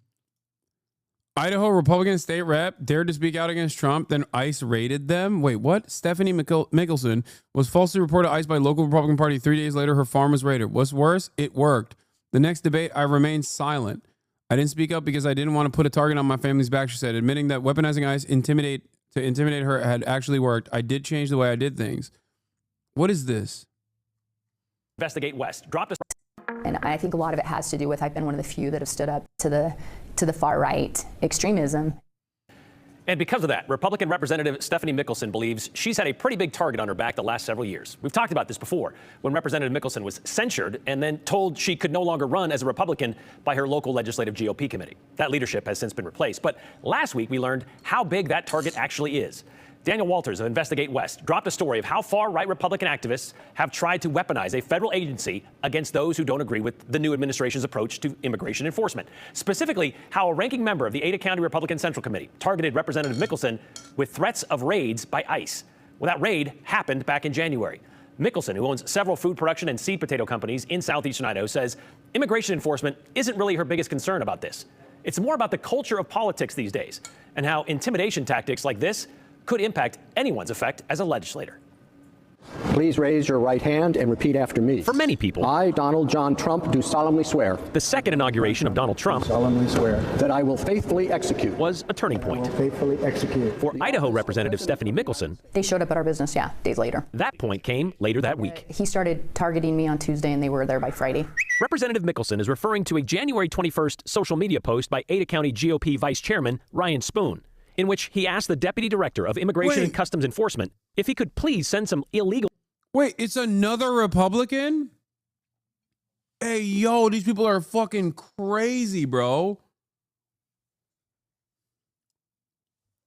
Idaho Republican state rep dared to speak out against Trump, then ICE raided them. Wait, what? Stephanie Mickelson was falsely reported to ICE by local Republican Party. 3 days later, her farm was raided. What's worse? It worked. The next debate, I remained silent. I didn't speak up because I didn't want to put a target on my family's back, she said, admitting that weaponizing ICE to intimidate her had actually worked. I did change the way I did things. What is this?
Investigate West dropped a...
And I think a lot of it has to do with I've been one of the few that have stood up to the far right extremism.
And because of that, Republican Representative Stephanie Mickelson believes she's had a pretty big target on her back the last several years. We've talked about this before, when Representative Mickelson was censured and then told she could no longer run as a Republican by her local legislative GOP committee. That leadership has since been replaced. But last week, we learned how big that target actually is. Daniel Walters of Investigate West dropped a story of how far-right Republican activists have tried to weaponize a federal agency against those who don't agree with the new administration's approach to immigration enforcement. Specifically, how a ranking member of the Ada County Republican Central Committee targeted Representative Mickelson with threats of raids by ICE. Well, that raid happened back in January. Mickelson, who owns several food production and seed potato companies in southeastern Idaho, says immigration enforcement isn't really her biggest concern about this. It's more about the culture of politics these days and how intimidation tactics like this could impact anyone's effect as a legislator.
Please raise your right hand and repeat after me.
For many people,
I, Donald John Trump, do solemnly swear.
The second inauguration of Donald Trump
Solemnly swear that I will faithfully execute.
Was a turning point.
Faithfully execute.
For Idaho Representative Stephanie Mickelson,
They showed up at our business, days later.
That point came later that week.
He started targeting me on Tuesday, and they were there by Friday.
Representative Mickelson is referring to a January 21st social media post by Ada County GOP Vice Chairman Ryan Spoon, in which he asked the Deputy Director of Immigration and Customs Enforcement if he could please send some illegal...
Wait, it's another Republican? Hey, yo, these people are fucking crazy, bro.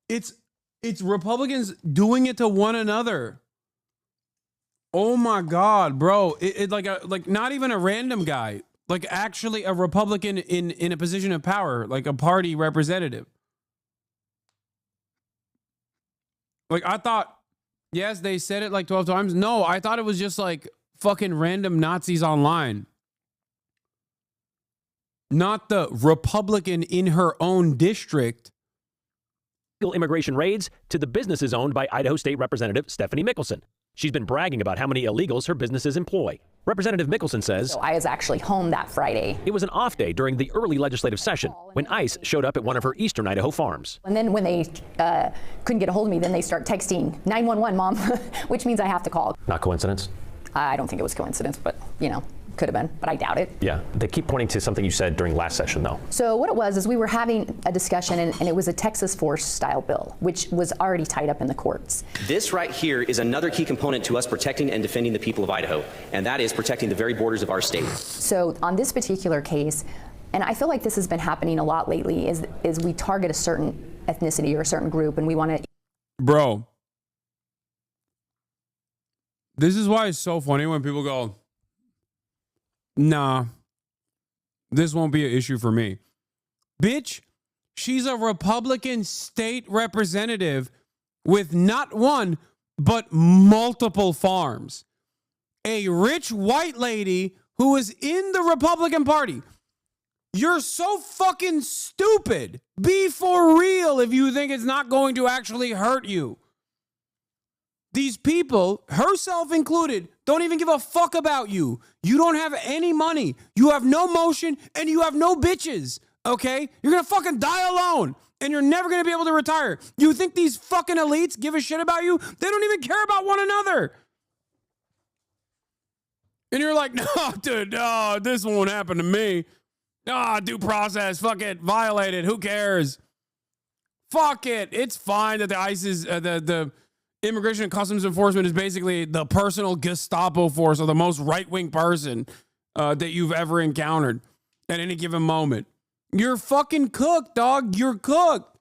It's Republicans doing it to one another. Oh my God, bro. It like not even a random guy, like actually a Republican in a position of power, like a party representative. Like, I thought, yes, they said it like 12 times. No, I thought it was just like fucking random Nazis online. Not the Republican in her own district.
Immigration raids to the businesses owned by Idaho State Representative Stephanie Mickelson. She's been bragging about how many illegals her businesses employ. Representative Mickelson says,
So I was actually home that Friday.
It was an off day during the early legislative session when ICE showed up at one of her eastern Idaho farms.
And then when they couldn't get a hold of me, then they start texting 911, Mom, which means I have to call.
Not coincidence?
I don't think it was coincidence, but, could have been, but I doubt it.
Yeah, they keep pointing to something you said during last session, though.
So what it was is we were having a discussion, and it was a Texas force style bill, which was already tied up in the courts.
This right here is another key component to us protecting and defending the people of Idaho, and that is protecting the very borders of our state.
So on this particular case, and I feel like this has been happening a lot lately, is we target a certain ethnicity or a certain group, and we want to...
Bro, this is why it's so funny when people go, nah, this won't be an issue for me. Bitch, she's a Republican state representative with not one, but multiple farms. A rich white lady who is in the Republican Party. You're so fucking stupid. Be for real if you think it's not going to actually hurt you. These people, herself included, don't even give a fuck about you. You don't have any money. You have no motion and you have no bitches. Okay? You're gonna fucking die alone and you're never gonna be able to retire. You think these fucking elites give a shit about you? They don't even care about one another. And you're like, no, dude, no, this won't happen to me. Due process, fuck it, violated. Who cares? Fuck it. It's fine that the ICE is, the Immigration and Customs Enforcement is basically the personal Gestapo force of the most right-wing person that you've ever encountered at any given moment. You're fucking cooked, dog. You're cooked.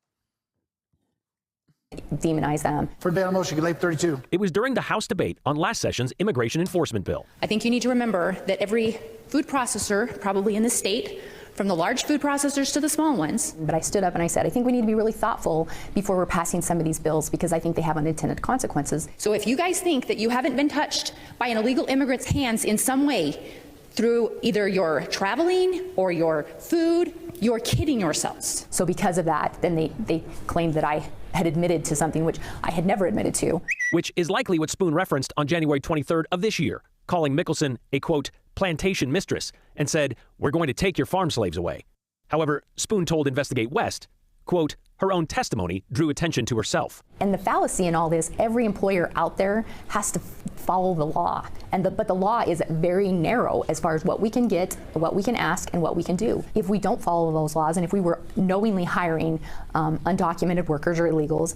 demonize them.
For debate on motion, Late 32.
It was during the House debate on last session's immigration enforcement bill.
I think you need to remember that every food processor, probably in the state, from the large food processors to the small ones.
But I stood up and I said, I think we need to be really thoughtful before we're passing some of these bills because I think they have unintended consequences.
So if you guys think that you haven't been touched by an illegal immigrant's hands in some way through either your traveling or your food, you're kidding yourselves.
So because of that, then they claimed that I had admitted to something which I had never admitted to.
Which is likely what Spoon referenced on January 23rd of this year, calling Mickelson a, quote, plantation mistress, and said, we're going to take your farm slaves away. However, Spoon told Investigate West, quote, her own testimony drew attention to herself.
And the fallacy in all this, every employer out there has to follow the law. But the law is very narrow as far as what we can get, what we can ask, and what we can do. If we don't follow those laws, and if we were knowingly hiring undocumented workers or illegals,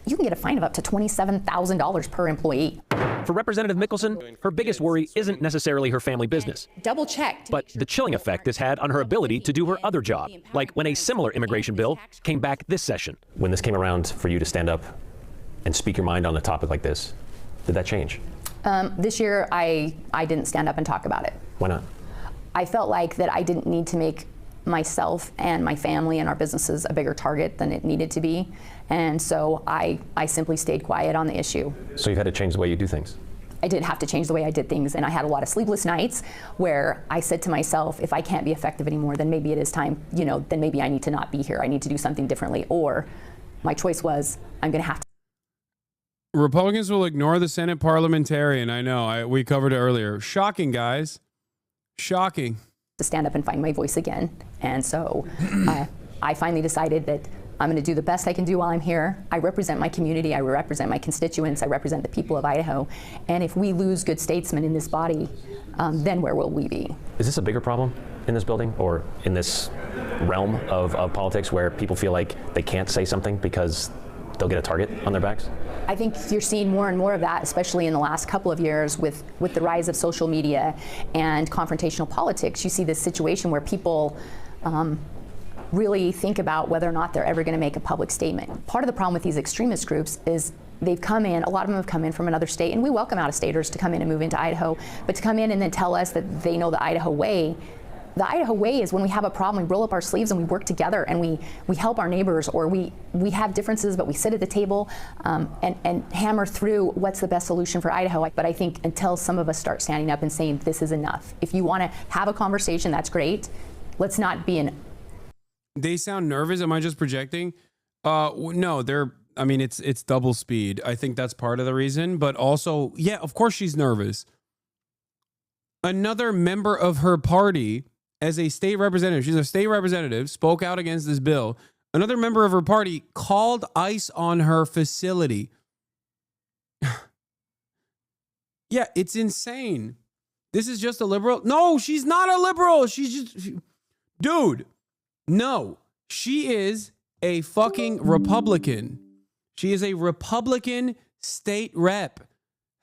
you can get a fine of up to $27,000 per employee.
For Representative Mickelson, her biggest worry isn't necessarily her family business,
double checked,
but the chilling effect this had on her ability to do her other job, like when a similar immigration bill came back this session. When this came around for you to stand up and speak your mind on a topic like this, did that change?
This year, I didn't stand up and talk about it.
Why not?
I felt like that I didn't need to make myself and my family and our businesses a bigger target than it needed to be. And so I simply stayed quiet on the issue.
So you've had to change the way you do things?
I did have to change the way I did things, and I had a lot of sleepless nights where I said to myself, if I can't be effective anymore, then maybe it is time, then maybe I need to not be here. I need to do something differently. Or my choice was, I'm going to have to.
Republicans will ignore the Senate parliamentarian. I know. We covered it earlier. Shocking, guys. Shocking.
To stand up and find my voice again. And so I finally decided that I'm going to do the best I can do while I'm here. I represent my community. I represent my constituents. I represent the people of Idaho. And if we lose good statesmen in this body, then where will we be?
Is this a bigger problem in this building or in this realm of politics where people feel like they can't say something because they'll get a target on their backs?
I think you're seeing more and more of that, especially in the last couple of years with the rise of social media and confrontational politics. You see this situation where people really think about whether or not they're ever going to make a public statement. Part of the problem with these extremist groups is they've come in, a lot of them have come in from another state, and we welcome out-of-staters to come in and move into Idaho, but to come in and then tell us that they know the Idaho way. The Idaho way is when we have a problem, we roll up our sleeves and we work together and we help our neighbors, or we have differences, but we sit at the table and hammer through what's the best solution for Idaho. But I think until some of us start standing up and saying this is enough, if you want to have a conversation, that's great. Let's not be an.
They sound nervous. Am I just projecting? No, it's double speed. I think that's part of the reason, but also, yeah, of course she's nervous. Another member of her party, as a state representative, she's a state representative, spoke out against this bill. Another member of her party called ICE on her facility. Yeah, it's insane. This is just a liberal. No, she's not a liberal. Dude, no, she is a fucking Republican. She is a Republican state rep.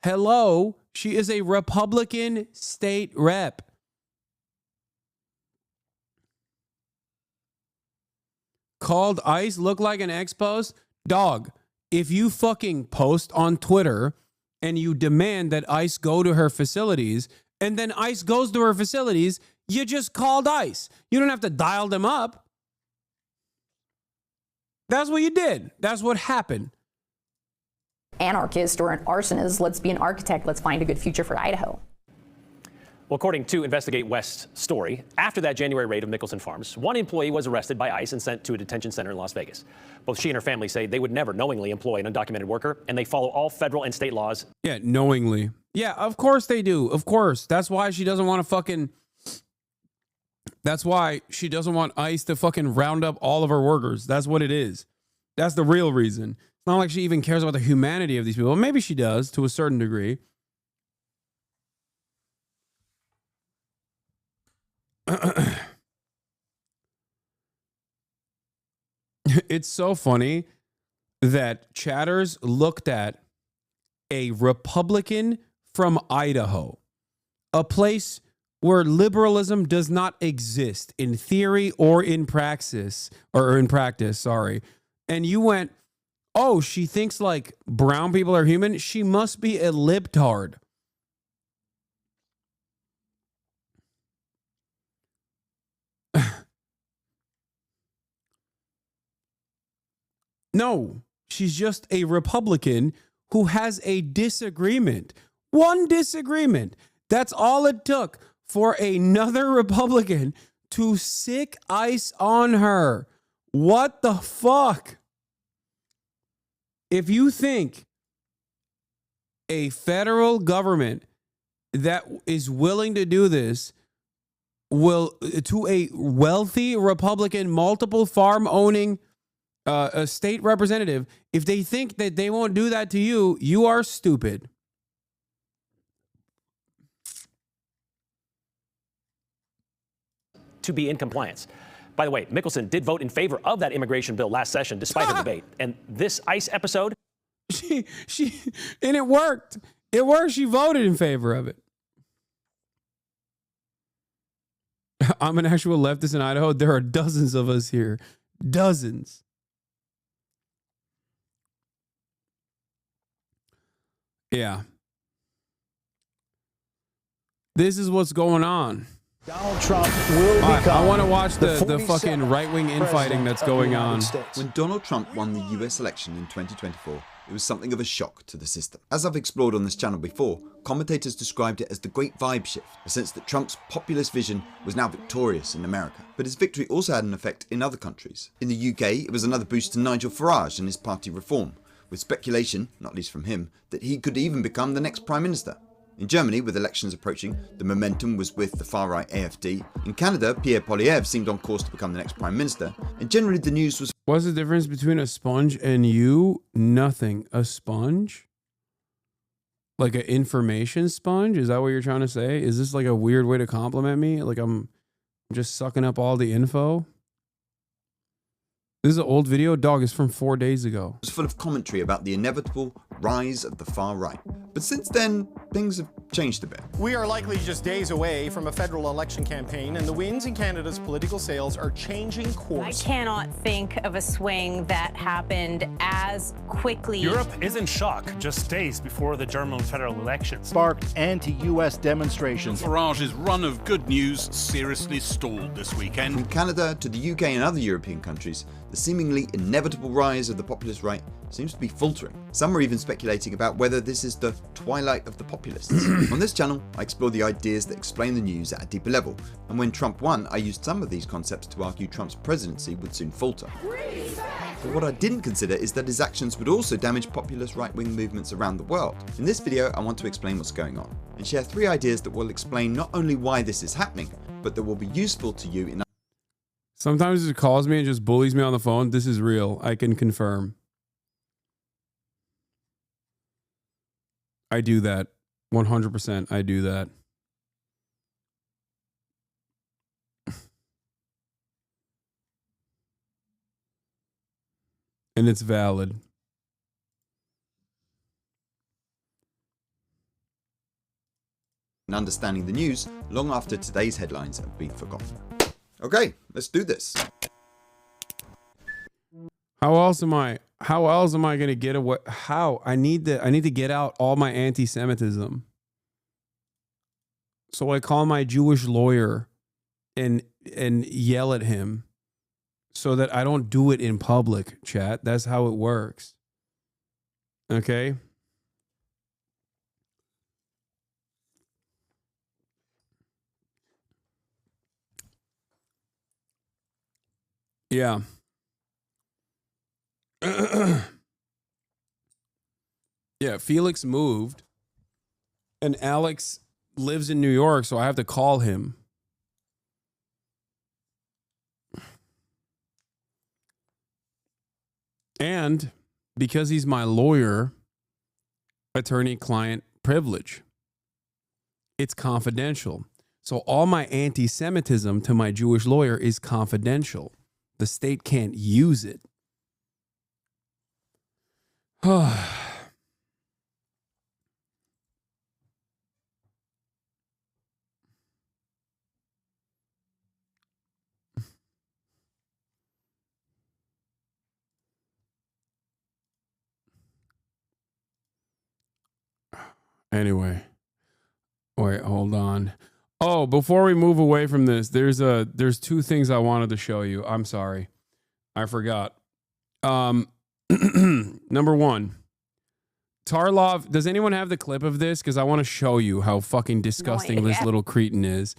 Hello, she is a Republican state rep. Called ICE, look like an ex-post. Dog, if you fucking post on Twitter and you demand that ICE go to her facilities, and then ICE goes to her facilities, you just called ICE. You don't have to dial them up. That's what you did. That's what happened.
Anarchist or an arsonist, let's be an architect, let's find a good future for Idaho.
Well, according to Investigate West's story, after that January raid of Mickelson Farms, one employee was arrested by ICE and sent to a detention center in Las Vegas. Both she and her family say they would never knowingly employ an undocumented worker, and they follow all federal and state laws.
Yeah, knowingly. Yeah, of course they do. Of course. That's why she doesn't want to fucking... That's why she doesn't want ICE to fucking round up all of her workers. That's what it is. That's the real reason. It's not like she even cares about the humanity of these people. Maybe she does to a certain degree. It's so funny that chatters looked at a Republican from Idaho, a place where liberalism does not exist in theory or in practice, sorry. And you went, Oh, she thinks like brown people are human. She must be a libtard. No, she's just a Republican who has a disagreement. One disagreement. That's all it took for another Republican to sick ice on her. What the fuck? If you think a federal government that is willing to do this will, to a wealthy Republican, multiple farm owning a state representative, if they think that they won't do that to you, you are stupid.
To be in compliance. By the way, Mickelson did vote in favor of that immigration bill last session, despite her debate. And this ICE episode,
and it worked. It worked. She voted in favor of it. I'm an actual leftist in Idaho. There are dozens of us here. Dozens. Yeah. This is what's going on.
Donald Trump will become
I want to watch the fucking right-wing infighting that's going on.
When Donald Trump won the US election in 2024, it was something of a shock to the system. As I've explored on this channel before, commentators described it as the great vibe shift, a sense that Trump's populist vision was now victorious in America. But his victory also had an effect in other countries. In the UK, it was another boost to Nigel Farage and his party Reform, with speculation, not least from him, that he could even become the next Prime Minister. In Germany, with elections approaching, the momentum was with the far-right AfD. In Canada, Pierre Poilievre seemed on course to become the next Prime Minister, and generally the news was...
What's the difference between a sponge and you? Nothing. A sponge? Like an information sponge? Is that what you're trying to say? Is this like a weird way to compliment me? Like I'm just sucking up all the info? This is an old video. Dog, is from 4 days ago.
Was full of commentary about the inevitable rise of the far right. But since then, things have changed a bit.
We are likely just days away from a federal election campaign, and the winds in Canada's political sails are changing course.
I cannot think of a swing that happened as quickly.
Europe is in shock just days before the German federal elections.
Sparked anti-US demonstrations.
Farage's run of good news seriously stalled this weekend.
From Canada to the UK and other European countries, the seemingly inevitable rise of the populist right seems to be faltering. Some are even speculating about whether this is the twilight of the populists. On this channel, I explore the ideas that explain the news at a deeper level, and when Trump won, I used some of these concepts to argue Trump's presidency would soon falter. But what I didn't consider is that his actions would also damage populist right-wing movements around the world. In this video, I want to explain what's going on, and share 3 ideas that will explain not only why this is happening, but that will be useful to you in...
Sometimes it calls me and just bullies me on the phone. This is real. I can confirm. I do that. 100%. I do that. And it's valid.
and understanding the news long after today's headlines have been forgotten. Okay, let's do this.
How else am I going to get away? How? I need to get out all my anti-Semitism. So I call my Jewish lawyer and yell at him so that I don't do it in public, chat. That's how it works. Okay? Yeah. Yeah, Felix moved and Alex lives in New York, so I have to call him. And because he's my lawyer, attorney-client privilege. It's confidential. So all my anti-Semitism to my Jewish lawyer is confidential. The state can't use it. Anyway. Wait, hold on. Oh, before we move away from this, there's two things I wanted to show you. I'm sorry. I forgot. Number one, Tarlov, does anyone have the clip of this? Because I want to show you how fucking disgusting this little cretin is.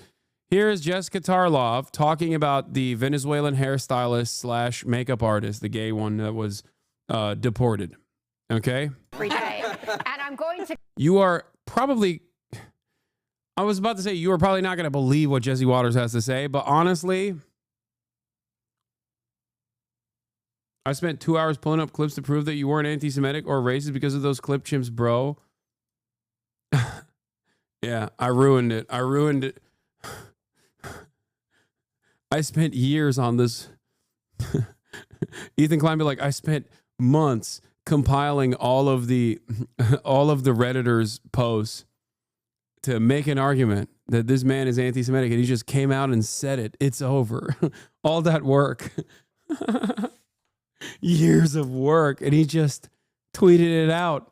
Here is Jessica Tarlov talking about the Venezuelan hairstylist / makeup artist, the gay one that was deported. Okay?
Every day. And I'm going to...
You are probably... I was about to say you are probably not going to believe what Jesse Waters has to say, but honestly... I spent 2 hours pulling up clips to prove that you weren't anti-Semitic or racist because of those clip chimps, bro. Yeah, I ruined it. I spent years on this. Ethan Klein be like, I spent months compiling all of the Redditors' posts to make an argument that this man is anti-Semitic, and he just came out and said it. It's over. All that work. Years of work, and he just tweeted it out.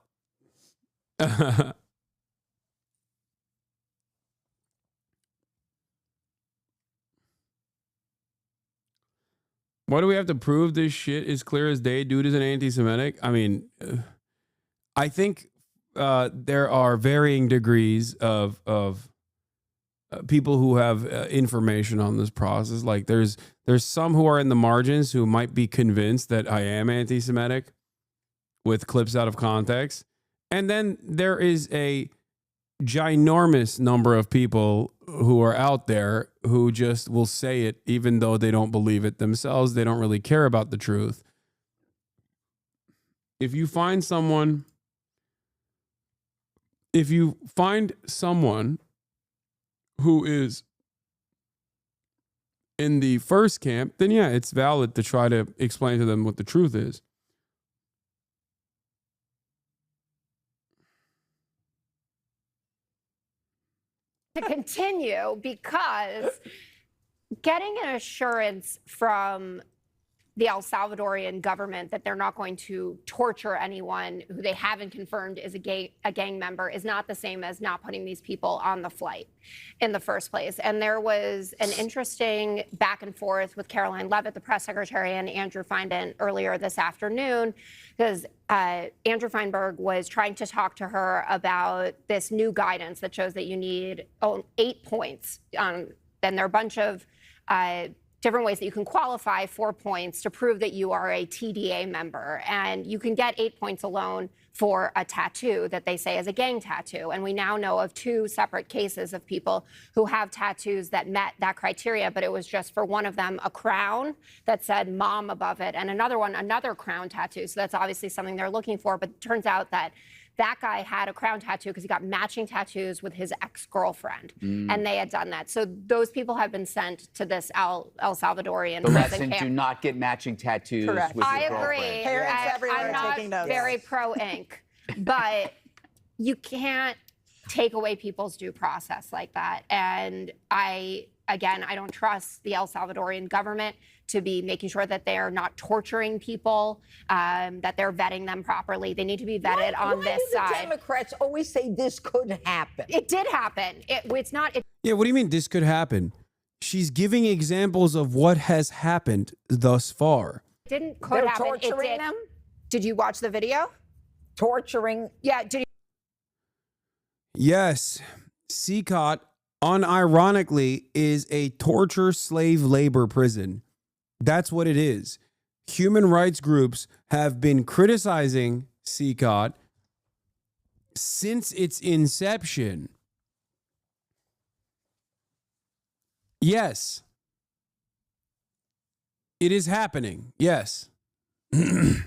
Why do we have to prove this shit is clear as day? Dude is an anti-Semitic. I mean, I think there are varying degrees of people who have information on this process. Like there's some who are in the margins who might be convinced that I am anti-Semitic with clips out of context. And then there is a ginormous number of people who are out there who just will say it even though they don't believe it themselves. They don't really care about the truth. If you find someone who is in the first camp, then yeah, it's valid to try to explain to them what the truth is.
to continue because getting an assurance from the El Salvadorian government that they're not going to torture anyone who they haven't confirmed is a gang member is not the same as not putting these people on the flight in the first place. And there was an interesting back and forth with Caroline Leavitt, the press secretary, and Andrew Feinberg earlier this afternoon, because Andrew Feinberg was trying to talk to her about this new guidance that shows that you need 8 points. Then there are a bunch of different ways that you can qualify for points to prove that you are a TDA member. And you can get 8 points alone for a tattoo that they say is a gang tattoo. And we now know of 2 separate cases of people who have tattoos that met that criteria, but it was just for one of them, a crown that said mom above it, and another one, another crown tattoo. So that's obviously something they're looking for. But it turns out that that guy had a crown tattoo because he got matching tattoos with his ex-girlfriend, and they had done that. So those people have been sent to this El Salvadorian
The
prison
lesson,
camp.
do not get matching tattoos
Correct.
with your
I
girlfriend.
agree.
Parents everywhere
I'm
are
not
taking notes.
very pro-ink, but you can't take away people's due process like that. And I don't trust the El Salvadorian government to be making sure that they're not torturing people, that they're vetting them properly. They need to be vetted on this side.
Why do the Democrats always say this could happen?
It did happen. It's not.
Yeah, what do you mean this could happen? She's giving examples of what has happened thus far.
It didn't could
They're
happen.
torturing them?
Did you watch the video?
Torturing?
Yeah. Did you?
Yes, CCOT, unironically, is a torture slave labor prison. That's what it is. Human rights groups have been criticizing CCOT since its inception. Yes. It is happening. Yes.
Did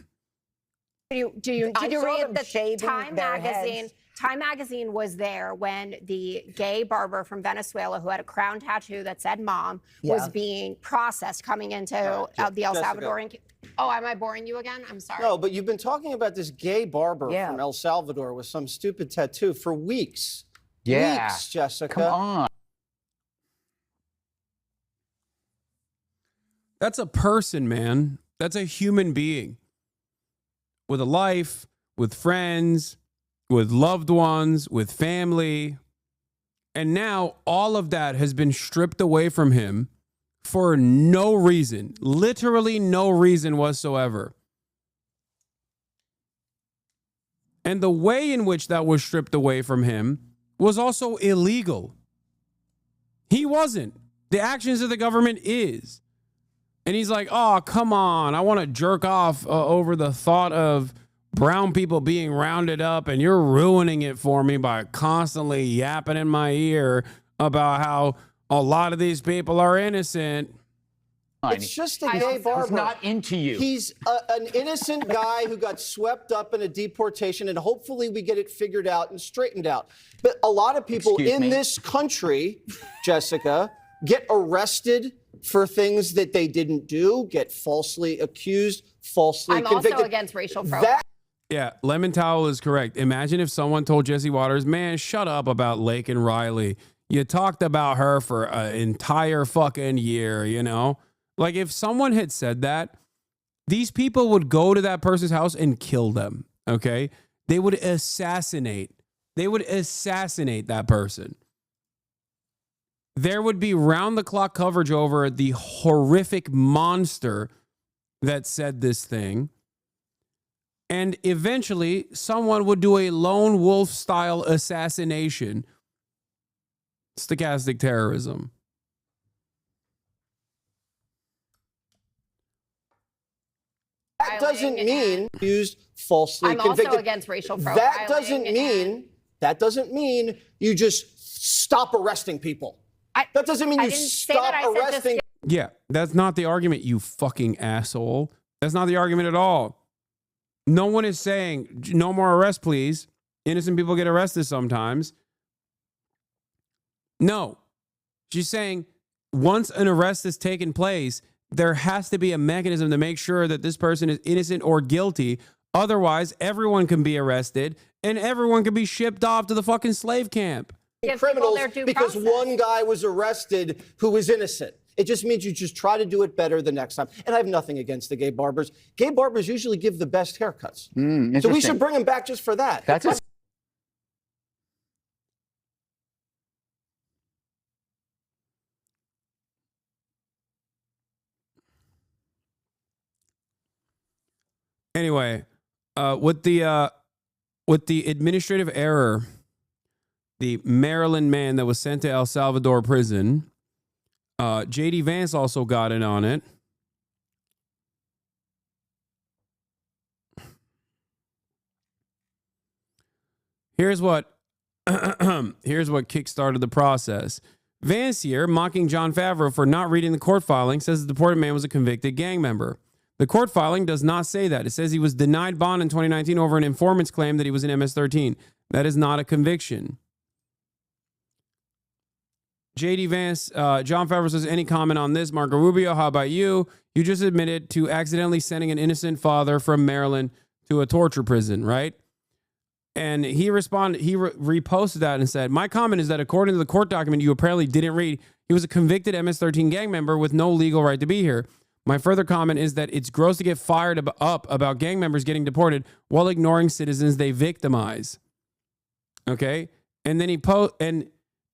you read the
shaving
Time
their
magazine?
heads.
Time magazine was there when the gay barber from Venezuela who had a crown tattoo that said mom was being processed coming into the El Salvadorian. Oh, am I boring you again? I'm sorry.
No, but you've been talking about this gay barber from El Salvador with some stupid tattoo for weeks.
Yeah.
Weeks, Jessica.
Come on.
That's a person, man. That's a human being with a life, with friends, with loved ones, with family. And now all of that has been stripped away from him for no reason, literally no reason whatsoever. And the way in which that was stripped away from him was also illegal. He wasn't. The actions of the government is. And he's like, oh, come on. I want to jerk off over the thought of brown people being rounded up, and you're ruining it for me by constantly yapping in my ear about how a lot of these people are innocent.
It's just a gay barber.
He's not into you.
He's an innocent guy who got swept up in a deportation, and hopefully we get it figured out and straightened out. But a lot of people in this country, Jessica, get arrested for things that they didn't do, get falsely accused, falsely convicted.
I'm also against racial profiling.
Yeah, Lemon Towel is correct. Imagine if someone told Jesse Waters, man, shut up about Lake and Riley. You talked about her for an entire fucking year, you know? Like, if someone had said that, these people would go to that person's house and kill them, okay? They would assassinate. They would assassinate that person. There would be round-the-clock coverage over the horrific monster that said this thing. And eventually, someone would do a lone wolf-style assassination. Stochastic terrorism.
That doesn't mean used falsely
I'm
convicted.
also against racial profiling.
That doesn't mean you just stop arresting people. That doesn't mean you stop arresting.
Yeah, that's not the argument, you fucking asshole. That's not the argument at all. No one is saying, no more arrests, please. Innocent people get arrested sometimes. No. She's saying, once an arrest has taken place, there has to be a mechanism to make sure that this person is innocent or guilty. Otherwise, everyone can be arrested and everyone can be shipped off to the fucking slave camp.
Criminals because one guy was arrested who was innocent. It just means you just try to do it better the next time. And I have nothing against the gay barbers. Gay barbers usually give the best haircuts. So we should bring them back just for that.
That's a
Anyway, with the administrative error, the Maryland man that was sent to El Salvador prison, J.D. Vance also got in on it. Here's what kickstarted the process. Vance here, mocking John Favreau for not reading the court filing, says the deported man was a convicted gang member. The court filing does not say that. It says he was denied bond in 2019 over an informant's claim that he was in MS-13. That is not a conviction. J.D. Vance, John Favreau says, any comment on this? Marco Rubio, how about you? You just admitted to accidentally sending an innocent father from Maryland to a torture prison, right? And he responded, he reposted that and said, my comment is that according to the court document you apparently didn't read, he was a convicted MS-13 gang member with no legal right to be here. My further comment is that it's gross to get fired up about gang members getting deported while ignoring citizens they victimize. Okay? And then he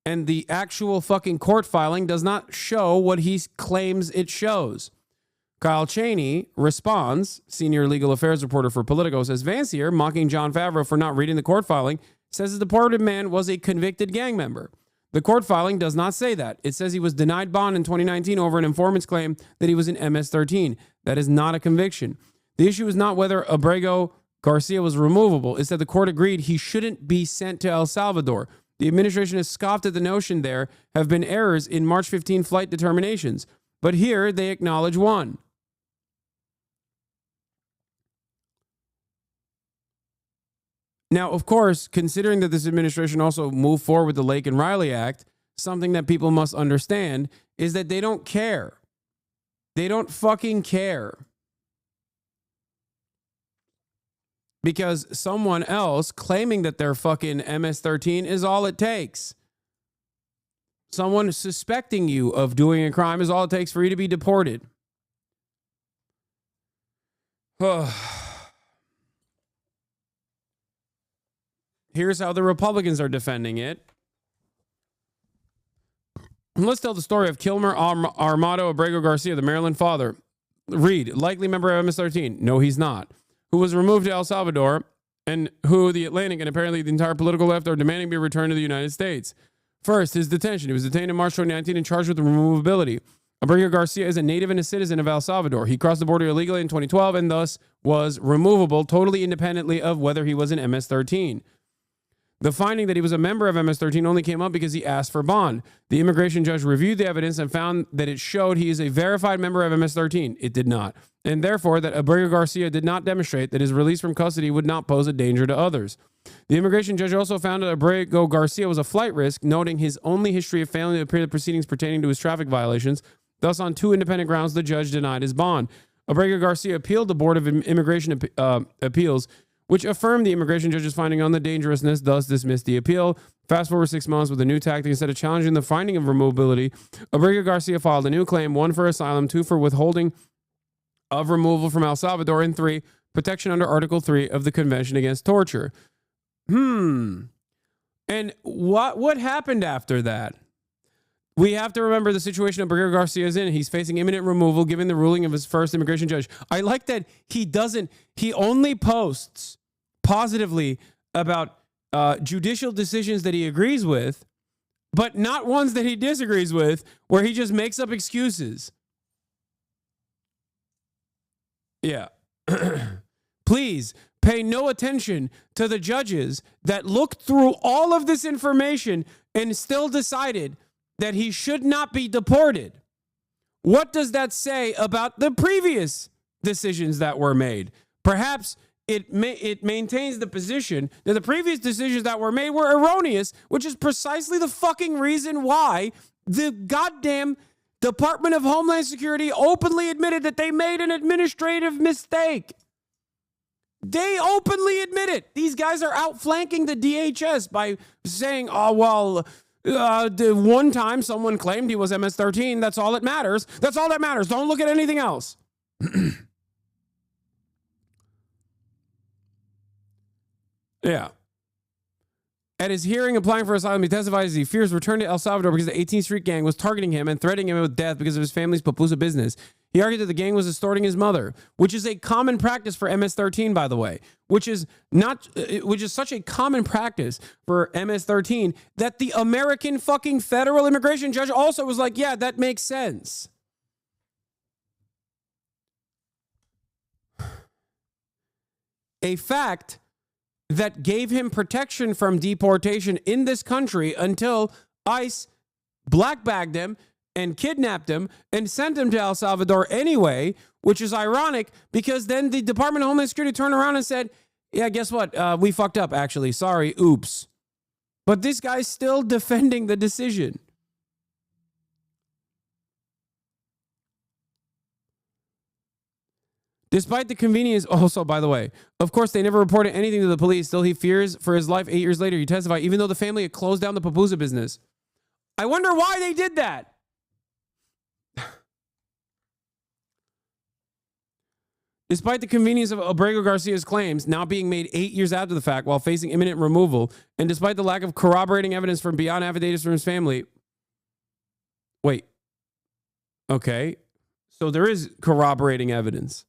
and the actual fucking court filing does not show what he claims it shows. Kyle Cheney responds, senior legal affairs reporter for Politico, says Vance here, mocking John Favreau for not reading the court filing, says the deported man was a convicted gang member. The court filing does not say that. It says he was denied bond in 2019 over an informant's claim that he was in MS-13. That is not a conviction. The issue is not whether Abrego Garcia was removable. It's that the court agreed he shouldn't be sent to El Salvador. The administration has scoffed at the notion there have been errors in March 15 flight determinations. But here they acknowledge one. Now, of course, considering that this administration also moved forward with the Lake and Riley Act, something that people must understand is that they don't care. They don't fucking care. Because someone else claiming that they're fucking MS-13 is all it takes. Someone suspecting you of doing a crime is all it takes for you to be deported. Here's how the Republicans are defending it. Let's tell the story of Kilmer Armado Abrego Garcia, the Maryland father. Reed, likely member of MS-13. No, he's not. Who was removed to El Salvador and who the Atlantic and apparently the entire political left are demanding be returned to the United States. First, his detention. He was detained in March 2019 and charged with removability. Abrego Garcia is a native and a citizen of El Salvador. He crossed the border illegally in 2012 and thus was removable totally independently of whether he was an MS-13. The finding that he was a member of MS-13 only came up because he asked for bond. The immigration judge reviewed the evidence and found that it showed he is a verified member of MS-13. It did not. And therefore, that Abrego Garcia did not demonstrate that his release from custody would not pose a danger to others. The immigration judge also found that Abrego Garcia was a flight risk, noting his only history of failing to appear in the proceedings pertaining to his traffic violations. Thus, on 2 independent grounds, the judge denied his bond. Abrego Garcia appealed the Board of Immigration Appeals, which affirmed the immigration judge's finding on the dangerousness, thus dismissed the appeal. Fast forward 6 months with a new tactic. Instead of challenging the finding of removability, Abrego Garcia filed a new claim, 1 for asylum, 2 for withholding of removal from El Salvador, and 3, protection under Article 3 of the Convention Against Torture. And what happened after that? We have to remember the situation that Abrego Garcia is in. He's facing imminent removal given the ruling of his first immigration judge. I like that he only posts positively about judicial decisions that he agrees with, but not ones that he disagrees with, where he just makes up excuses. Yeah. Please pay no attention to the judges that looked through all of this information and still decided that he should not be deported. What does that say about the previous decisions that were made? Perhaps it maintains the position that the previous decisions that were made were erroneous, which is precisely the fucking reason why the goddamn Department of Homeland Security openly admitted that they made an administrative mistake. They openly admit it. These guys are outflanking the DHS by saying, oh, well, the one time someone claimed he was MS-13, that's all that matters. That's all that matters. Don't look at anything else. Yeah. At his hearing applying for asylum, he testified he fears return to El Salvador because the 18th Street Gang was targeting him and threatening him with death because of his family's pupusa business. He argued that the gang was extorting his mother, which is a common practice for MS-13, by the way, which is such a common practice for MS-13 that the American fucking federal immigration judge also was like, yeah, that makes sense. A fact that gave him protection from deportation in this country until ICE black-bagged him and kidnapped him and sent him to El Salvador anyway, which is ironic because then the Department of Homeland Security turned around and said, yeah, guess what? We fucked up, actually. Sorry, oops. But this guy's still defending the decision. Despite the convenience, also, by the way, of course, they never reported anything to the police. Still, he fears for his life 8 years later. He testified, even though the family had closed down the pupusa business. I wonder why they did that. Despite the convenience of Abrego Garcia's claims now being made 8 years after the fact while facing imminent removal, and despite the lack of corroborating evidence from beyond affidavits from his family. Wait. Okay. So there is corroborating evidence.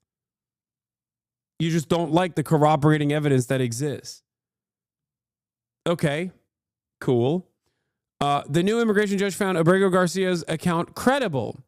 You just don't like the corroborating evidence that exists. Okay. Cool. The new immigration judge found Abrego Garcia's account credible.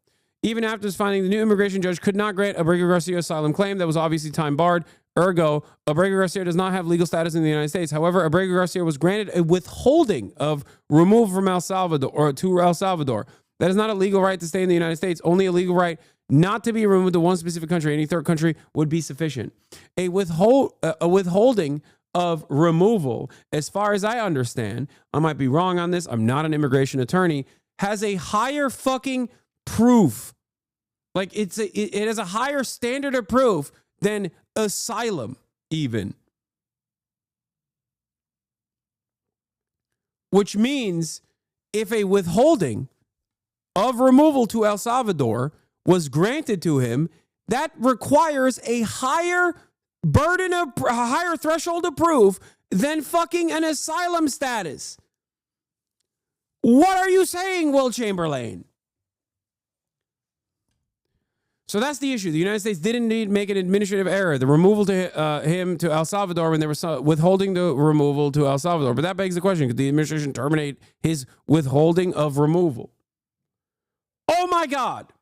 Even after his finding, the new immigration judge could not grant Abrego Garcia asylum claim that was obviously time barred. Ergo, Abrego Garcia does not have legal status in the United States. However, Abrego Garcia was granted a withholding of removal from El Salvador or to El Salvador. That is not a legal right to stay in the United States, only a legal right not to be removed to one specific country. Any third country would be sufficient. A withholding of removal, as far as I understand, I might be wrong on this, I'm not an immigration attorney, has a higher fucking proof. Like it has a higher standard of proof than asylum even. Which means if a withholding of removal to El Salvador was granted to him, that requires a higher burden of a higher threshold of proof than fucking an asylum status. What are you saying, Will Chamberlain? So that's the issue. The United States didn't make an administrative error, the removal to him to El Salvador when they were withholding the removal to El Salvador. But that begs the question, could the administration terminate his withholding of removal? Oh my God.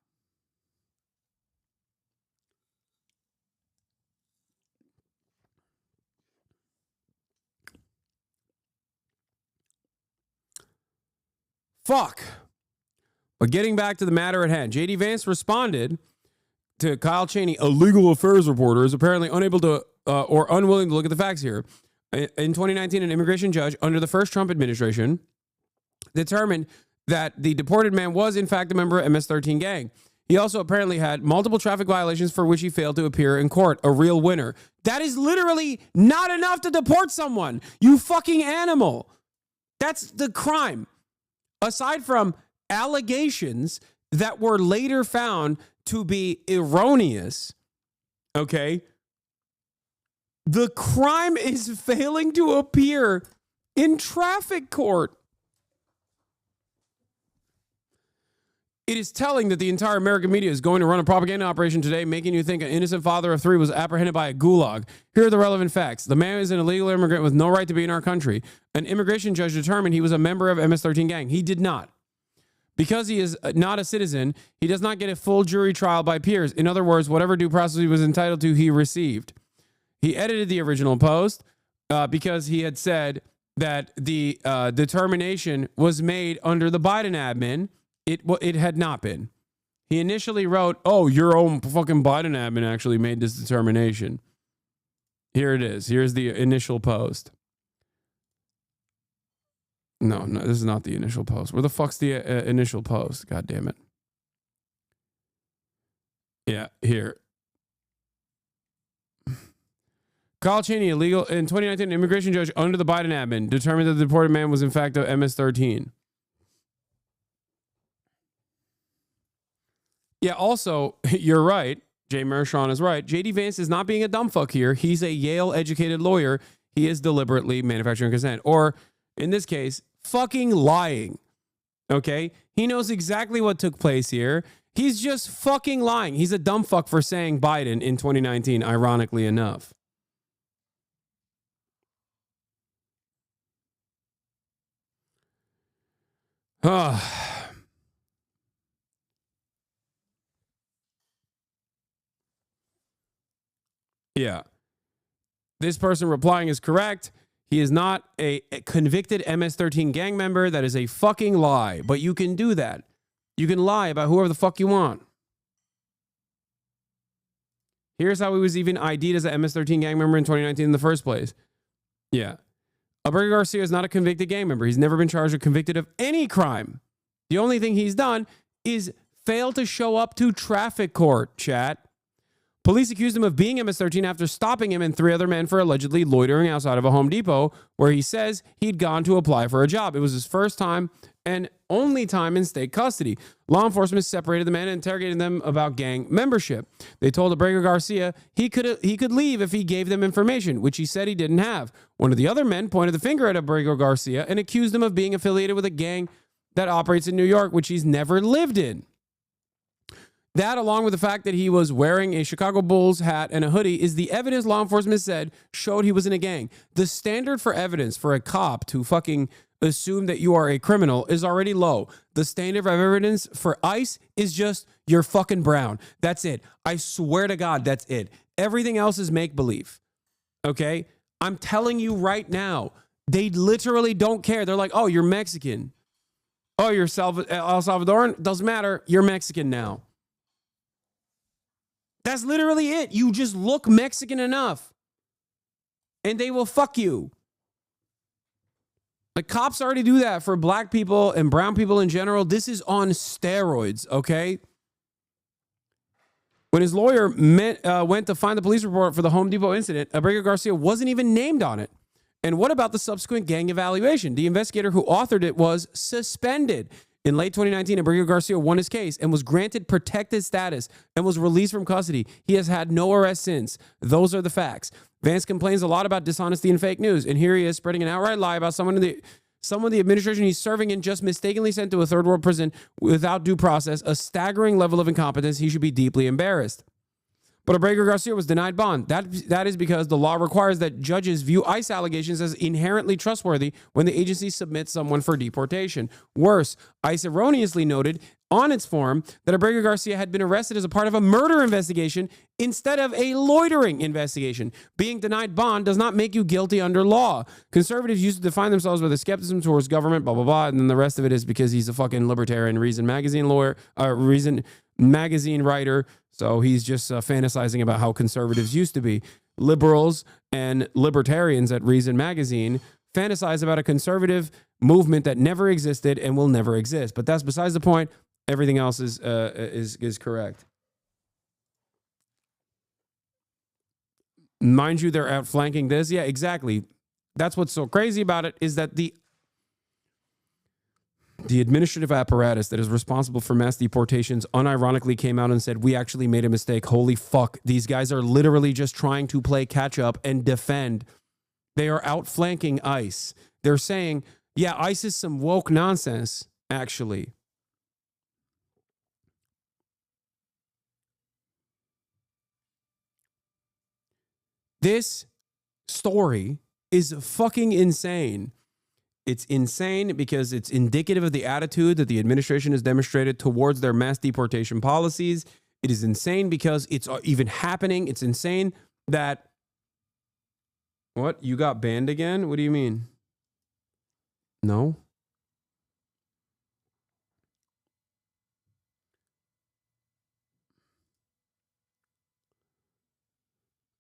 Fuck. But getting back to the matter at hand, J.D. Vance responded to Kyle Cheney, a legal affairs reporter, is apparently unable to or unwilling to look at the facts here. In 2019, an immigration judge under the first Trump administration determined that the deported man was, in fact, a member of MS-13 gang. He also apparently had multiple traffic violations for which he failed to appear in court. A real winner. That is literally not enough to deport someone. You fucking animal. That's the crime. Aside from allegations that were later found to be erroneous, okay, the crime is failing to appear in traffic court. It is telling that the entire American media is going to run a propaganda operation today, making you think an innocent father of 3 was apprehended by a gulag. Here are the relevant facts. The man is an illegal immigrant with no right to be in our country. An immigration judge determined he was a member of MS-13 gang. He did not. Because he is not a citizen, he does not get a full jury trial by peers. In other words, whatever due process he was entitled to, he received. He edited the original post because he had said that the determination was made under the Biden admin. It had not been. He initially wrote, "Oh, your own fucking Biden admin actually made this determination." Here it is. Here's the initial post. No, this is not the initial post. Where the fuck's the initial post? God damn it. Yeah, here. Kyle Cheney, illegal in 2019, an immigration judge under the Biden admin determined that the deported man was in fact a MS-13. Yeah, also, you're right. Jay Mershon is right. J.D. Vance is not being a dumb fuck here. He's a Yale-educated lawyer. He is deliberately manufacturing consent. Or, in this case, fucking lying. Okay? He knows exactly what took place here. He's just fucking lying. He's a dumb fuck for saying Biden in 2019, ironically enough. Yeah. This person replying is correct. He is not a convicted MS-13 gang member. That is a fucking lie. But you can do that. You can lie about whoever the fuck you want. Here's how he was even ID'd as a MS-13 gang member in 2019 in the first place. Yeah. Alberto Garcia is not a convicted gang member. He's never been charged or convicted of any crime. The only thing he's done is fail to show up to traffic court, chat. Police accused him of being MS-13 after stopping him and 3 other men for allegedly loitering outside of a Home Depot where he says he'd gone to apply for a job. It was his first time and only time in state custody. Law enforcement separated the men and interrogated them about gang membership. They told Abrego Garcia he could leave if he gave them information, which he said he didn't have. One of the other men pointed the finger at Abrego Garcia and accused him of being affiliated with a gang that operates in New York, which he's never lived in. That, along with the fact that he was wearing a Chicago Bulls hat and a hoodie, is the evidence law enforcement said showed he was in a gang. The standard for evidence for a cop to fucking assume that you are a criminal is already low. The standard of evidence for ICE is just you're fucking brown. That's it. I swear to God, that's it. Everything else is make-believe. Okay? I'm telling you right now, they literally don't care. They're like, oh, you're Mexican. Oh, you're El Salvadoran? Doesn't matter. You're Mexican now. That's literally it. You just look Mexican enough and they will fuck you. The cops already do that for black people and brown people in general. This is on steroids, okay? When his lawyer went to find the police report for the Home Depot incident, Abrego Garcia wasn't even named on it. And what about the subsequent gang evaluation? The investigator who authored it was suspended. In late 2019, Abrego Garcia won his case and was granted protected status and was released from custody. He has had no arrest since. Those are the facts. Vance complains a lot about dishonesty and fake news, and here he is spreading an outright lie about someone the administration he's serving in just mistakenly sent to a third world prison without due process, a staggering level of incompetence. He should be deeply embarrassed. But Abrego Garcia was denied bond. That is because the law requires that judges view ICE allegations as inherently trustworthy when the agency submits someone for deportation. Worse, ICE erroneously noted on its form that Abrego Garcia had been arrested as a part of a murder investigation instead of a loitering investigation. Being denied bond does not make you guilty under law. Conservatives used to define themselves with a skepticism towards government, blah, blah, blah, and then the rest of it is because he's a fucking libertarian Reason Magazine Reason Magazine writer. So he's just fantasizing about how conservatives used to be. Liberals and libertarians at Reason Magazine fantasize about a conservative movement that never existed and will never exist. But that's besides the point. Everything else is correct. Mind you, they're outflanking this. Yeah, exactly. That's what's so crazy about it is that the administrative apparatus that is responsible for mass deportations unironically came out and said, we actually made a mistake. Holy fuck. These guys are literally just trying to play catch up and defend. They are outflanking ICE. They're saying, yeah, ICE is some woke nonsense, actually. This story is fucking insane. It's insane because it's indicative of the attitude that the administration has demonstrated towards their mass deportation policies. It is insane because it's even happening. It's insane that... What? You got banned again? What do you mean? No?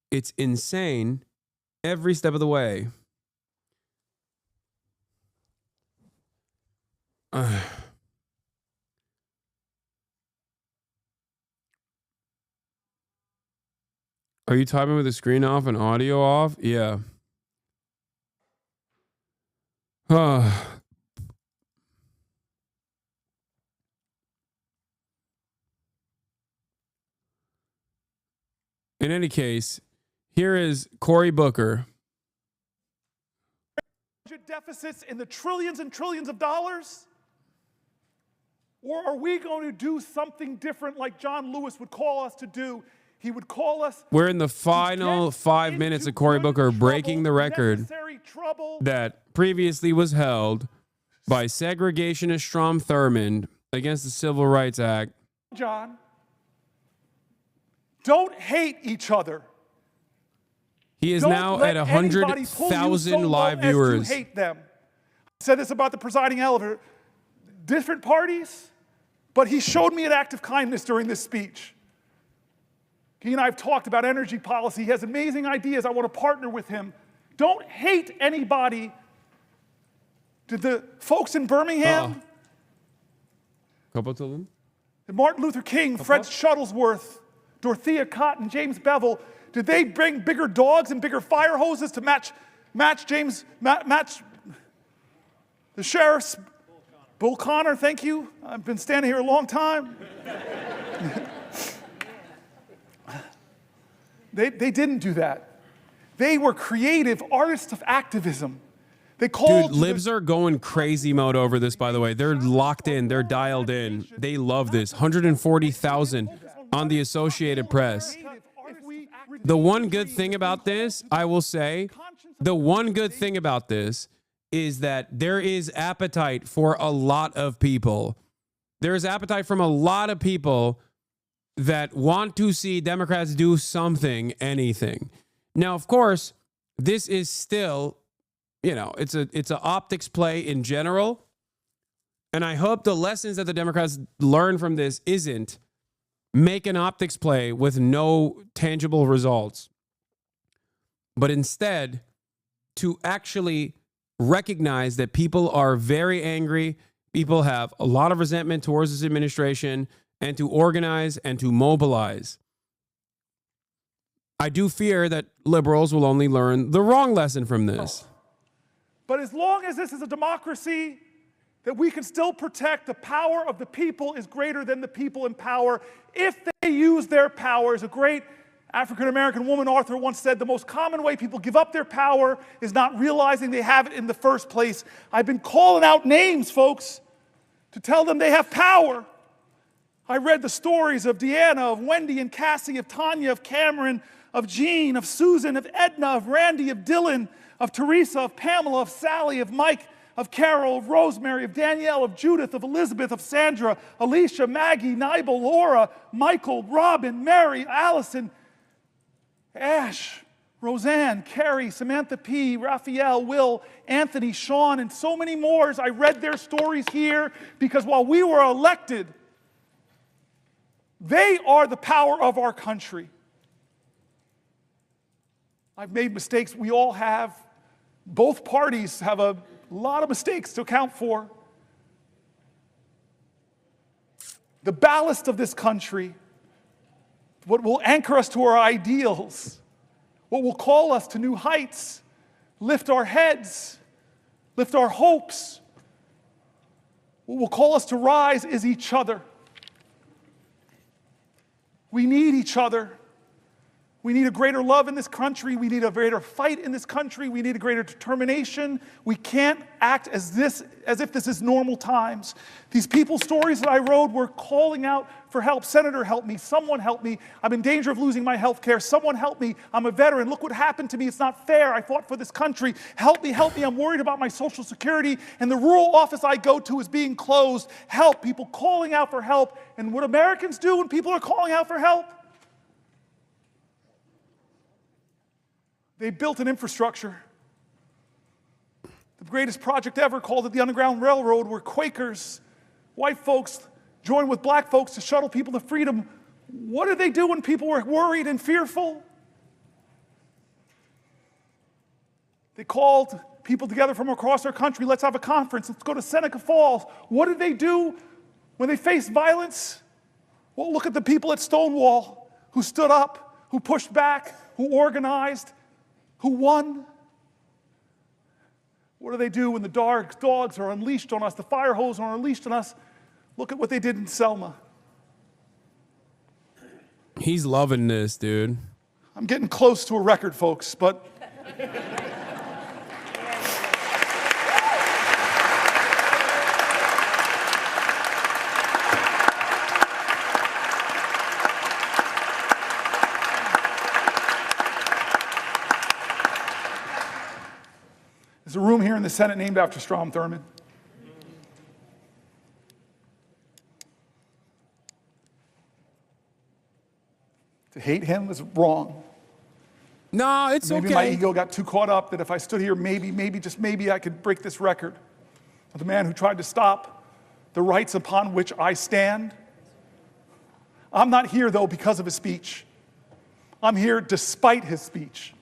It's insane every step of the way. Are you typing with the screen off and audio off? Yeah. In any case, here is Cory Booker.
Deficits in the trillions and trillions of dollars? Or are we going to do something different like John Lewis would call us to do? He would call us...
We're in the final 5 minutes of Cory Booker breaking the record that previously was held by segregationist Strom Thurmond against the Civil Rights Act.
John, don't hate each other.
He is now at 100,000 live viewers.
Hate them. I said this about the presiding elder. Different parties, but he showed me an act of kindness during this speech. He and I have talked about energy policy. He has amazing ideas. I want to partner with him. Don't hate anybody. Did the folks in Birmingham,
Martin
Luther King, Fred Shuttlesworth, Dorothea Cotton, James Bevel, did they bring bigger dogs and bigger fire hoses to match the sheriff's? Bull Connor, thank you. I've been standing here a long time. They didn't do that. They were creative artists of activism. They called.
Dude, libs are going crazy mode over this, by the way. They're locked in. They're dialed in. They love this. 140,000 on the Associated Press. The one good thing about this, I will say, the one good thing about this is that there is appetite for a lot of people. There is appetite from a lot of people that want to see Democrats do something, anything. Now, of course, this is still, you know, it's an optics play in general. And I hope the lessons that the Democrats learn from this isn't make an optics play with no tangible results, but instead to actually recognize that people are very angry, people have a lot of resentment towards this administration, and to organize and to mobilize. I do fear that liberals will only learn the wrong lesson from this.
But as long as this is a democracy, that we can still protect the power of the people is greater than the people in power if they use their power. Is a great African-American woman author once said, the most common way people give up their power is not realizing they have it in the first place. I've been calling out names, folks, to tell them they have power. I read the stories of Deanna, of Wendy and Cassie, of Tanya, of Cameron, of Jean, of Susan, of Edna, of Randy, of Dylan, of Teresa, of Pamela, of Sally, of Mike, of Carol, of Rosemary, of Danielle, of Judith, of Elizabeth, of Sandra, Alicia, Maggie, Nibel, Laura, Michael, Robin, Mary, Allison, Ash, Roseanne, Carrie, Samantha P., Raphael, Will, Anthony, Sean, and so many more. I read their stories here because while we were elected, they are the power of our country. I've made mistakes. We all have. Both parties have a lot of mistakes to account for. The ballast of this country, what will anchor us to our ideals, what will call us to new heights, lift our heads, lift our hopes, what will call us to rise is each other. We need each other. We need a greater love in this country. We need a greater fight in this country. We need a greater determination. We can't act as if this is normal times. These people's stories that I wrote were calling out for help. Senator, help me. Someone help me. I'm in danger of losing my health care. Someone help me. I'm a veteran. Look what happened to me. It's not fair. I fought for this country. Help me, help me. I'm worried about my Social Security. And the rural office I go to is being closed. Help. People calling out for help. And what Americans do when people are calling out for help? They built an infrastructure. The greatest project ever, called it the Underground Railroad, where Quakers, white folks, joined with black folks to shuttle people to freedom. What did they do when people were worried and fearful? They called people together from across our country. Let's have a conference. Let's go to Seneca Falls. What did they do when they faced violence? Well, look at the people at Stonewall who stood up, who pushed back, who organized, who won. What do they do when the dogs are unleashed on us, the fire hose are unleashed on us? Look at what they did in Selma.
He's loving this, dude.
I'm getting close to a record, folks, but there's a room here in the Senate named after Strom Thurmond. To hate him is wrong.
No, it's okay.
Maybe my ego got too caught up that if I stood here, maybe, just maybe I could break this record of the man who tried to stop the rights upon which I stand. I'm not here, though, because of his speech. I'm here despite his speech.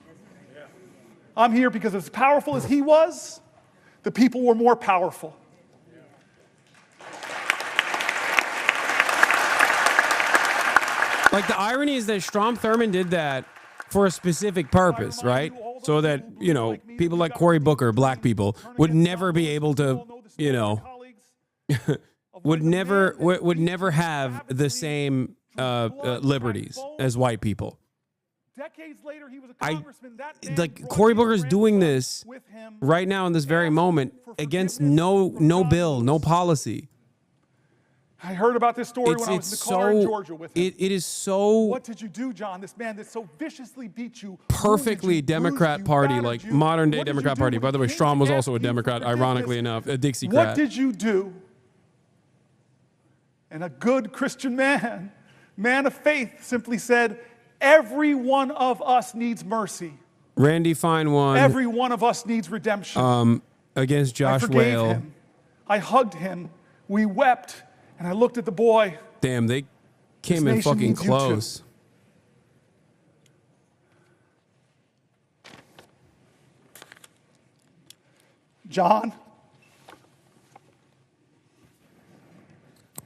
I'm here because as powerful as he was, the people were more powerful.
Like, the irony is that Strom Thurmond did that for a specific purpose, right? So that, you know, people like Cory Booker, black people, would never be able to, you know, would never have the same liberties as white people.
Decades later, he was a congressman.
Like, Cory Booker's doing this right now in this very moment against no bill, no policy.
I heard about this story when I was in the car in Georgia with him.
It is so.
What did you do, John? This man that so viciously beat you.
Perfectly Democrat Party, like modern day Democrat Party. By the way, Strom was also a Democrat, ironically enough, a Dixiecrat.
What did you do? And a good Christian man of faith, simply said, every one of us needs mercy.
Randy Fine won.
Every one of us needs redemption.
Against Josh
I forgave
Whale.
him. I hugged him. We wept. And I looked at the boy.
Damn, they came in fucking close.
John?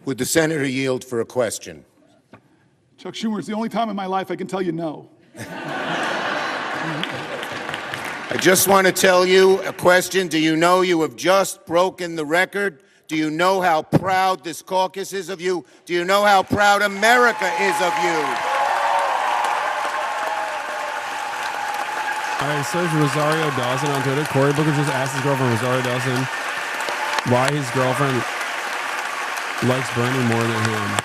Would the senator yield for a question?
Chuck Schumer, it's the only time in my life I can tell you no.
I just want to tell you a question. Do you know you have just broken the record? Do you know how proud this caucus is of you? Do you know how proud America is of you?
All right, search Rosario Dawson on Twitter. Cory Booker just asked his girlfriend Rosario Dawson why his girlfriend likes Bernie more than him.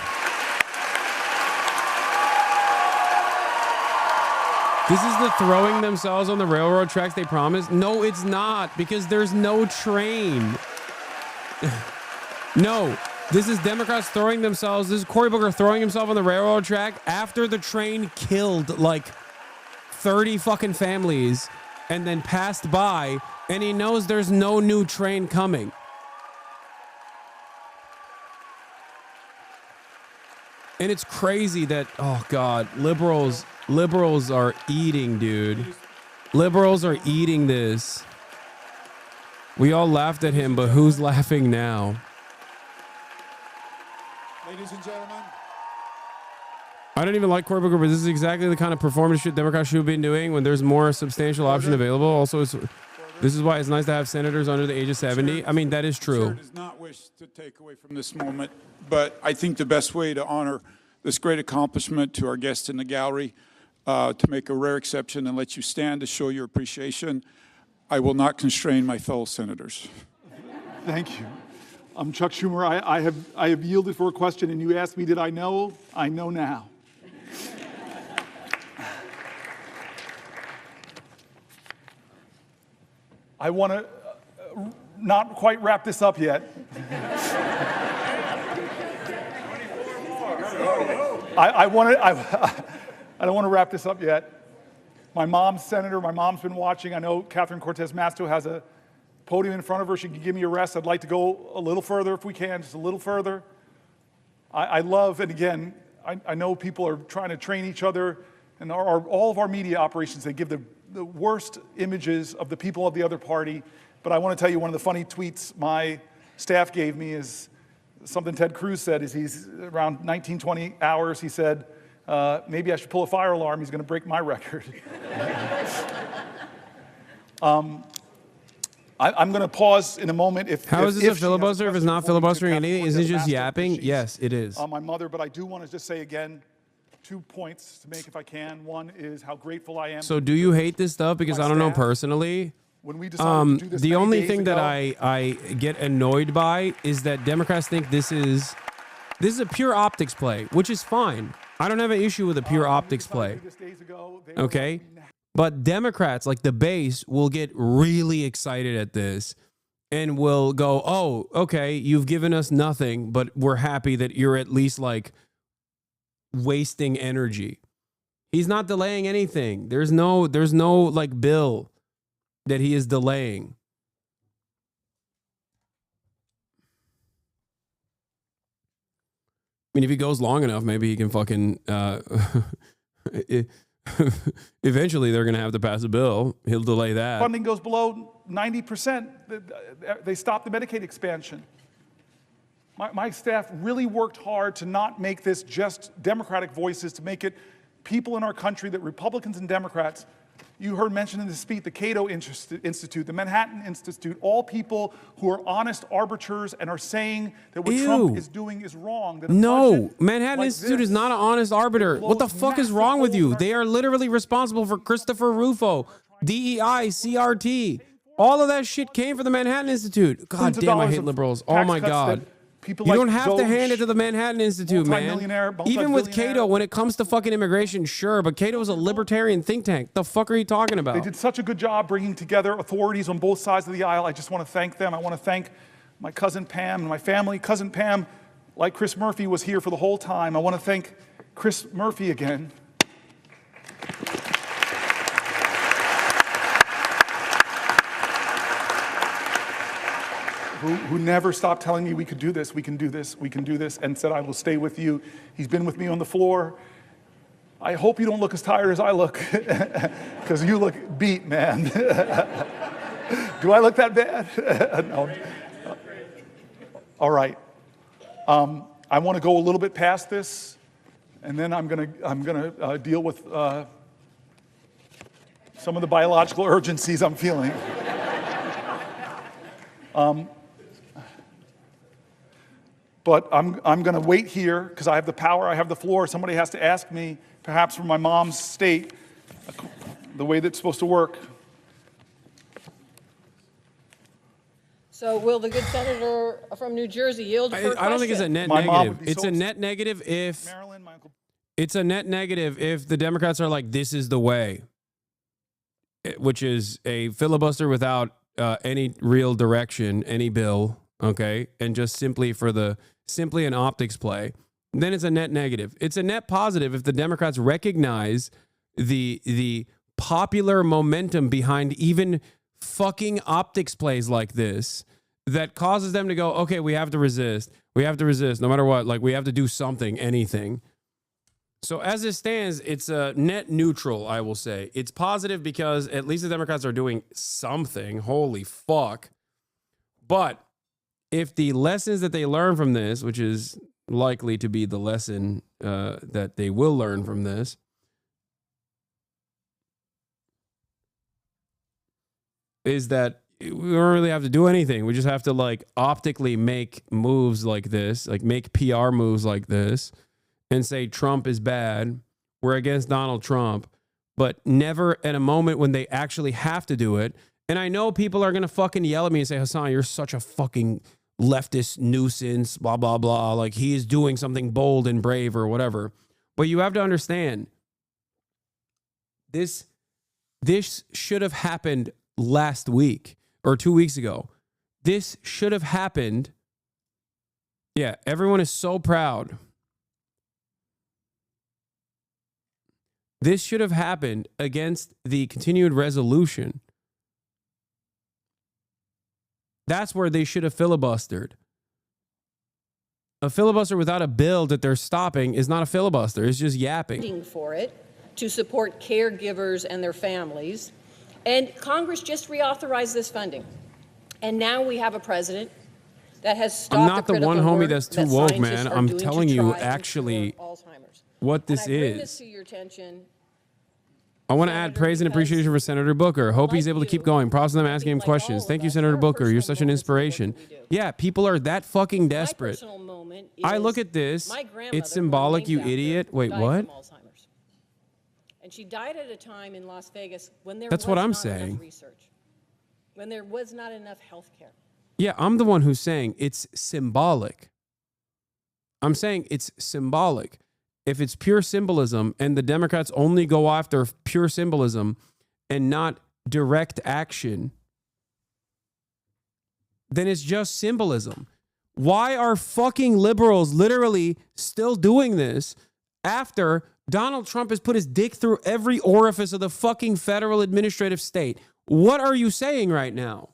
This is the throwing themselves on the railroad tracks they promised? No, it's not, because there's no train. No, this is Democrats throwing themselves. This is Cory Booker throwing himself on the railroad track after the train killed like 30 fucking families and then passed by, and he knows there's no new train coming. And it's crazy that, oh God, liberals are eating, dude. Liberals are eating this. We all laughed at him, but who's laughing now?
Ladies and gentlemen.
I don't even like Cory Booker, but this is exactly the kind of performance shit Democrats should have been doing when there's more substantial option available. Also, this is why it's nice to have senators under the age of 70. I mean, that is true.
Sir does not wish to take away from this moment, but I think the best way to honor this great accomplishment to our guests in the gallery, to make a rare exception and let you stand to show your appreciation, I will not constrain my fellow senators.
Thank you. I'm Chuck Schumer. I have yielded for a question, and you asked me, did I know? I know now. I want to not quite wrap this up yet. I don't want to wrap this up yet. My mom's senator. My mom's been watching. I know Catherine Cortez Masto has a podium in front of her. She can give me a rest. I'd like to go a little further if we can, just a little further. I love, and again, I know people are trying to train each other, and all of our media operations, they give the worst images of the people of the other party. But I want to tell you, one of the funny tweets my staff gave me is something Ted Cruz said. Is he's around 19, 20 hours, he said, maybe I should pull a fire alarm. He's going to break my record. I'm going to pause in a moment.
How is this a filibuster if it's not filibustering anything? Is it just yapping? Yes, it is.
My mother, but I do want to just say again, 2 points to make if I can. One is how grateful I am.
So do you hate this stuff? Because I don't know personally.
When we decided to do this
the only
days
thing
ago,
that I get annoyed by is that Democrats think this is a pure optics play, which is fine. I don't have an issue with a pure optics play. Okay? But Democrats, like the base, will get really excited at this and will go, oh, okay, you've given us nothing, but we're happy that you're at least like wasting energy. He's not delaying anything. There's no like bill that he is delaying. I mean, if he goes long enough, maybe he can fucking eventually they're going to have to pass a bill. He'll delay that.
Funding goes below 90%. They stopped the Medicaid expansion. My staff really worked hard to not make this just Democratic voices, to make it people in our country, that Republicans and Democrats, you heard mentioned in the speech, the Cato Institute, the Manhattan Institute, all people who are honest arbiters and are saying that what Trump is doing is wrong. That
No, Manhattan Institute is not an honest arbiter. What the fuck is wrong with you? They are literally responsible for Christopher Rufo, DEI, CRT. All of that shit came from the Manhattan Institute. God damn, I hate liberals. Oh my God. You don't have to hand it to the Manhattan Institute, man. Even with Cato, when it comes to fucking immigration, sure, but Cato is a libertarian think tank. The fuck are you talking about?
They did such a good job bringing together authorities on both sides of the aisle. I just want to thank them. I want to thank my cousin Pam and my family. Cousin Pam, like Chris Murphy, was here for the whole time. I want to thank Chris Murphy again. Who never stopped telling me we could do this, we can do this, we can do this, and said, I will stay with you. He's been with me on the floor. I hope you don't look as tired as I look, because you look beat, man. Do I look that bad? No. All right. I want to go a little bit past this, and then I'm gonna deal with some of the biological urgencies I'm feeling. But I'm going to wait here because I have the power, I have the floor. Somebody has to ask me, perhaps from my mom's state, the way that's supposed to work.
So will the good senator from New Jersey yield for a question?
I don't think it's a net
My mom
negative.
would be
It's
so
a
upset.
net negative if
Maryland, my uncle.
it's a net negative if the Democrats are like, this is the way, which is a filibuster without any real direction, any bill, okay, and just simply an optics play. Then it's a net negative. It's a net positive if the Democrats recognize the popular momentum behind even fucking optics plays like this that causes them to go, okay, we have to resist. We have to resist no matter what. Like, we have to do something, anything. So as it stands, it's a net neutral, I will say. It's positive because at least the Democrats are doing something. Holy fuck. But if the lessons that they learn from this, which is likely to be the lesson that they will learn from this, is that we don't really have to do anything. We just have to like optically make moves like this, like make PR moves like this and say Trump is bad. We're against Donald Trump, but never at a moment when they actually have to do it. And I know people are going to fucking yell at me and say, Hasan, you're such a fucking leftist nuisance, blah, blah, blah. Like he is doing something bold and brave or whatever. But you have to understand this should have happened last week or 2 weeks ago. This should have happened. Yeah, everyone is so proud. This should have happened against the continued resolution. That's where they should have filibustered. A filibuster without a bill that they're stopping is not a filibuster. It's just yapping.
For it to support caregivers and their families. And Congress just reauthorized this funding. And now we have a president that has stopped
I'm not the one homie that's too woke, man. I'm
doing
telling
to
you
try
actually
Alzheimer's.
what this
And I bring
is.
this to your attention.
I want to add praise and appreciation for Senator Booker. Hope he's able to keep going. Props to them asking him questions. Thank you, Senator Booker. You're such an inspiration. Yeah, people are that fucking desperate. I look at this. It's symbolic, you idiot. Wait, what?
And she died at a time in Las Vegas when there
That's
was
what I'm
not
saying.
enough research, when there was not enough health care.
Yeah, I'm the one who's saying it's symbolic. I'm saying it's symbolic. If it's pure symbolism and the Democrats only go after pure symbolism and not direct action, then it's just symbolism. Why are fucking liberals literally still doing this after Donald Trump has put his dick through every orifice of the fucking federal administrative state? What are you saying right now?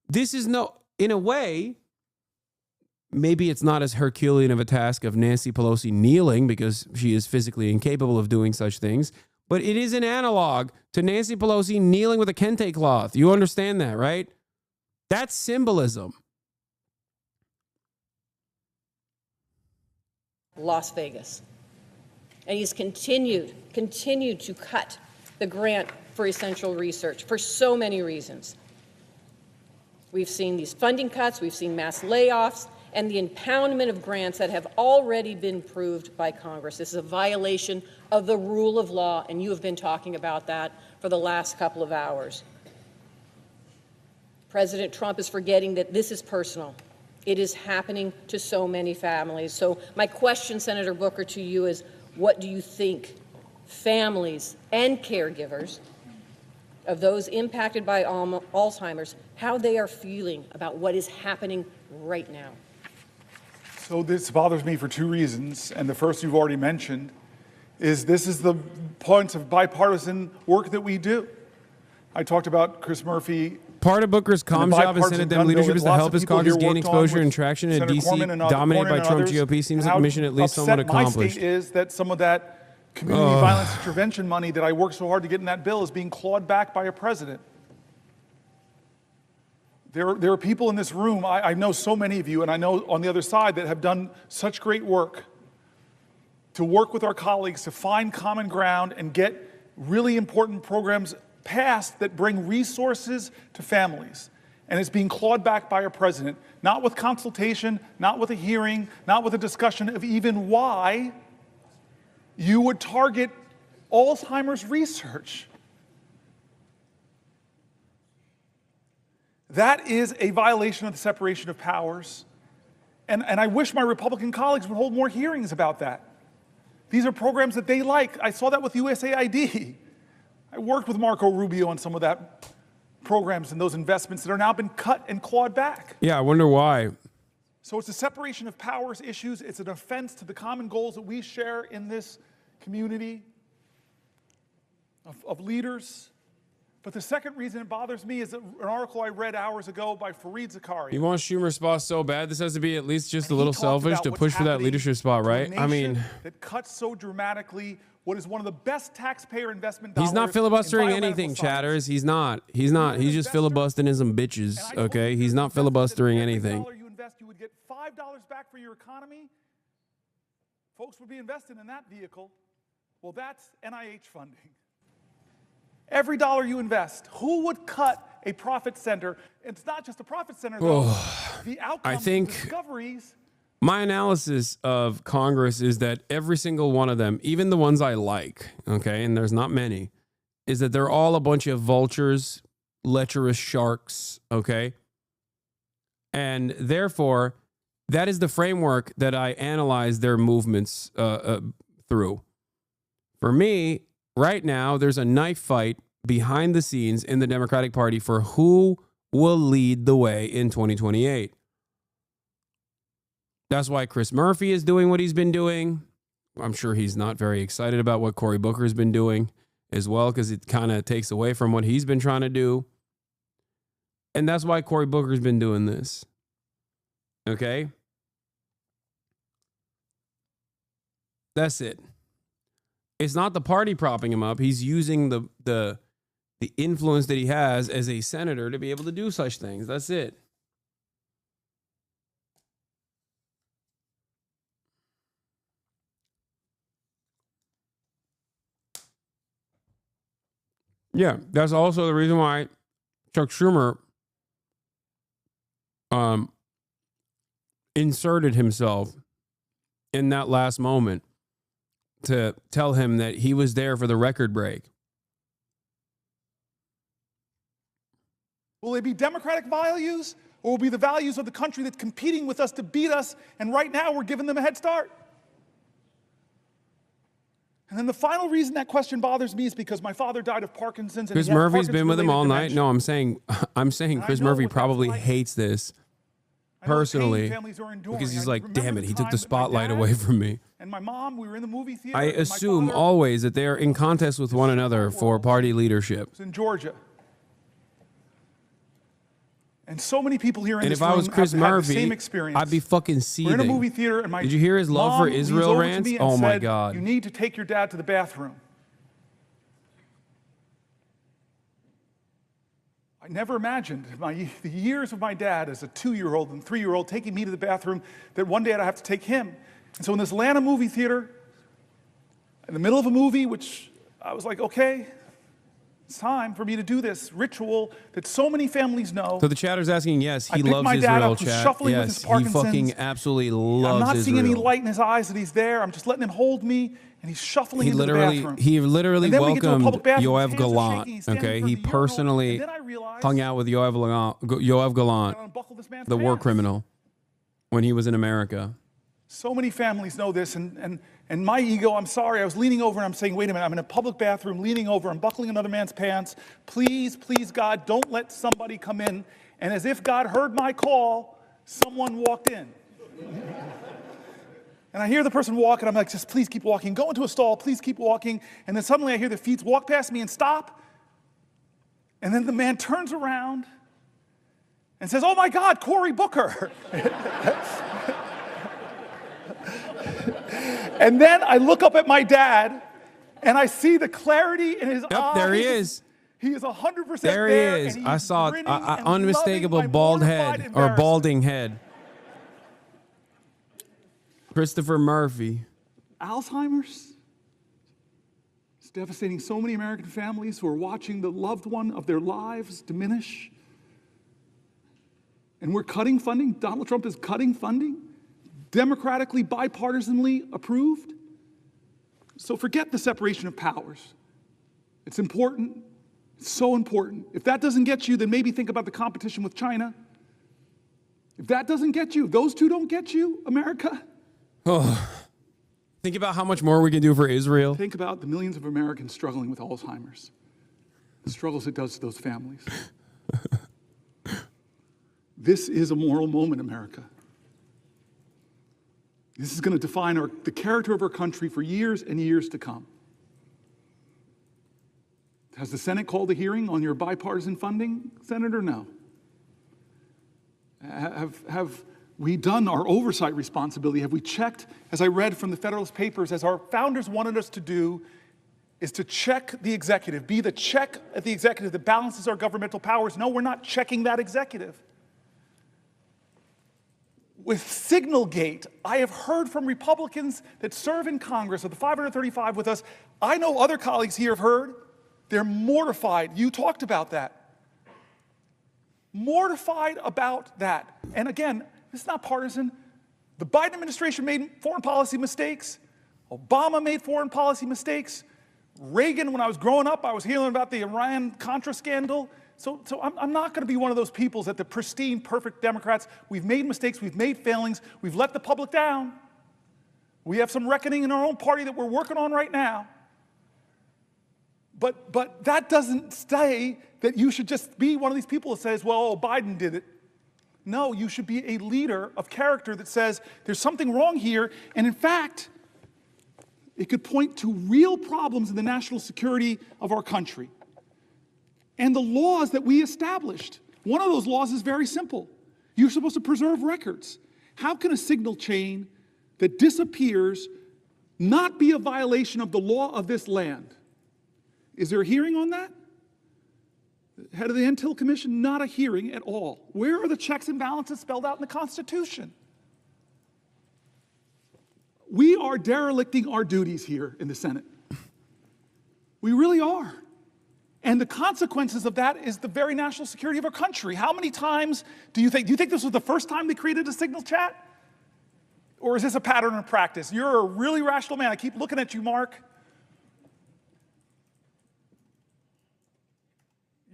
This is in a way, maybe it's not as Herculean of a task of Nancy Pelosi kneeling because she is physically incapable of doing such things, but it is an analog to Nancy Pelosi kneeling with a kente cloth. You understand that, right? That's symbolism.
Las Vegas. And he's continued to cut the grant for essential research for so many reasons. We've seen these funding cuts, we've seen mass layoffs, and the impoundment of grants that have already been proved by Congress. This is a violation of the rule of law, and you have been talking about that for the last couple of hours. President Trump is forgetting that this is personal. It is happening to so many families. So my question, Senator Booker, to you is, what do you think families and caregivers of those impacted by Alzheimer's, how they are feeling about what is happening right now?
So this bothers me for two reasons, and the first you've already mentioned is this is the points of bipartisan work that we do. I talked about Chris Murphy.
Part of Booker's comms job as Senate Dem leadership is to help his caucus gain exposure and traction in D.C. dominated by Trump GOP. Seems like a mission at least somewhat accomplished.
My state is that some of that community violence intervention money that I worked so hard to get in that bill is being clawed back by a president. There are people in this room, I know so many of you, and I know on the other side, that have done such great work to work with our colleagues to find common ground and get really important programs passed that bring resources to families. And it's being clawed back by a president, not with consultation, not with a hearing, not with a discussion of even why you would target Alzheimer's research. That is a violation of the separation of powers. And I wish my Republican colleagues would hold more hearings about that. These are programs that they like. I saw that with USAID. I worked with Marco Rubio on some of that programs and those investments that are now been cut and clawed back.
Yeah, I wonder why.
So it's a separation of powers issues. It's an offense to the common goals that we share in this community of leaders. But the second reason it bothers me is an article I read hours ago by Fareed Zakaria.
You want Schumer's spot so bad, this has to be at least just a little selfish to push for that leadership spot, right? I mean,
that cuts so dramatically what is one of the best taxpayer investment dollars.
he's not filibustering anything, chatters. He's not. He's just filibustering some bitches, okay? He's not filibustering anything.
You invest, you would get $5 back for your economy. Folks would be invested in that vehicle. Well, that's NIH funding. Every dollar you invest, who would cut a profit center? It's not just a profit center, though. The outcomes, the discoveries.
My analysis of Congress is that every single one of them, even the ones I like, okay, and there's not many, is that they're all a bunch of vultures, lecherous sharks, okay? And therefore, that is the framework that I analyze their movements through. For me, right now, there's a knife fight behind the scenes in the Democratic Party for who will lead the way in 2028. That's why Chris Murphy is doing what he's been doing. I'm sure he's not very excited about what Cory Booker's been doing as well, because it kind of takes away from what he's been trying to do. And that's why Cory Booker's been doing this. Okay? That's it. It's not the party propping him up. He's using the influence that he has as a senator to be able to do such things. That's it. Yeah, that's also the reason why Chuck Schumer inserted himself in that last moment to tell him that he was there for the record break.
Will they be democratic values, or will it be the values of the country that's competing with us to beat us, and right now we're giving them a head start? And then the final reason that question bothers me is because my father died of Parkinson's.
Chris Murphy's been with him all night. No, I'm saying Chris Murphy probably hates this personally because he's like, damn it, he took the spotlight away from me.
And my mom, we were in the movie theater.
I assume always that they are in contest with one another for party leadership.
It's in Georgia. And so many people here in this room
have had the same
experience.
I'd be fucking seething.
We're in a movie theater, and
Did you hear his love for Israel rants? Oh my God.
You need to take your dad to the bathroom. I never imagined the years of my dad as a 2-year-old and 3-year-old taking me to the bathroom, that one day I'd have to take him. And so in this Atlanta movie theater, in the middle of a movie, which I was like, okay, it's time for me to do this ritual that so many families know.
So the chatter's asking, yes, he loves Israel, chat. Yes, he fucking absolutely loves Israel.
I'm not seeing any light in his eyes that he's there. I'm just letting him hold me, and he's shuffling into the bathroom.
He literally welcomed Yoav Gallant, okay? He personally hung out with Yoav Gallant, the war criminal, when he was in America.
So many families know this, and my ego, I'm sorry, I was leaning over and I'm saying, wait a minute, I'm in a public bathroom, leaning over, I'm buckling another man's pants. Please, please, God, don't let somebody come in. And as if God heard my call, someone walked in. And I hear the person walk, and I'm like, just please keep walking. Go into a stall, please keep walking. And then suddenly I hear the feet walk past me and stop. And then the man turns around and says, oh my God, Cory Booker. And then I look up at my dad, and I see the clarity in his eyes.
There he is.
He is 100%
there. There he is. I saw an unmistakable bald head or balding head. Christopher Murphy.
Alzheimer's. It's devastating so many American families who are watching the loved one of their lives diminish. And we're cutting funding. Donald Trump is cutting funding. Democratically, bipartisanly approved. So forget the separation of powers. It's important. It's so important. If that doesn't get you, then maybe think about the competition with China. If that doesn't get you, if those two don't get you, America.
Oh, think about how much more we can do for Israel.
Think about the millions of Americans struggling with Alzheimer's. The struggles it does to those families. This is a moral moment, America. This is going to define the character of our country for years and years to come. Has the Senate called a hearing on your bipartisan funding, Senator? No. Have we done our oversight responsibility? Have we checked, as I read from the Federalist Papers, as our founders wanted us to do, is to check the executive, be the check at the executive that balances our governmental powers? No, we're not checking that executive. With Signalgate, I have heard from Republicans that serve in Congress, of the 535 with us, I know other colleagues here have heard, they're mortified. You talked about that. Mortified about that. And again, this is not partisan. The Biden administration made foreign policy mistakes. Obama made foreign policy mistakes. Reagan, when I was growing up, I was hearing about the Iran-Contra scandal. So I'm not going to be one of those people that the pristine, perfect Democrats. We've made mistakes. We've made failings. We've let the public down. We have some reckoning in our own party that we're working on right now. But that doesn't say that you should just be one of these people that says, well, Biden did it. No, you should be a leader of character that says there's something wrong here. And in fact, it could point to real problems in the national security of our country and the laws that we established. One of those laws is very simple. You're supposed to preserve records. How can a signal chain that disappears not be a violation of the law of this land? Is there a hearing on that? Head of the Intel Commission, not a hearing at all. Where are the checks and balances spelled out in the Constitution? We are derelicting our duties here in the Senate. We really are. And the consequences of that is the very national security of our country. How many times do you think this was the first time they created a signal chat? Or is this a pattern of practice? You're a really rational man. I keep looking at you, Mark.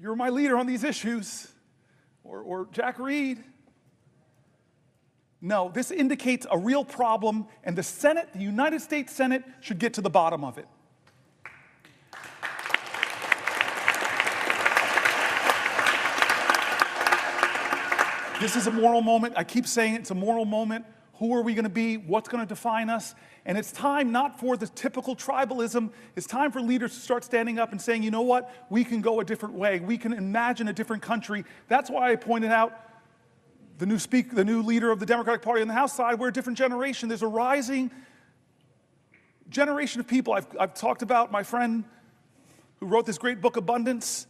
You're my leader on these issues. Or Jack Reed. No, this indicates a real problem, and the Senate, the United States Senate, should get to the bottom of it. This is a moral moment. I keep saying it's a moral moment. Who are we going to be? What's going to define us? And it's time not for the typical tribalism. It's time for leaders to start standing up and saying, you know what? We can go a different way. We can imagine a different country. That's why I pointed out the new leader of the Democratic Party on the House side. We're a different generation. There's a rising generation of people. I've talked about my friend who wrote this great book, Abundance.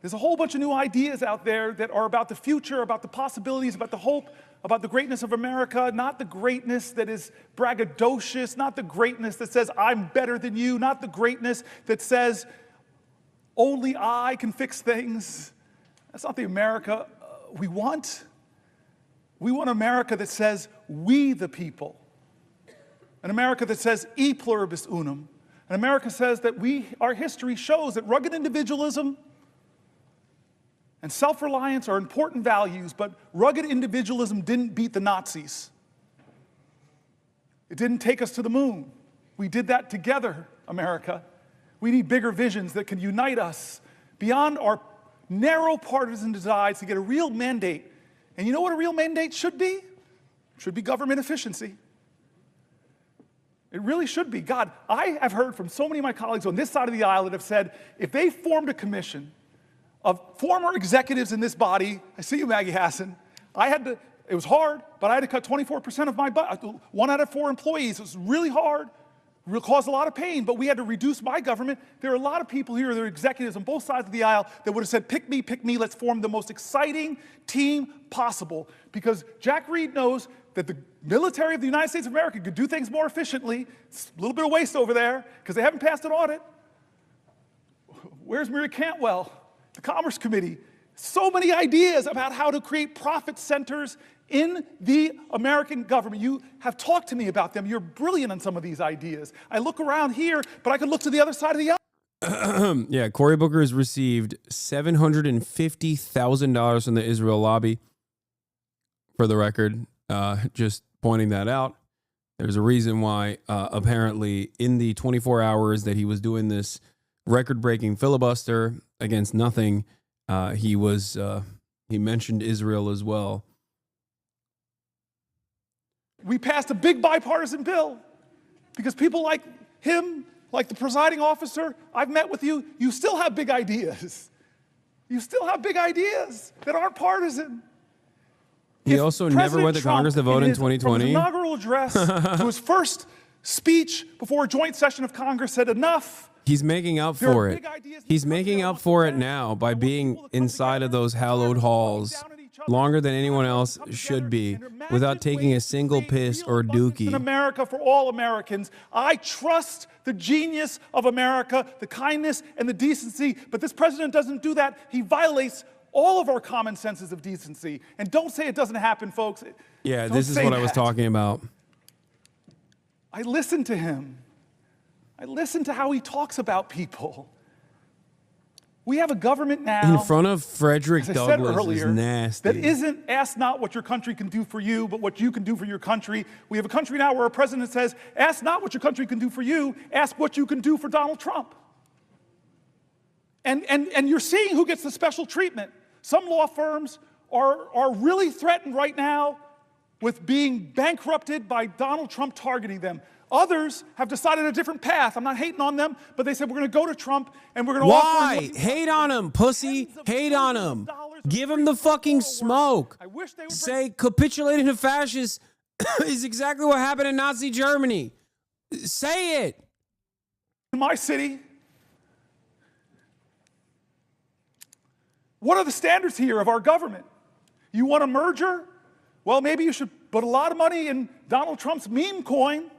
There's a whole bunch of new ideas out there that are about the future, about the possibilities, about the hope, about the greatness of America, not the greatness that is braggadocious, not the greatness that says, I'm better than you, not the greatness that says, only I can fix things. That's not the America we want. We want America that says, we the people. An America that says, e pluribus unum. An America says that our history shows that rugged individualism and self-reliance are important values, but rugged individualism didn't beat the Nazis. It didn't take us to the moon. We did that together, America. We need bigger visions that can unite us beyond our narrow partisan divides to get a real mandate. And you know what a real mandate should be? It should be government efficiency. It really should be. God, I have heard from so many of my colleagues on this side of the aisle that have said, if they formed a commission of former executives in this body, I see you, Maggie Hasan, it was hard, but I had to cut 24% of my budget, 1 out of 4 employees. It was really hard, it caused a lot of pain, but we had to reduce my government. There are a lot of people here, there are executives on both sides of the aisle that would have said, pick me, let's form the most exciting team possible. Because Jack Reed knows that the military of the United States of America could do things more efficiently. It's a little bit of waste over there, because they haven't passed an audit. Where's Maria Cantwell? The Commerce Committee, so many ideas about how to create profit centers in the American government. You have talked to me about them. You're brilliant on some of these ideas. I look around here, but I could look to the other side of the aisle.
Yeah, Cory Booker has received $750,000 from the Israel lobby. For the record, just pointing that out. There's a reason why, apparently, in the 24 hours that he was doing this record-breaking filibuster against nothing, he mentioned Israel as well.
We passed a big bipartisan bill because people like him, like the presiding officer, I've met with you, you still have big ideas. You still have big ideas that aren't partisan.
He also never went to Congress to vote in 2020.
From his inaugural address to his first speech before a joint session of Congress said enough.
He's making up for it. He's making up for it now by being inside of those hallowed halls longer than anyone else should be without taking a single piss or dookie.
In America for all Americans. I trust the genius of America, the kindness and the decency, but this president doesn't do that. He violates all of our common senses of decency. And don't say it doesn't happen, folks.
Yeah,
Don't
this is
say
what I was
that.
talking about.
I listen to him. I listen to how he talks about people. We have a government now,
In front of Frederick
as I said
Douglass
earlier,
is nasty.
that isn't ask not what your country can do for you, but what you can do for your country. We have a country now where a president says, ask not what your country can do for you, ask what you can do for Donald Trump. And you're seeing who gets the special treatment. Some law firms are really threatened right now with being bankrupted by Donald Trump targeting them. Others have decided a different path. I'm not hating on them, but they said we're going to go to Trump and we're going to offer him.
Why? Hate on him, pussy. Hate on him. Give him the fucking smoke. Say capitulating to fascists is exactly what happened in Nazi Germany. Say it.
In my city, what are the standards here of our government? You want a merger? Well, maybe you should put a lot of money in Donald Trump's meme coin.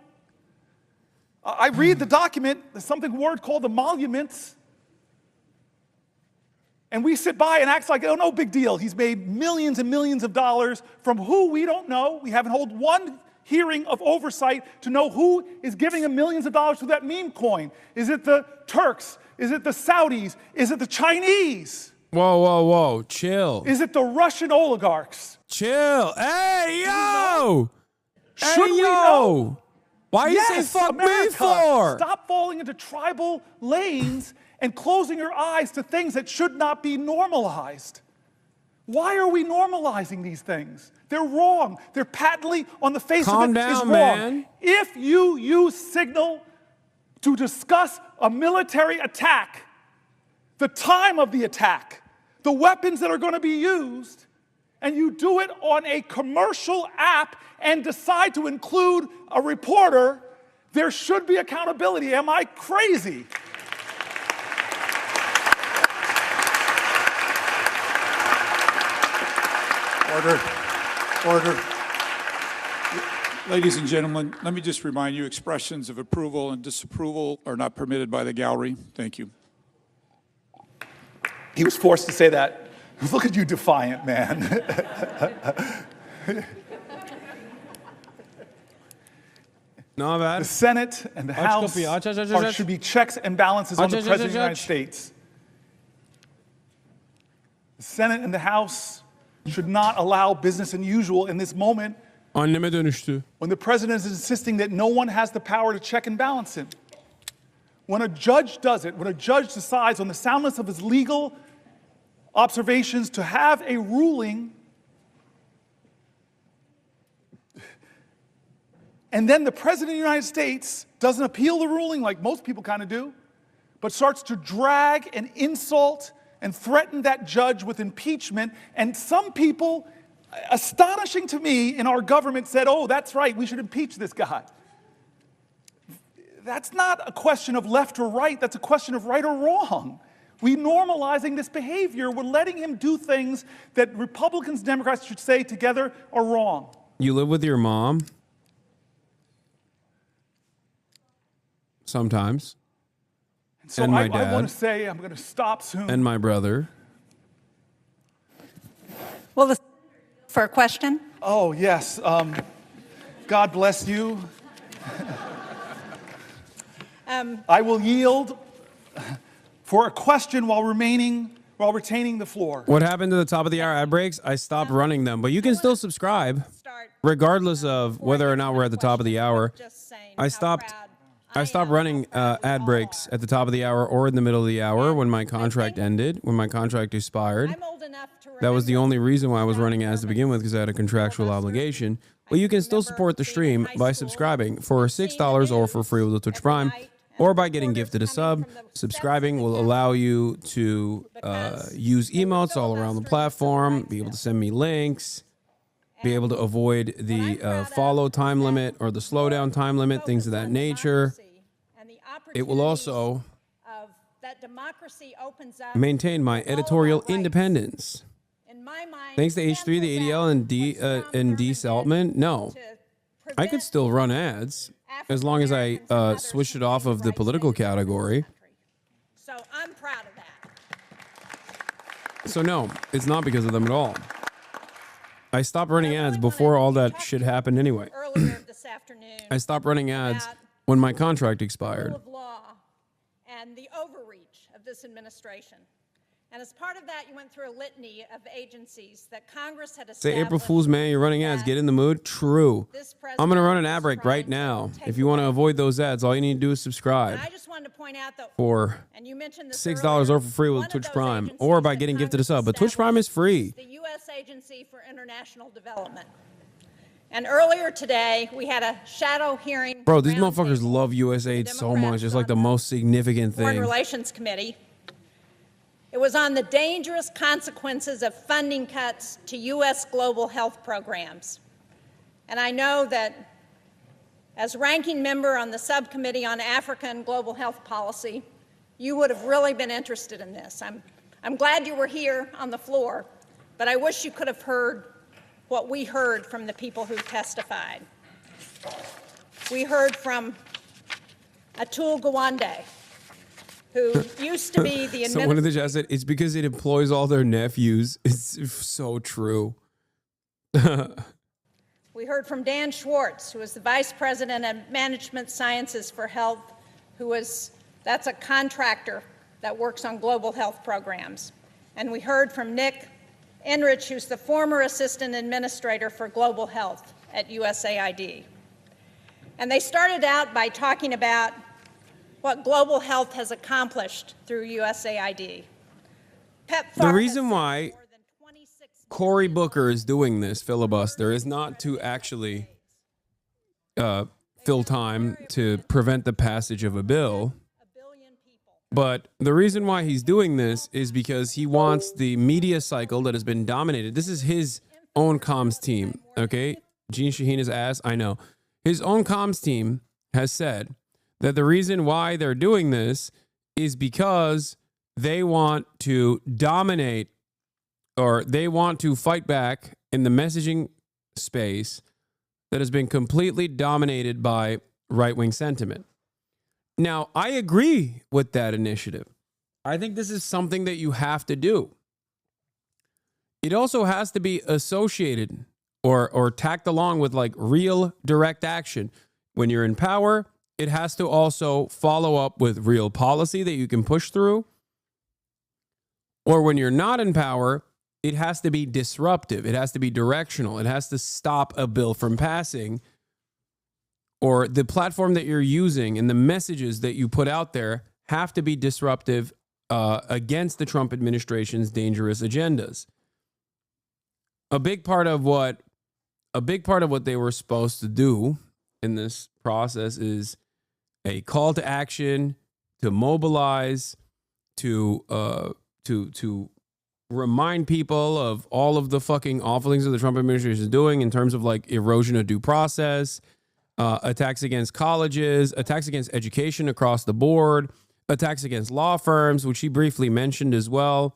I read the document, there's something word called emoluments. And we sit by and act like, oh, no big deal. He's made millions and millions of dollars from who we don't know. We haven't held one hearing of oversight to know who is giving him millions of dollars to that meme coin. Is it the Turks? Is it the Saudis? Is it the Chinese?
Whoa, whoa, whoa. Chill.
Is it the Russian oligarchs?
Chill. Hey, yo.
Should we know?
Why you
Yes,
say fuck
America,
me for?
Stop falling into tribal lanes and closing your eyes to things that should not be normalized. Why are we normalizing these things? They're wrong. They're patently on the face
Calm
of it is
down,
wrong.
man.
If you use signal to discuss a military attack, the time of the attack, the weapons that are going to be used, and you do it on a commercial app and decide to include a reporter, there should be accountability. Am I crazy?
Order. Ladies and gentlemen, let me just remind you, expressions of approval and disapproval are not permitted by the gallery. Thank you.
He was forced to say that. Look at you, defiant man.
No, bad.
The Senate and the House should be checks and balances on the President of the United States. The Senate and the House should not allow business as usual in this moment
Anneme dönüştü.
when the President is insisting that no one has the power to check and balance him. When a judge does it, when a judge decides on the soundness of his legal observations to have a ruling, and then the President of the United States doesn't appeal the ruling like most people kind of do, but starts to drag and insult and threaten that judge with impeachment. And some people, astonishing to me, in our government said, oh, that's right, we should impeach this guy. That's not a question of left or right, that's a question of right or wrong. We're normalizing this behavior. We're letting him do things that Republicans and Democrats should say together are wrong.
You live with your mom? Sometimes.
So
and my
I
dad.
want to say, I'm going to stop soon.
And my brother.
Well, the for a question?
Oh, yes. God bless you. I will yield for a question while retaining the floor.
What happened to the top of the hour ad breaks? I stopped running them, but you can still subscribe, regardless of whether or not we're at the top of the hour. I stopped running ad breaks at the top of the hour or in the middle of the hour when my contract ended, when my contract expired. That was the only reason why I was running ads to begin with, because I had a contractual obligation. But you can still support the stream by subscribing for $6 or for free with the Twitch Prime, or by getting gifted a sub. Subscribing will allow you to use emotes all around the platform, be able to send me links, be able to avoid the follow time limit or the slowdown time limit, things of that nature. It will also maintain my editorial independence. Thanks to H3, the ADL, and D. Saltman, no. I could still run ads as long as I switched it off of the political category.
So I'm proud of that.
So no, it's not because of them at all. I stopped running ads before all that shit happened anyway.
Earlier this afternoon,
I stopped running ads when my contract expired.
rule of law and the overreach of this administration. And as part of that, you went through a litany of agencies that Congress had established.
Say April Fool's, man, you're running ads. Get in the mood. True. I'm going to run an ad break right now. If you want to avoid those ads, all you need to do is subscribe.
I just wanted to point out that
For $6 or for free with Twitch Prime, or by getting gifted a sub. But Twitch Prime is free.
the U.S. Agency for International Development. And earlier today, we had a shadow hearing.
Bro, these motherfuckers love USAID so much. It's like the most significant
Foreign
thing.
Relations Committee. It was on the dangerous consequences of funding cuts to U.S. global health programs. And I know that as ranking member on the subcommittee on Africa and global health policy, you would have really been interested in this. I'm glad you were here on the floor, but I wish you could have heard what we heard from the people who testified. We heard from Atul Gawande, who used to be the
Someone in the chat said, it's because it employs all their nephews. It's so true.
We heard from Dan Schwartz, who is the Vice President of Management Sciences for Health, that's a contractor that works on global health programs. And we heard from Nick Enrich, who's the former Assistant Administrator for Global Health at USAID. And they started out by talking about what global health has accomplished through USAID.
The reason why Cory Booker is doing this filibuster is not to actually fill time to prevent the passage of a bill. But the reason why he's doing this is because he wants the media cycle that has been dominated. This is his own comms team, okay? Gene Shaheen's ass, I know. His own comms team has said that the reason why they're doing this is because they want to dominate, or they want to fight back in the messaging space that has been completely dominated by right-wing sentiment. Now, I agree with that initiative. I think this is something that you have to do. It also has to be associated or tacked along with like real direct action. When you're in power, it has to also follow up with real policy that you can push through. Or when you're not in power, it has to be disruptive. It has to be directional. It has to stop a bill from passing. Or the platform that you're using and the messages that you put out there have to be disruptive against the Trump administration's dangerous agendas. A big part of what they were supposed to do in this process is a call to action, to mobilize, to remind people of all of the fucking awful things that the Trump administration is doing in terms of like erosion of due process, attacks against colleges, attacks against education across the board, attacks against law firms, which he briefly mentioned as well.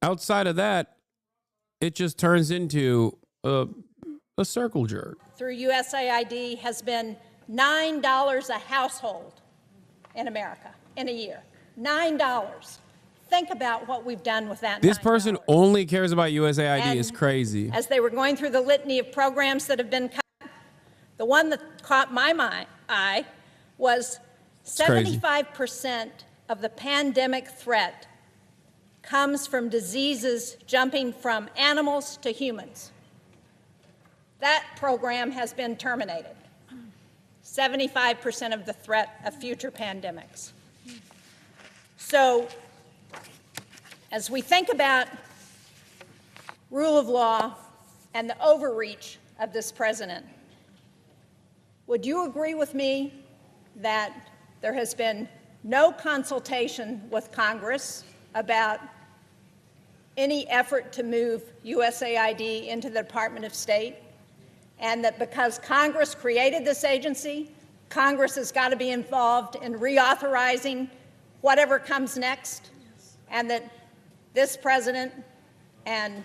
Outside of that, it just turns into a circle jerk.
Through USAID has been $9 a household in America in a year. $9. Think about what we've done with that.
This person only cares about USAID
And
is crazy.
As they were going through the litany of programs that have been cut, the one that caught my eye was 75% of the pandemic threat comes from diseases jumping from animals to humans. That program has been terminated. 75% of the threat of future pandemics. So, as we think about rule of law and the overreach of this president, would you agree with me that there has been no consultation with Congress about any effort to move USAID into the Department of State, and that because Congress created this agency, Congress has got to be involved in reauthorizing whatever comes next, and that this president and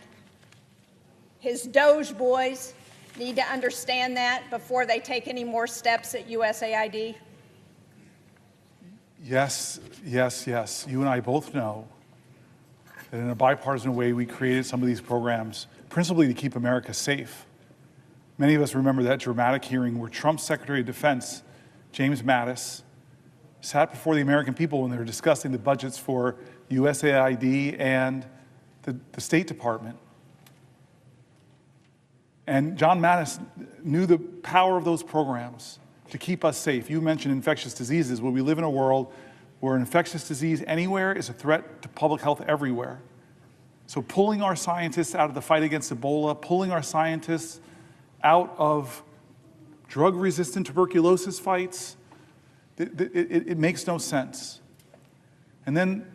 his Doge boys need to understand that before they take any more steps at USAID?
Yes, yes, yes. You and I both know that in a bipartisan way, we created some of these programs principally to keep America safe. Many of us remember that dramatic hearing where Trump's Secretary of Defense, James Mattis, sat before the American people when they were discussing the budgets for USAID and the State Department. And John Mattis knew the power of those programs to keep us safe. You mentioned infectious diseases. Well, we live in a world where an infectious disease anywhere is a threat to public health everywhere. So pulling our scientists out of the fight against Ebola, pulling our scientists out of drug-resistant tuberculosis fights, it makes no sense. And then,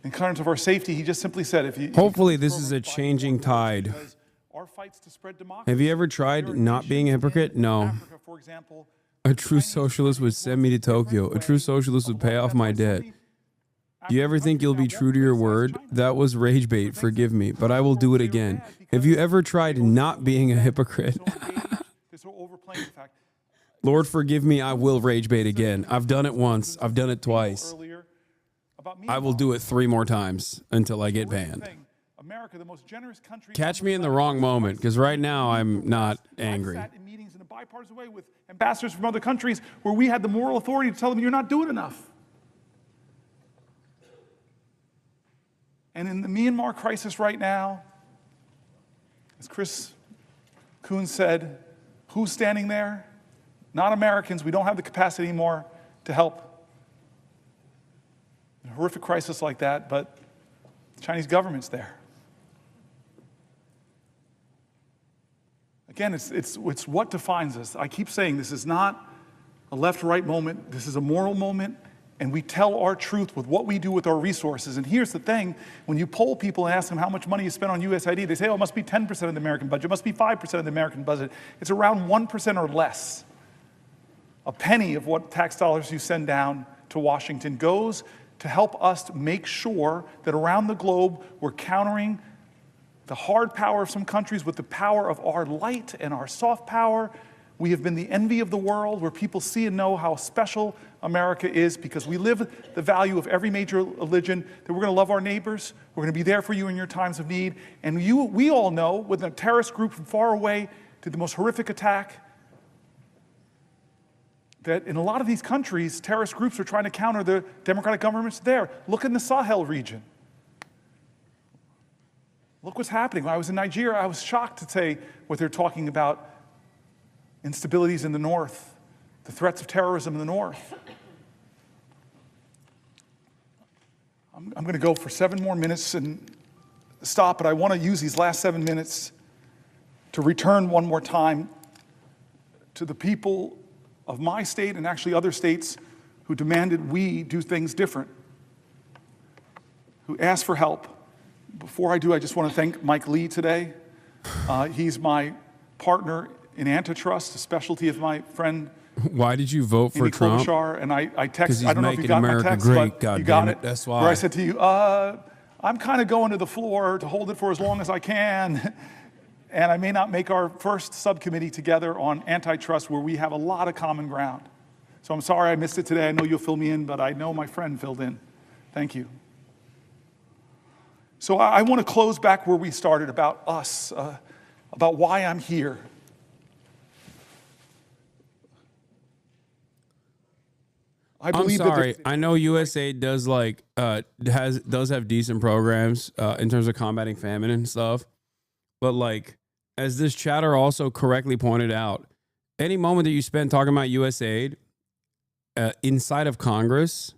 in terms of our safety, he just simply said,
Hopefully this is a changing tide. Have you ever tried not being a hypocrite? No. A true socialist would send me to Tokyo. A true socialist would pay off my debt. Do you ever think you'll be true to your word? That was rage bait, forgive me, but I will do it again. Have you ever tried not being a hypocrite? Lord, forgive me, I will rage bait again. I've done it once, I've done it twice. I will do it 3 more times until I get banned. Catch me in the wrong moment, because right now I'm not angry.
I sat in meetings in a bipartisan way with ambassadors from other countries where we had the moral authority to tell them you're not doing enough. And in the Myanmar crisis right now, as Chris Coons said, who's standing there? Not Americans. We don't have the capacity anymore to help in a horrific crisis like that, but the Chinese government's there. Again, it's what defines us. I keep saying this is not a left-right moment. This is a moral moment, and we tell our truth with what we do with our resources. And here's the thing. When you poll people and ask them how much money you spend on USAID, they say, oh, it must be 10% of the American budget. It must be 5% of the American budget. It's around 1% or less. A penny of what tax dollars you send down to Washington goes to help us make sure that around the globe we're countering the hard power of some countries with the power of our light and our soft power. We have been the envy of the world, where people see and know how special America is because we live the value of every major religion, that we're going to love our neighbors, we're going to be there for you in your times of need. And we all know, with a terrorist group from far away to the most horrific attack, that in a lot of these countries, terrorist groups are trying to counter the democratic governments there. Look in the Sahel region. Look what's happening. When I was in Nigeria, I was shocked to say what they're talking about: instabilities in the north, the threats of terrorism in the north. I'm going to go for 7 more minutes and stop, but I want to use these last 7 minutes to return one more time to the people of my state and actually other states who demanded we do things different, who asked for help. Before I do, I just want to thank Mike Lee today. He's my partner in antitrust, a specialty of my friend.
Why did you vote for Trump?
And I texted,
he's
I don't know if you
making
got my
America
text,
great,
but
God
you got
damn
it.
That's why.
Where I said to you, I'm kind of going to the floor to hold it for as long as I can. And I may not make our first subcommittee together on antitrust where we have a lot of common ground. So I'm sorry I missed it today. I know you'll fill me in, but I know my friend filled in. Thank you. So I want to close back where we started, about us, about why I'm here.
I'm sorry. I know USAID does does have decent programs in terms of combating famine and stuff, but like as this chatter also correctly pointed out, any moment that you spend talking about USAID inside of Congress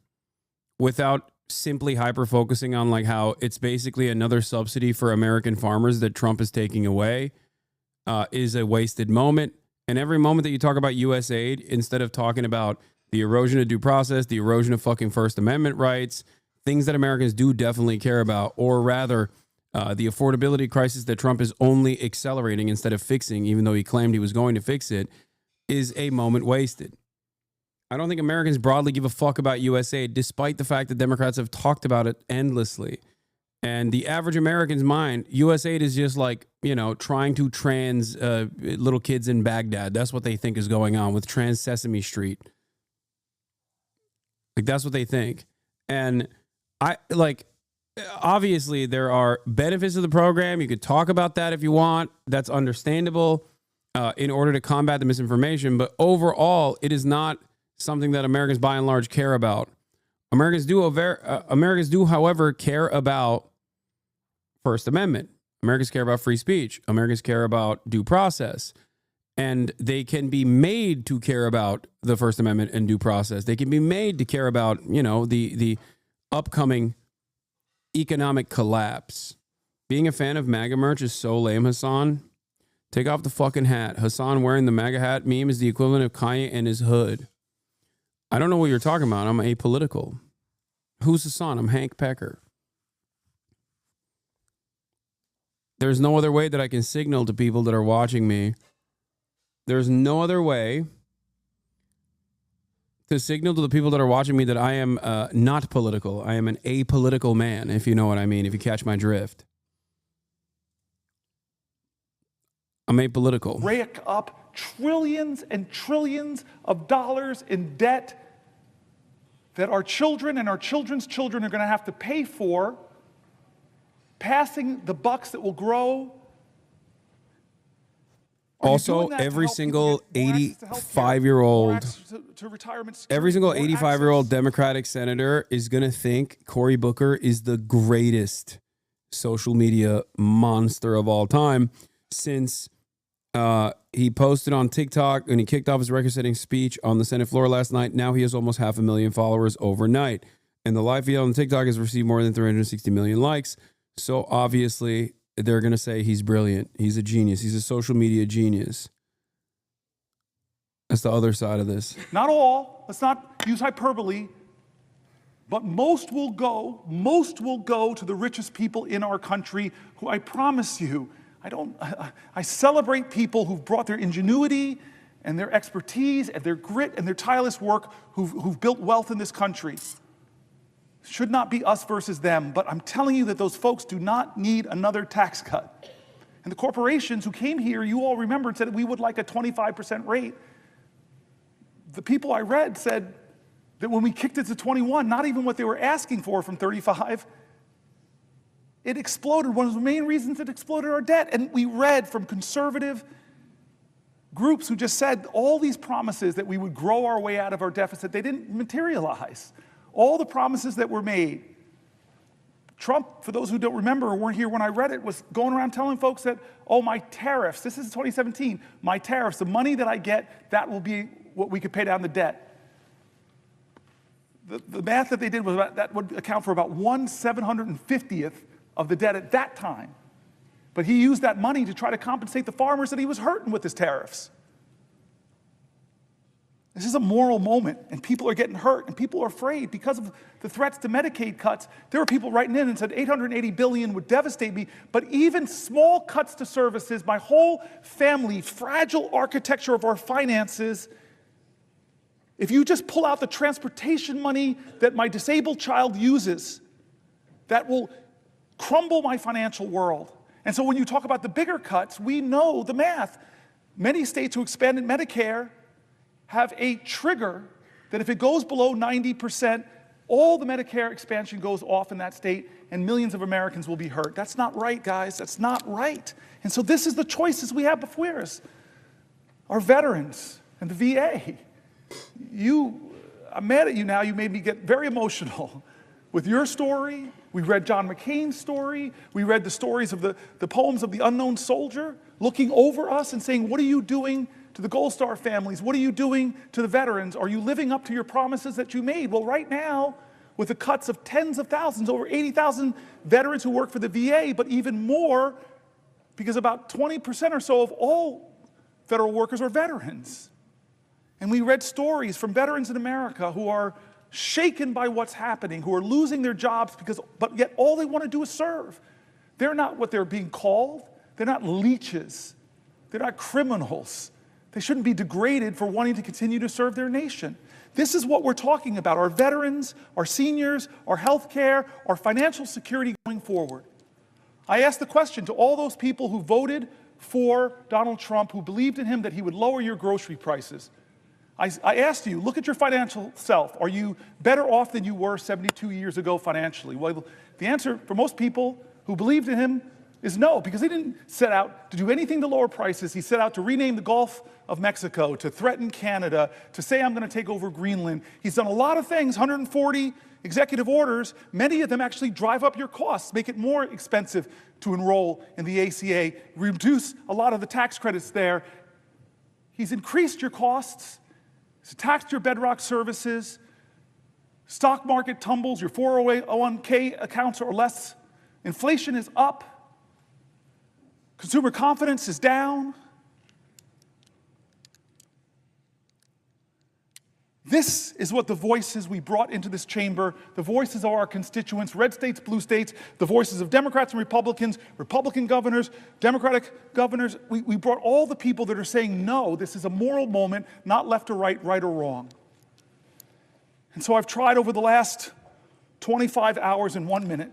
without simply hyper focusing on like how it's basically another subsidy for American farmers that Trump is taking away is a wasted moment. And every moment that you talk about USAID, instead of talking about the erosion of due process, the erosion of fucking First Amendment rights, things that Americans do definitely care about, or rather the affordability crisis that Trump is only accelerating instead of fixing, even though he claimed he was going to fix it, is a moment wasted. I don't think Americans broadly give a fuck about USAID, despite the fact that Democrats have talked about it endlessly. And the average American's mind, USAID is just like, you know, trying to trans little kids in Baghdad. That's what they think is going on with Trans Sesame Street. Like, that's what they think. And obviously there are benefits of the program. You could talk about that if you want. That's understandable in order to combat the misinformation. But overall, it is not something that Americans by and large care about. Americans do, however, care about First Amendment. Americans care about free speech. Americans care about due process. And they can be made to care about the First Amendment and due process. They can be made to care about, you know, the upcoming economic collapse. Being a fan of MAGA merch is so lame, Hasan. Take off the fucking hat. Hasan wearing the MAGA hat meme is the equivalent of Kanye and his hood. I don't know what you're talking about. I'm apolitical. Who's Hasan? I'm Hank Piker. There's no other way that I can signal to people that are watching me. There's no other way to signal to the people that are watching me that I am not political. I am an apolitical man, if you know what I mean, if you catch my drift. I'm apolitical.
Rake up trillions and trillions of dollars in debt that our children and our children's children are going to have to pay for, passing the bucks that will grow.
Also, every single 85-year-old, every single 85-year-old Democratic senator is going to think Cory Booker is the greatest social media monster of all time, since he posted on TikTok and he kicked off his record-setting speech on the Senate floor last night. Now he has almost 500,000 followers overnight. And the live video on TikTok has received more than 360 million likes. So obviously, they're going to say he's brilliant. He's a genius. He's a social media genius. That's the other side of this.
Not all. Let's not use hyperbole. But most will go to the richest people in our country, who I promise you, I celebrate people who've brought their ingenuity and their expertise and their grit and their tireless work, who've built wealth in this country. Should not be us versus them, but I'm telling you that those folks do not need another tax cut. And the corporations who came here, you all remember, and said we would like a 25% rate. The people I read said that when we kicked it to 21, not even what they were asking for from 35, it exploded. One of the main reasons it exploded our debt. And we read from conservative groups who just said all these promises that we would grow our way out of our deficit, they didn't materialize. All the promises that were made. Trump, for those who don't remember or weren't here when I read it, was going around telling folks that, oh, my tariffs, this is 2017, my tariffs, the money that I get, that will be what we could pay down the debt. The math that they did was that would account for about 1/750th of the debt at that time. But he used that money to try to compensate the farmers that he was hurting with his tariffs. This is a moral moment, and people are getting hurt, and people are afraid because of the threats to Medicaid cuts. There were people writing in and said $880 billion would devastate me, but even small cuts to services, my whole family, fragile architecture of our finances, if you just pull out the transportation money that my disabled child uses, that will crumble my financial world. And so when you talk about the bigger cuts, we know the math. Many states who expanded Medicare have a trigger that if it goes below 90%, all the Medicare expansion goes off in that state and millions of Americans will be hurt. That's not right, guys. That's not right. And so this is the choices we have before us. Our veterans and the VA. I'm mad at you now. You made me get very emotional with your story. We read John McCain's story. We read the stories of the poems of the unknown soldier looking over us and saying, what are you doing to the Gold Star families? What are you doing to the veterans? Are you living up to your promises that you made? Well, right now, with the cuts of tens of thousands, over 80,000 veterans who work for the VA, but even more, because about 20% or so of all federal workers are veterans. And we read stories from veterans in America who are shaken by what's happening, who are losing their jobs but yet all they want to do is serve. They're not what they're being called. They're not leeches. They're not criminals. They shouldn't be degraded for wanting to continue to serve their nation. This is what we're talking about, our veterans, our seniors, our health care, our financial security going forward. I asked the question to all those people who voted for Donald Trump, who believed in him that he would lower your grocery prices. I asked you, look at your financial self. Are you better off than you were 72 years ago financially? Well, the answer for most people who believed in him is no, because he didn't set out to do anything to lower prices. He set out to rename the Gulf of Mexico, to threaten Canada, to say I'm going to take over Greenland. He's done a lot of things, 140 executive orders. Many of them actually drive up your costs, make it more expensive to enroll in the ACA, reduce a lot of the tax credits there. He's increased your costs. He's taxed your bedrock services. Stock market tumbles, your 401k accounts are less. Inflation is up. Consumer confidence is down. This is what the voices we brought into this chamber, the voices of our constituents, red states, blue states, the voices of Democrats and Republicans, Republican governors, Democratic governors. We brought all the people that are saying, no, this is a moral moment, not left or right, right or wrong. And so I've tried over the last 25 hours and 1 minute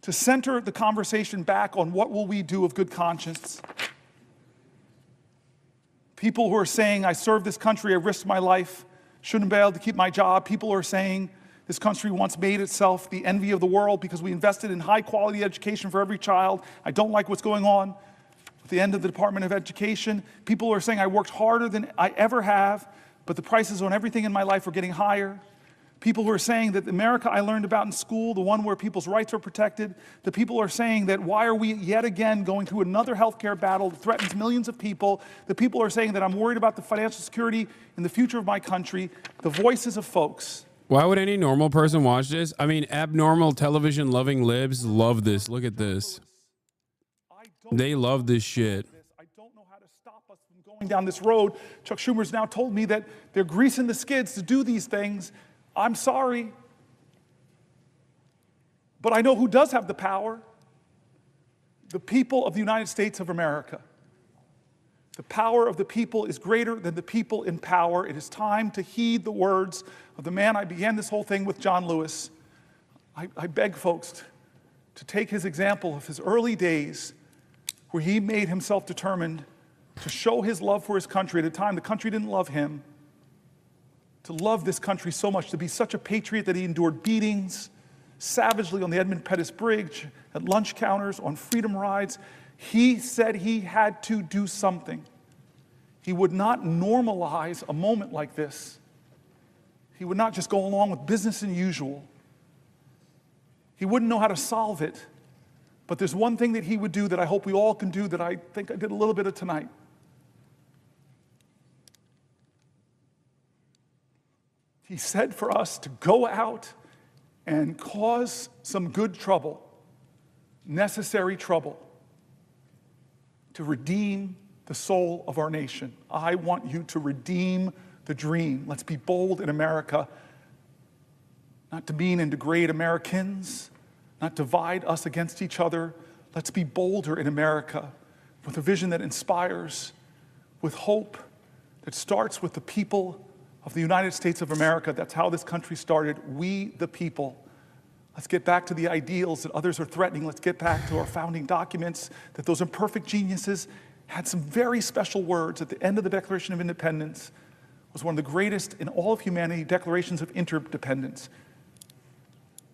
to center the conversation back on what will we do of good conscience. People who are saying, I served this country, I risked my life, shouldn't be able to keep my job. People who are saying, this country once made itself the envy of the world because we invested in high quality education for every child. I don't like what's going on at the end of the Department of Education. People who are saying, I worked harder than I ever have, but the prices on everything in my life are getting higher. People who are saying that the America I learned about in school, the one where people's rights are protected, the people are saying that why are we yet again going through another healthcare battle that threatens millions of people, the people are saying that I'm worried about the financial security and the future of my country, the voices of folks.
Why would any normal person watch this? I mean, abnormal television-loving libs love this. Look at this. They love this shit.
I don't know how to stop us from going down this road. Chuck Schumer's now told me that they're greasing the skids to do these things. I'm sorry, but I know who does have the power. The people of the United States of America. The power of the people is greater than the people in power. It is time to heed the words of the man I began this whole thing with, John Lewis. I beg folks to take his example of his early days where he made himself determined to show his love for his country at a time the country didn't love him. To love this country so much, to be such a patriot that he endured beatings savagely on the Edmund Pettus Bridge, at lunch counters, on freedom rides. He said he had to do something. He would not normalize a moment like this. He would not just go along with business as usual. He wouldn't know how to solve it. But there's one thing that he would do that I hope we all can do that I think I did a little bit of tonight. He said for us to go out and cause some good trouble, necessary trouble, to redeem the soul of our nation. I want you to redeem the dream. Let's be bold in America, not demean and degrade Americans, not divide us against each other. Let's be bolder in America with a vision that inspires, with hope that starts with the people of the United States of America. That's how this country started. We, the people. Let's get back to the ideals that others are threatening. Let's get back to our founding documents, that those imperfect geniuses had some very special words at the end of the Declaration of Independence. was one of the greatest in all of humanity declarations of interdependence.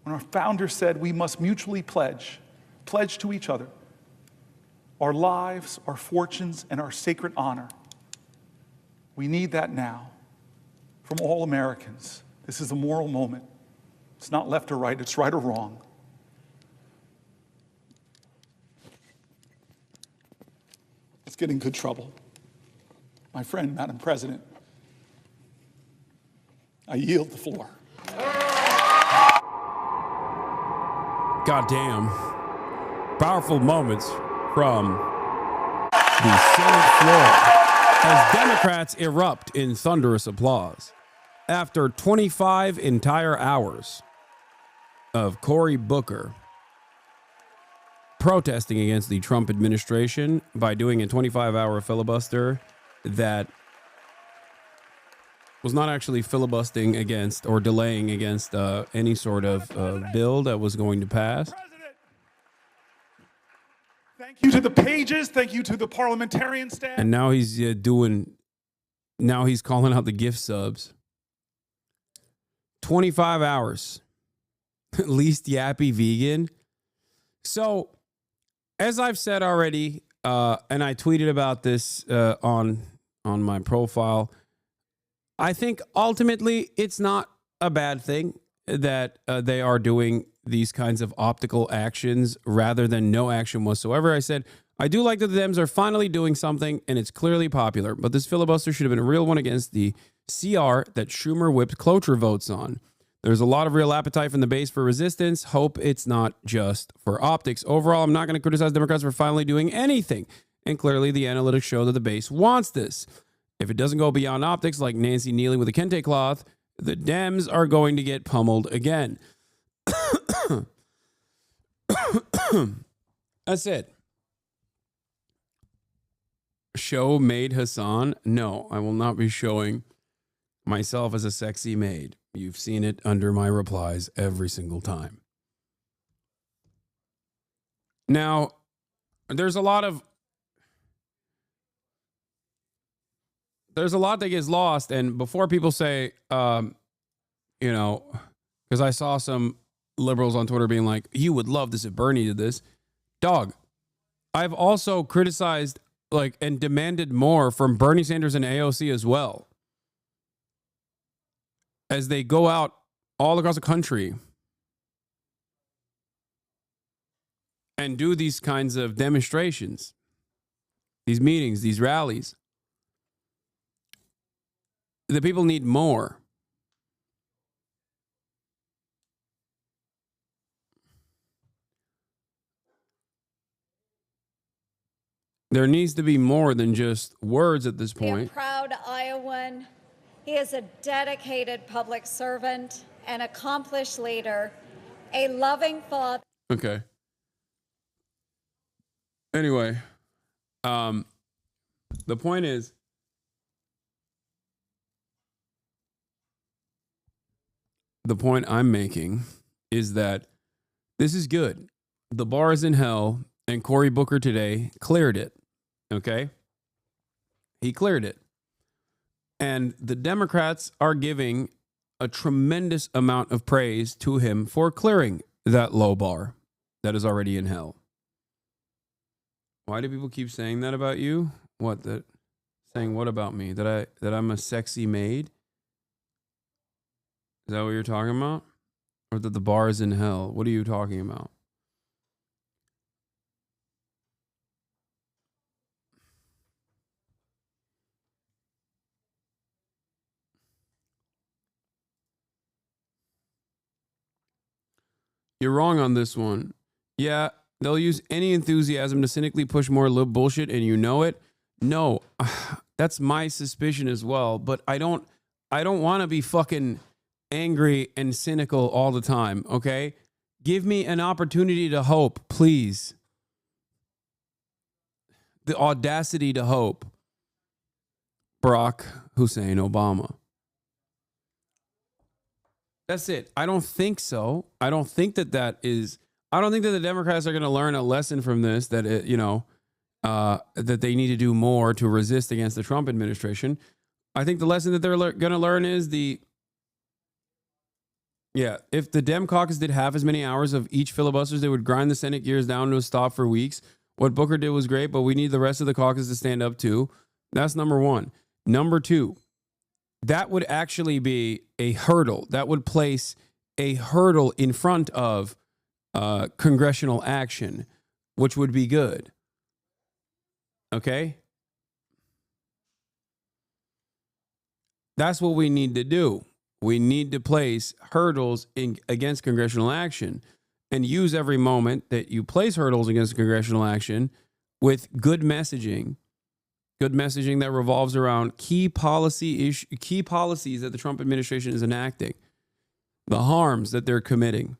When our founder said we must mutually pledge to each other our lives, our fortunes, and our sacred honor. We need that now from all Americans. This is a moral moment. It's not left or right, it's right or wrong. Let's get in good trouble. My friend, Madam President, I yield the floor.
Goddamn. Powerful moments from the Senate floor as Democrats erupt in thunderous applause after 25 entire hours of Cory Booker protesting against the Trump administration by doing a 25-hour filibuster that was not actually filibustering against or delaying against any sort of bill that was going to pass.
Thank you to the pages. Thank you to the parliamentarian staff.
And now he's now he's calling out the gift subs. 25 hours. Least yappy vegan. So, as I've said already, and I tweeted about this on my profile, I think ultimately it's not a bad thing that they are doing these kinds of optical actions rather than no action whatsoever. I said, I do like that the Dems are finally doing something and it's clearly popular, but this filibuster should have been a real one against the CR that Schumer whipped cloture votes on. There's a lot of real appetite from the base for resistance. Hope it's not just for optics. Overall, I'm not going to criticize Democrats for finally doing anything. And clearly the analytics show that the base wants this. If it doesn't go beyond optics like Nancy kneeling with a kente cloth, the Dems are going to get pummeled again. That's it. Show maid Hasan? No, I will not be showing myself as a sexy maid. You've seen it under my replies every single time. Now, there's a lot that gets lost. And before people say, because I saw some liberals on Twitter being like, you would love this if Bernie did this. Dog, I've also criticized and demanded more from Bernie Sanders and AOC as well, as they go out all across the country and do these kinds of demonstrations, these meetings, these rallies. The people need more. There needs to be more than just words at this point.
A proud Iowan. He is a dedicated public servant, an accomplished leader, a loving father.
Okay. Anyway, the point is, the point I'm making is that this is good. The bar is in hell, and Cory Booker today cleared it. Okay? He cleared it. And the Democrats are giving a tremendous amount of praise to him for clearing that low bar that is already in hell. Why do people keep saying that about you? Saying what about me? That I'm a sexy maid? Is that what you're talking about? Or that the bar is in hell? What are you talking about? You're wrong on this one. Yeah, they'll use any enthusiasm to cynically push more lib bullshit, and you know it. No, that's my suspicion as well. But I don't want to be fucking angry and cynical all the time. Okay, give me an opportunity to hope, please. The audacity to hope. Barack Hussein Obama. That's it. I don't think so. I don't think that the Democrats are going to learn a lesson from this, that that they need to do more to resist against the Trump administration. I think the lesson that they're going to learn is if the Dem caucus did half as many hours of each filibusters, they would grind the Senate gears down to a stop for weeks. What Booker did was great, but we need the rest of the caucus to stand up too. That's number one. Number two, that would actually be a hurdle. That would place a hurdle in front of congressional action, which would be good. Okay? That's what we need to do. We need to place hurdles against congressional action and use every moment that you place hurdles against congressional action with good messaging that revolves around key policies that the Trump administration is enacting, the harms that they're committing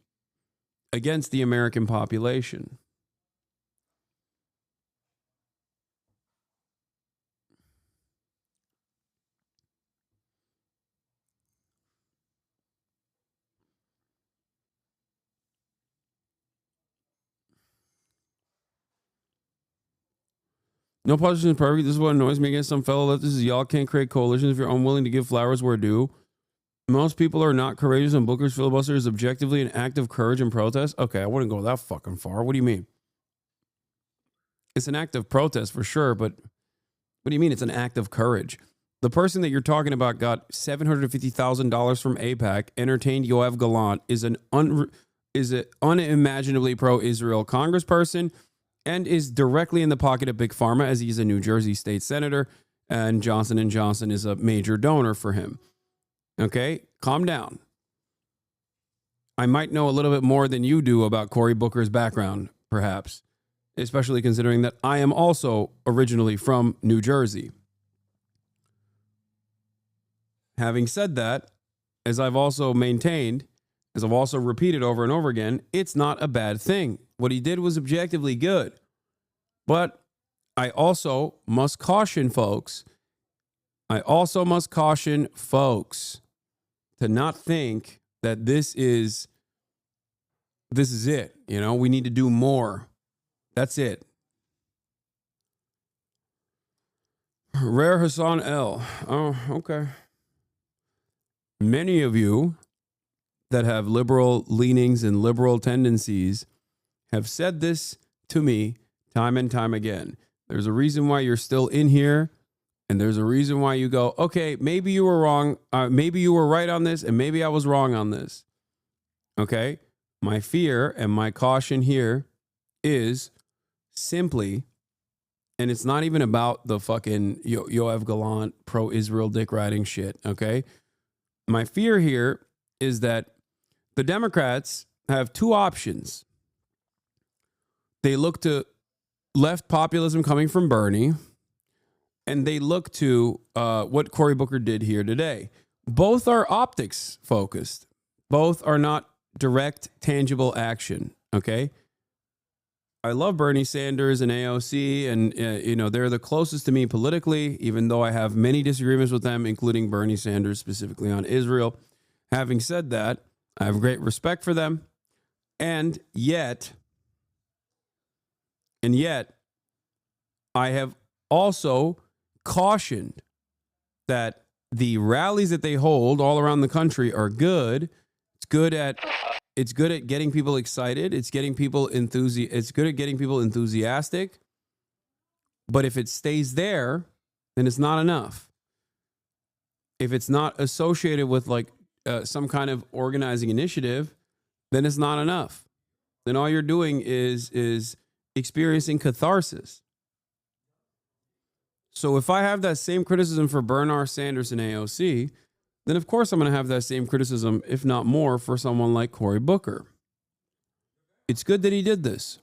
against the American population. No politician is perfect. This is what annoys me against some fellow leftists is y'all can't create coalitions if you're unwilling to give flowers where due. Most people are not courageous, and Booker's filibuster is objectively an act of courage and protest. Okay, I wouldn't go that fucking far. What do you mean? It's an act of protest for sure, but what do you mean it's an act of courage? The person that you're talking about got $750,000 from AIPAC, entertained Yoav Gallant, is an unimaginably pro-Israel congressperson, and is directly in the pocket of Big Pharma as he's a New Jersey state senator, and Johnson & Johnson is a major donor for him. Okay, calm down. I might know a little bit more than you do about Cory Booker's background, perhaps, especially considering that I am also originally from New Jersey. Having said that, as I've also maintained, as I've also repeated over and over again, it's not a bad thing. What he did was objectively good. But I also must caution folks. To not think that this is it. You know, we need to do more. That's it. Rare Hasan L. Oh, okay. Many of you that have liberal leanings and liberal tendencies have said this to me time and time again. There's a reason why you're still in here, and there's a reason why you go, okay, maybe you were wrong, maybe you were right on this, and maybe I was wrong on this. Okay? My fear and my caution here is simply, and it's not even about the fucking Yoav Gallant pro-Israel dick riding shit, okay? My fear here is that the Democrats have two options. They look to left populism coming from Bernie, and they look to what Cory Booker did here today. Both are optics focused. Both are not direct, tangible action, okay? I love Bernie Sanders and AOC, and they're the closest to me politically, even though I have many disagreements with them, including Bernie Sanders specifically on Israel. Having said that, I have great respect for them, and yet, I have also cautioned that the rallies that they hold all around the country are good. It's good at getting people excited. It's good at getting people enthusiastic. But if it stays there, then it's not enough. If it's not associated with some kind of organizing initiative, then it's not enough. Then all you're doing is experiencing catharsis. So if I have that same criticism for Bernard Sanders and AOC, then of course I'm going to have that same criticism, if not more, for someone like Cory Booker. It's good that he did this.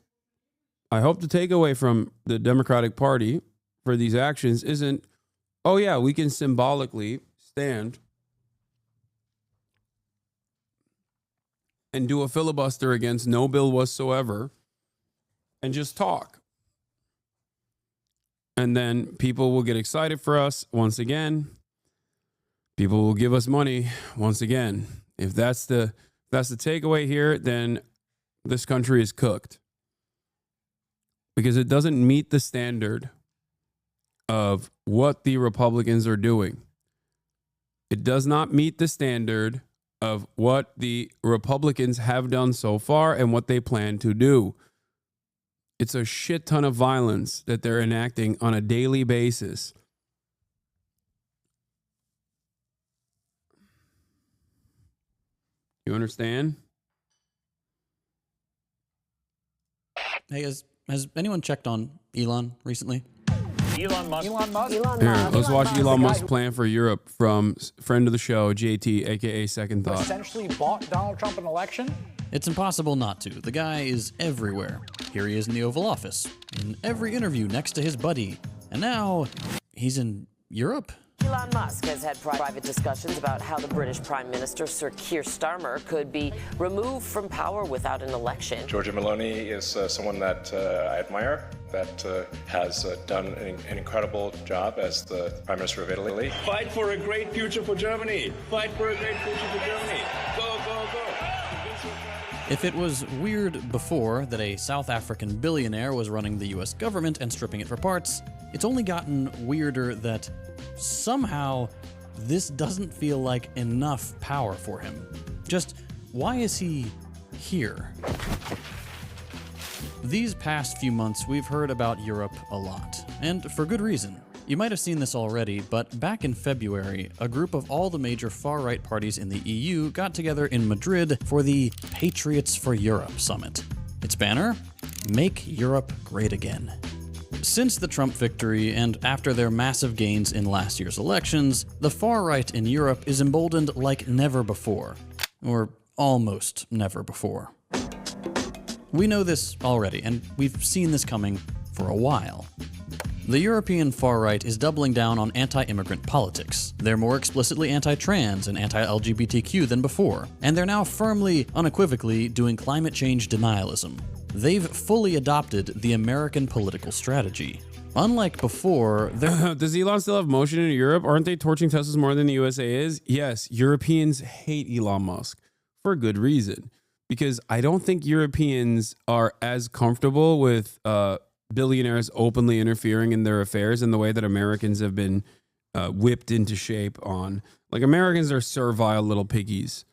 I hope the takeaway from the Democratic Party for these actions isn't, oh yeah, we can symbolically stand and do a filibuster against no bill whatsoever and just talk. And then people will get excited for us once again. People will give us money once again. If that's the takeaway here, then this country is cooked. Because it doesn't meet the standard of what the Republicans are doing. It does not meet the standard of what the Republicans have done so far and what they plan to do. It's a shit ton of violence that they're enacting on a daily basis. You understand?
Hey, has anyone checked on Elon recently?
Elon Musk.
Here, let's watch Elon Musk's plan for Europe from friend of the show, JT, aka Second Thought.
Essentially bought Donald Trump an election?
It's impossible not to. The guy is everywhere. Here he is in the Oval Office, in every interview next to his buddy. And now he's in Europe?
Elon Musk has had private discussions about how the British Prime Minister, Sir Keir Starmer, could be removed from power without an election.
Giorgia Meloni is someone that I admire, that has done an incredible job as the Prime Minister of Italy.
Fight for a great future for Germany. Fight for a great future for Germany. Go, go, go.
If it was weird before that a South African billionaire was running the US government and stripping it for parts, it's only gotten weirder that somehow this doesn't feel like enough power for him. Just why is he here? These past few months, we've heard about Europe a lot, and for good reason. You might have seen this already, but back in February, a group of all the major far-right parties in the EU got together in Madrid for the Patriots for Europe summit. Its banner? Make Europe Great Again. Since the Trump victory and after their massive gains in last year's elections, the far right in Europe is emboldened like never before. Or almost never before. We know this already, and we've seen this coming for a while. The European far right is doubling down on anti-immigrant politics. They're more explicitly anti-trans and anti-LGBTQ than before, and they're now firmly, unequivocally doing climate change denialism. They've fully adopted the American political strategy. Unlike before,
does Elon still have motion in Europe? Aren't they torching Teslas more than the USA is? Yes, Europeans hate Elon Musk for good reason. Because I don't think Europeans are as comfortable with billionaires openly interfering in their affairs in the way that Americans have been whipped into shape on. Like, Americans are servile little piggies.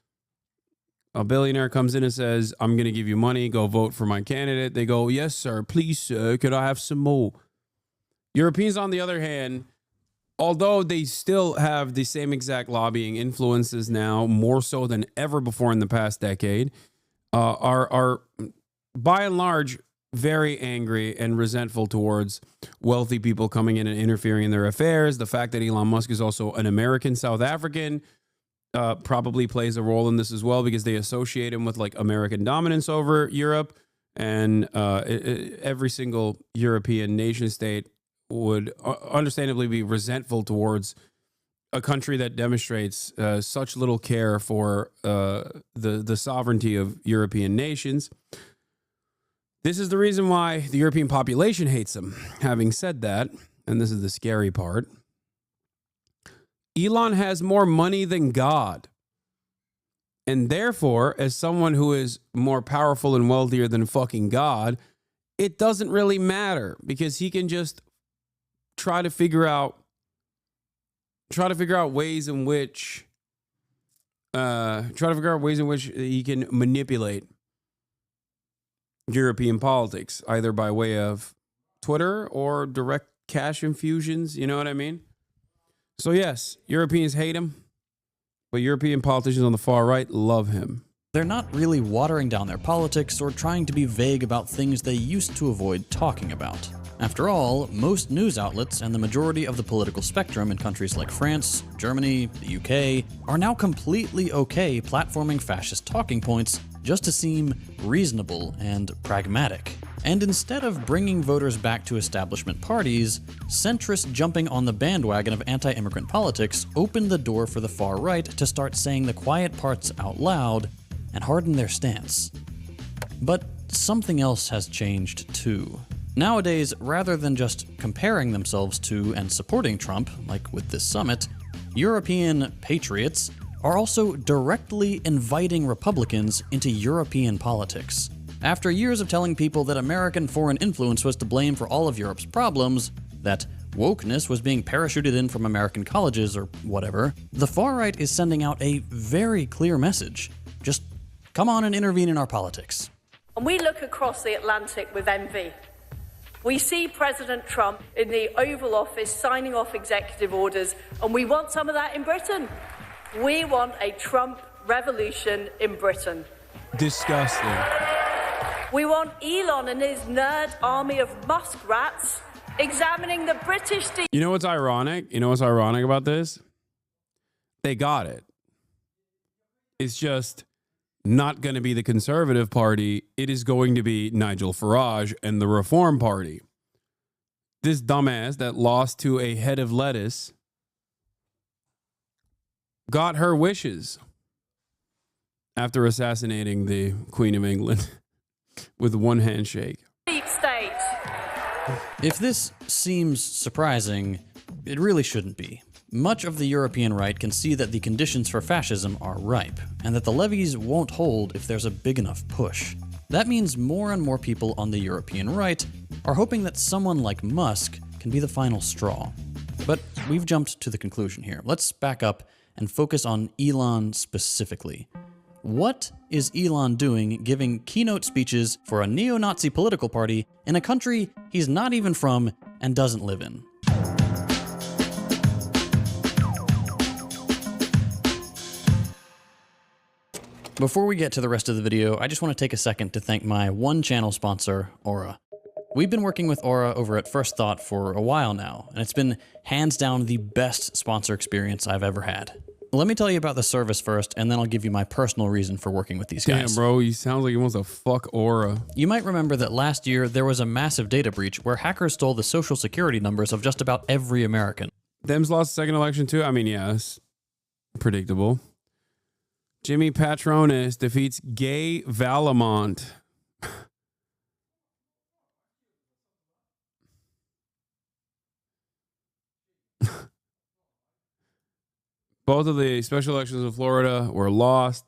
A billionaire comes in and says, I'm going to give you money, go vote for my candidate. They go, yes, sir, please, sir, could I have some more? Europeans, on the other hand, although they still have the same exact lobbying influences now, more so than ever before in the past decade, are by and large very angry and resentful towards wealthy people coming in and interfering in their affairs. The fact that Elon Musk is also an American South African probably plays a role in this as well, because they associate him with like American dominance over Europe, and every single European nation state would understandably be resentful towards a country that demonstrates such little care for the sovereignty of European nations. This is the reason why the European population hates him. Having said that, and this is the scary part, Elon has more money than God. And therefore, as someone who is more powerful and wealthier than fucking God, it doesn't really matter, because he can just try to figure out ways in which he can manipulate European politics, either by way of Twitter or direct cash infusions. You know what I mean? So yes, Europeans hate him, but European politicians on the far right love him.
They're not really watering down their politics or trying to be vague about things they used to avoid talking about. After all, most news outlets and the majority of the political spectrum in countries like France, Germany, the UK are now completely okay platforming fascist talking points just to seem reasonable and pragmatic. And instead of bringing voters back to establishment parties, centrists jumping on the bandwagon of anti-immigrant politics opened the door for the far right to start saying the quiet parts out loud and harden their stance. But something else has changed too. Nowadays, rather than just comparing themselves to and supporting Trump, like with this summit, European patriots are also directly inviting Republicans into European politics. After years of telling people that American foreign influence was to blame for all of Europe's problems, that wokeness was being parachuted in from American colleges or whatever, the far right is sending out a very clear message. Just come on and intervene in our politics.
And we look across the Atlantic with envy. We see President Trump in the Oval Office signing off executive orders, and we want some of that in Britain. We want a Trump revolution in Britain.
Disgusting.
We want Elon and his nerd army of muskrats examining the British...
You know what's ironic? You know what's ironic about this? They got it. It's just not going to be the Conservative Party. It is going to be Nigel Farage and the Reform Party. This dumbass that lost to a head of lettuce got her wishes after assassinating the Queen of England with one handshake.
Deep state.
If this seems surprising, it really shouldn't be. Much of the European right can see that the conditions for fascism are ripe, and that the levees won't hold if there's a big enough push. That means more and more people on the European right are hoping that someone like Musk can be the final straw. But we've jumped to the conclusion here. Let's back up and focus on Elon specifically. What is Elon doing giving keynote speeches for a neo-Nazi political party in a country he's not even from and doesn't live in? Before we get to the rest of the video, I just want to take a second to thank my one channel sponsor, Aura. We've been working with Aura over at First Thought for a while now, and it's been hands down the best sponsor experience I've ever had. Let me tell you about the service first, and then I'll give you my personal reason for working with these guys.
Damn, bro, you sound like he wants to fuck Aura.
You might remember that last year there was a massive data breach where hackers stole the social security numbers of just about every American.
Dems lost the second election too? I mean, yeah, it's predictable. Jimmy Patronis defeats Gay Valamont. Both of the special elections in Florida were lost.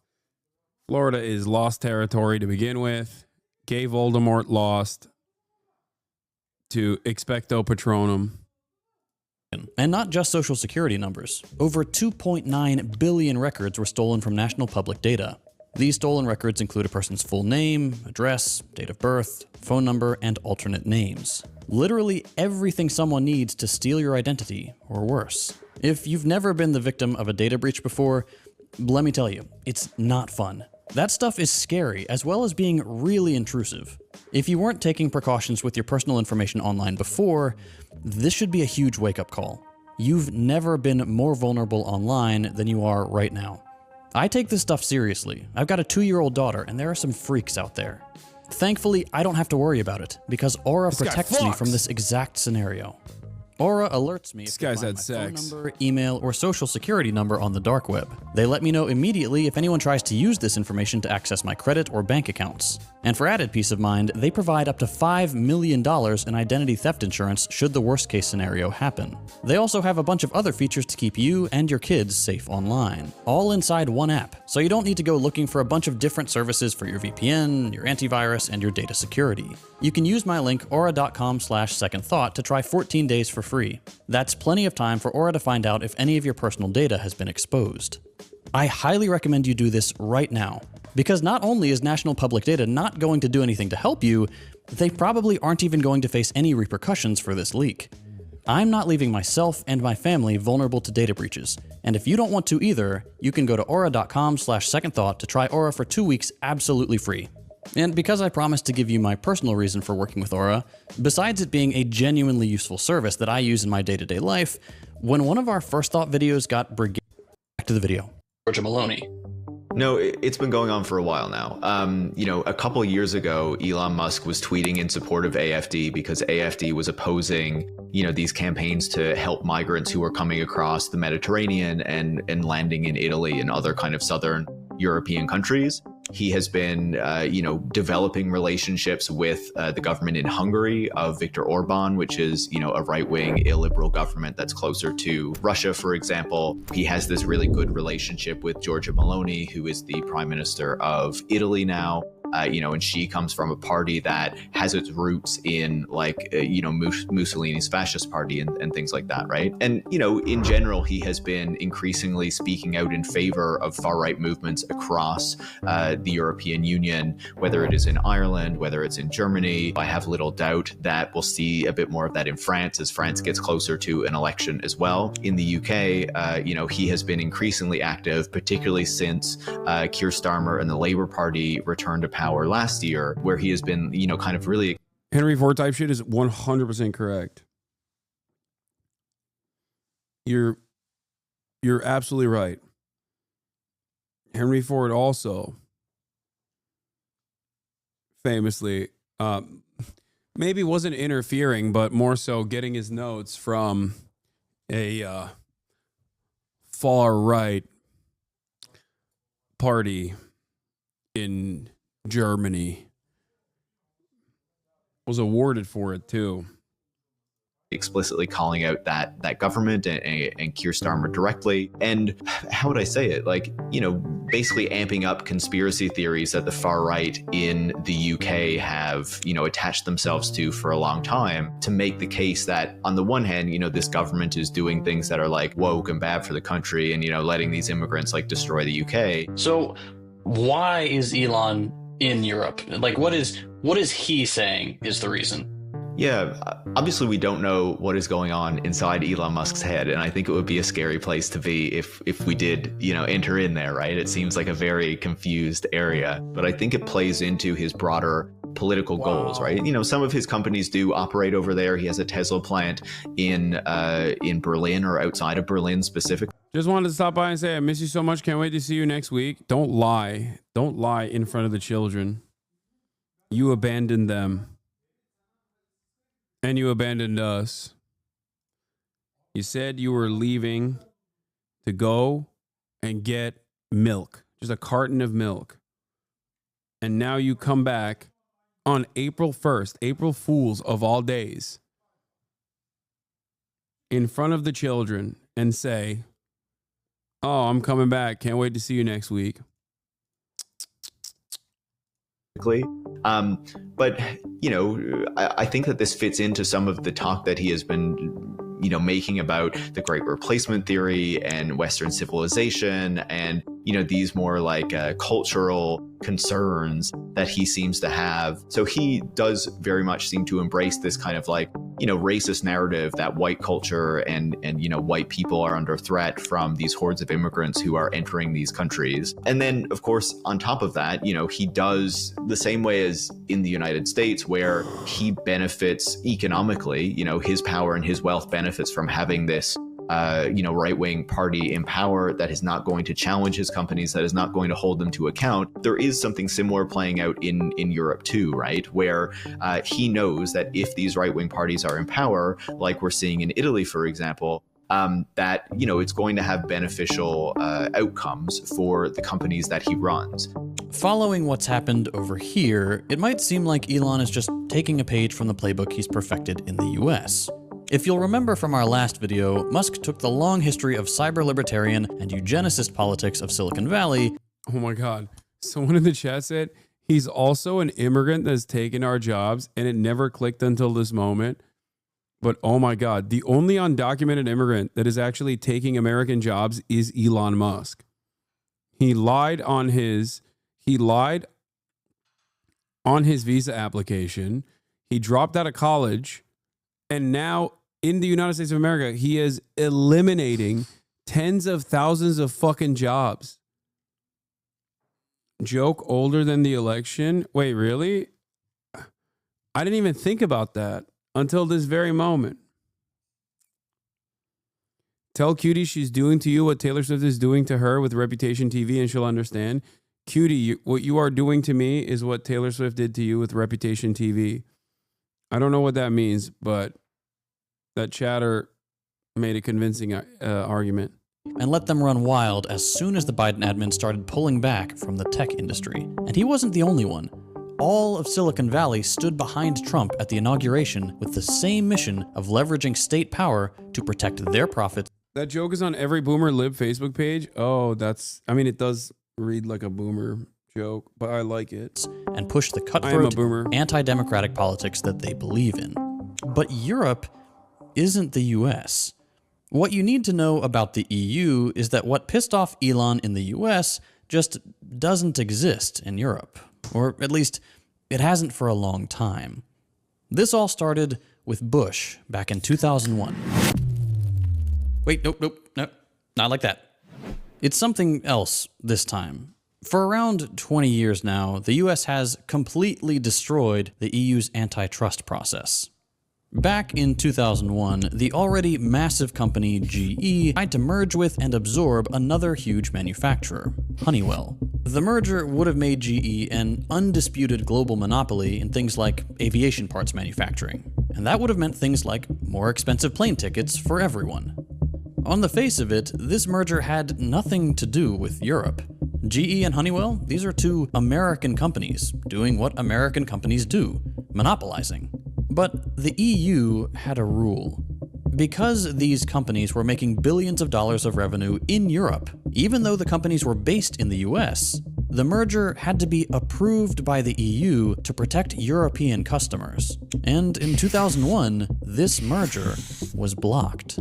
Florida is lost territory to begin with. Gay Voldemort lost to Expecto Patronum.
And not just social security numbers. Over 2.9 billion records were stolen from national public data. These stolen records include a person's full name, address, date of birth, phone number, and alternate names. Literally everything someone needs to steal your identity, or worse. If you've never been the victim of a data breach before, let me tell you, it's not fun. That stuff is scary, as well as being really intrusive. If you weren't taking precautions with your personal information online before, this should be a huge wake-up call. You've never been more vulnerable online than you are right now. I take this stuff seriously. I've got a 2-year-old daughter, and there are some freaks out there. Thankfully, I don't have to worry about it, because Aura protects me from this exact scenario. Aura alerts me if I find my phone number, email, or social security number on the dark web. They let me know immediately if anyone tries to use this information to access my credit or bank accounts. And for added peace of mind, they provide up to $5 million in identity theft insurance should the worst case scenario happen. They also have a bunch of other features to keep you and your kids safe online, all inside one app, so you don't need to go looking for a bunch of different services for your VPN, your antivirus, and your data security. You can use my link aura.com/secondthought to try 14 days for free. That's plenty of time for Aura to find out if any of your personal data has been exposed. I highly recommend you do this right now, because not only is national public data not going to do anything to help you, they probably aren't even going to face any repercussions for this leak. I'm not leaving myself and my family vulnerable to data breaches, and if you don't want to either, you can go to aura.com/secondthought to try Aura for 2 weeks absolutely free. And because I promised to give you my personal reason for working with Aura, besides it being a genuinely useful service that I use in my day-to-day life, when one of our First Thought videos got back to the video. Georgia Maloney.
No, it's been going on for a while now. A couple years ago, Elon Musk was tweeting in support of AFD because AFD was opposing, these campaigns to help migrants who were coming across the Mediterranean and landing in Italy and other kind of southern European countries. He has been, developing relationships with the government in Hungary of Viktor Orban, which is, a right-wing illiberal government that's closer to Russia, for example. He has this really good relationship with Giorgia Meloni, who is the prime minister of Italy now. and she comes from a party that has its roots in Mussolini's fascist party and things like that, right? And, in general, he has been increasingly speaking out in favor of far-right movements across the European Union, whether it is in Ireland, whether it's in Germany. I have little doubt that we'll see a bit more of that in France as France gets closer to an election as well. In the UK, he has been increasingly active, particularly since Keir Starmer and the Labour Party returned to power last year, where he has been, kind of really...
Henry Ford type shit is 100% correct. You're absolutely right. Henry Ford also famously maybe wasn't interfering, but more so getting his notes from a far right party in Germany. Was awarded for it too.
Explicitly calling out that government and Keir Starmer directly. And how would I say it? Basically amping up conspiracy theories that the far right in the UK have, attached themselves to for a long time, to make the case that on the one hand, this government is doing things that are woke and bad for the country and, letting these immigrants destroy the UK.
So why is Elon in Europe? What is he saying is the reason?
Yeah, obviously we don't know what is going on inside Elon Musk's head, and I think it would be a scary place to be if we did, enter in there, right? It seems like a very confused area, but I think it plays into his broader political goals, right? Some of his companies do operate over there. He has a Tesla plant in Berlin, or outside of Berlin specifically.
Just wanted to stop by and say I miss you so much. Can't wait to see you next week. Don't lie. Don't lie in front of the children. You abandoned them. And you abandoned us. You said you were leaving to go and get milk. Just a carton of milk. And now you come back on April 1st, April Fools of all days, in front of the children and say, oh, I'm coming back. Can't wait to see you next week.
But, I think that this fits into some of the talk that he has been, making about the Great Replacement theory and Western civilization and, these more cultural concerns that he seems to have. So he does very much seem to embrace this kind of racist narrative that white culture and white people are under threat from these hordes of immigrants who are entering these countries. And then, of course, on top of that, he does the same way as in the United States, where he benefits economically, his power and his wealth benefits from having this right-wing party in power that is not going to challenge his companies, that is not going to hold them to account. There is something similar playing out in Europe too, right? Where he knows that if these right-wing parties are in power, like we're seeing in Italy, for example, that, it's going to have beneficial outcomes for the companies that he runs.
Following what's happened over here, it might seem like Elon is just taking a page from the playbook he's perfected in the US. If you'll remember from our last video, Musk took the long history of cyber-libertarian and eugenicist politics of Silicon Valley.
Oh my God. Someone in the chat said, he's also an immigrant that's taken our jobs, and it never clicked until this moment. But oh my God, the only undocumented immigrant that is actually taking American jobs is Elon Musk. He lied on his visa application. He dropped out of college, and now in the United States of America, he is eliminating tens of thousands of fucking jobs. Joke older than the election? Wait, really? I didn't even think about that until this very moment. Tell Cutie she's doing to you what Taylor Swift is doing to her with Reputation TV, and she'll understand. Cutie, what you are doing to me is what Taylor Swift did to you with Reputation TV. I don't know what that means, but that chatter made a convincing argument.
And let them run wild as soon as the Biden admin started pulling back from the tech industry. And he wasn't the only one. All of Silicon Valley stood behind Trump at the inauguration with the same mission of leveraging state power to protect their profits.
That joke is on every Boomer Lib Facebook page. Oh, it does read like a Boomer joke, but I like it.
And push the
I am a
cutthroat,
boomer.
anti-democratic politics that they believe in. But Europe isn't the US. What you need to know about the EU is that what pissed off Elon in the US just doesn't exist in Europe. Or at least, it hasn't for a long time. This all started with Bush back in 2001. Wait, nope, not like that. It's something else this time. For around 20 years now, the US has completely destroyed the EU's antitrust process. Back in 2001, the already massive company GE tried to merge with and absorb another huge manufacturer, Honeywell. The merger would have made GE an undisputed global monopoly in things like aviation parts manufacturing, and that would have meant things like more expensive plane tickets for everyone. On the face of it, this merger had nothing to do with Europe. GE and Honeywell, these are two American companies doing what American companies do, monopolizing. But the EU had a rule. Because these companies were making billions of dollars of revenue in Europe, even though the companies were based in the US, the merger had to be approved by the EU to protect European customers. And in 2001, this merger was blocked.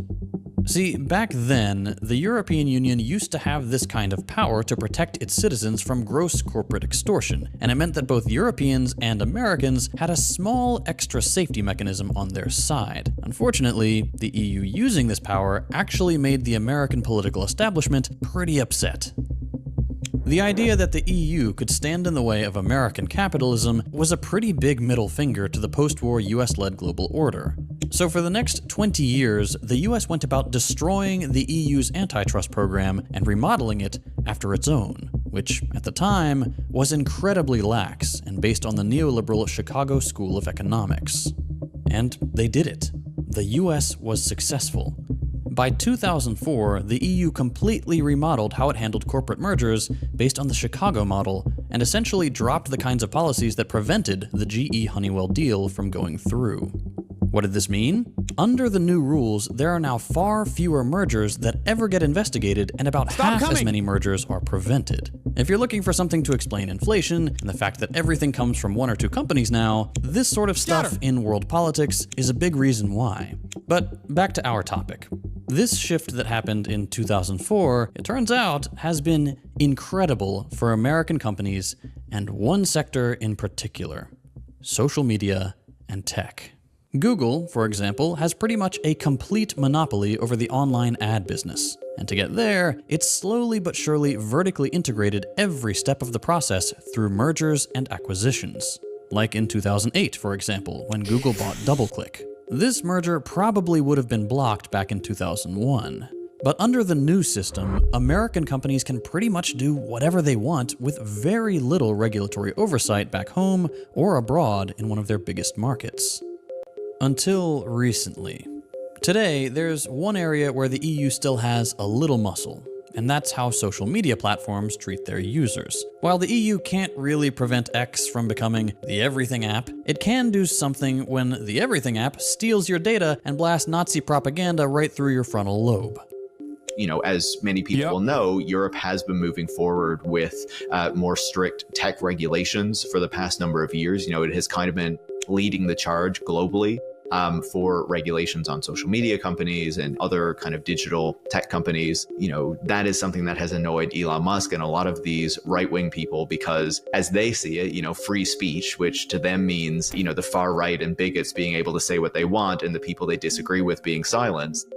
See, back then, the European Union used to have this kind of power to protect its citizens from gross corporate extortion, and it meant that both Europeans and Americans had a small extra safety mechanism on their side. Unfortunately, the EU using this power actually made the American political establishment pretty upset. The idea that the EU could stand in the way of American capitalism was a pretty big middle finger to the post-war US-led global order. So for the next 20 years, the US went about destroying the EU's antitrust program and remodeling it after its own, which at the time was incredibly lax and based on the neoliberal Chicago School of Economics. And they did it. The US was successful. By 2004, the EU completely remodeled how it handled corporate mergers based on the Chicago model and essentially dropped the kinds of policies that prevented the GE-Honeywell deal from going through. What did this mean? Under the new rules, there are now far fewer mergers that ever get investigated, and about half as many mergers are prevented. If you're looking for something to explain inflation and the fact that everything comes from one or two companies now, this sort of stuff in world politics is a big reason why. But back to our topic. This shift that happened in 2004, it turns out, has been incredible for American companies and one sector in particular: social media and tech. Google, for example, has pretty much a complete monopoly over the online ad business. And to get there, it's slowly but surely vertically integrated every step of the process through mergers and acquisitions. Like in 2008, for example, when Google bought DoubleClick. This merger probably would have been blocked back in 2001. But under the new system, American companies can pretty much do whatever they want with very little regulatory oversight back home or abroad in one of their biggest markets. Until recently. Today, there's one area where the EU still has a little muscle, and that's how social media platforms treat their users. While the EU can't really prevent X from becoming the Everything app, it can do something when the Everything app steals your data and blasts Nazi propaganda right through your frontal lobe.
You know, as many people know, Europe has been moving forward with more strict tech regulations for the past number of years. You know, it has kind of been leading the charge globally for regulations on social media companies and other kind of digital tech companies. You know, that is something that has annoyed Elon Musk and a lot of these right-wing people because, as they see it, you know, free speech, which to them means, you know, the far right and bigots being able to say what they want and the people they disagree with being silenced.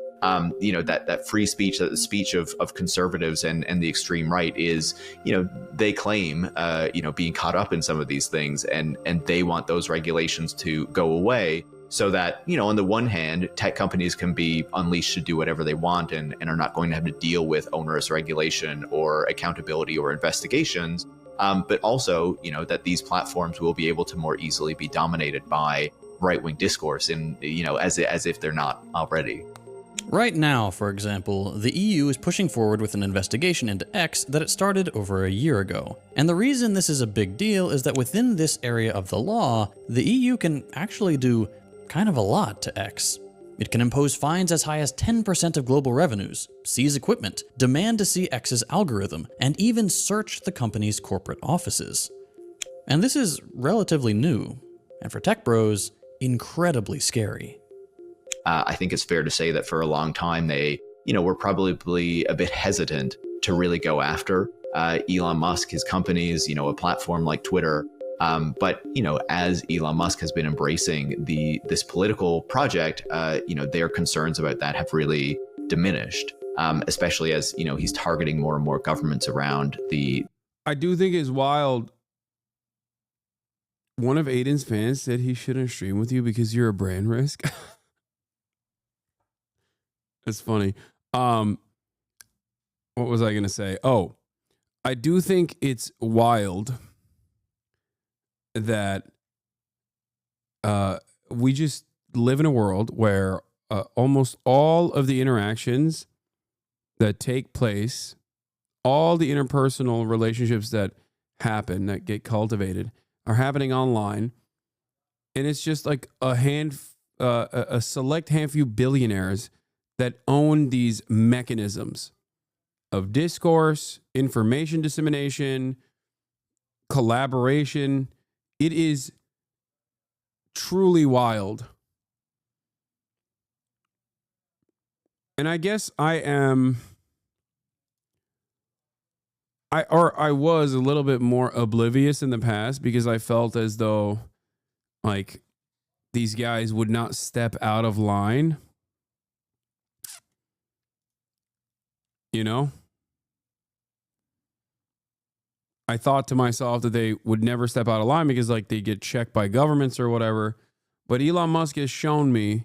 You know, that free speech, that the speech of conservatives and the extreme right is, you know, they claim, you know, being caught up in some of these things, and they want those regulations to go away so that, you know, on the one hand, tech companies can be unleashed to do whatever they want and are not going to have to deal with onerous regulation or accountability or investigations. But also, you know, that these platforms will be able to more easily be dominated by right-wing discourse, and, you know, as if they're not already.
Right now, for example, the EU is pushing forward with an investigation into X that it started over a year ago. And the reason this is a big deal is that within this area of the law, the EU can actually do kind of a lot to X. It can impose fines as high as 10% of global revenues, seize equipment, demand to see X's algorithm, and even search the company's corporate offices. And this is relatively new, and for tech bros, incredibly scary.
I think it's fair to say that for a long time they, were probably a bit hesitant to really go after Elon Musk, his companies, a platform like Twitter. But as Elon Musk has been embracing this political project, their concerns about that have really diminished, especially as he's targeting more and more governments around the.
I do think it's wild. One of Aiden's fans said he shouldn't stream with you because you're a brand risk. It's funny. What was I going to say? Oh, I do think it's wild that we just live in a world where almost all of the interactions that take place, all the interpersonal relationships that happen, that get cultivated, are happening online. And it's just like a select handful billionaires that own these mechanisms of discourse, information dissemination, collaboration. It is truly wild. And I guess I was a little bit more oblivious in the past because I felt as though like these guys would not step out of line. I thought to myself that they would never step out of line because like they get checked by governments or whatever. But Elon Musk has shown me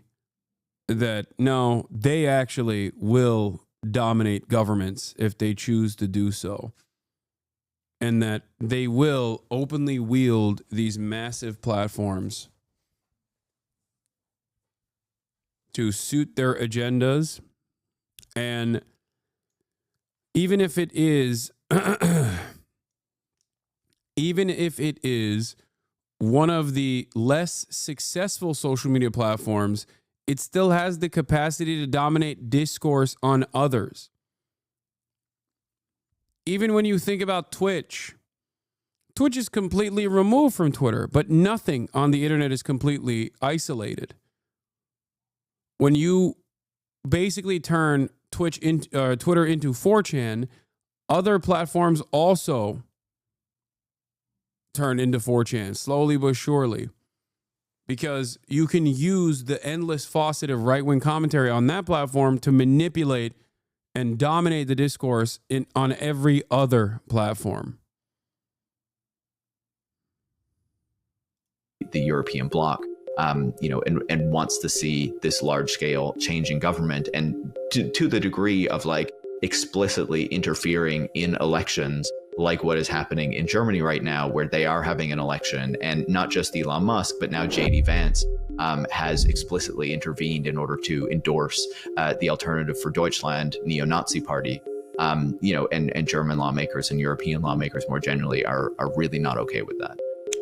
that no, they actually will dominate governments if they choose to do so. And that they will openly wield these massive platforms to suit their agendas. And even if it is one of the less successful social media platforms, it still has the capacity to dominate discourse on others. Even when you think about Twitch is completely removed from Twitter, but nothing on the internet is completely isolated. When you basically turn Twitter into 4chan, other platforms also turn into 4chan, slowly but surely. Because you can use the endless faucet of right-wing commentary on that platform to manipulate and dominate the discourse on every other platform.
The European bloc, and wants to see this large-scale change in government, and to the degree of like explicitly interfering in elections, like what is happening in Germany right now, where they are having an election, and not just Elon Musk, but now J.D. Vance has explicitly intervened in order to endorse the Alternative for Deutschland neo-Nazi party. And German lawmakers and European lawmakers more generally are really not okay with that.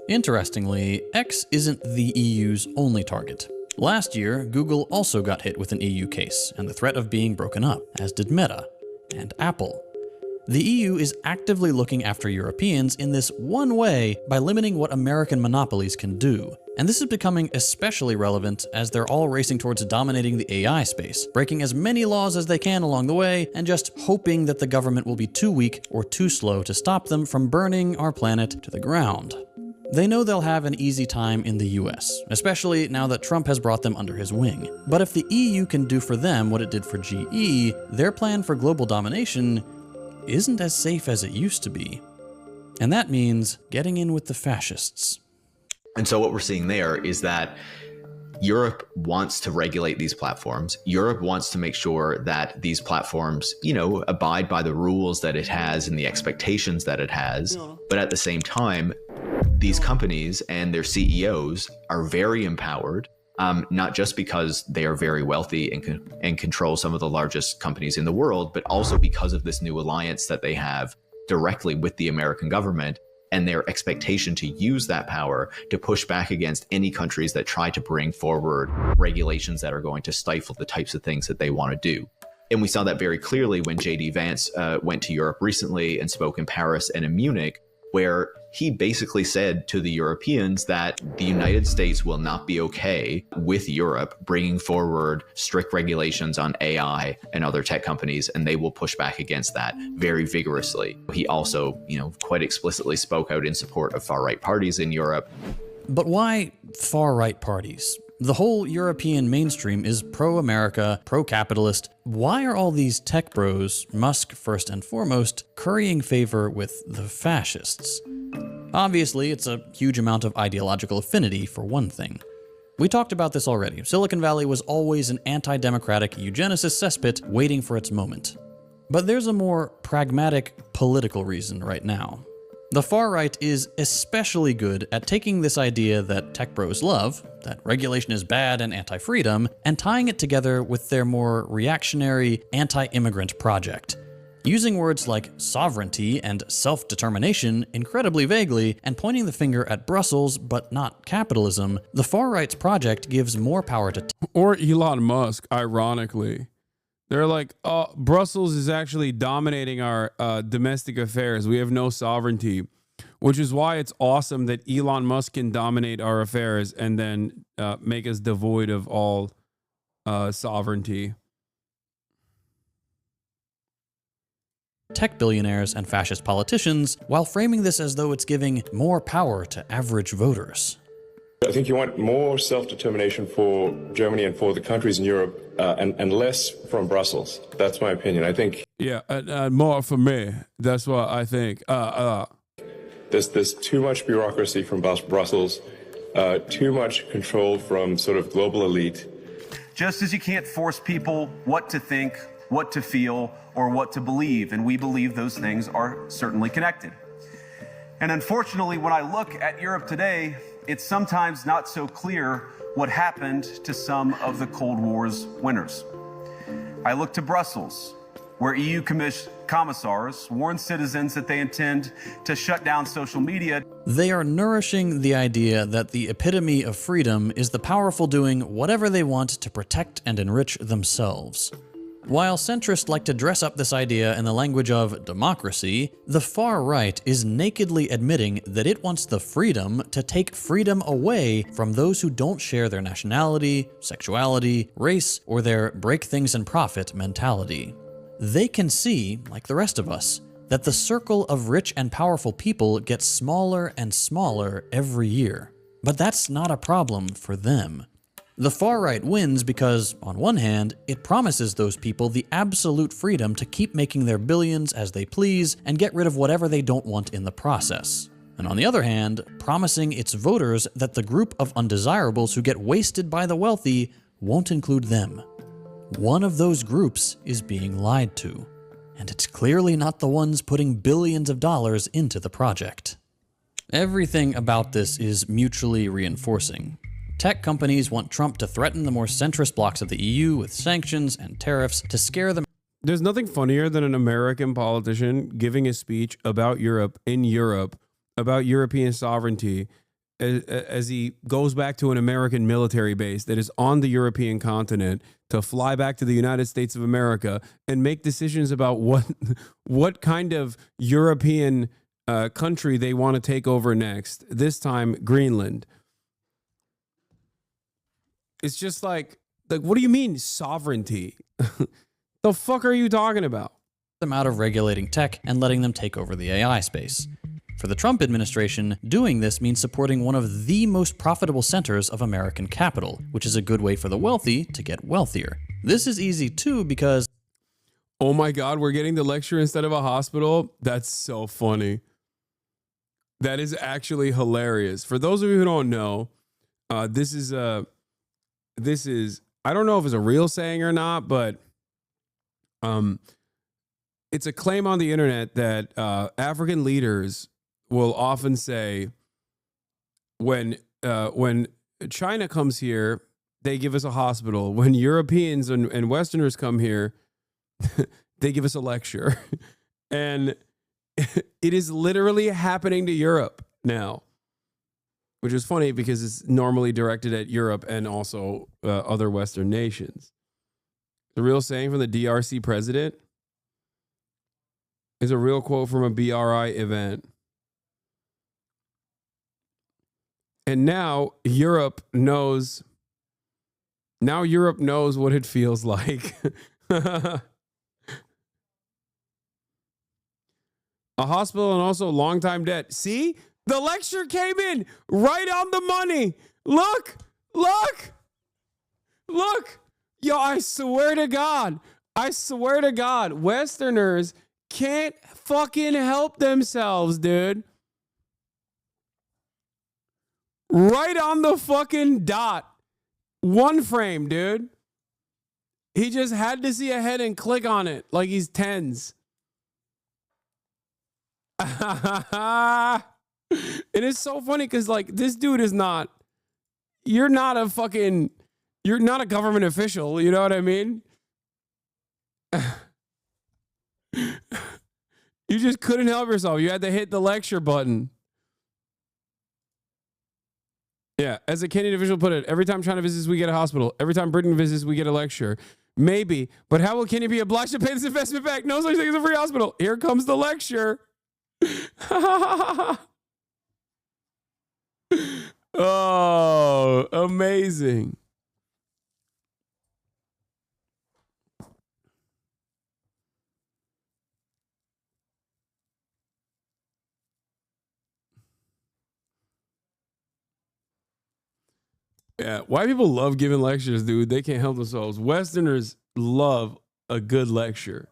Interestingly, X isn't the EU's only target. Last year, Google also got hit with an EU case and the threat of being broken up, as did Meta and Apple. The EU is actively looking after Europeans in this one way by limiting what American monopolies can do. And this is becoming especially relevant as they're all racing towards dominating the AI space, breaking as many laws as they can along the way, and just hoping that the government will be too weak or too slow to stop them from burning our planet to the ground. They know they'll have an easy time in the US, especially now that Trump has brought them under his wing. But if the EU can do for them what it did for GE, their plan for global domination isn't as safe as it used to be. And that means getting in with the fascists.
And so what we're seeing there is that Europe wants to regulate these platforms. Europe wants to make sure that these platforms, abide by the rules that it has and the expectations that it has. But at the same time, these companies and their CEOs are very empowered, not just because they are very wealthy and control some of the largest companies in the world, but also because of this new alliance that they have directly with the American government, and their expectation to use that power to push back against any countries that try to bring forward regulations that are going to stifle the types of things that they want to do. And we saw that very clearly when J.D. Vance went to Europe recently and spoke in Paris and in Munich, where he basically said to the Europeans that the United States will not be okay with Europe bringing forward strict regulations on AI and other tech companies, and they will push back against that very vigorously. He also, quite explicitly spoke out in support of far-right parties in Europe.
But why far-right parties? The whole European mainstream is pro-America, pro-capitalist. Why are all these tech bros, Musk first and foremost, currying favor with the fascists? Obviously, it's a huge amount of ideological affinity, for one thing. We talked about this already. Silicon Valley was always an anti-democratic eugenicist cesspit waiting for its moment. But there's a more pragmatic political reason right now. The far right is especially good at taking this idea that tech bros love, that regulation is bad and anti-freedom, and tying it together with their more reactionary anti-immigrant project. Using words like sovereignty and self-determination incredibly vaguely and pointing the finger at Brussels but not capitalism, the far right's project gives more power to
or Elon Musk, ironically. They're like, oh, Brussels is actually dominating our domestic affairs. We have no sovereignty, which is why it's awesome that Elon Musk can dominate our affairs and then make us devoid of all sovereignty.
Tech billionaires and fascist politicians, while framing this as though it's giving more power to average voters.
I think you want more self-determination for Germany and for the countries in Europe, and less from Brussels. That's my opinion. I think.
Yeah, more for me. That's what I think.
There's too much bureaucracy from Brussels, too much control from sort of global elite.
Just as you can't force people what to think, what to feel, or what to believe, and we believe those things are certainly connected. And unfortunately, when I look at Europe today, it's sometimes not so clear what happened to some of the Cold War's winners. I look to Brussels, where EU commissars warn citizens that they intend to shut down social media.
They are nourishing the idea that the epitome of freedom is the powerful doing whatever they want to protect and enrich themselves. While centrists like to dress up this idea in the language of democracy, the far right is nakedly admitting that it wants the freedom to take freedom away from those who don't share their nationality, sexuality, race, or their break things and profit mentality. They can see, like the rest of us, that the circle of rich and powerful people gets smaller and smaller every year. But that's not a problem for them. The far right wins because, on one hand, it promises those people the absolute freedom to keep making their billions as they please and get rid of whatever they don't want in the process. And on the other hand, promising its voters that the group of undesirables who get wasted by the wealthy won't include them. One of those groups is being lied to, and it's clearly not the ones putting billions of dollars into the project. Everything about this is mutually reinforcing. Tech companies want Trump to threaten the more centrist blocs of the EU with sanctions and tariffs to scare them.
There's nothing funnier than an American politician giving a speech about Europe, in Europe, about European sovereignty, as he goes back to an American military base that is on the European continent to fly back to the United States of America and make decisions about what kind of European country they want to take over next. This time, Greenland. It's just like, what do you mean sovereignty? The fuck are you talking about?
Them out of regulating tech and letting them take over the AI space. For the Trump administration, doing this means supporting one of the most profitable centers of American capital, which is a good way for the wealthy to get wealthier. This is easy too because...
Oh my God, we're getting the lecture instead of a hospital? That's so funny. That is actually hilarious. For those of you who don't know, this is, I don't know if it's a real saying or not, but it's a claim on the internet that African leaders will often say, when China comes here, they give us a hospital. When Europeans and Westerners come here, they give us a lecture. And It is literally happening to Europe now, which is funny because it's normally directed at Europe and also other Western nations. The real saying from the DRC president is a real quote from a BRI event. And now Europe knows what it feels like. A hospital and also long-time debt. See? The lecture came in right on the money. Look. Yo, I swear to God, Westerners can't fucking help themselves, dude. Right on the fucking dot. One frame, dude. He just had to see a head and click on it like he's tens. It is so funny because, like, this dude is not, you're not a government official. You know what I mean? You just couldn't help yourself. You had to hit the lecture button. Yeah, as a Canadian official put it, every time China visits, we get a hospital. Every time Britain visits, we get a lecture. Maybe, but how will Kenya be obliged to pay this investment back? No such thing as a free hospital. Here comes the lecture. Oh, amazing. Yeah, white people love giving lectures, dude. They can't help themselves. Westerners love a good lecture.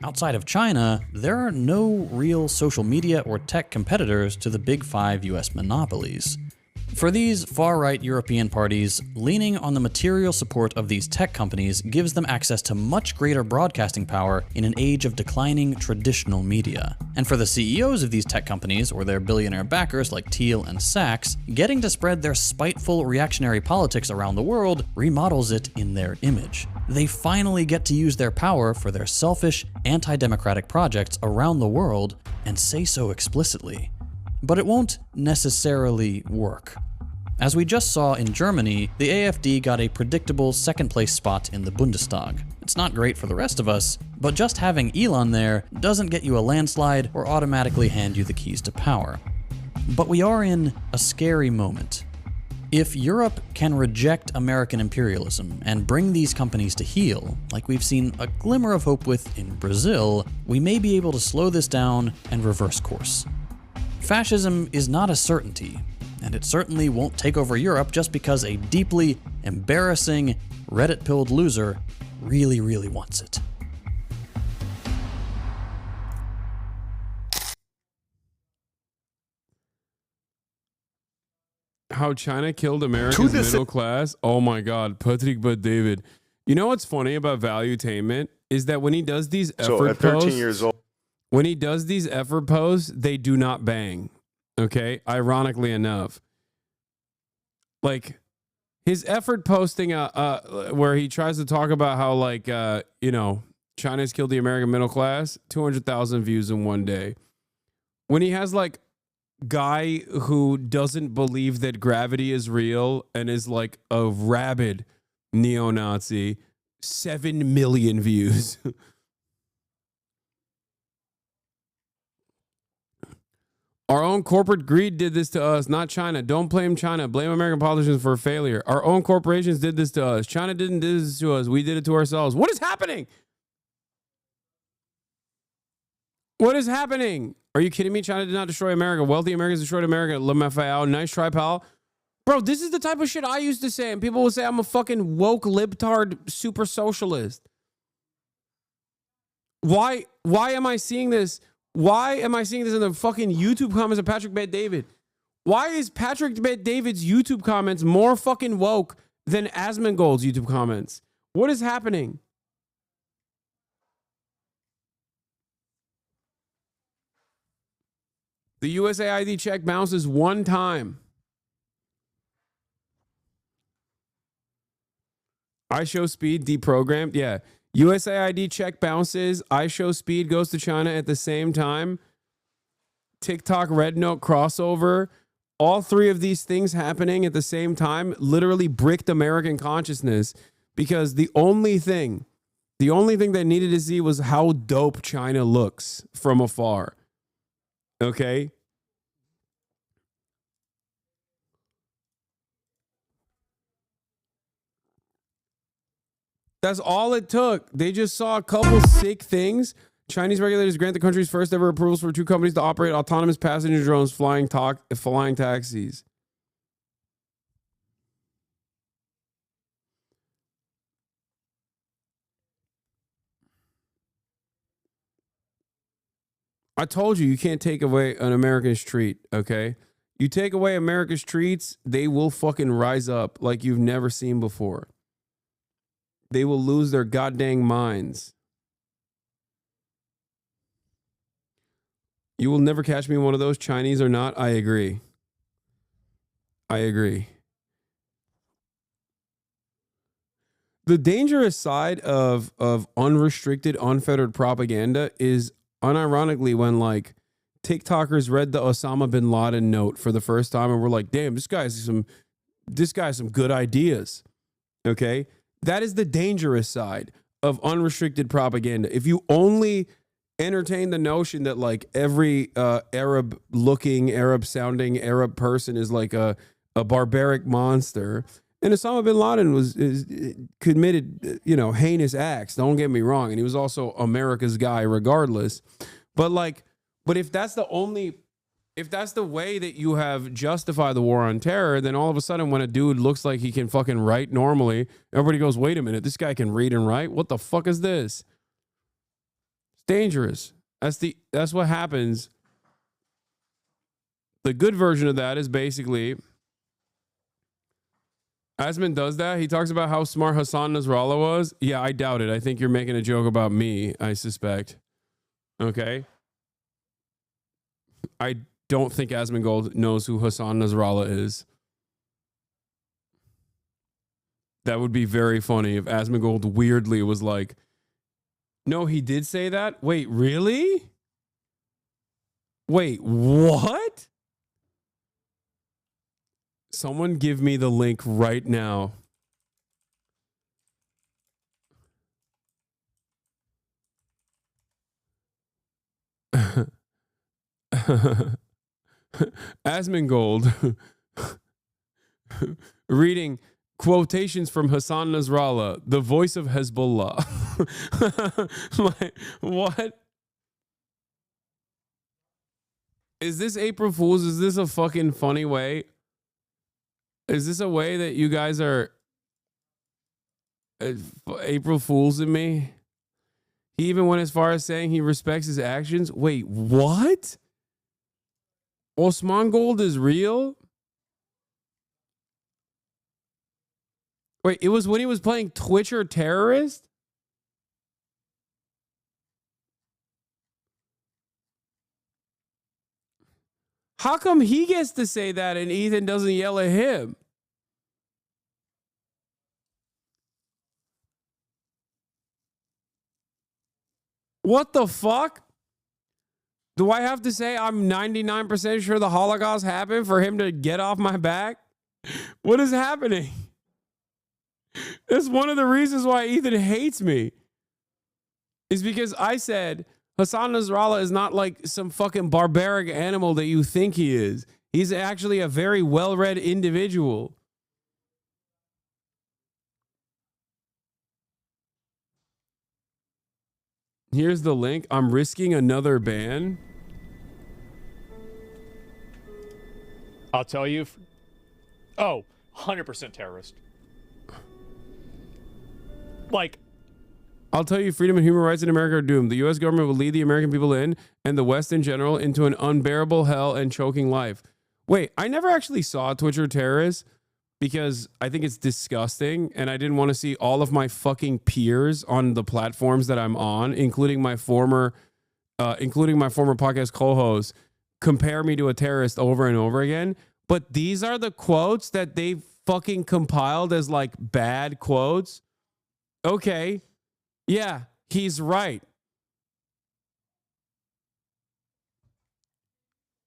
Outside of China, there are no real social media or tech competitors to the big five US monopolies. For these far-right European parties, leaning on the material support of these tech companies gives them access to much greater broadcasting power in an age of declining traditional media. And for the CEOs of these tech companies, or their billionaire backers like Thiel and Sachs, getting to spread their spiteful reactionary politics around the world remodels it in their image. They finally get to use their power for their selfish, anti-democratic projects around the world and say so explicitly. But it won't necessarily work. As we just saw in Germany, the AfD got a predictable second-place spot in the Bundestag. It's not great for the rest of us, but just having Elon there doesn't get you a landslide or automatically hand you the keys to power. But we are in a scary moment. If Europe can reject American imperialism and bring these companies to heel, like we've seen a glimmer of hope with in Brazil, we may be able to slow this down and reverse course. Fascism is not a certainty, and it certainly won't take over Europe just because a deeply embarrassing, Reddit-pilled loser really, really wants it.
How China killed America's middle class? Oh my God, Patrick but David. You know what's funny about Valuetainment is that when he does these effort posts, when he does these effort posts, they do not bang. Okay, ironically enough, like his effort posting, where he tries to talk about how China's killed the American middle class, 200,000 views in one day. When he has like guy who doesn't believe that gravity is real and is like a rabid neo-Nazi, 7 million views. Our own corporate greed did this to us, not China. Don't blame China. Blame American politicians for failure. Our own corporations did this to us. China didn't do this to us. We did it to ourselves. What is happening? What is happening? Are you kidding me? China did not destroy America. Wealthy Americans destroyed America. LMFAO. Nice try, pal. Bro, this is the type of shit I used to say, and people would say I'm a fucking woke libtard super socialist. Why am I seeing this? Why am I seeing this in the fucking YouTube comments of Patrick Bet David? Why is Patrick Bet David's YouTube comments more fucking woke than Asmongold's YouTube comments? What is happening? The USAID check bounces one time. I show speed deprogrammed. Yeah. USAID check bounces. iShow speed goes to China at the same time. TikTok red note crossover. All three of these things happening at the same time literally bricked American consciousness, because the only thing they needed to see was how dope China looks from afar. Okay? That's all it took. They just saw a couple sick things. Chinese regulators grant the country's first ever approvals for 2 companies to operate autonomous passenger drones flying taxis. I told you can't take away an American's treat, okay? You take away America's treats, they will fucking rise up like you've never seen before. They will lose their goddamn minds. You will never catch me in one of those, Chinese or not. I agree. I agree. The dangerous side of unrestricted, unfettered propaganda is unironically when like TikTokers read the Osama bin Laden note for the first time and were like, damn, this guy has some good ideas. Okay? That is the dangerous side of unrestricted propaganda. If you only entertain the notion that like every Arab looking, Arab sounding Arab person is like a barbaric monster, and Osama bin Laden committed, heinous acts. Don't get me wrong. And he was also America's guy regardless. But if that's the way that you have justified the war on terror, then all of a sudden when a dude looks like he can fucking write normally, everybody goes, wait a minute, this guy can read and write? What the fuck is this? It's dangerous. That's what happens. The good version of that is basically, Asman does that. He talks about how smart Hasan Nasrallah was. Yeah, I doubt it. I think you're making a joke about me, I suspect. Okay? I don't think Asmongold knows who Hasan Nasrallah is. That would be very funny if Asmongold weirdly was like, no, he did say that? Wait, really? Wait, what? Someone give me the link right now. Asmongold reading quotations from Hasan Nasrallah, the voice of Hezbollah. Like, what? Is this April Fool's? Is this a fucking funny way? Is this a way that you guys are April Fools in me? He even went as far as saying he respects his actions. Wait, what? Osman Gold is real? Wait, it was when he was playing Twitcher Terrorist? How come he gets to say that and Ethan doesn't yell at him? What the fuck? Do I have to say I'm 99% sure the Holocaust happened for him to get off my back? What is happening? That's one of the reasons why Ethan hates me. Is because I said Hasan Nasrallah is not like some fucking barbaric animal that you think he is. He's actually a very well-read individual. Here's the link. I'm risking another ban.
I'll tell you. 100% terrorist. Like,
I'll tell you, freedom and human rights in America are doomed. The U.S. government will lead the American people and the West in general into an unbearable hell and choking life. Wait, I never actually saw Twitcher Terrorists because I think it's disgusting, and I didn't want to see all of my fucking peers on the platforms that I'm on, including my former podcast co-host, compare me to a terrorist over and over again. But these are the quotes that they fucking compiled as like bad quotes. Okay. Yeah, he's right.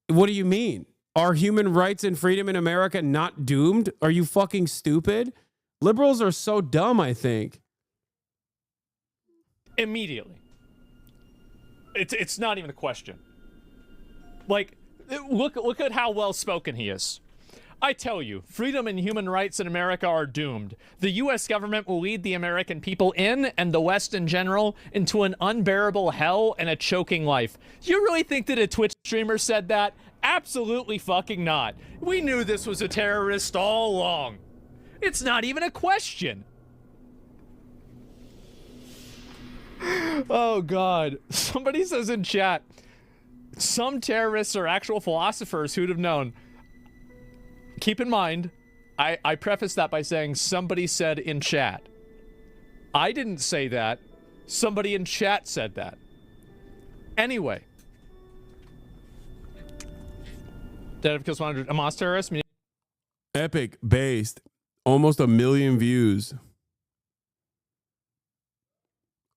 What do you mean? Are human rights and freedom in America not doomed? Are you fucking stupid? Liberals are so dumb, I think.
Immediately. It's not even a question. Like, look at how well spoken he is. I tell you, freedom and human rights in America are doomed. The U.S. government will lead the American people in, and the West in general, into an unbearable hell and a choking life. You really think that a Twitch streamer said that? Absolutely fucking not. We knew this was a terrorist all along. It's not even a question. Oh, God. Somebody says in chat, some terrorists are actual philosophers who'd have known. Keep in mind, I preface that by saying somebody said in chat. I didn't say that. Somebody in chat said that. Anyway. Dead of Kills 100. Hamas terrorist.
Epic based. Almost 1 million views.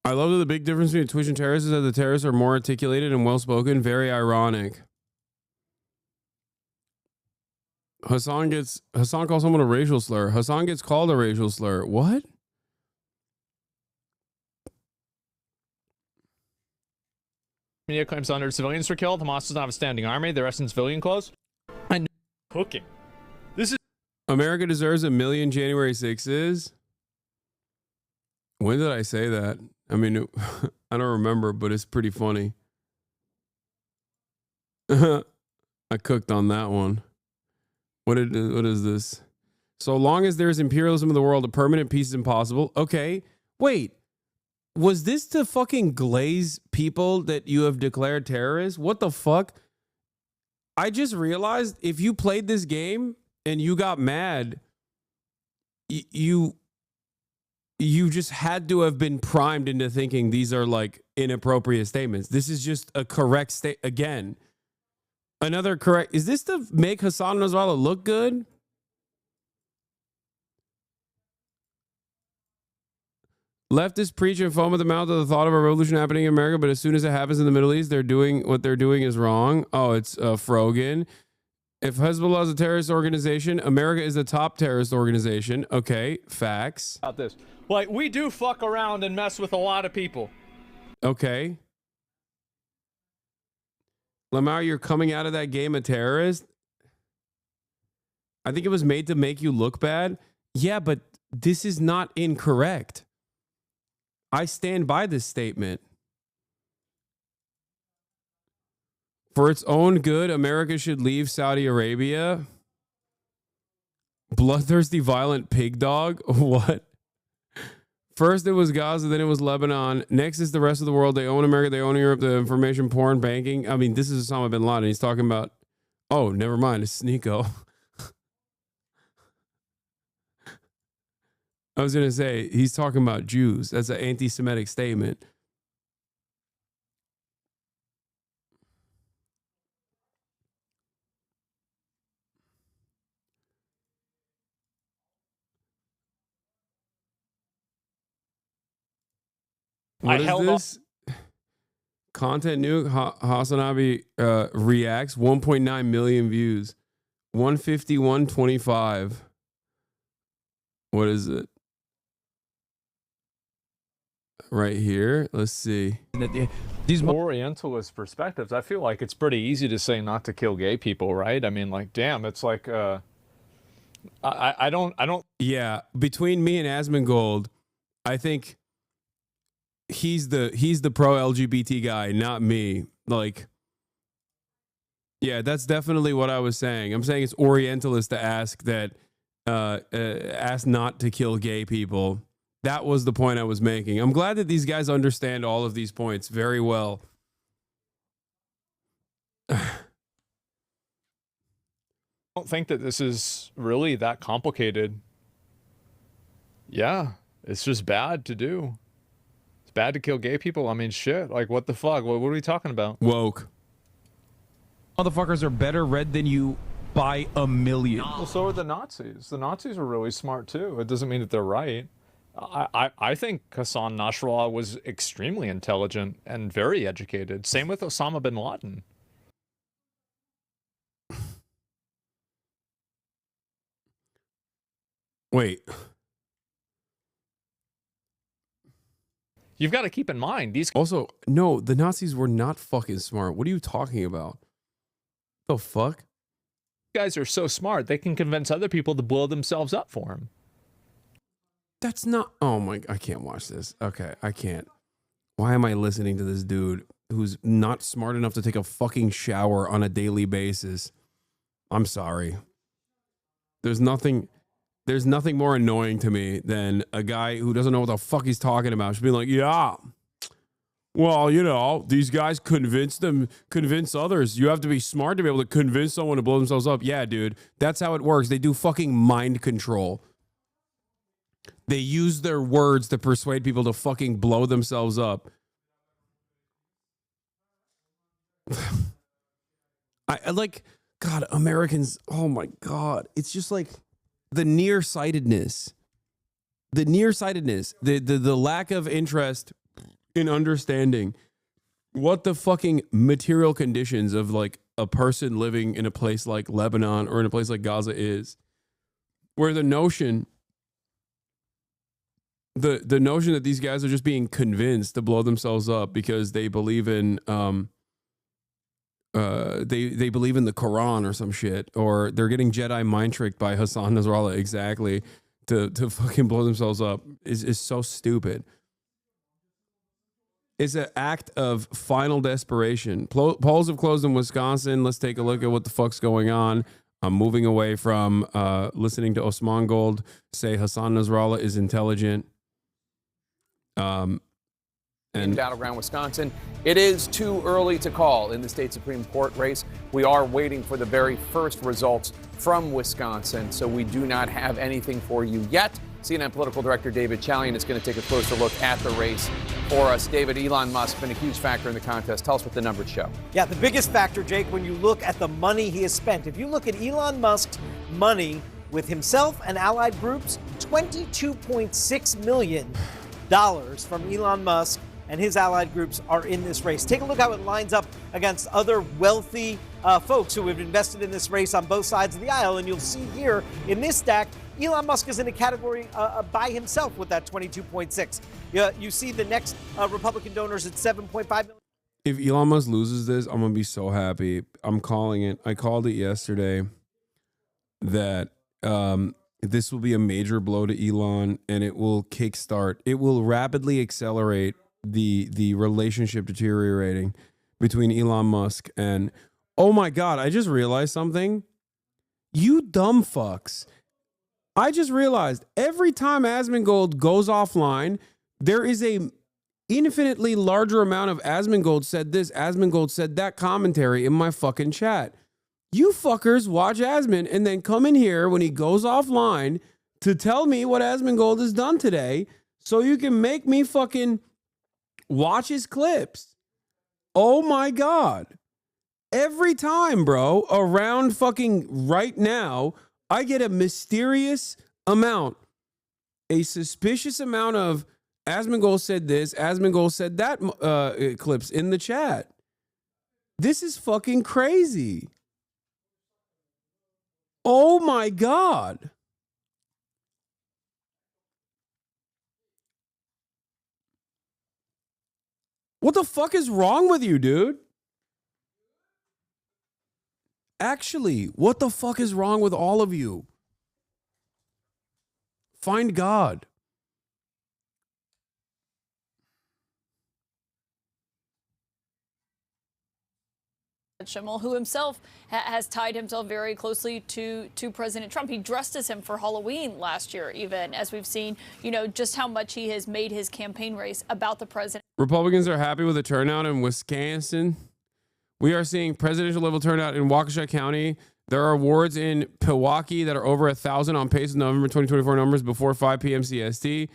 I love that the big difference between Twitch and terrorists is that the terrorists are more articulated and well-spoken. Very ironic. Hasan calls someone a racial slur. Hasan gets called a racial slur. What?
Media claims 100 civilians were killed. Hamas does not have a standing army. They're in civilian clothes. I know. Cooking. This is.
America deserves 1 million January 6s. When did I say that? I mean, I don't remember, but it's pretty funny. I cooked on that one. What is this? So long as there's imperialism in the world, a permanent peace is impossible. Okay. Wait. Was this to fucking glaze people that you have declared terrorists? What the fuck? I just realized if you played this game and you got mad, you just had to have been primed into thinking these are like inappropriate statements. This is just a correct state again. Another correct. Is this to make Hassan Nasrallah look good? Leftists preach and foam at the mouth of the thought of a revolution happening in America, but as soon as it happens in the Middle East, what they're doing is wrong. Oh, it's Frogan. If Hezbollah is a terrorist organization, America is the top terrorist organization. Okay, facts.
About this. Like, we do fuck around and mess with a lot of people.
Okay. Lamar, you're coming out of that game a terrorist? I think it was made to make you look bad. Yeah, but this is not incorrect. I stand by this statement. For its own good, America should leave Saudi Arabia. Bloodthirsty, violent pig dog? What? First it was Gaza, then it was Lebanon. Next is the rest of the world. They own America, they own Europe, the information, porn, banking. I mean, this is Osama bin Laden. He's talking about, oh, never mind, it's Sneeko. I was going to say, he's talking about Jews. That's an anti-Semitic statement. What is this? Content nuke. Hasanabi reacts. 1.9 million views. 151.25. What is it? Right here. Let's see.
These Orientalist perspectives, I feel like it's pretty easy to say not to kill gay people, right? I mean, like, damn, it's like, I don't.
Yeah, between me and Asmongold, I think he's the pro LGBT guy, not me. Like, yeah, that's definitely what I was saying. I'm saying it's Orientalist to ask that, ask not to kill gay people. That was the point I was making. I'm glad that these guys understand all of these points very well.
I don't think that this is really that complicated. Yeah, it's just bad to do. It's bad to kill gay people. I mean, shit. Like, what the fuck? What are we talking about?
Woke.
Motherfuckers are better read than you by a million.
Well, so are the Nazis. The Nazis were really smart too. It doesn't mean that they're right. I think Hassan Nasrallah was extremely intelligent and very educated. Same with Osama bin Laden.
Wait.
You've got to keep in mind these.
Also, no, the Nazis were not fucking smart. What are you talking about? The fuck?
Guys are so smart they can convince other people to blow themselves up for them.
That's not. Oh my! I can't watch this. Okay, I can't. Why am I listening to this dude who's not smart enough to take a fucking shower on a daily basis? I'm sorry. There's nothing more annoying to me than a guy who doesn't know what the fuck he's talking about. Should be like, yeah. Well, you know, these guys convince others. You have to be smart to be able to convince someone to blow themselves up. Yeah, dude. That's how it works. They do fucking mind control. They use their words to persuade people to fucking blow themselves up. I like, God, Americans, oh my God. It's just like the nearsightedness. The lack of interest in understanding what the fucking material conditions of like a person living in a place like Lebanon or in a place like Gaza is, where the notion that these guys are just being convinced to blow themselves up because they believe in they believe in the Quran or some shit, or they're getting Jedi mind tricked by Hassan Nasrallah exactly to fucking blow themselves up is so stupid. It's an act of final desperation. Polls have closed in Wisconsin. Let's take a look at what the fuck's going on. I'm moving away from listening to Osman Gold say Hassan Nasrallah is intelligent.
In battleground Wisconsin, it is too early to call in the state Supreme Court race. We are waiting for the very first results from Wisconsin, so we do not have anything for you yet. CNN political director David Chalian is going to take a closer look at the race for us. David, Elon Musk been a huge factor in the contest. Tell us what the numbers show.
Yeah, the biggest factor, Jake, when you look at the money he has spent. If you look at Elon Musk's money with himself and allied groups, $22.6 million from Elon Musk and his allied groups are in this race. Take a look how it lines up against other wealthy folks who have invested in this race on both sides of the aisle. And you'll see here in this stack, Elon Musk is in a category by himself with that 22.6. You see the next Republican donors at 7.5 million.
If Elon Musk loses this, I'm going to be so happy. I'm calling it. I called it yesterday that this will be a major blow to Elon, and it will kickstart. It will rapidly accelerate the relationship deteriorating between Elon Musk and, oh my God, I just realized something. You dumb fucks. I just realized every time Asmongold goes offline, there is a infinitely larger amount of Asmongold said this, Asmongold said that commentary in my fucking chat. You fuckers watch Asmon and then come in here when he goes offline to tell me what Asmongold has done today so you can make me fucking watch his clips. Oh my God. Every time, bro, around fucking right now, I get a mysterious amount, a suspicious amount of Asmongold said this, Asmongold said that clips in the chat. This is fucking crazy. Oh my God. What the fuck is wrong with you, dude? Actually, what the fuck is wrong with all of you? Find God.
Schimmel, who himself has tied himself very closely to President Trump. He dressed as him for Halloween last year, even, as we've seen, just how much he has made his campaign race about the president.
Republicans are happy with the turnout in Wisconsin. We are seeing presidential level turnout in Waukesha County. There are awards in Pewaukee that are over 1,000 on pace with November 2024 numbers before 5 p.m. CST.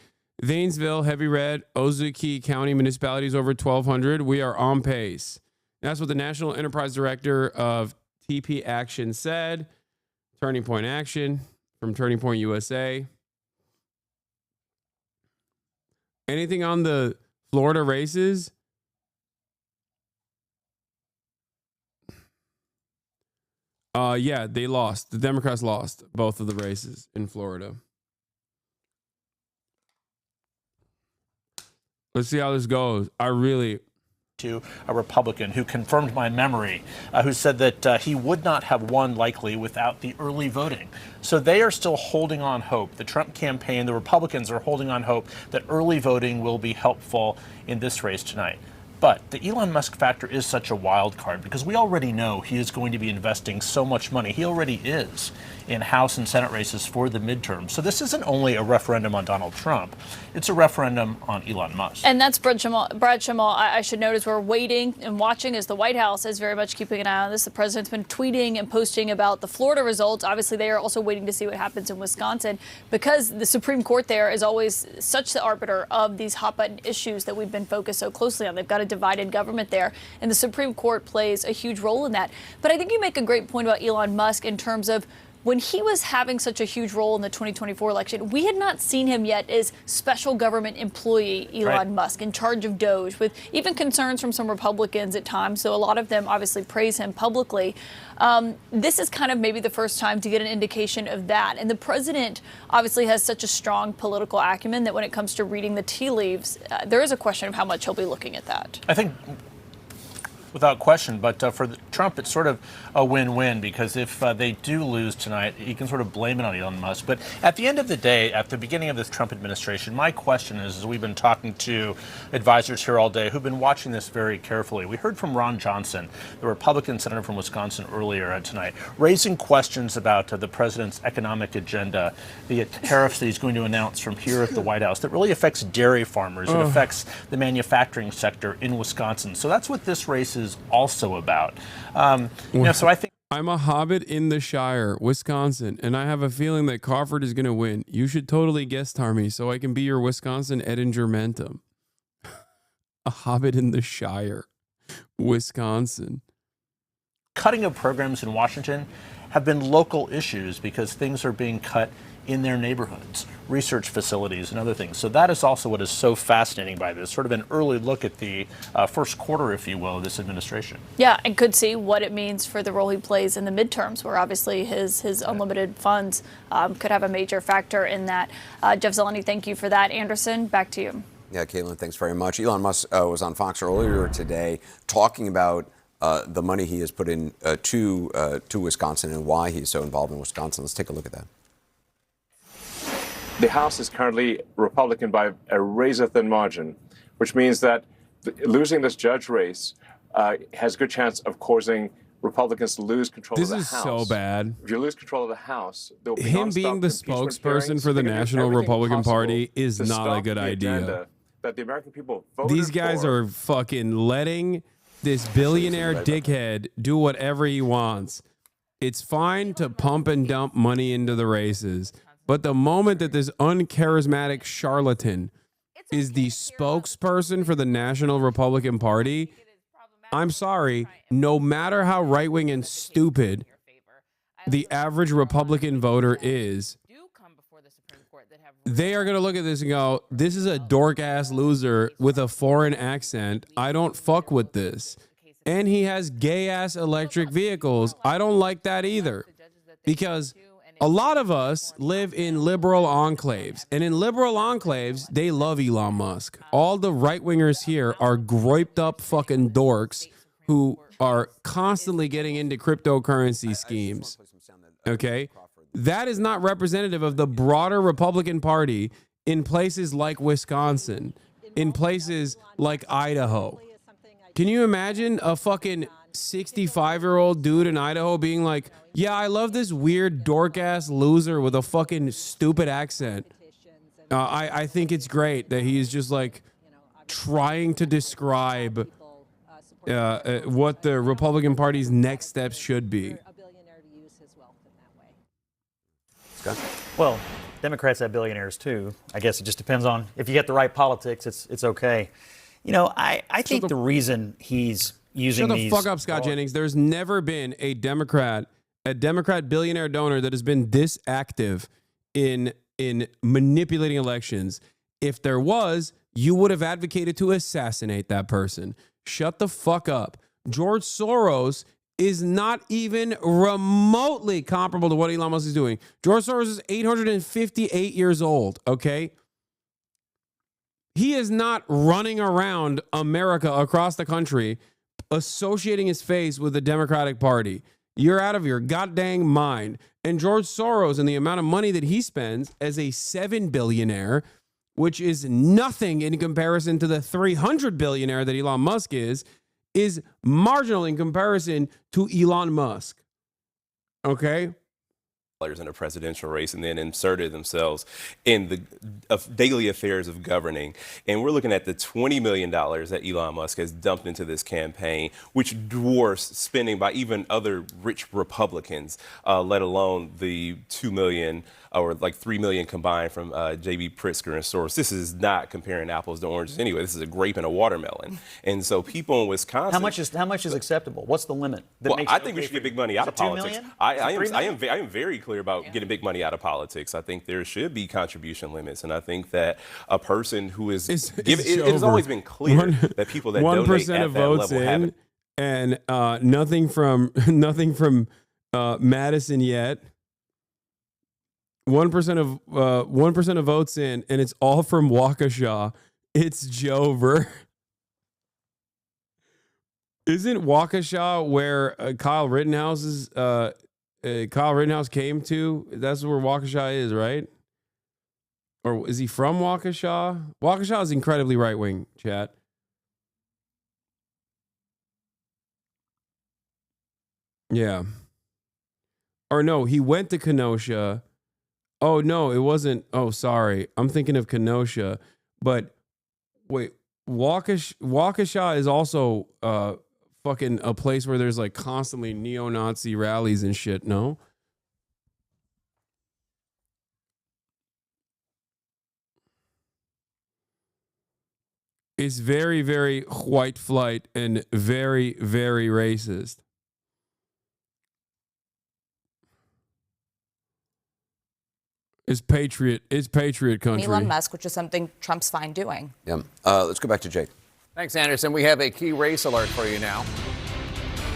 Zanesville, Heavy Red, Ozaukee County municipalities over 1,200. We are on pace. That's what the National Enterprise Director of TP Action said. Turning Point Action from Turning Point USA. Anything on the Florida races? Yeah, they lost. The Democrats lost both of the races in Florida. Let's see how this goes.
To a Republican who confirmed my memory, who said that he would not have won likely without the early voting. So they are still holding on hope. The Trump campaign, the Republicans are holding on hope that early voting will be helpful in this race tonight. But the Elon Musk factor is such a wild card because we already know he is going to be investing so much money. He already is in House and Senate races for the midterm. So this isn't only a referendum on Donald Trump, it's a referendum on Elon Musk.
And that's Brad Schimmel. I should note as we're waiting and watching as the White House is very much keeping an eye on this. The president's been tweeting and posting about the Florida results. Obviously, they are also waiting to see what happens in Wisconsin because the Supreme Court there is always such the arbiter of these hot button issues that we've been focused so closely on. They've got a divided government there, and the Supreme Court plays a huge role in that. But I think you make a great point about Elon Musk in terms of when he was having such a huge role in the 2024 election, we had not seen him yet as special government employee Elon Musk in charge of Doge, with even concerns from some Republicans at times. So a lot of them obviously praise him publicly. This is kind of maybe the first time to get an indication of that. And the president obviously has such a strong political acumen that when it comes to reading the tea leaves, there is a question of how much he'll be looking at that.
I think without question, but for Trump, it's sort of a win-win because if they do lose tonight, he can sort of blame it on Elon Musk. But at the end of the day, at the beginning of this Trump administration, my question is, as we've been talking to advisors here all day who've been watching this very carefully, we heard from Ron Johnson, the Republican senator from Wisconsin earlier tonight, raising questions about the president's economic agenda, the tariffs that he's going to announce from here at the White House that really affects dairy farmers. It affects the manufacturing sector in Wisconsin. So that's what this race is also about. So I think
I'm a hobbit in the Shire, Wisconsin, and I have a feeling that Crawford is going to win. You should totally guest star me so I can be your Wisconsin Edinger Mentum. A hobbit in the Shire, Wisconsin.
Cutting of programs in Washington have been local issues because things are being cut in their neighborhoods, research facilities and other things. So that is also what is so fascinating by this, sort of an early look at the first quarter, if you will, of this administration.
Yeah, and could see what it means for the role he plays in the midterms, where obviously his unlimited funds could have a major factor in that. Jeff Zeleny, thank you for that. Anderson, back to you.
Yeah, Caitlin, thanks very much. Elon Musk was on Fox earlier today talking about the money he has put in to Wisconsin and why he's so involved in Wisconsin. Let's take a look at that.
The House is currently Republican by a razor-thin margin, which means that losing this judge race has a good chance of causing Republicans to lose control of the House.
This is so bad.
If you lose control of the House, there will be
him being the spokesperson for the National Republican Party is not a good idea.
That the American people voted
These guys are fucking letting this billionaire dickhead do whatever he wants. It's fine to pump and dump money into the races, but the moment that this uncharismatic charlatan is the spokesperson for the National Republican Party, I'm sorry, no matter how right-wing and stupid the average Republican voter is, they are going to look at this and go, this is a dork-ass loser with a foreign accent. I don't fuck with this. And he has gay-ass electric vehicles. I don't like that either. Because a lot of us live in liberal enclaves. And in liberal enclaves, they love Elon Musk. All the right-wingers here are groiped up fucking dorks who are constantly getting into cryptocurrency schemes. Okay? That is not representative of the broader Republican Party in places like Wisconsin, in places like Idaho. Can you imagine a fucking 65-year-old dude in Idaho being like, yeah, I love this weird dork-ass loser with a fucking stupid accent. I think it's great that he is just like trying to describe what the Republican Party's next steps should be.
Well, Democrats have billionaires too. I guess it just depends on if you get the right politics, it's okay. You know, I think the reason he's using these...
Shut the fuck up, Scott Jennings. There's never been a Democrat billionaire donor that has been this active in manipulating elections. If there was, you would have advocated to assassinate that person. Shut the fuck up. George Soros is not even remotely comparable to what Elon Musk is doing. George Soros is 858 years old, okay? He is not running around America across the country associating his face with the Democratic Party. You're out of your goddamn mind. And George Soros and the amount of money that he spends as a 7 billionaire, which is nothing in comparison to the 300 billionaire that Elon Musk is marginal in comparison to Elon Musk. Okay?
In a presidential race and then inserted themselves in the daily affairs of governing. And we're looking at the $20 million that Elon Musk has dumped into this campaign, which dwarfs spending by even other rich Republicans, let alone the $2 million or like $3 million combined from J.B. Pritzker and Soros. This is not comparing apples to oranges anyway. This is a grape and a watermelon. And so people in Wisconsin...
How much is acceptable? What's the limit?
Well, I think we should get big money out of politics. I am very clear about getting big money out of politics. I think there should be contribution limits, and I think that a person who is it has always been clear that people that donate
1%
at
of
that
votes
level have
in,
it.
and nothing from Madison yet. 1% of votes in, and it's all from Waukesha. It's Jover. Isn't Waukesha where Kyle Rittenhouse came to? That's where Waukesha is, right? Or is he from Waukesha? Waukesha is incredibly right wing, chat. Yeah. Or no, he went to Kenosha. Oh, no, it wasn't. Oh, sorry. I'm thinking of Kenosha. But wait, Waukesha is also fucking a place where there's like constantly neo-Nazi rallies and shit, no? It's very, very white flight and very, very racist. It's patriot country.
Elon Musk, which is something Trump's fine doing.
Yeah. Let's go back to Jake.
Thanks, Anderson. We have a key race alert for you now.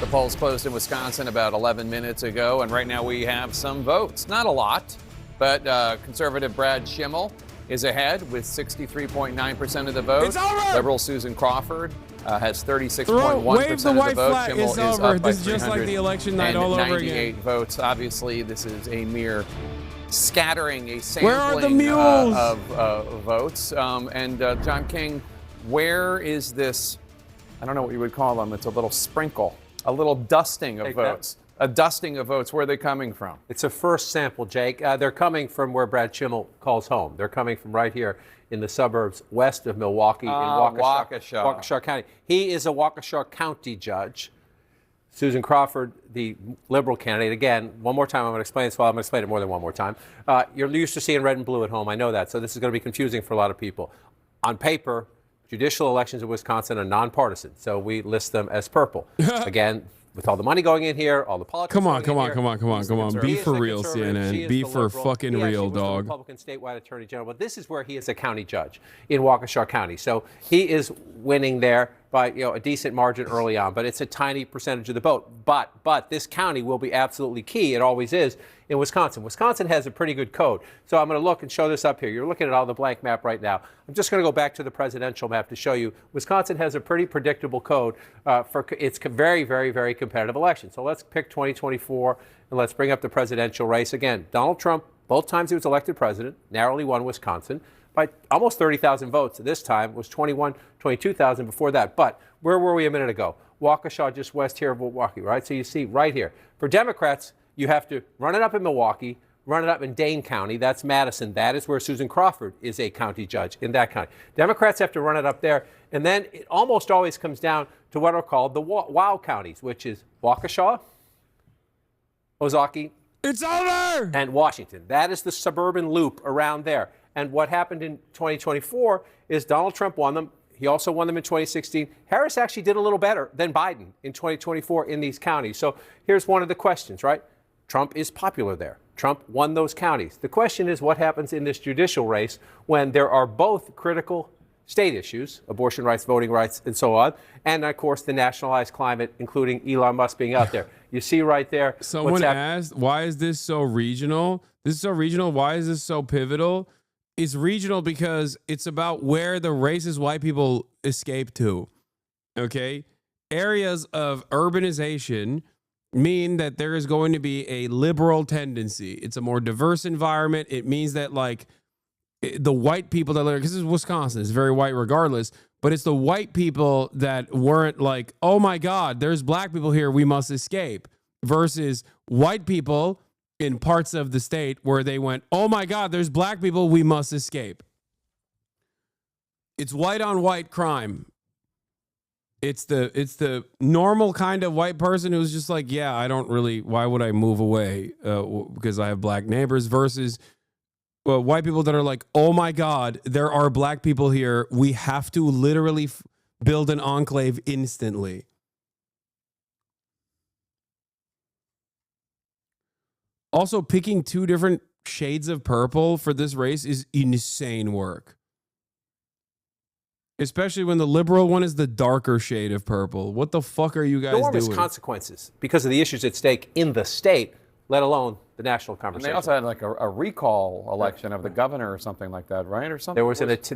The polls closed in Wisconsin about 11 minutes ago, and right now we have some votes. Not a lot, but conservative Brad Schimmel is ahead with 63.9% of the vote.
It's over!
Liberal Susan Crawford has 36.1% of the
white
vote.
flag.
Schimmel
It's
is
over.
up by
This is just like the election night all over again.
votes. Obviously, this is a mere scattering, a sampling
Where are the mules?
Of votes. John King, where is this? I don't know what you would call them. It's a little sprinkle, a little dusting of votes. A dusting of votes. Where are they coming from?
It's a first sample, Jake. They're coming from where Brad Schimmel calls home. They're coming from right here in the suburbs west of Milwaukee in Waukesha County. He is a Waukesha County judge. Susan Crawford, the liberal candidate, again, one more time, I'm going to explain this. Well, I'm going to explain it more than one more time. You're used to seeing red and blue at home. I know that. So this is going to be confusing for a lot of people. On paper, judicial elections in Wisconsin are nonpartisan. So we list them as purple. Again, with all the money going in here, all the politics.
Come on. Be for real, CNN. Be for fucking real, dog.
Republican statewide attorney general, but this is where he is a county judge in Waukesha County. So he is winning there by a decent margin early on, but it's a tiny percentage of the vote. But this county will be absolutely key. It always is in Wisconsin. Wisconsin has a pretty good code. So I'm going to look and show this up here. You're looking at all the blank map right now. I'm just going to go back to the presidential map to show you Wisconsin has a pretty predictable code for its very, very, very competitive election. So let's pick 2024 and let's bring up the presidential race. Again, Donald Trump, both times he was elected president, narrowly won Wisconsin by almost 30,000 votes. This time it was 22,000 before that. But where were we a minute ago? Waukesha, just west here of Milwaukee, right? So you see right here. For Democrats, you have to run it up in Milwaukee, run it up in Dane County. That's Madison. That is where Susan Crawford is a county judge in that county. Democrats have to run it up there. And then it almost always comes down to what are called the WOW counties, which is Waukesha, Ozaukee,
it's over,
and Washington. That is the suburban loop around there. And what happened in 2024 is Donald Trump won them. He also won them in 2016. Harris actually did a little better than Biden in 2024 in these counties. So here's one of the questions, right? Trump is popular there. Trump won those counties. The question is what happens in this judicial race when there are both critical state issues, abortion rights, voting rights, and so on. And of course, the nationalized climate, including Elon Musk being out there. You see right there.
Someone asked, why is this so regional? This is so regional. Why is this so pivotal? It's regional because it's about where the racist white people escape to. Okay? Areas of urbanization mean that there is going to be a liberal tendency. It's a more diverse environment. It means that, like, the white people that live, because this is Wisconsin, it's very white regardless, but it's the white people that weren't like, oh my God, there's black people here, we must escape, versus white people in parts of the state where they went, oh my God, there's black people, we must escape. It's white on white crime. It's the normal kind of white person who's just like, yeah, I don't really, why would I move away because I have black neighbors, versus white people that are like, oh my God, there are black people here. We have to literally build an enclave instantly. Also, picking two different shades of purple for this race is insane work. Especially when the liberal one is the darker shade of purple. What the fuck are you guys
enormous
doing?
consequences because of the issues at stake in the state, let alone the national conversation.
And they also had like a recall election of the governor or something like that, right? Or something.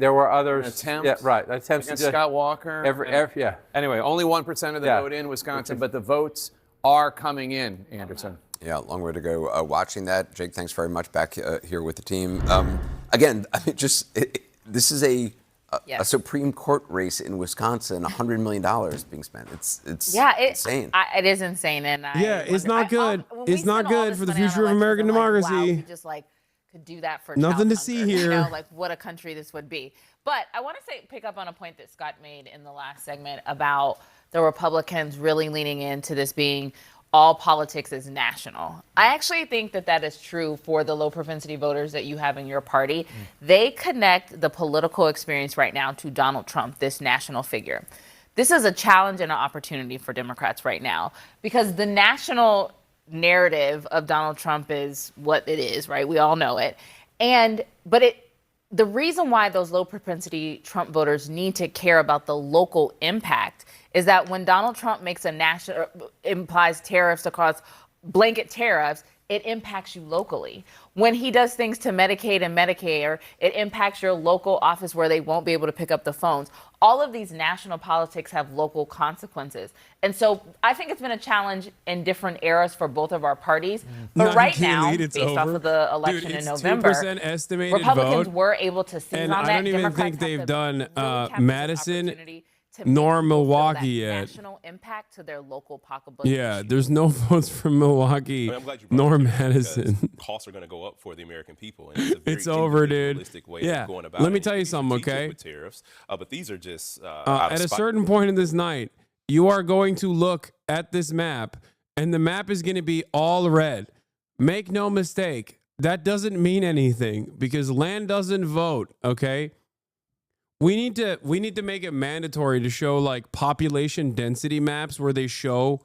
There were others.
Attempts.
Yeah, right. Attempts
against
to
Scott Walker.
Yeah.
Anyway, only 1% of the vote in Wisconsin, but the votes are coming in, Anderson.
Yeah, long way to go watching that. Jake, thanks very much. Back here with the team. Again, I mean, this is a Supreme Court race in Wisconsin, $100 million being spent. It's insane.
It is insane, and
it's not good. It's not good for the future of American democracy.
Wow, we just could do that for
nothing to
child
see
hunger,
here.
You know, like what a country this would be. But I want to pick up on a point that Scott made in the last segment about the Republicans really leaning into this being all politics is national. I actually think that is true for the low propensity voters that you have in your party. They connect the political experience right now to Donald Trump, this national figure. This is a challenge and an opportunity for Democrats right now because the national narrative of Donald Trump is what it is, right? We all know it. The reason why those low propensity Trump voters need to care about the local impact is that when Donald Trump makes implies tariffs across blanket tariffs, it impacts you locally. When he does things to Medicaid and Medicare, it impacts your local office where they won't be able to pick up the phones. All of these national politics have local consequences. And so I think it's been a challenge in different eras for both of our parties. But right now, based off of the election in November,
2% estimated
Republicans
vote,
were able to seize
and
on that.
I don't even
Democrats
think they've done
really
Madison nor Milwaukee yet.
National impact to their local pocketbook.
Yeah, there's no votes from Milwaukee nor Madison.
Costs are going to go up for the American people. And
it's over, dude.
Way of going about
let me
it.
tell you something, okay?
With tariffs, but these are just
at a certain point in this night, you are going to look at this map, and the map is going to be all red. Make no mistake, that doesn't mean anything because land doesn't vote, okay? We need to make it mandatory to show like population density maps where they show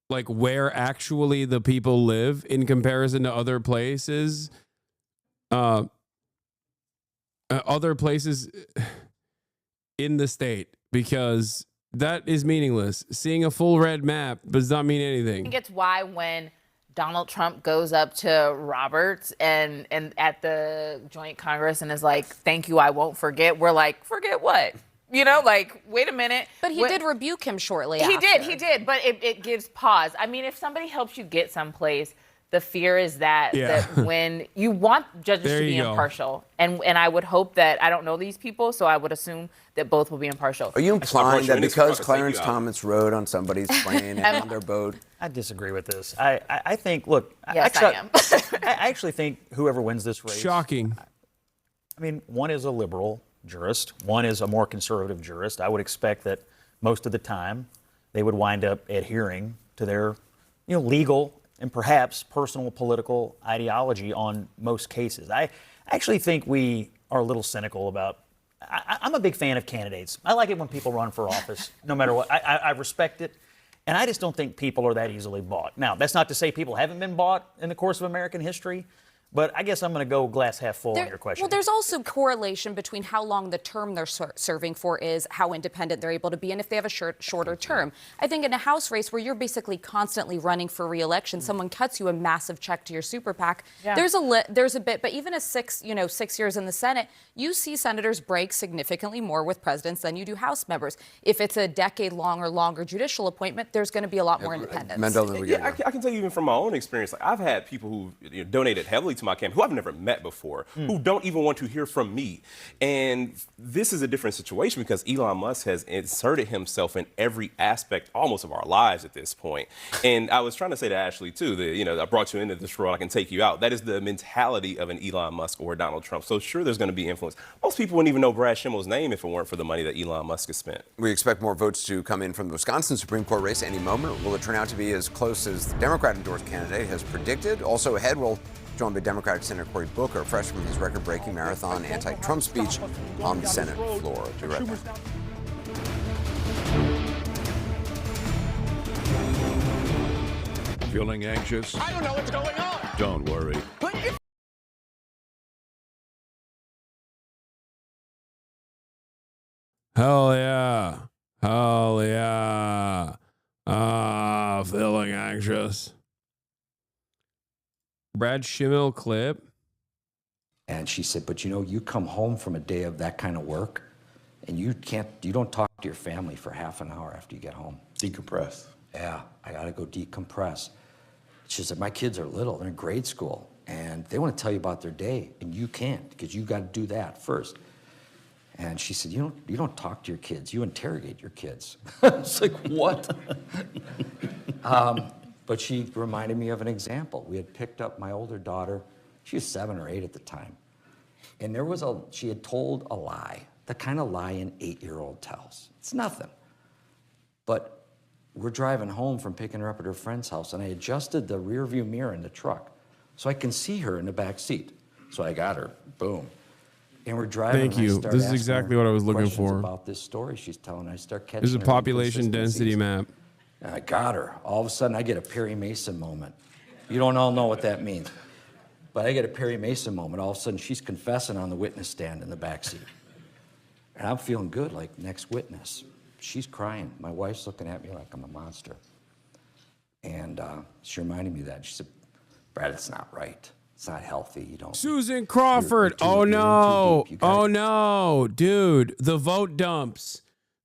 like where actually the people live in comparison to other places. Other places in the state, because that is meaningless. Seeing a full red map does not mean
I
anything.
think it's why when Donald Trump goes up to Roberts and at the Joint Congress and is like, thank you, I won't forget. We're like, forget what? You know, like, wait a minute.
But he did rebuke him shortly after.
He did. But it gives pause. I mean, if somebody helps you get someplace, the fear is that when you want judges to be impartial, and I would hope that, I don't know these people, so I would assume that both will be impartial.
Are you implying that because Clarence Thomas rode on somebody's plane and on their boat?
I disagree with this. I think, look,
yes, I am.
I actually think whoever wins this race.
Shocking.
I mean, one is a liberal jurist, one is a more conservative jurist. I would expect that most of the time they would wind up adhering to their, legal and perhaps personal political ideology on most cases. I actually think we are a little cynical about. I'm a big fan of candidates. I like it when people run for office, no matter what. I respect it. And I just don't think people are that easily bought. Now, that's not to say people haven't been bought in the course of American history, But I guess I'm going to go glass half full on your question.
Well, there's also correlation between how long the term they're serving for is, how independent they're able to be, and if they have a shorter term. I think in a House race where you're basically constantly running for re-election, someone cuts you a massive check to your super PAC.
Yeah.
There's a bit, but even 6 years in the Senate, you see senators break significantly more with presidents than you do House members. If it's a decade-long or longer judicial appointment, there's going to be a lot more independence.
I can tell you even from my own experience, like I've had people who donated heavily to my campaign who I've never met before, who don't even want to hear from me. And this is a different situation because Elon Musk has inserted himself in every aspect almost of our lives at this point. And I was trying to say to Ashley too, that I brought you into this world, I can take you out. That is the mentality of an Elon Musk or Donald Trump. So sure, there's going to be influence. Most people wouldn't even know Brad Schimmel's name if it weren't for the money that Elon Musk has spent.
We expect more votes to come in from the Wisconsin Supreme Court race any moment. Will it turn out to be as close as the Democrat-endorsed candidate has predicted? Also ahead, we'll join by Democratic Senator Cory Booker, fresh from his record-breaking marathon anti-Trump speech on the Senate floor. Be right back.
Feeling anxious?
I don't know what's going on.
Don't worry.
Hell yeah. Hell yeah. Feeling anxious. Brad Schimmel clip.
And she said, but you come home from a day of that kind of work and you don't talk to your family for half an hour after you get home.
Decompress.
Yeah, I got to go decompress. She said, my kids are little, they're in grade school, and they want to tell you about their day, and you can't, because you got to do that first. And she said, you don't talk to your kids, you interrogate your kids. It's like, what? But she reminded me of an example. We had picked up my older daughter, she was 7 or 8 at the time, and she had told a lie, the kind of lie an 8-year-old tells. It's nothing. But we're driving home from picking her up at her friend's house, and I adjusted the rear view mirror in the truck so I can see her in the back seat. So I got her, boom. And we're driving.
Thank you. This is exactly what I was looking for.
About this story she's telling, I start catching.
This is a population density map.
And I got her. All of a sudden, I get a Perry Mason moment. You don't all know what that means, but I get a Perry Mason moment. All of a sudden, she's confessing on the witness stand in the back seat, and I'm feeling good, like next witness. She's crying. My wife's looking at me like I'm a monster. And she reminded me of that. She said, Brad, it's not right. It's not healthy. You don't.
Susan Crawford. Oh, no. Oh, no. Dude, the vote dumps.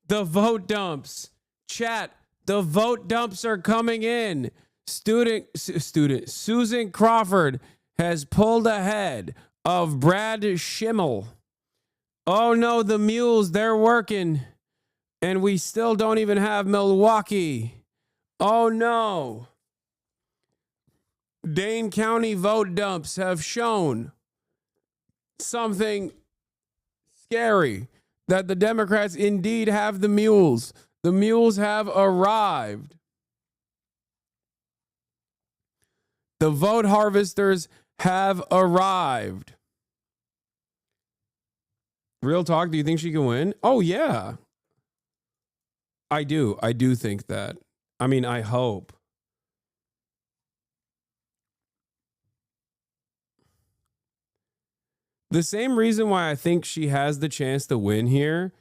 The vote dumps. Chat, the vote dumps are coming in. Student Susan Crawford has pulled ahead of Brad Schimmel. Oh, no, the mules, they're working. And we still don't even have Milwaukee. Oh, no. Dane County vote dumps have shown something scary, that the Democrats indeed have the mules. The mules have arrived. The vote harvesters have arrived. Real talk, do you think she can win? Oh, yeah. I do. I do think that. I mean, I hope. The same reason why I think she has the chance to win here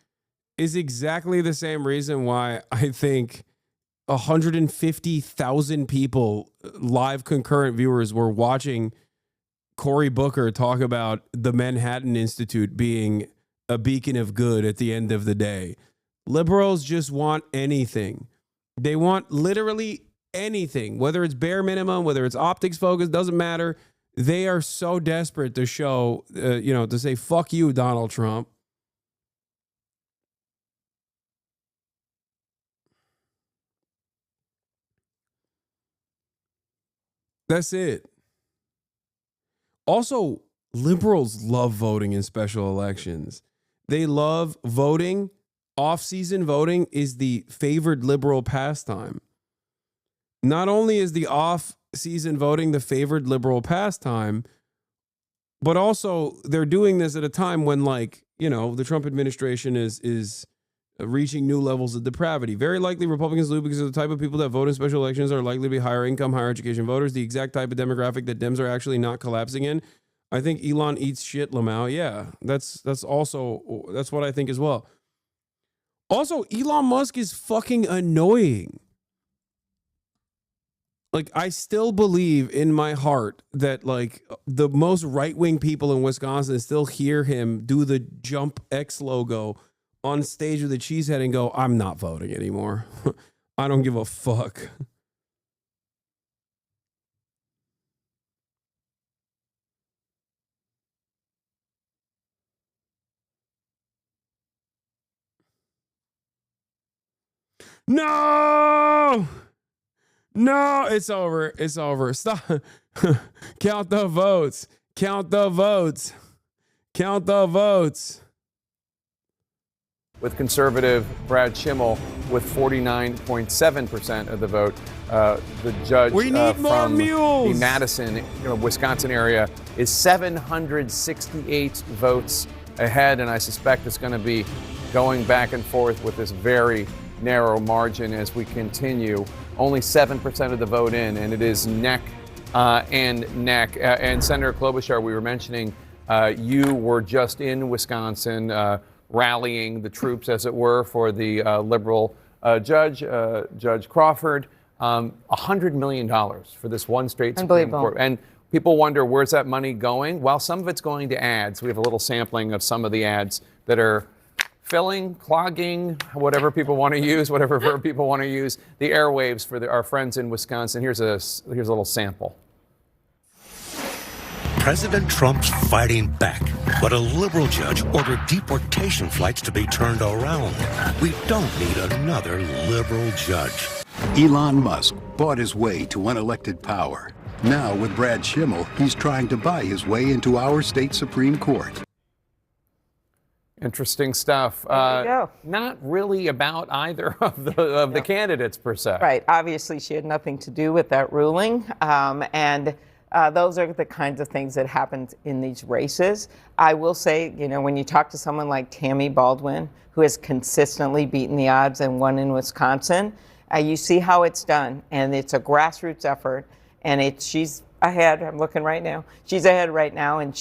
is exactly the same reason why I think 150,000 people, live concurrent viewers, were watching Cory Booker talk about the Manhattan Institute being a beacon of good at the end of the day. Liberals just want anything. They want literally anything, whether it's bare minimum, whether it's optics focus, doesn't matter. They are so desperate to show, to say, fuck you, Donald Trump. That's it. Also, liberals love voting in special elections. They love voting. Off-season voting is the favored liberal pastime. Not only is the off-season voting the favored liberal pastime, but also they're doing this at a time when, the Trump administration is reaching new levels of depravity. Very likely Republicans lose because of the type of people that vote in special elections are likely to be higher income, higher education voters, the exact type of demographic that Dems are actually not collapsing in. I think Elon eats shit, Lamau. Yeah, that's what I think as well. Also, Elon Musk is fucking annoying. Like, I still believe in my heart that, like, the most right-wing people in Wisconsin still hear him do the Jump X logo on stage with a cheesehead and go, I'm not voting anymore. I don't give a fuck. No! No, it's over. It's over. Stop. Count the votes. Count the votes. Count the votes.
With conservative Brad Schimmel with 49.7% of the vote. The judge
we need more
from
mules.
the Madison, Wisconsin area is 768 votes ahead, and I suspect it's going to be going back and forth with this very narrow margin as we continue. Only 7% of the vote in, and it is neck and neck. And Senator Klobuchar, we were mentioning, you were just in Wisconsin rallying the troops, as it were, for the liberal judge, Judge Crawford. $100 million for this one state Supreme Court. And people wonder, where's that money going? Well, some of it's going to ads. We have a little sampling of some of the ads that are filling, clogging, whatever people want to use, whatever verb people want to use, the airwaves for our friends in Wisconsin. Here's a little sample.
President Trump's fighting back, but a liberal judge ordered deportation flights to be turned around. We don't need another liberal judge.
Elon Musk bought his way to unelected power. Now, with Brad Schimmel, he's trying to buy his way into our state Supreme Court.
Interesting stuff. Not really about either of the candidates, per se.
Right. Obviously, she had nothing to do with that ruling. Those are the kinds of things that happen in these races. I will say, when you talk to someone like Tammy Baldwin, who has consistently beaten the odds and won in Wisconsin, you see how it's done. And it's a grassroots effort. And she's ahead. I'm looking right now. She's ahead right now, and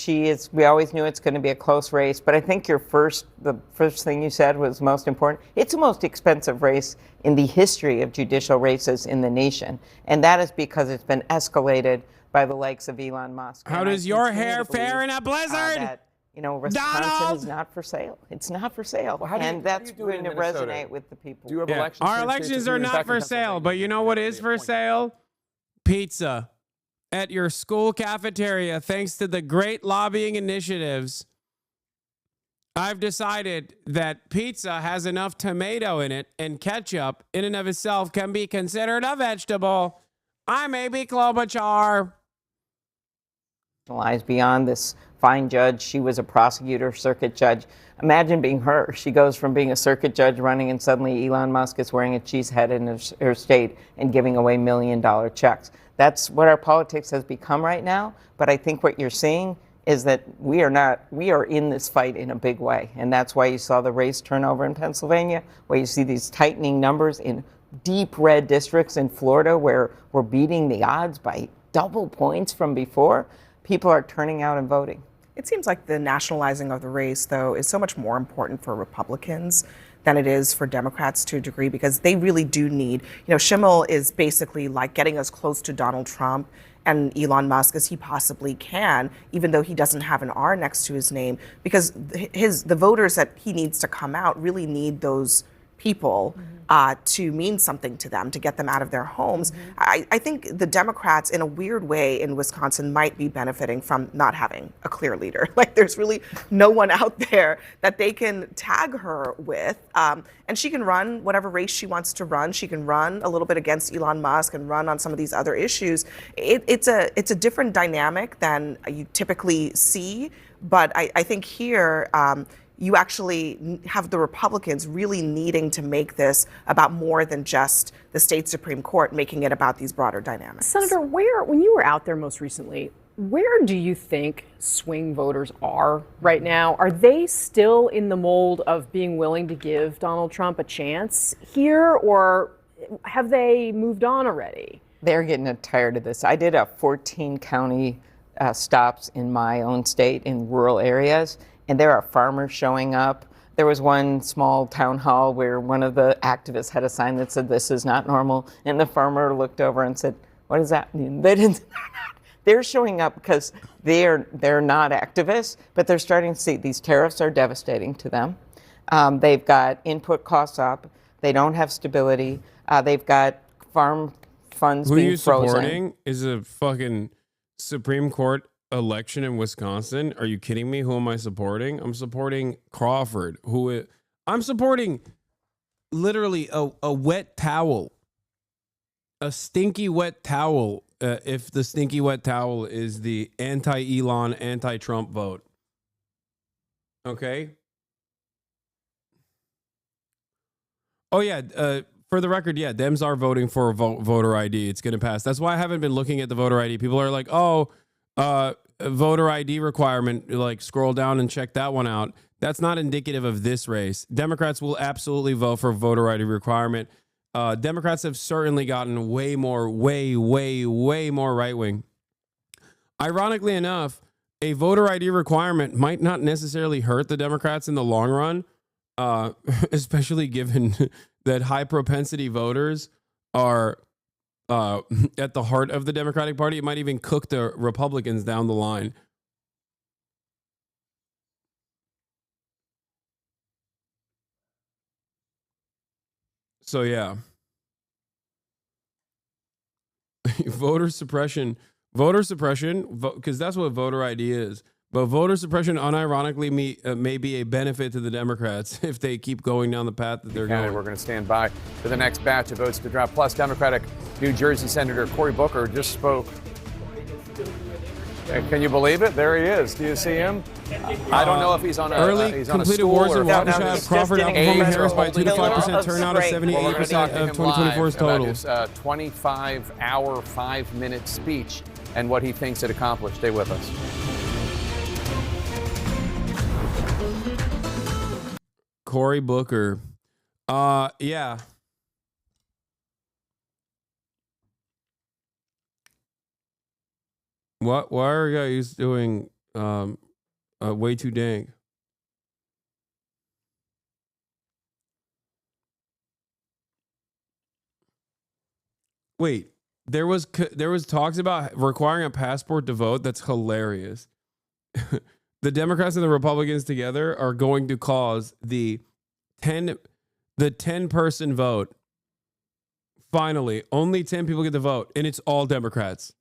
we always knew it's going to be a close race. But I think the first thing you said was most important. It's the most expensive race in the history of judicial races in the nation. And that is because it's been escalated by the likes of Elon Musk.
How does your hair fare in a blizzard?
Wisconsin is not for sale. It's not for sale.
Well,
that's going to resonate with the people.
Do you have elections?
Our elections are not for sale, but you know what is for sale? Pizza. At your school cafeteria, thanks to the great lobbying initiatives, I've decided that pizza has enough tomato in it, and ketchup in and of itself can be considered a vegetable. I'm A.B. Klobuchar.
Beyond this fine judge, she was a prosecutor, circuit judge. Imagine being her. She goes from being a circuit judge running, and suddenly Elon Musk is wearing a cheese head in her state and giving away $1 million checks. That's what our politics has become right now. But I think what you're seeing is that we are in this fight in a big way. And that's why you saw the race turnover in Pennsylvania, where you see these tightening numbers in deep red districts in Florida, where we're beating the odds by double points from before. People are turning out and voting.
It seems like the nationalizing of the race, though, is so much more important for Republicans than it is for Democrats to a degree, because they really do need, Schimmel is basically like getting as close to Donald Trump and Elon Musk as he possibly can, even though he doesn't have an R next to his name, because the voters that he needs to come out really need those people to mean something to them, to get them out of their homes. I think the Democrats, in a weird way, in Wisconsin might be benefiting from not having a clear leader. Like, there's really no one out there that they can tag her with. And she can run whatever race she wants to run. She can run a little bit against Elon Musk and run on some of these other issues. It's a different dynamic than you typically see. But I think here, you actually have the Republicans really needing to make this about more than just the state Supreme Court, making it about these broader dynamics.
Senator, when you were out there most recently,
Where do you think swing voters are right now? Are they still in the mold of being willing to give Donald Trump a chance here, or have they moved on already?
They're getting tired of this. I did a 14 county stops in my own state in rural areas, and there are farmers showing up. There was one small town hall where one of the activists had a sign that said, "This is not normal," and the farmer looked over and said, "What does that mean?" They're showing up because they're not activists, but they're starting to see these tariffs are devastating to them. They've got input costs up. They don't have stability. They've got farm funds
Who
being
you
frozen.
supporting is a fucking Supreme Court election in Wisconsin. Are you kidding me? Who am I supporting? I'm supporting Crawford. I'm supporting literally a wet towel. A stinky wet towel. If the stinky wet towel is the anti-Elon, anti-Trump vote. Okay? Oh, yeah. For the record, yeah, Dems are voting for voter ID. It's going to pass. That's why I haven't been looking at the voter ID. People are like, oh, voter ID requirement. Like, scroll down and check that one out. That's not indicative of this race. Democrats will absolutely vote for voter ID requirement. Democrats have certainly gotten way more right-wing. Ironically enough, a voter ID requirement might not necessarily hurt the Democrats in the long run, especially given that high-propensity voters are at the heart of the Democratic Party. It might even cook the Republicans down the line. So, yeah. Voter suppression, because that's what voter ID is. But voter suppression, unironically, may be a benefit to the Democrats if they keep going down the path that they're going.
We're going to stand by for the next batch of votes to drop. Plus, Democratic New Jersey Senator Cory Booker just spoke. Can you believe it? There he is. Do you see him? I don't know if he's on a
early
he's on a
completed
stool
wars
or
in Waukesha. Crawford outperforming Harris by 2 to 5% turnout of 78% of 2024's total.
His 25-hour, 5-minute speech and what he thinks it accomplished. Stay with us.
Cory Booker. Yeah. Why are you guys doing way too dang? Wait, there was talks about requiring a passport to vote. That's hilarious. The Democrats and the Republicans together are going to cause the 10-person vote. Finally, only 10 people get to vote, and it's all Democrats.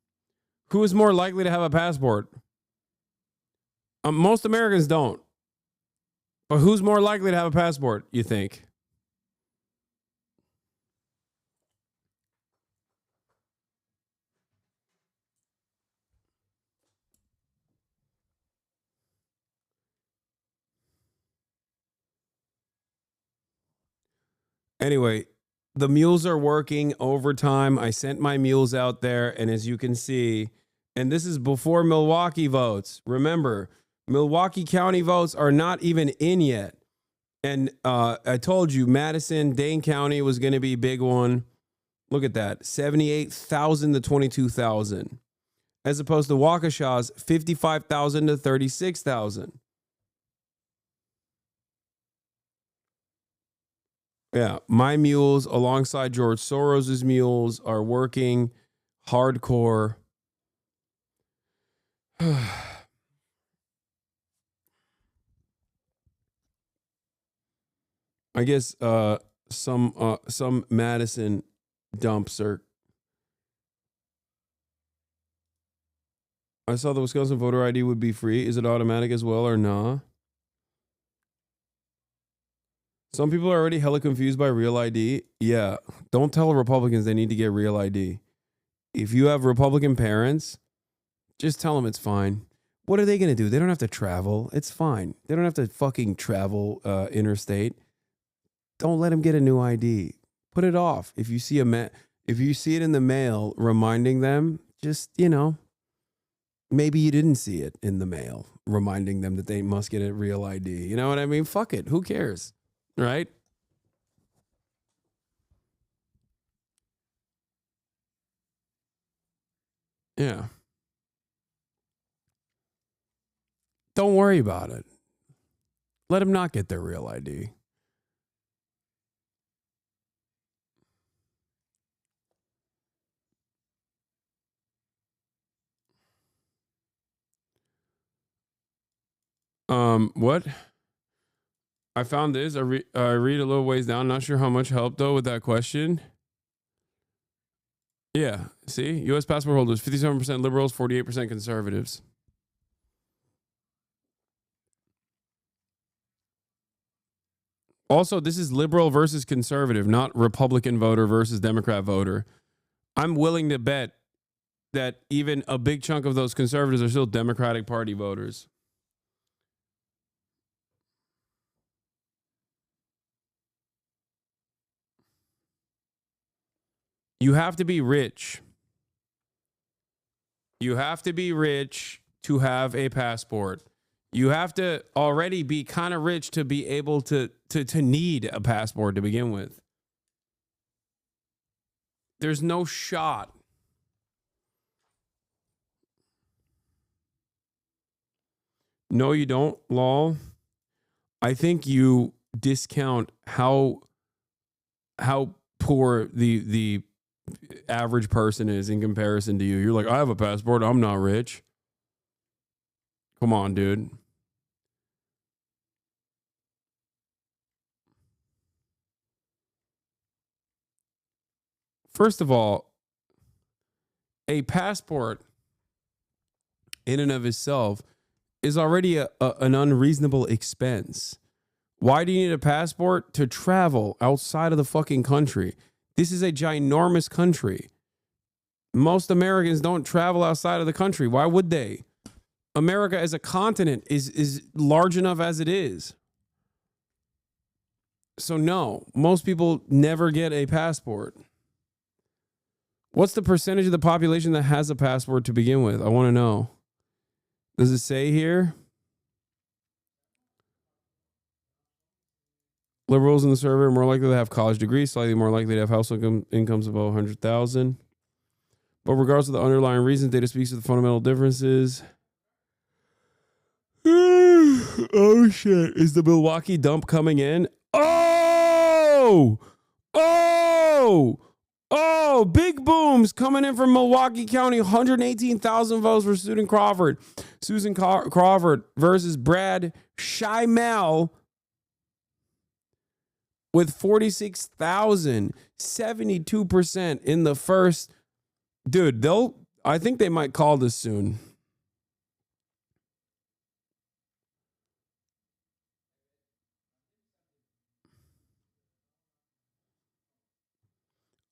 Who is more likely to have a passport? Most Americans don't. But who's more likely to have a passport, you think? Anyway, the mules are working overtime. I sent my mules out there, and as you can see, and this is before Milwaukee votes. Remember, Milwaukee County votes are not even in yet. And I told you Madison, Dane County was going to be a big one. Look at that, 78,000 to 22,000, as opposed to Waukesha's 55,000 to 36,000. Yeah, my mules alongside George Soros's mules are working hardcore. I guess some Madison dumps are. I saw the Wisconsin voter ID would be free. Is it automatic as well or nah? Some people are already hella confused by real ID. Yeah, don't tell Republicans they need to get real ID. If you have Republican parents, just tell them it's fine. What are they going to do? They don't have to travel. It's fine. They don't have to fucking travel interstate. Don't let them get a new ID. Put it off. If you see if you see it in the mail reminding them, just, maybe you didn't see it in the mail, reminding them that they must get a real ID. You know what I mean? Fuck it. Who cares? Right? Yeah. Don't worry about it. Let them not get their real ID. What? I found this. I read a little ways down. Not sure how much help though with that question. Yeah. See, U.S. passport holders: 57% liberals, 48% conservatives. Also, this is liberal versus conservative, not Republican voter versus Democrat voter. I'm willing to bet that even a big chunk of those conservatives are still Democratic Party voters. You have to be rich. You have to be rich to have a passport. You have to already be kind of rich to be able to need a passport to begin with. There's no shot. No, you don't, lol. I think you discount how poor the average person is in comparison to you. You're like, I have a passport. I'm not rich. Come on, dude. First of all, a passport in and of itself is already an unreasonable expense. Why do you need a passport? To travel outside of the fucking country. This is a ginormous country. Most Americans don't travel outside of the country. Why would they? America as a continent is large enough as it is. So no, most people never get a passport. What's the percentage of the population that has a passport to begin with? I want to know. Does it say here? Liberals in the survey are more likely to have college degrees, slightly more likely to have household incomes above 100,000. But regardless of the underlying reasons, data speaks to the fundamental differences. Oh shit! Is the Milwaukee dump coming in? Oh! Big booms coming in from Milwaukee County. 118,000 votes for Susan Crawford. Susan Crawford versus Brad Schimel with 46,000. 72% in the first. Dude, I think they might call this soon.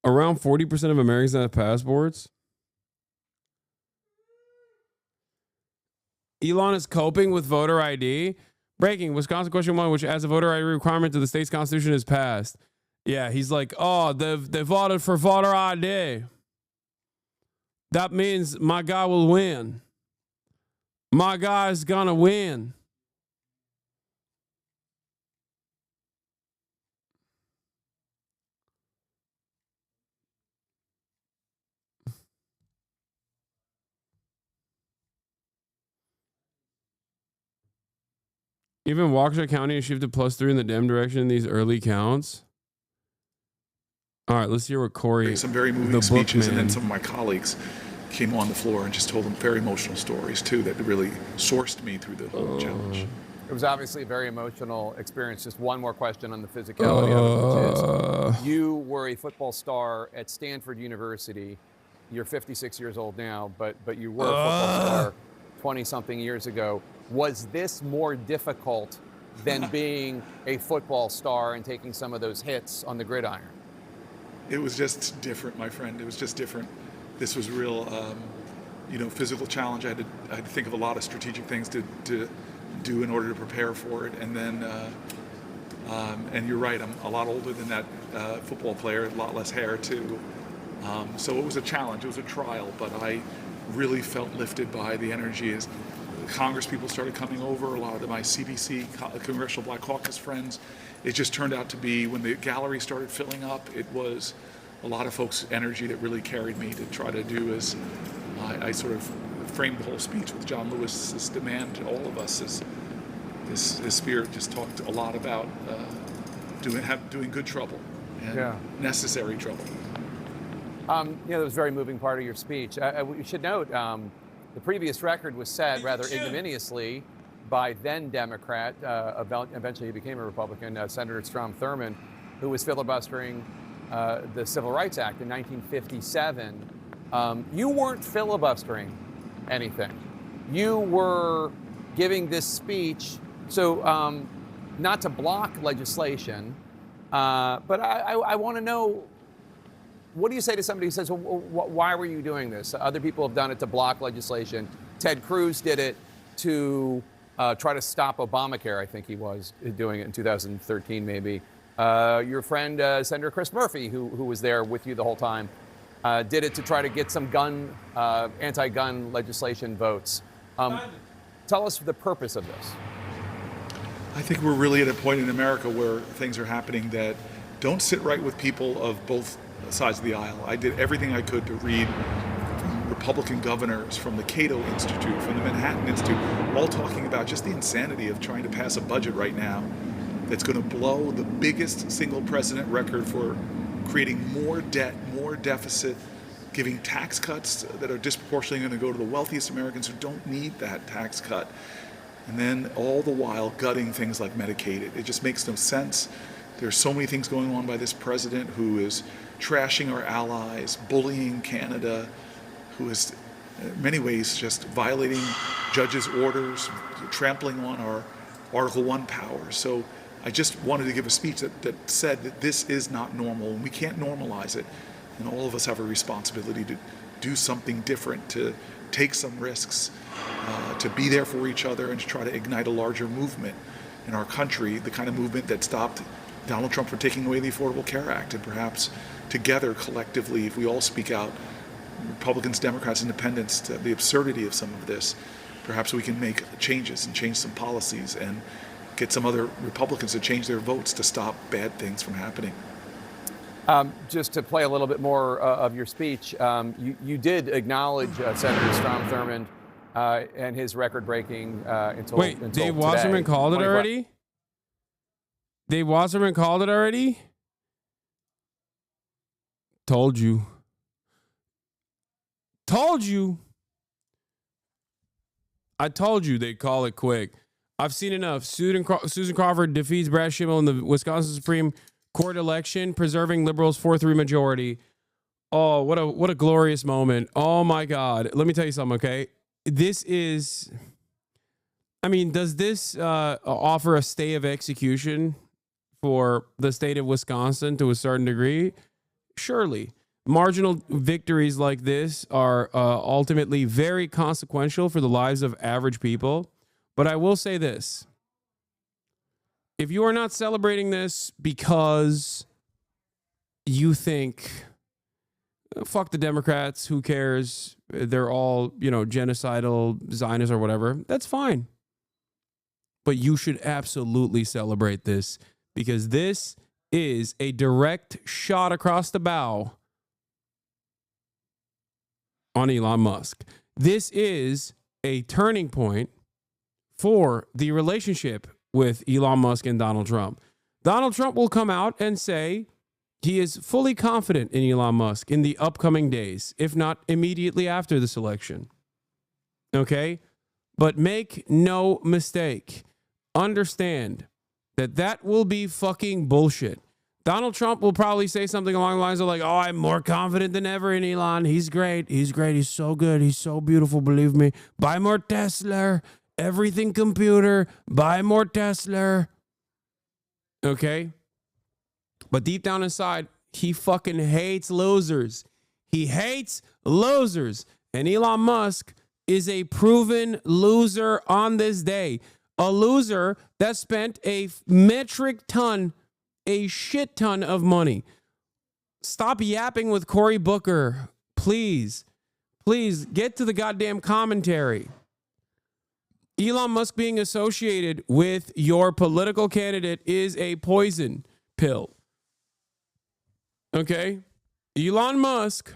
Around 40% of Americans have passports. Elon is coping with voter ID. Breaking. Wisconsin question 1, which adds a voter ID requirement to the state's constitution, is passed. Yeah, he's like, oh, they voted for voter ID. That means my guy will win. My guy's gonna win. Even Waukesha County has shifted +3 in the Dem direction in these early counts. All right, let's hear what Corey,
some very moving speeches, and then some of my colleagues came on the floor and just told them very emotional stories too that really sourced me through the whole challenge.
It was obviously a very emotional experience. Just one more question on the physicality of it, which is, you were a football star at Stanford University. You're 56 years old now, but you were a football star 20-something years ago. Was this more difficult than being a football star and taking some of those hits on the gridiron?
It was just different, my friend. It was just different. This was real, physical challenge. I had to think of a lot of strategic things to do in order to prepare for it. And then, and you're right, I'm a lot older than that football player, a lot less hair too. So it was a challenge, it was a trial, but I really felt lifted by the energy as Congress people started coming over, a lot of my CBC, Congressional Black Caucus friends. It just turned out to be, when the gallery started filling up, it was a lot of folks' energy that really carried me to try to do as I sort of framed the whole speech with John Lewis's demand to all of us. As his spirit just talked a lot about doing good trouble and necessary trouble.
That was a very moving part of your speech. We should note the previous record was set rather ignominiously by then Democrat, eventually he became a Republican, Senator Strom Thurmond, who was filibustering the Civil Rights Act in 1957. You weren't filibustering anything. You were giving this speech, so not to block legislation, but I want to know, what do you say to somebody who says, well, why were you doing this? Other people have done it to block legislation. Ted Cruz did it to try to stop Obamacare. I think he was doing it in 2013, maybe. Your friend, Senator Chris Murphy, who was there with you the whole time, did it to try to get some anti-gun legislation votes. Tell us the purpose of this.
I think we're really at a point in America where things are happening that don't sit right with people of both sides of the aisle. I did everything I could to read from Republican governors, from the Cato Institute, from the Manhattan Institute, all talking about just the insanity of trying to pass a budget right now that's going to blow the biggest single president record for creating more debt, more deficit, giving tax cuts that are disproportionately going to go to the wealthiest Americans who don't need that tax cut. And then all the while gutting things like Medicaid. It just makes no sense. There's so many things going on by this president who is trashing our allies, bullying Canada, who is in many ways just violating judges' orders, trampling on our Article 1 powers. So I just wanted to give a speech that said that this is not normal and we can't normalize it. And all of us have a responsibility to do something different, to take some risks, to be there for each other and to try to ignite a larger movement in our country, the kind of movement that stopped Donald Trump from taking away the Affordable Care Act. And perhaps together, collectively, if we all speak out, Republicans, Democrats, Independents, to the absurdity of some of this, perhaps we can make changes and change some policies and get some other Republicans to change their votes to stop bad things from happening.
Just to play a little bit more of your speech, you did acknowledge Senator Strom Thurmond and his record-breaking until
Dave Wasserman called it already? Dave Wasserman called it already? Told you. Told you. I told you they'd call it quick. I've seen enough. Susan Crawford defeats Brad Schimmel in the Wisconsin Supreme Court election, preserving liberals' 4-3 majority. Oh, what a glorious moment. Oh my God. Let me tell you something, okay? This is, I mean, does this offer a stay of execution for the state of Wisconsin to a certain degree? Surely. Marginal victories like this are ultimately very consequential for the lives of average people. But I will say this. If you are not celebrating this because you think, fuck the Democrats, who cares? They're all, genocidal, Zionists or whatever. That's fine. But you should absolutely celebrate this because this is a direct shot across the bow on Elon Musk. This is a turning point for the relationship with Elon Musk and Donald Trump. Donald Trump will come out and say he is fully confident in Elon Musk in the upcoming days, if not immediately after this election. Okay? But make no mistake. Understand that will be fucking bullshit. Donald Trump will probably say something along the lines of like, oh, I'm more confident than ever in Elon. He's great. He's great. He's so good. He's so beautiful. Believe me. Buy more Tesla. Everything computer. Buy more Tesla. Okay? But deep down inside, he fucking hates losers. He hates losers. And Elon Musk is a proven loser on this day. A loser that spent a shit ton of money. Stop yapping with Cory Booker. Please. Please get to the goddamn commentary. Elon Musk being associated with your political candidate is a poison pill. Okay? Elon Musk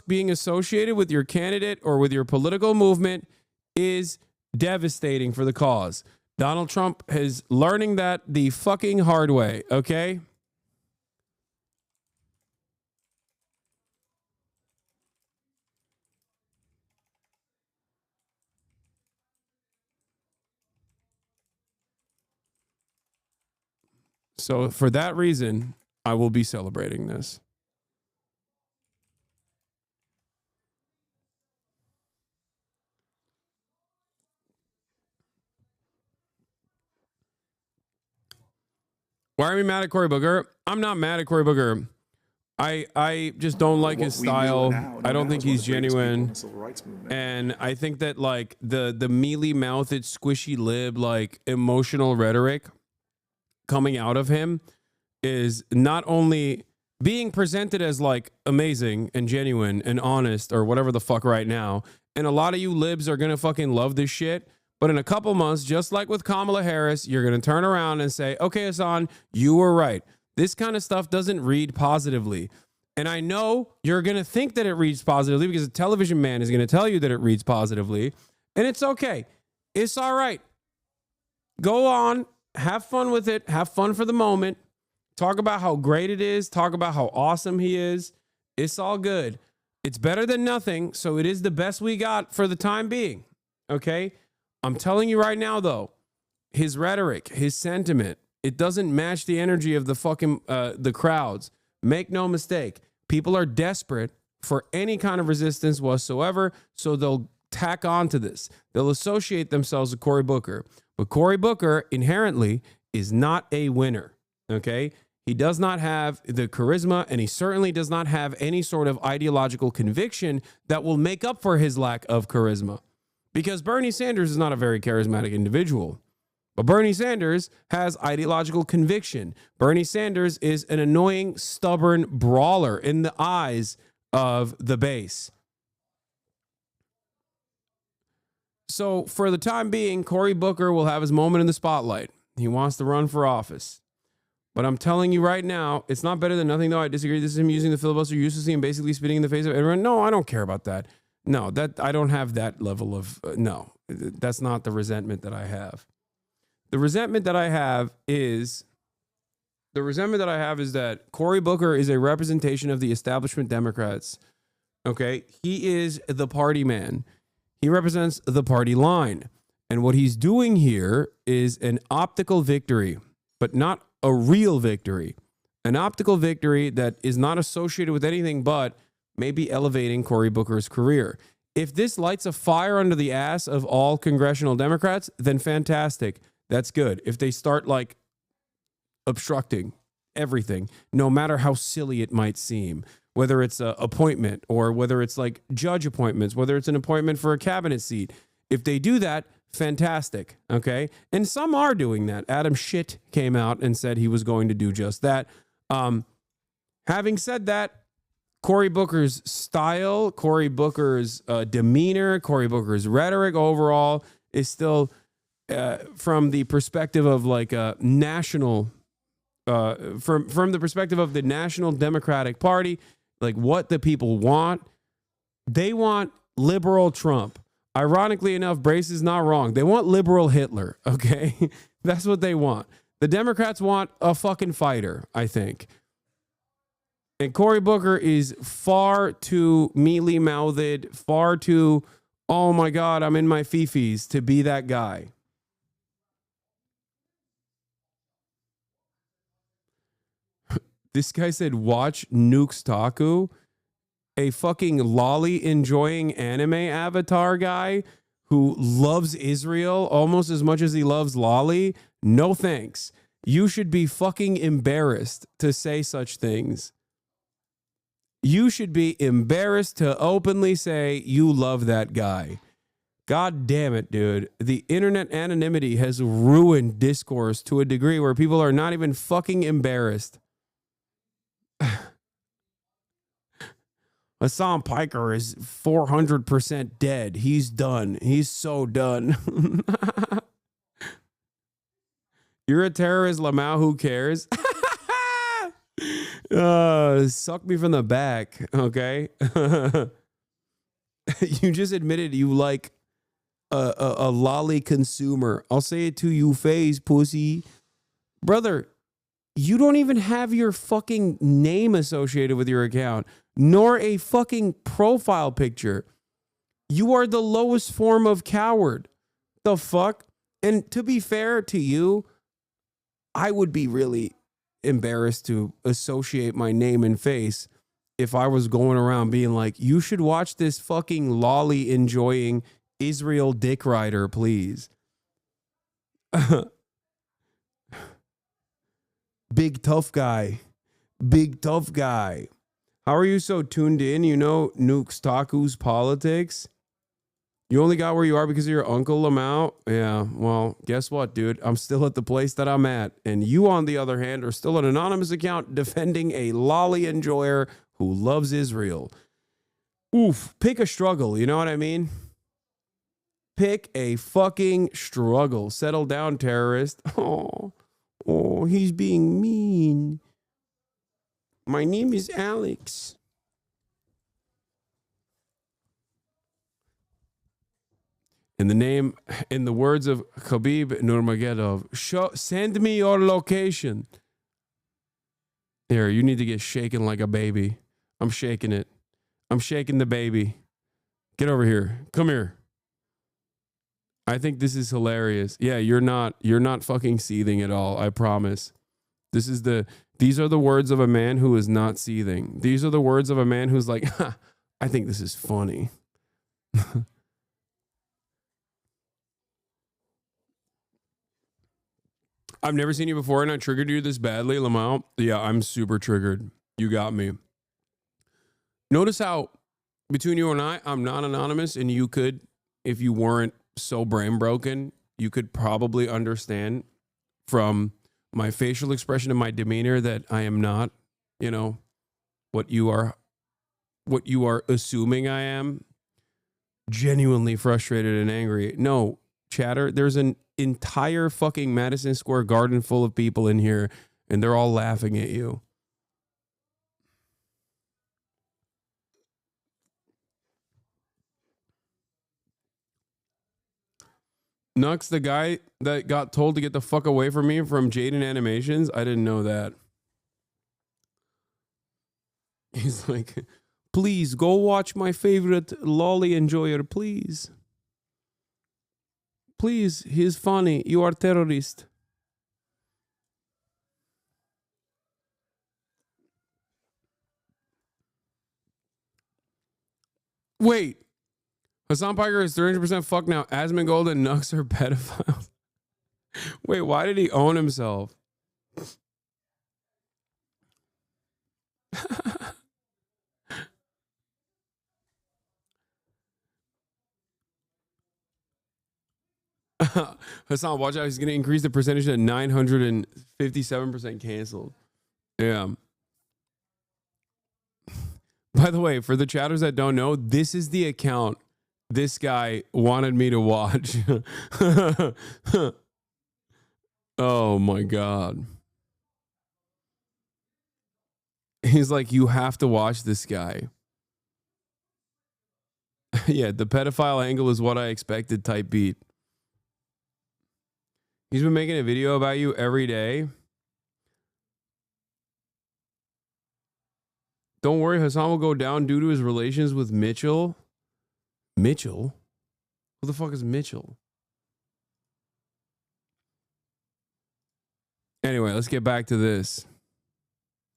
being associated with your candidate or with your political movement is devastating for the cause. Donald Trump is learning that the fucking hard way, okay? So for that reason, I will be celebrating this. Why are we mad at Cory Booker? I'm not mad at Cory Booker. I just don't like his style. I don't think he's genuine. And I think that like the mealy-mouthed, squishy lib, like emotional rhetoric coming out of him is not only being presented as like amazing and genuine and honest or whatever the fuck right now. And a lot of you libs are gonna fucking love this shit. But in a couple months, just like with Kamala Harris, you're going to turn around and say, okay, Hasan, you were right. This kind of stuff doesn't read positively. And I know you're going to think that it reads positively because a television man is going to tell you that it reads positively. And it's okay. It's all right. Go on. Have fun with it. Have fun for the moment. Talk about how great it is. Talk about how awesome he is. It's all good. It's better than nothing. So it is the best we got for the time being. Okay? I'm telling you right now, though, his rhetoric, his sentiment, it doesn't match the energy of the fucking the crowds. Make no mistake. People are desperate for any kind of resistance whatsoever, so they'll tack on to this. They'll associate themselves with Cory Booker. But Cory Booker inherently is not a winner, okay? He does not have the charisma, and he certainly does not have any sort of ideological conviction that will make up for his lack of charisma. Because Bernie Sanders is not a very charismatic individual. But Bernie Sanders has ideological conviction. Bernie Sanders is an annoying, stubborn brawler in the eyes of the base. So for the time being, Cory Booker will have his moment in the spotlight. He wants to run for office. But I'm telling you right now, it's not better than nothing, though. I disagree. This is him using the filibuster uselessly and basically spitting in the face of everyone. No, I don't care about that. No, that I don't have that level of, no, that's not the resentment that I have. The resentment that I have is that Cory Booker is a representation of the establishment Democrats. Okay. He is the party man. He represents the party line. And what he's doing here is an optical victory, but not a real victory. An optical victory that is not associated with anything but maybe elevating Cory Booker's career. If this lights a fire under the ass of all congressional Democrats, then fantastic. That's good. If they start like obstructing everything, no matter how silly it might seem, whether it's an appointment or whether it's like judge appointments, whether it's an appointment for a cabinet seat, if they do that, fantastic. Okay. And some are doing that. Adam Schiff came out and said he was going to do just that. Having said that, Cory Booker's style, Cory Booker's demeanor, Cory Booker's rhetoric overall is still from the perspective of like a national, from the perspective of the National Democratic Party, like what the people want. They want liberal Trump. Ironically enough, Brace is not wrong. They want liberal Hitler, okay? That's what they want. The Democrats want a fucking fighter, I think. And Cory Booker is far too mealy-mouthed, far too, oh my God, I'm in my fifis to be that guy. This guy said, watch Nuke's Taku, a fucking lolly-enjoying anime avatar guy who loves Israel almost as much as he loves lolly. No thanks. You should be fucking embarrassed to say such things. You should be embarrassed to openly say you love that guy. God damn it, dude. The internet anonymity has ruined discourse to a degree where people are not even fucking embarrassed. Hasan Piker is 400% dead. He's done. He's so done. You're a terrorist, Lamau. Who cares? Suck me from the back, okay? You just admitted you like a lolly consumer. I'll say it to you face, pussy. Brother, you don't even have your fucking name associated with your account, nor a fucking profile picture. You are the lowest form of coward. The fuck? And to be fair to you, I would be really embarrassed to associate my name and face if I was going around being like, you should watch this fucking lolly enjoying Israel dick rider, please. Big tough guy. Big tough guy. How are you so tuned in? You know Nukes Taku's politics? You only got where you are because of your uncle Lamau? Yeah, well, guess what, dude? I'm still at the place that I'm at. And you, on the other hand, are still an anonymous account defending a lolly enjoyer who loves Israel. Oof, pick a struggle, you know what I mean? Pick a fucking struggle. Settle down, terrorist. Oh, he's being mean. My name is Alex. In the words of Khabib Nurmagomedov, send me your location. Here, you need to get shaken like a baby. I'm shaking it. I'm shaking the baby. Get over here. Come here. I think this is hilarious. Yeah, you're not fucking seething at all. I promise. These are the words of a man who is not seething. These are the words of a man who's like, I think this is funny. I've never seen you before and I triggered you this badly, Lamau. Yeah, I'm super triggered. You got me. Notice how between you and I'm not anonymous, and you could, if you weren't so brain broken, you could probably understand from my facial expression and my demeanor that I am not, what you are assuming I am. Genuinely frustrated and angry. No, chatter, there's an entire fucking Madison Square Garden full of people in here, and they're all laughing at you. Nux, the guy that got told to get the fuck away from me from Jaden Animations, I didn't know that. He's like, please go watch my favorite lolly enjoyer, please. Please, he's funny. You are terrorist. Wait. Hasan Piker is 300% fucked now. Asmongold and Nux are pedophiles. Wait, why did he own himself? Hasan, watch out. He's going to increase the percentage to 957% canceled. Yeah. By the way, for the chatters that don't know, this is the account this guy wanted me to watch. Oh my God. He's like, you have to watch this guy. Yeah, the pedophile angle is what I expected type beat. He's been making a video about you every day. Don't worry, Hasan will go down due to his relations with Mitchell. Mitchell? Who the fuck is Mitchell? Anyway, let's get back to this.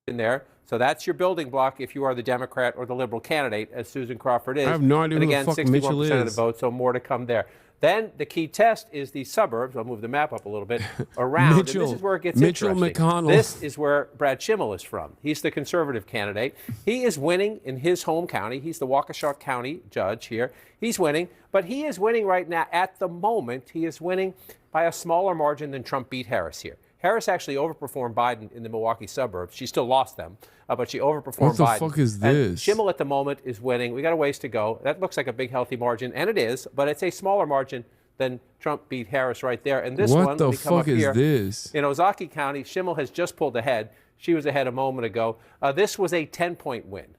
In there. So that's your building block if you are the Democrat or the Liberal candidate, as Susan Crawford is.
I have no idea
and
who
again,
the fuck
61%
Mitchell
of the
is.
vote, so more to come there. Then the key test is the suburbs. I'll move the map up a little bit around.
Mitchell,
and this is where it gets
Mitchell
interesting.
McConnell.
This is where Brad Schimmel is from. He's the conservative candidate. He is winning in his home county. He's the Waukesha County judge here. He's winning, but he is winning right now. At the moment, he is winning by a smaller margin than Trump beat Harris here. Harris actually overperformed Biden in the Milwaukee suburbs. She still lost them, but she overperformed
What the
Biden.
fuck is
And
this?
Schimmel at the moment is winning. We got a ways to go. That looks like a big, healthy margin, and it is, but it's a smaller margin than Trump beat Harris right there. And this
What
one,
the
we come up
fuck is
here,
this?
in Ozaukee County, Schimmel has just pulled ahead. She was ahead a moment ago. This was a 10-point win.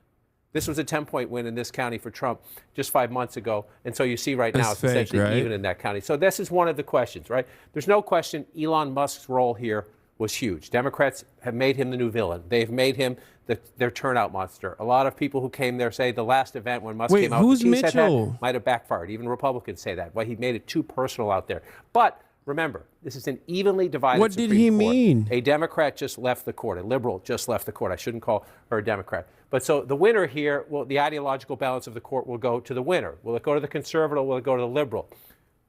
This was a 10-point win in this county for Trump just 5 months ago. And so you see right now
That's
it's
fake,
essentially
right?
even in that county. So this is one of the questions, right? There's no question Elon Musk's role here was huge. Democrats have made him the new villain. They've made him their turnout monster. A lot of people who came there say the last event when Musk came out,
who's
the cheese head
Mitchell?
might have backfired. Even Republicans say that. Why he made it too personal out there. But remember, this is an evenly divided
What did
Supreme
he
Court.
mean?
A Democrat just left the court. A liberal just left the court. I shouldn't call her a Democrat. But so the winner here, well, the ideological balance of the court will go to the winner. Will it go to the conservative? Will it go to the liberal?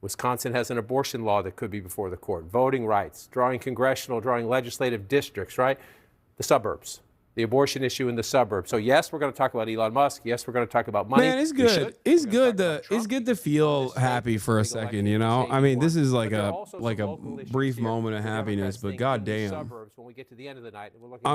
Wisconsin has an abortion law that could be before the court. Voting rights, drawing legislative districts, right? The suburbs. The abortion issue in the suburbs. So yes, we're going to talk about Elon Musk. Yes, we're going to talk about money.
Man, it's
We
good.
should.
It's good to feel happy for a second, you know? I mean, this is like a brief moment of happiness, but goddamn.
Suburbs when we get to the end of the night, and we're looking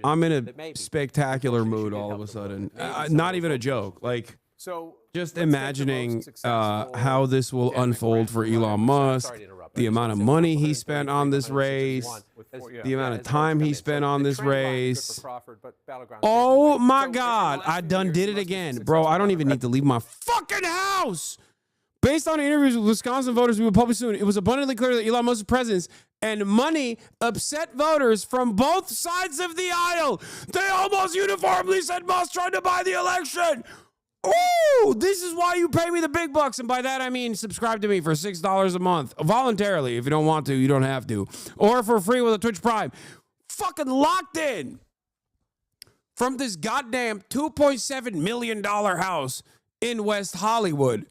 I'm
at
in a spectacular mood all of a sudden. Not even a joke. Like,
so
just imagining how this will unfold for Elon Musk, the amount of money he spent on this race, the amount of time he spent on this race. Oh my God, I done did it again. Bro, I don't even need to leave my fucking house. Based on interviews with Wisconsin voters we will publish soon, it was abundantly clear that Elon Musk's presence and money upset voters from both sides of the aisle. They almost uniformly said Musk tried to buy the election. Ooh, this is why you pay me the big bucks. And by that, I mean subscribe to me for $6 a month. Voluntarily. If you don't want to, you don't have to. Or for free with a Twitch Prime. Fucking locked in. From this goddamn $2.7 million house in West Hollywood.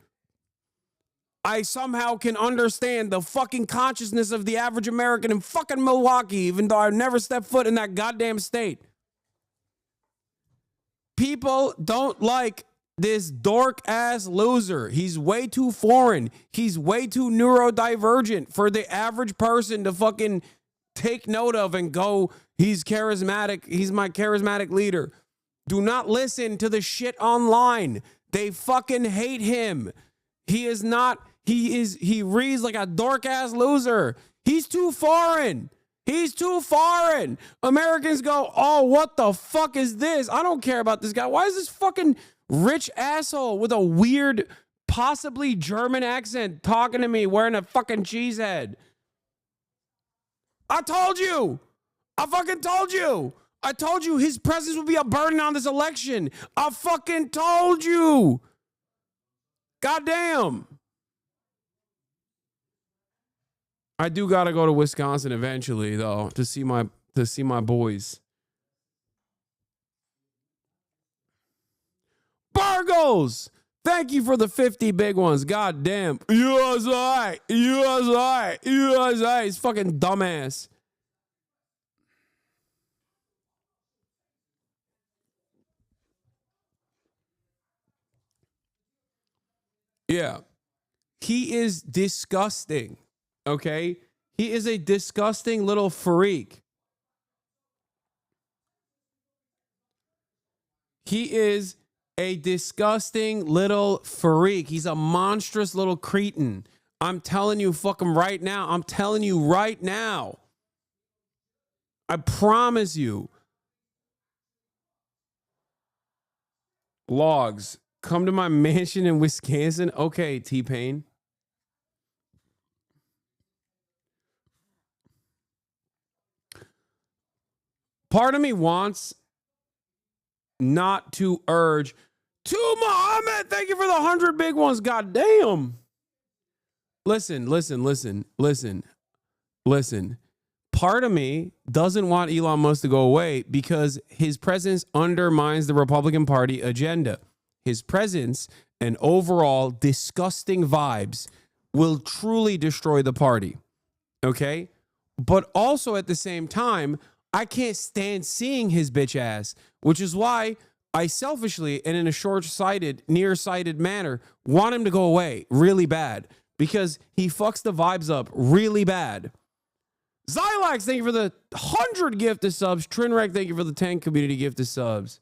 I somehow can understand the fucking consciousness of the average American in fucking Milwaukee, even though I've never stepped foot in that goddamn state. People don't like this dork ass loser. He's way too foreign. He's way too neurodivergent for the average person to fucking take note of and go, he's charismatic. He's my charismatic leader. Do not listen to the shit online. They fucking hate him. He reads like a dork ass loser. He's too foreign. He's too foreign. Americans go, oh, what the fuck is this? I don't care about this guy. Why is this fucking rich asshole with a weird, possibly German accent talking to me wearing a fucking cheese head? I told you. I fucking told you. I told you his presence would be a burden on this election. I fucking told you. Goddamn. I do gotta go to Wisconsin eventually, though, to see my boys. Bargos, thank you for the 50 big ones. God damn. USA. It's fucking dumbass. Yeah. He is disgusting. Okay? He is a disgusting little freak. He is a disgusting little freak. He's a monstrous little cretin. I'm telling you fucking right now. I'm telling you right now. I promise you. Logs. Come to my mansion in Wisconsin. Okay, T-Pain. Part of me wants not to urge to Muhammad. Thank you for the 100 big ones. God damn. Listen. Part of me doesn't want Elon Musk to go away because his presence undermines the Republican Party agenda. His presence and overall disgusting vibes will truly destroy the party. Okay? But also at the same time, I can't stand seeing his bitch ass, which is why I selfishly and in a short-sighted, nearsighted manner want him to go away really bad because he fucks the vibes up really bad. Zylax, thank you for the 100 gifted subs. Trinrek, thank you for the 10 community gifted subs.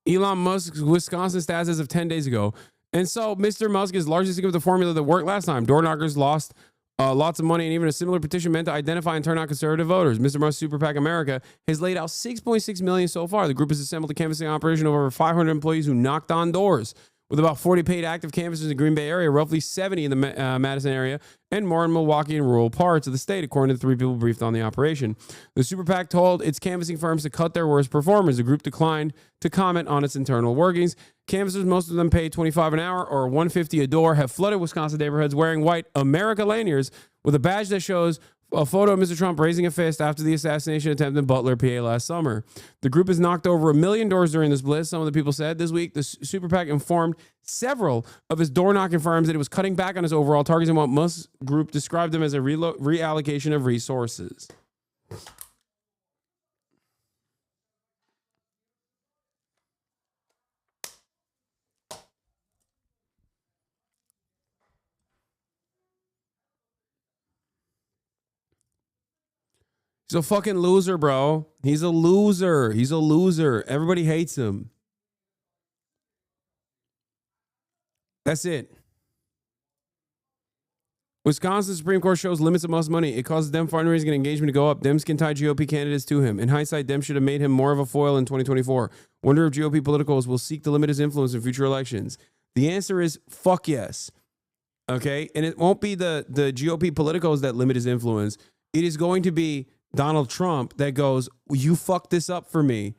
Elon Musk's Wisconsin stats as of 10 days ago. And so Mr. Musk is largely sticking with the formula that worked last time. Door knockers lost lots of money, and even a similar petition meant to identify and turn out conservative voters. Mr. Musk's Super PAC America has laid out $6.6 million so far. The group has assembled a canvassing operation of over 500 employees who knocked on doors. With about 40 paid active canvassers in the Green Bay area, roughly 70 in the Madison area, and more in Milwaukee and rural parts of the state, according to the 3 people briefed on the operation. The Super PAC told its canvassing firms to cut their worst performers. The group declined to comment on its internal workings. Canvassers, most of them pay $25 an hour or $150 a door, have flooded Wisconsin neighborhoods wearing white America lanyards with a badge that shows a photo of Mr. Trump raising a fist after the assassination attempt in Butler, PA last summer. The group has knocked over 1 million doors during this blitz. Some of the people said this week the Super PAC informed several of his door knocking firms that it was cutting back on his overall targets and what Musk's group described them as a reallocation of resources. He's a fucking loser, bro. He's a loser. He's a loser. Everybody hates him. That's it. Wisconsin Supreme Court shows limits of Musk's money. It causes Dem fundraising and engagement to go up. Dems can tie GOP candidates to him. In hindsight, Dems should have made him more of a foil in 2024. Wonder if GOP politicals will seek to limit his influence in future elections. The answer is fuck yes. Okay? And it won't be the GOP politicals that limit his influence. It is going to be Donald Trump that goes, you fucked this up for me.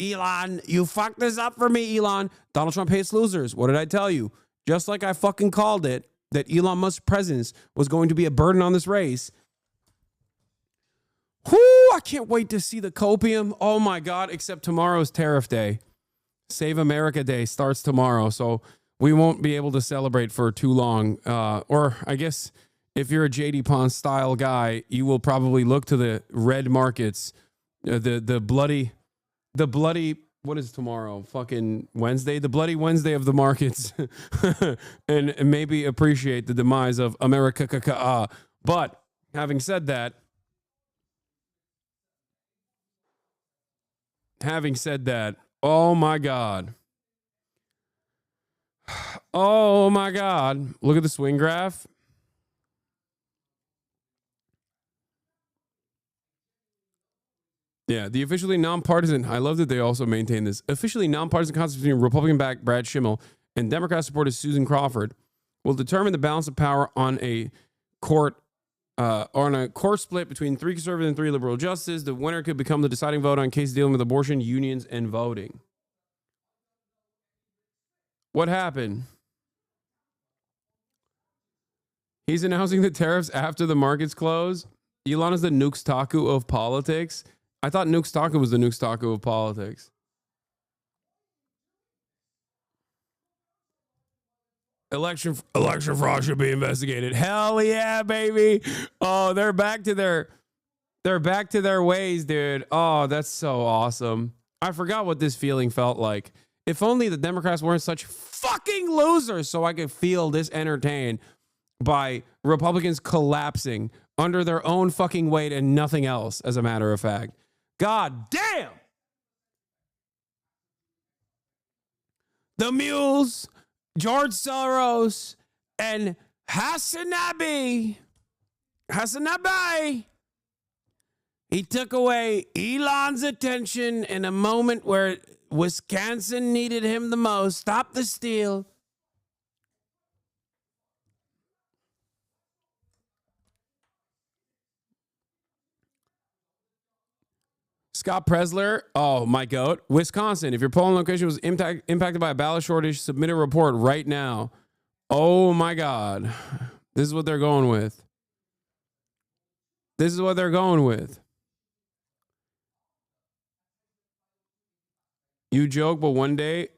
Elon, you fucked this up for me, Elon. Donald Trump hates losers. What did I tell you? Just like I fucking called it, that Elon Musk's presence was going to be a burden on this race. Whoo, I can't wait to see the copium. Oh my God, except tomorrow's tariff day. Save America Day starts tomorrow, so we won't be able to celebrate for too long. Or I guess if you're a JD Pons style guy, you will probably look to the red markets, the bloody, what is tomorrow? Fucking Wednesday, the bloody Wednesday of the markets, and maybe appreciate the demise of America. But having said that, oh my God. Oh my God. Look at the swing graph. Yeah, the officially nonpartisan, I love that they also maintain this, officially nonpartisan contest between Republican-backed Brad Schimmel and Democrat-supported Susan Crawford will determine the balance of power on a court split between 3 conservative and 3 liberal justices. The winner could become the deciding vote on cases dealing with abortion, unions, and voting. What happened? He's announcing the tariffs after the markets close. Elon is the Nukes Taku of politics. I thought Nukes Taku was the Nukes Taku of politics. Election fraud should be investigated. Hell yeah, baby. Oh, they're back to their ways, dude. Oh, that's so awesome. I forgot what this feeling felt like. If only the Democrats weren't such fucking losers so I could feel this entertained by Republicans collapsing under their own fucking weight and nothing else, as a matter of fact. God damn! The Mules, George Soros, and Hasanabi. He took away Elon's attention in a moment where Wisconsin needed him the most. Stop the steal. Scott Presler, oh, my goat. Wisconsin, if your polling location was impacted by a ballot shortage, submit a report right now. Oh, my God. This is what they're going with. You joke, but one day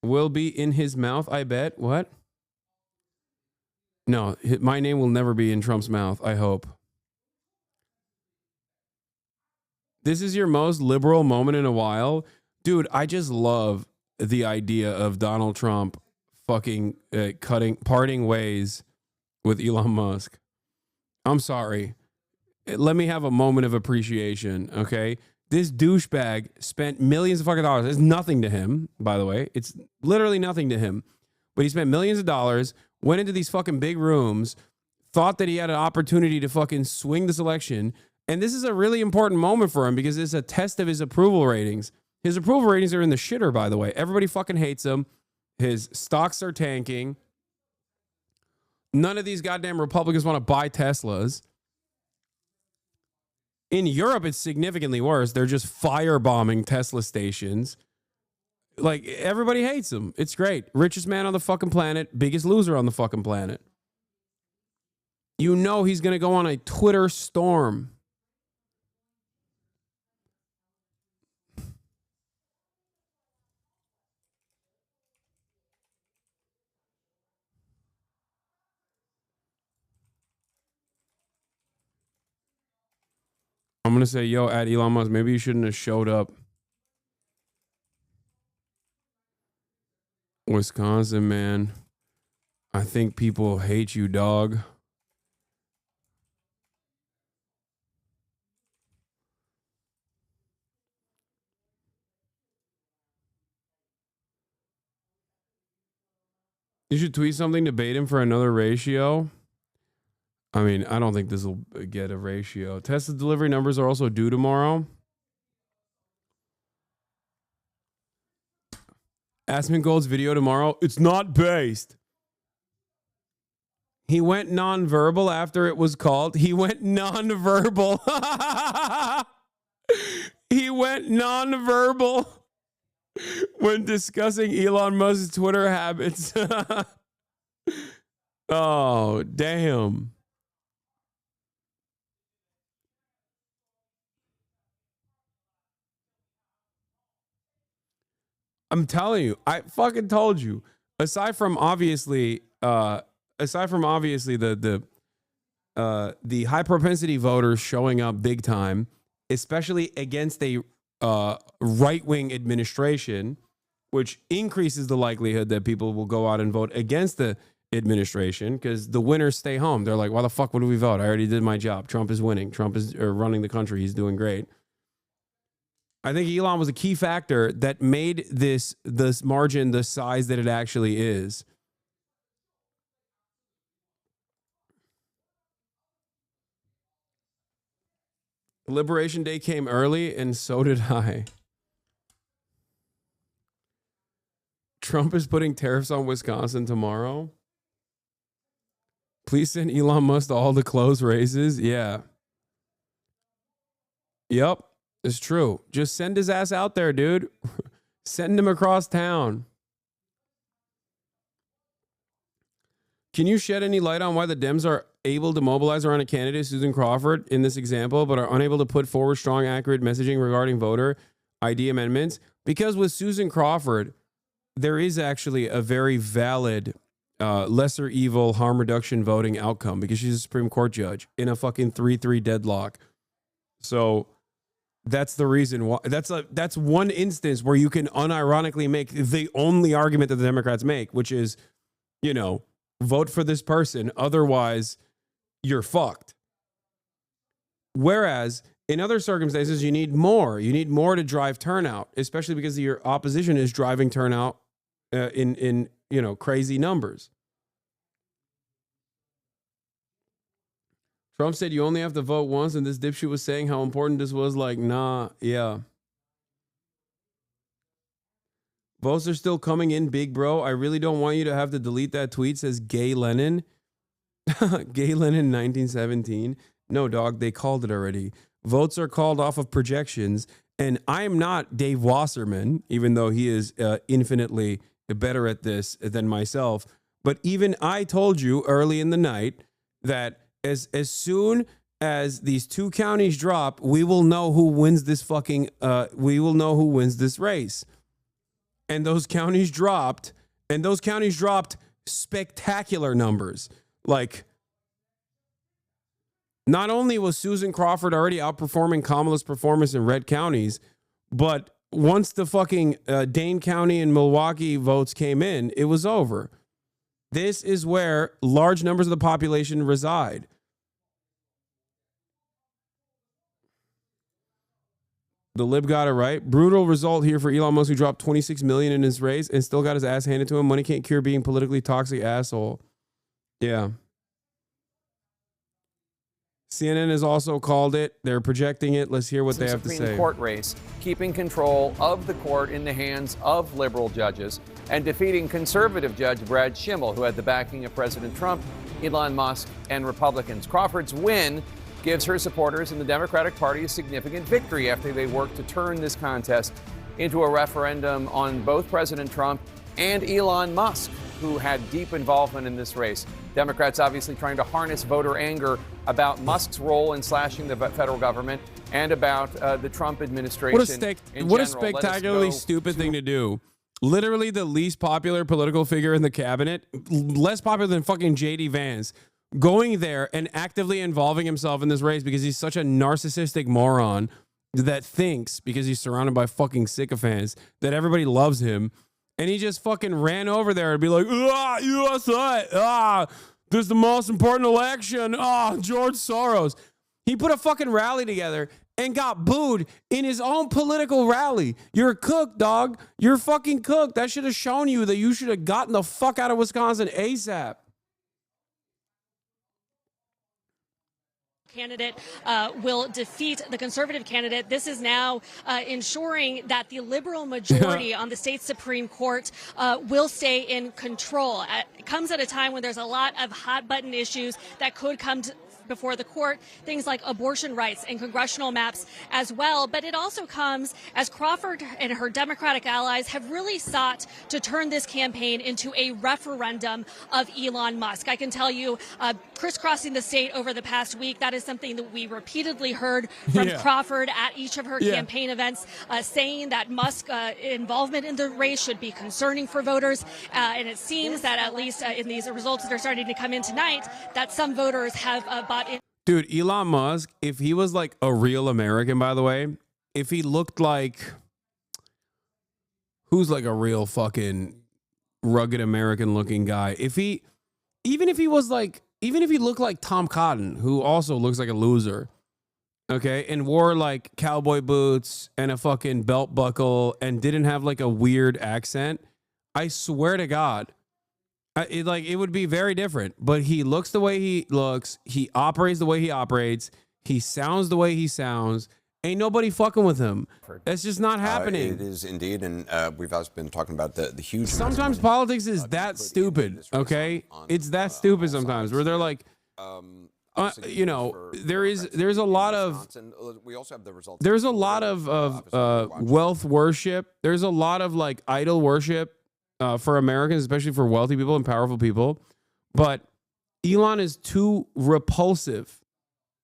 will be in his mouth, I bet. What? No, my name will never be in Trump's mouth, I hope. This is your most liberal moment in a while. Dude, I just love the idea of Donald Trump fucking parting ways with Elon Musk. I'm sorry. Let me have a moment of appreciation, okay? This douchebag spent millions of fucking dollars. It's nothing to him, by the way. It's literally nothing to him. But he spent millions of dollars, went into these fucking big rooms, thought that he had an opportunity to fucking swing this election. And this is a really important moment for him because it's a test of his approval ratings. His approval ratings are in the shitter, by the way. Everybody fucking hates him. His stocks are tanking. None of these goddamn Republicans want to buy Teslas. In Europe, it's significantly worse. They're just firebombing Tesla stations. Like, everybody hates him. It's great. Richest man on the fucking planet. Biggest loser on the fucking planet. You know he's going to go on a Twitter storm. I'm going to say, yo, at Elon Musk, maybe you shouldn't have showed up. Wisconsin, man. I think people hate you, dog. You should tweet something to bait him for another ratio. I mean, I don't think this will get a ratio. Tesla delivery numbers are also due tomorrow. Asmongold's video tomorrow. It's not based. He went nonverbal after it was called. He went nonverbal. He went nonverbal when discussing Elon Musk's Twitter habits. Oh, damn. I'm telling you, I fucking told you. Aside from obviously the high propensity voters showing up big time, especially against a right-wing administration, which increases the likelihood that people will go out and vote against the administration because the winners stay home. They're like, why the fuck would we vote? I already did my job. Trump is winning. Trump is running the country. He's doing great. I think Elon was a key factor that made this margin the size that it actually is. Liberation Day came early, and so did I. Trump is putting tariffs on Wisconsin tomorrow. Please send Elon Musk to all the close races. Yeah. Yep. It's true. Just send his ass out there, dude. Send him across town. Can you shed any light on why the Dems are able to mobilize around a candidate, Susan Crawford, in this example, but are unable to put forward strong, accurate messaging regarding voter ID amendments? Because with Susan Crawford, there is actually a very valid lesser evil harm reduction voting outcome because she's a Supreme Court judge in a fucking 3-3 deadlock. So that's the reason why. That's one instance where you can unironically make the only argument that the Democrats make, which is, you know, vote for this person. Otherwise, you're fucked. Whereas in other circumstances, you need more. You need more to drive turnout, especially because your opposition is driving turnout in you know, crazy numbers. Trump said you only have to vote once, and this dipshit was saying how important this was. Like, nah, yeah. Votes are still coming in big, bro. I really don't want you to have to delete that tweet, says Gay Lennon. Gay Lennon 1917. No, dog, they called it already. Votes are called off of projections, and I'm not Dave Wasserman, even though he is infinitely better at this than myself. But even I told you early in the night that as soon as these two counties drop, we will know who wins this we will know who wins this race. And those counties dropped, spectacular numbers. Like, not only was Susan Crawford already outperforming Kamala's performance in red counties, but once the fucking Dane County and Milwaukee votes came in, it was over. This is where large numbers of the population reside. The lib got it right. Brutal result here for Elon Musk, who dropped $26 million in his race and still got his ass handed to him. Money can't cure being politically toxic asshole. Yeah. CNN has also called it. They're projecting it. Let's hear what they have to
Supreme
say.
Court race, keeping control of the court in the hands of liberal judges and defeating conservative judge Brad Schimmel, who had the backing of President Trump, Elon Musk, and Republicans. Crawford's win gives her supporters in the Democratic Party a significant victory after they worked to turn this contest into a referendum on both President Trump and Elon Musk, who had deep involvement in this race. Democrats obviously trying to harness voter anger about Musk's role in slashing the federal government and about the Trump administration.
What a spectacularly stupid thing to do. Literally the least popular political figure in the cabinet, less popular than fucking J.D. Vance, going there and actively involving himself in this race because he's such a narcissistic moron that thinks, because he's surrounded by fucking sycophants, that everybody loves him. And he just fucking ran over there and be like, USA, this is the most important election. George Soros. He put a fucking rally together and got booed in his own political rally. You're a cook, dog. You're a fucking cook. That should have shown you that you should have gotten the fuck out of Wisconsin ASAP.
Candidate will defeat the conservative candidate. This is now ensuring that the liberal majority on the state Supreme Court will stay in control. It comes at a time when there's a lot of hot button issues that could come before the court, things like abortion rights and congressional maps as well. But it also comes as Crawford and her Democratic allies have really sought to turn this campaign into a referendum of Elon Musk. I can tell you, crisscrossing the state over the past week, that is something that we repeatedly heard from Crawford at each of her campaign events, saying that Musk's involvement in the race should be concerning for voters. And it seems that at least in these results that are starting to come in tonight, that some voters have bought in.
Dude, Elon Musk, if he was like a real American, by the way, if he looked like, who's like a real fucking rugged American looking guy, even if he looked like Tom Cotton, who also looks like a loser, okay, and wore like cowboy boots and a fucking belt buckle and didn't have like a weird accent, I swear to God, it would be very different. But he looks the way he looks. He operates the way he operates. He sounds the way he sounds. Ain't nobody fucking with him. That's just not happening.
It is indeed, and we've also been talking about the huge.
Sometimes politics is that stupid. Okay, it's that stupid sometimes, where they're like, there's a lot of.
We also have the results.
There's a lot of wealth worship. There's a lot of like idol worship. For Americans, especially for wealthy people and powerful people. But Elon is too repulsive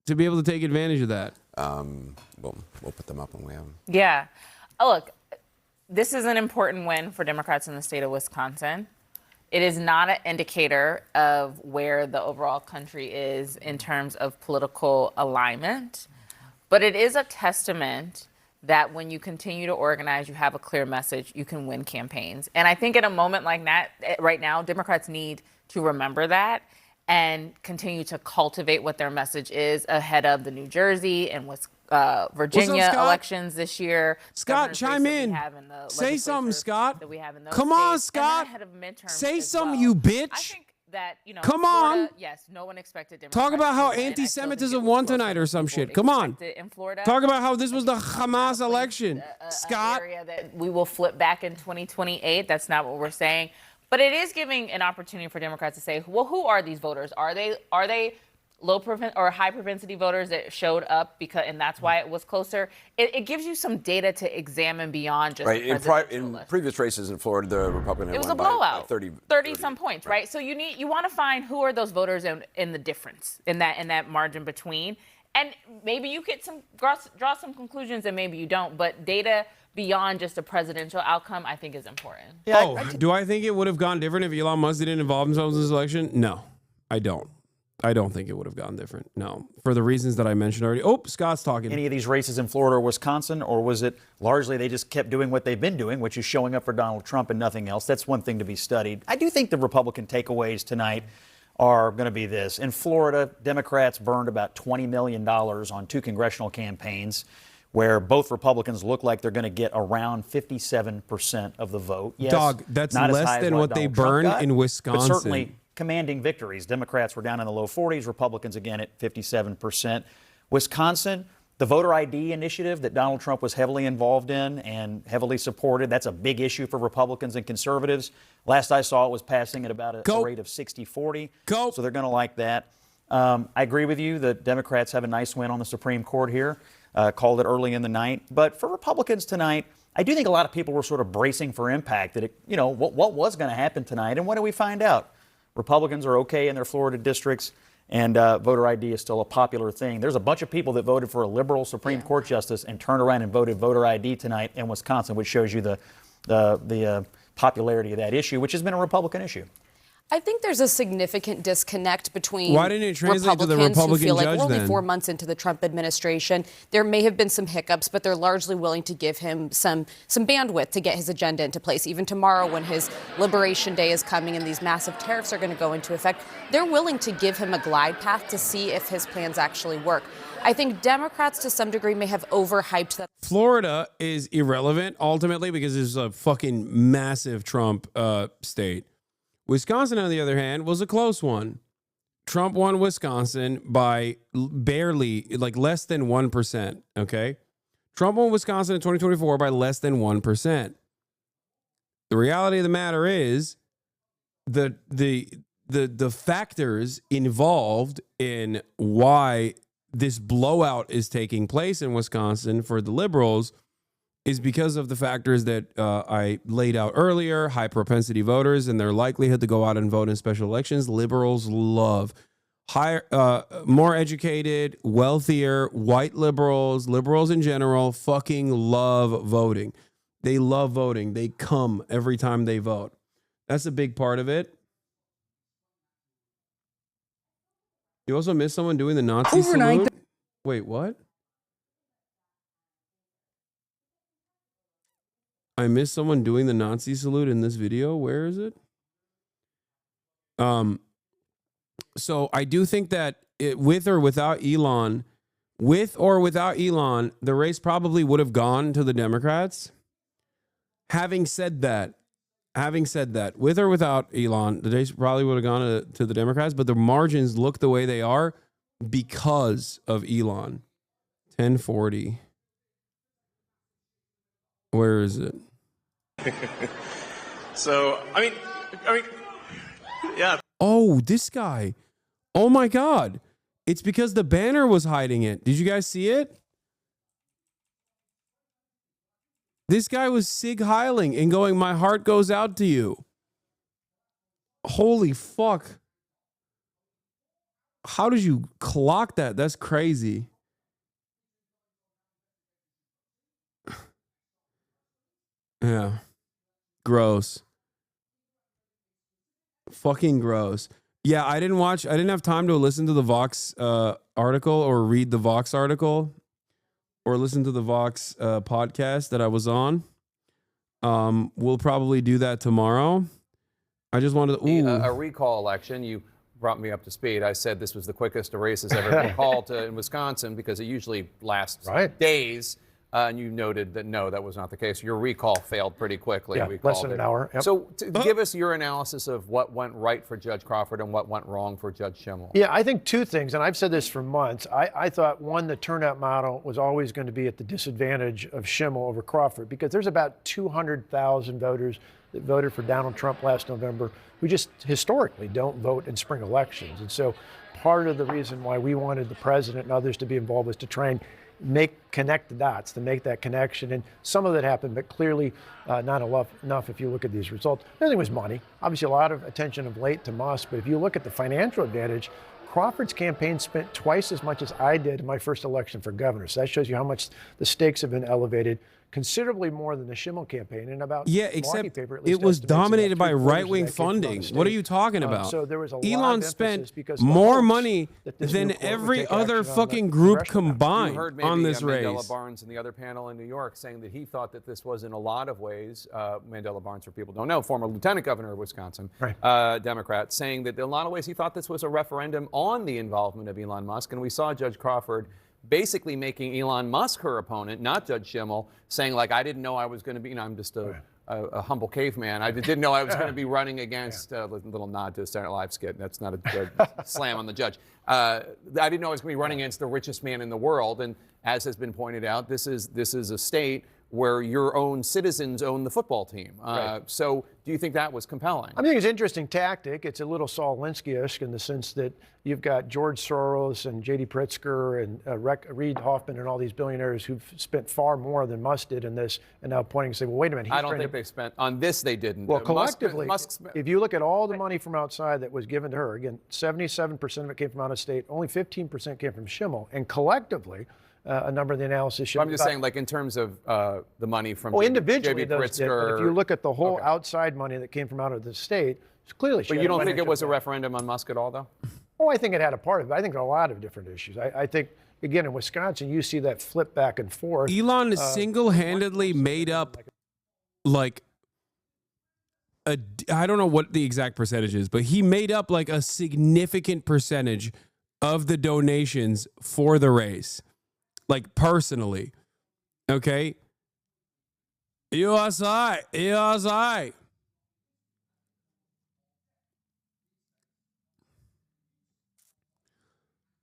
to be able to take advantage of that.
We'll put them up when we have them.
Yeah. Oh, look, this is an important win for Democrats in the state of Wisconsin. It is not an indicator of where the overall country is in terms of political alignment, but it is a testament that when you continue to organize, you have a clear message, you can win campaigns. And I think in a moment like that, right now, Democrats need to remember that and continue to cultivate what their message is ahead of the New Jersey and Virginia elections this year.
Scott, chime in. Say something, Scott. Come on, Scott. Say something, you bitch.
I think that,
come
Florida,
on.
yes, no one expected Democrats.
Talk about how anti-Semitism won tonight or some shit. Come on.
In Florida.
Talk about how this was the Hamas election. Scott.
Area that we will flip back in 2028. That's not what we're saying. But it is giving an opportunity for Democrats to say, well, who are these voters? Are they low or high propensity voters that showed up and that's why it was closer? It gives you some data to examine beyond just
in previous races in Florida, the Republican had
it was
won
a blowout,
by
30 some points, right? So you want to find who are those voters in the difference in that margin between, and maybe you get draw some conclusions and maybe you don't, but data beyond just a presidential outcome, I think is important.
Yeah, do I think it would have gone different if Elon Musk didn't involve himself in this election? No, I don't. I don't think it would have gone different. No, for the reasons that I mentioned already. Oh, Scott's talking.
Any of these races in Florida or Wisconsin, or was it largely they just kept doing what they've been doing, which is showing up for Donald Trump and nothing else? That's one thing to be studied. I do think the Republican takeaways tonight are going to be this. In Florida, Democrats burned about $20 million on 2 congressional campaigns where both Republicans look like they're going to get around 57% of the vote. Yes,
Dog, that's
not as
less
high as
than what they
Donald Trump
burned
got,
in Wisconsin.
But certainly commanding victories. Democrats were down in the low 40s, Republicans again at 57%. Wisconsin, the voter ID initiative that Donald Trump was heavily involved in and heavily supported, that's a big issue for Republicans and conservatives. Last I saw, it was passing at about a rate of 60-40. So they're going to like that. I agree with you that Democrats have a nice win on the Supreme Court here. Called it early in the night. But for Republicans tonight, I do think a lot of people were sort of bracing for impact that, what was going to happen tonight. And what do we find out? Republicans are okay in their Florida districts, and voter ID is still a popular thing. There's a bunch of people that voted for a liberal Supreme Court justice and turned around and voted voter ID tonight in Wisconsin, which shows you the popularity of that issue, which has been a Republican issue.
I think there's a significant disconnect between
Why didn't it translate to the
Republicans who
Republican
feel like
judge
we're only
then?
4 months into the Trump administration. There may have been some hiccups, but they're largely willing to give him some bandwidth to get his agenda into place. Even tomorrow when his Liberation Day is coming and these massive tariffs are going to go into effect, they're willing to give him a glide path to see if his plans actually work. I think Democrats to some degree may have overhyped that.
Florida is irrelevant ultimately because it's a fucking massive Trump state. Wisconsin, on the other hand, was a close one. Trump won Wisconsin by barely, like less than 1%. Okay. Trump won Wisconsin in 2024 by less than 1%. The reality of the matter is the factors involved in why this blowout is taking place in Wisconsin for the liberals is because of the factors that I laid out earlier: high propensity voters and their likelihood to go out and vote in special elections. Liberals love higher, more educated, wealthier, white liberals, liberals in general, fucking love voting. They love voting. They come every time they vote. That's a big part of it. You also miss someone doing the Nazi salute? Wait, what? I missed someone doing the Nazi salute in this video. Where is it? So I do think that with or without Elon, the race probably would have gone to the Democrats. Having said that, with or without Elon, the race probably would have gone to the Democrats, but the margins look the way they are because of Elon. 1040. Where is it?
So, I mean, yeah.
Oh, this guy. Oh my God. It's because the banner was hiding it. Did you guys see it? This guy was Sig Heiling and going, "My heart goes out to you." Holy fuck. How did you clock that? That's crazy. Yeah. Gross. Fucking gross. Yeah, I didn't have time to listen to the Vox article or read the Vox article or listen to the Vox podcast that I was on. We'll probably do that tomorrow. I just wanted to...
A recall election, you brought me up to speed. I said this was the quickest a race has ever been called in Wisconsin because it usually lasts days. And you noted that, no, that was not the case. Your recall failed pretty quickly.
Yeah, less than an hour. Yep.
So give us your analysis of what went right for Judge Crawford and what went wrong for Judge Schimmel.
Yeah, I think two things, and I've said this for months. I thought, one, the turnout model was always going to be at the disadvantage of Schimmel over Crawford because there's about 200,000 voters that voted for Donald Trump last November who just historically don't vote in spring elections. And so part of the reason why we wanted the president and others to be involved was to try and connect the dots, to make that connection. And some of that happened, but clearly not enough if you look at these results. The other thing was money. Obviously, a lot of attention of late to Musk, but if you look at the financial advantage, Crawford's campaign spent twice as much as I did in my first election for governor. So that shows you how much the stakes have been elevated considerably more than the Schimmel campaign, and about
Yeah,
Milwaukee
except
paper, at least
it was
estimates about
dominated by
3/4 of
right-wing
that came from out of
funding.
the
What are
state.
you talking about?
So there was a lot
Elon
of
spent
emphasis because the
more
hopes
money
that this new
than
court would
every
take
other
action on the
fucking group
congressional map.
combined
You heard maybe
on this
Mandela
race.
Barnes and the other panel in New York saying that he thought that this was in a lot of ways, Mandela Barnes, for people who don't know, former lieutenant governor of Wisconsin, Democrat, saying that in a lot of ways he thought this was a referendum on the involvement of Elon Musk. And we saw Judge Crawford basically making Elon Musk her opponent, not Judge Schimmel, saying like, I didn't know I was going to be, I'm just a humble caveman. I didn't know I was going to be running against, a little nod to a Saturday Night Live skit. That's not a slam on the judge. I didn't know I was going to be running against the richest man in the world. And as has been pointed out, this is a state where your own citizens own the football team. So do you think that was compelling?
I think it's an interesting tactic. It's a little Saul Alinsky-esque in the sense that you've got George Soros and J.D. Pritzker and Reid Hoffman and all these billionaires who've spent far more than Musk did in this, and now pointing and saying, well, wait a minute.
I don't think they spent on this. They didn't.
Well, collectively, if you look at all the money from outside that was given to her, again, 77% of it came from out of state, only 15% came from Schimmel, and collectively, a number of the analysis showed.
I'm just saying, like in terms of the money from
individually,
J.B.
those did, but if you look at the whole outside money that came from out of the state, it's clearly.
But you don't think it was a referendum on Musk at all, though?
Oh, I think it had a part of it. I think a lot of different issues. I think, again, in Wisconsin, you see that flip back and forth.
Elon single-handedly made up, like, I don't know what the exact percentage is, but he made up like a significant percentage of the donations for the race, like personally. Okay. USA.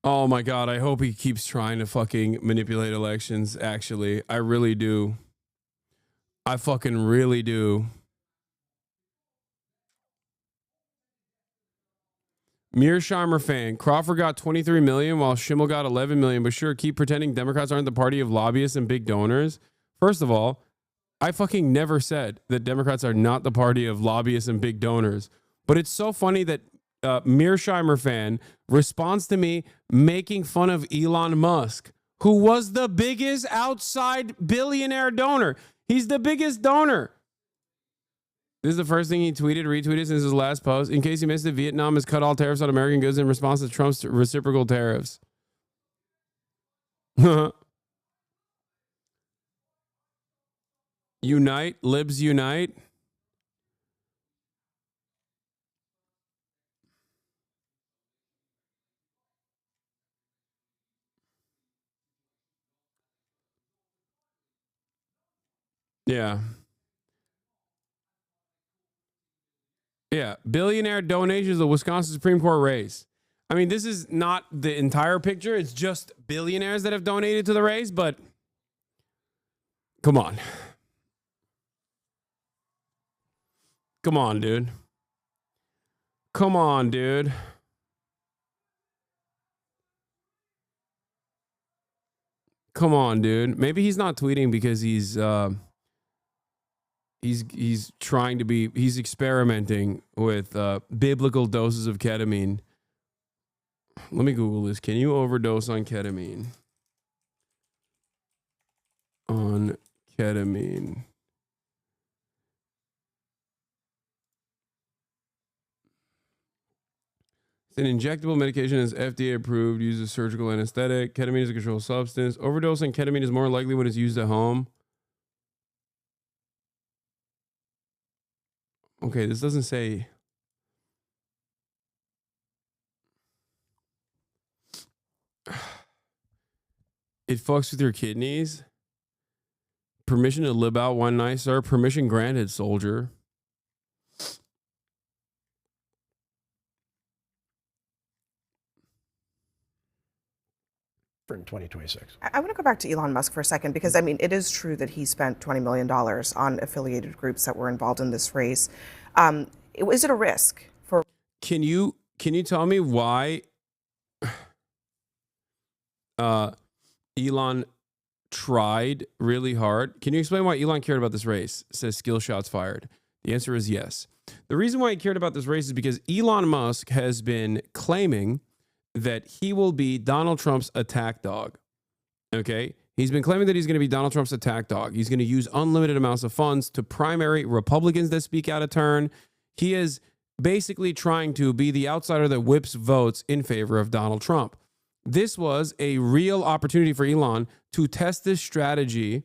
Oh my God, I hope he keeps trying to fucking manipulate elections, actually. I really do. I fucking really do. Mearsheimer fan, Crawford got 23 million while Schimmel got 11 million, but sure, keep pretending Democrats aren't the party of lobbyists and big donors. First of all, I fucking never said that Democrats are not the party of lobbyists and big donors, but it's so funny that Mearsheimer fan responds to me making fun of Elon Musk, who was the biggest outside billionaire donor. He's the biggest donor. This is the first thing he retweeted since his last post. In case you missed it, Vietnam has cut all tariffs on American goods in response to Trump's reciprocal tariffs. Unite, libs unite. Yeah. Yeah. Billionaire donations to the Wisconsin Supreme Court race. I mean, this is not the entire picture. It's just billionaires that have donated to the race, but come on. Come on, dude. Come on, dude. Come on, dude. Maybe he's not tweeting because he's trying to be, he's experimenting with biblical doses of ketamine. Let me Google this. Can you overdose on ketamine? On ketamine. It's an injectable medication that's FDA approved, uses surgical anesthetic. Ketamine is a controlled substance. Overdose on ketamine is more likely when it's used at home. Okay, this doesn't say. It fucks with your kidneys. Permission to live out one night, sir. Permission granted, soldier.
In 2026.
I want to go back to Elon Musk for a second because, I mean, it is true that he spent $20 million on affiliated groups that were involved in this race. Is it a risk for...
Can you tell me why Elon tried really hard? Can you explain why Elon cared about this race? It says skill shots fired. The answer is yes. The reason why he cared about this race is because Elon Musk has been claiming that he will be Donald Trump's attack dog. Okay? He's been claiming that he's going to be Donald Trump's attack dog. He's going to use unlimited amounts of funds to primary Republicans that speak out of turn. He is basically trying to be the outsider that whips votes in favor of Donald Trump. This was a real opportunity for Elon to test this strategy.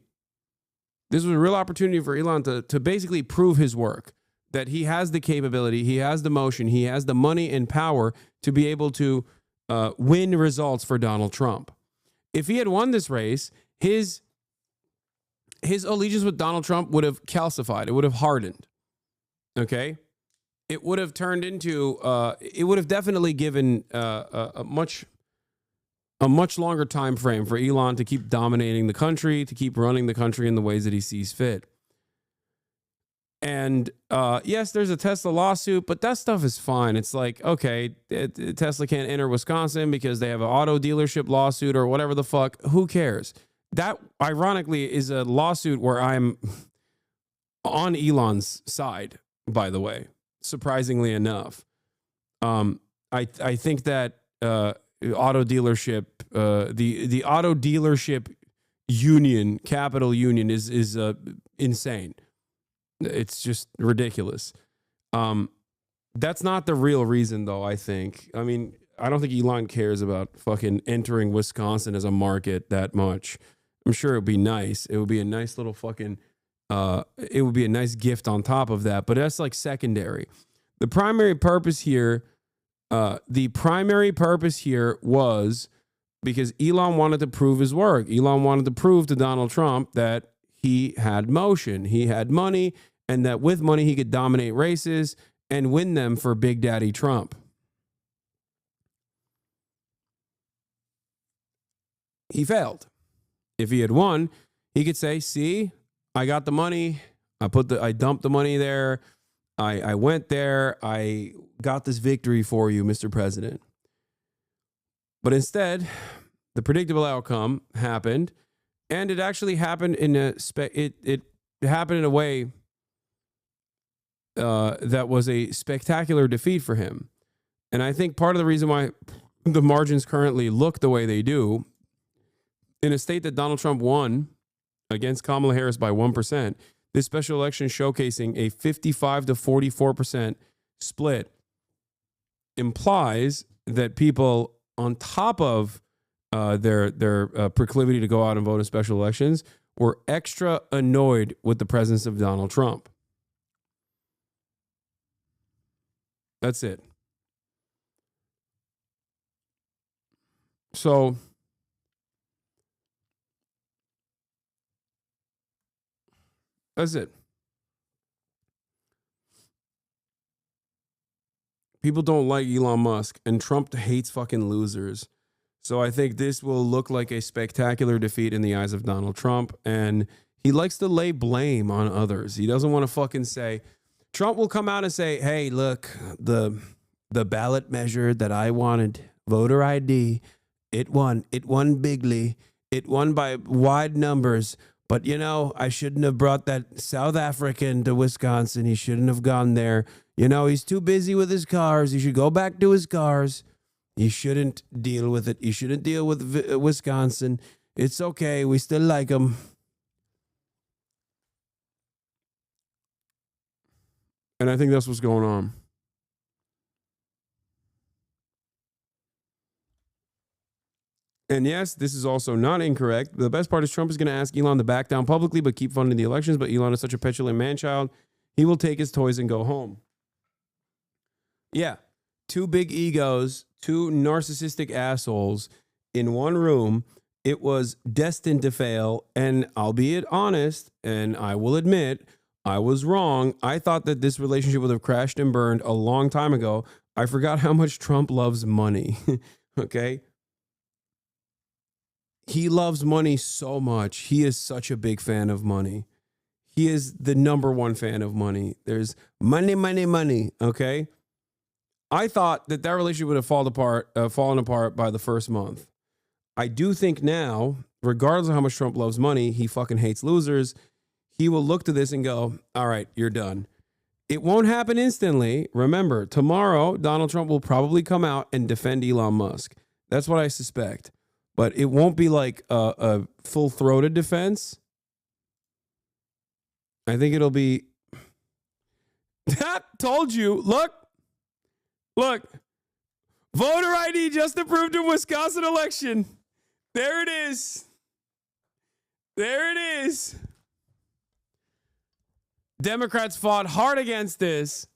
This was a real opportunity for Elon to basically prove his work, that he has the capability, he has the motion, he has the money and power to be able to win results for Donald Trump. If he had won this race, his allegiance with Donald Trump would have calcified. It would have hardened. Okay? It would have turned into, it would have definitely given a much longer time frame for Elon to keep dominating the country, to keep running the country in the ways that he sees fit. And yes, there's a Tesla lawsuit, but that stuff is fine. It's like, okay, Tesla can't enter Wisconsin because they have an auto dealership lawsuit or whatever the fuck. Who cares? That, ironically, is a lawsuit where I'm on Elon's side, by the way, surprisingly enough. I think that auto dealership, the auto dealership union, capital union, is insane. It's just ridiculous. That's not the real reason, though, I think. I mean, I don't think Elon cares about fucking entering Wisconsin as a market that much. I'm sure it would be nice. It would be a nice little fucking, it would be a nice gift on top of that, but that's like secondary. The primary purpose here was because Elon wanted to prove his work. Elon wanted to prove to Donald Trump that he had motion, he had money, and that with money he could dominate races and win them for Big Daddy Trump. He failed. If he had won, he could say, see, I got the money. I dumped the money there. I went there. I got this victory for you, Mr. President. But instead, the predictable outcome happened. And it actually happened in it happened in a way that was a spectacular defeat for him. And I think part of the reason why the margins currently look the way they do, in a state that Donald Trump won against Kamala Harris by 1%, this special election showcasing a 55 to 44% split implies that people, on top of their proclivity to go out and vote in special elections, were extra annoyed with the presence of Donald Trump. That's it. So that's it. People don't like Elon Musk, and Trump hates fucking losers. So I think this will look like a spectacular defeat in the eyes of Donald Trump. And he likes to lay blame on others. He doesn't want to fucking say, Trump will come out and say, hey, look, the ballot measure that I wanted, voter ID, it won bigly. It won by wide numbers. But, you know, I shouldn't have brought that South African to Wisconsin. He shouldn't have gone there. You know, he's too busy with his cars. He should go back to his cars. He shouldn't deal with it. He shouldn't deal with Wisconsin. It's okay. We still like him. And I think that's what's going on. And yes, this is also not incorrect. The best part is Trump is going to ask Elon to back down publicly but keep funding the elections. But Elon is such a petulant man-child, he will take his toys and go home. Yeah, two big egos, two narcissistic assholes in one room. It was destined to fail. And I'll be honest, and I will admit, I was wrong. I thought that this relationship would have crashed and burned a long time ago. I forgot how much Trump loves money. Okay? He loves money so much. He is such a big fan of money. He is the number one fan of money. There's money, money, money. Okay? I thought that relationship would have fallen apart by the first month. I do think now, regardless of how much Trump loves money, he fucking hates losers. He will look to this and go, all right, you're done. It won't happen instantly. Remember, tomorrow, Donald Trump will probably come out and defend Elon Musk. That's what I suspect. but it won't be like a full-throated defense. I think it'll be, told you, look, voter ID just approved in Wisconsin election. There it is. There it is. Democrats fought hard against this.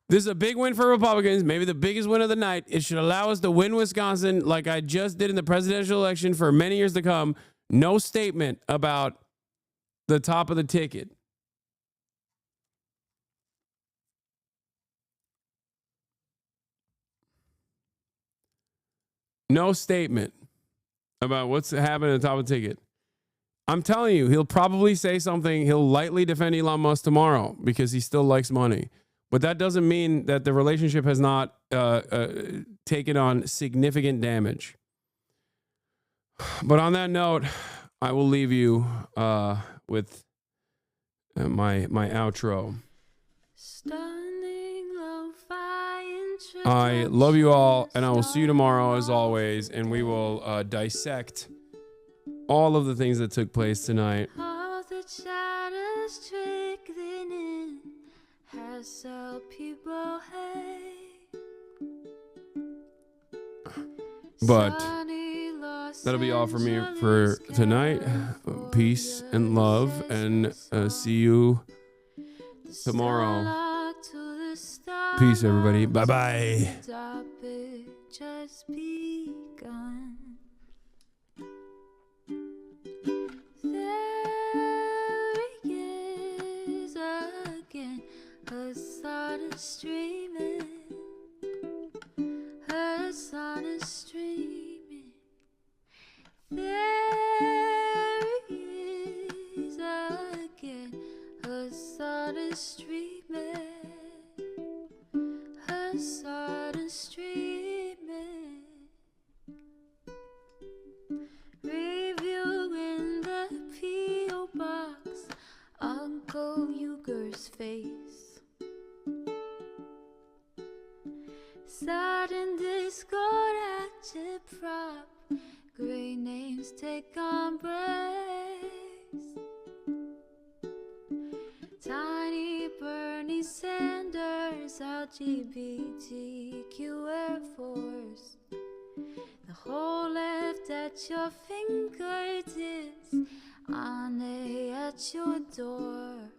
This is a big win for Republicans, maybe the biggest win of the night. It should allow us to win Wisconsin like I just did in the presidential election for many years to come. No statement about the top of the ticket. No statement about what's happening at the top of the ticket. I'm telling you, he'll probably say something. He'll lightly defend Elon Musk tomorrow because he still likes money. But that doesn't mean that the relationship has not taken on significant damage. But on that note, I will leave you with my outro. I love you all, and I will see you tomorrow as always, and we will dissect all of the things that took place tonight.
All the shadows trickling in has helped people hate.
But that'll be all for me for tonight. Peace and love, and see you tomorrow. Peace, everybody. Bye-bye.
Just begun. There he is again, Hasan is streaming, Hasan is streaming. There he is again, Hasan is streaming, Hasan is streaming. Reviewing the P.O. box, Uncle Uger's face. Sudden discord agitprop, great names take embrace. Tiny Bernie Sanders, LGBTQ Air Force. The whole left at your fingertips, Ane at your door.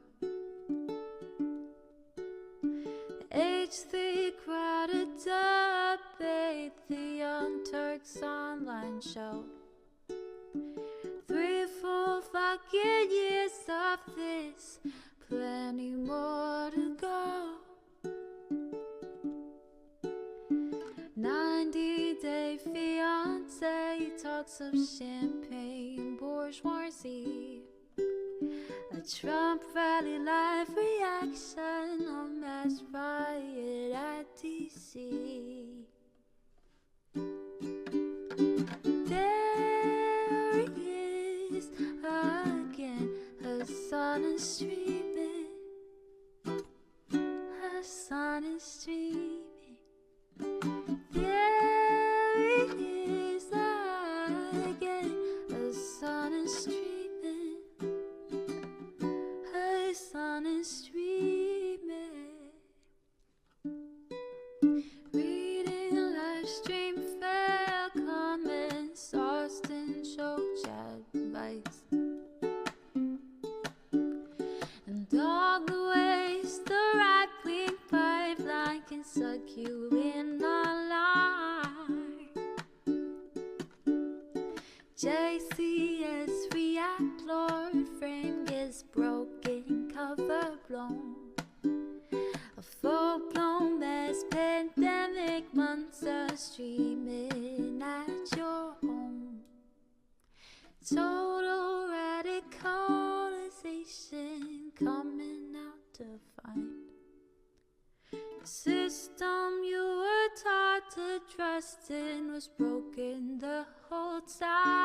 The H3 crowded debate, the Young Turks online show. 3 full fucking years of this, plenty more to go. 90-day fiance talks of champagne bourgeoisie. A Trump rally live reaction on mass riot at DC. There he is again, Hasan is streaming, Hasan is streaming. There he is again, Hasan is streaming, Hasan is streaming. Reading live stream fair comments, Austin show chat advice, and all the ways the right-wing pipeline can suck you in online. JCS react, Lord frame gets broken, cover blown. A full-blown mass pandemic, monster streaming at your home. Total radicalization coming out to find. The system you were taught to trust in was broken the whole time.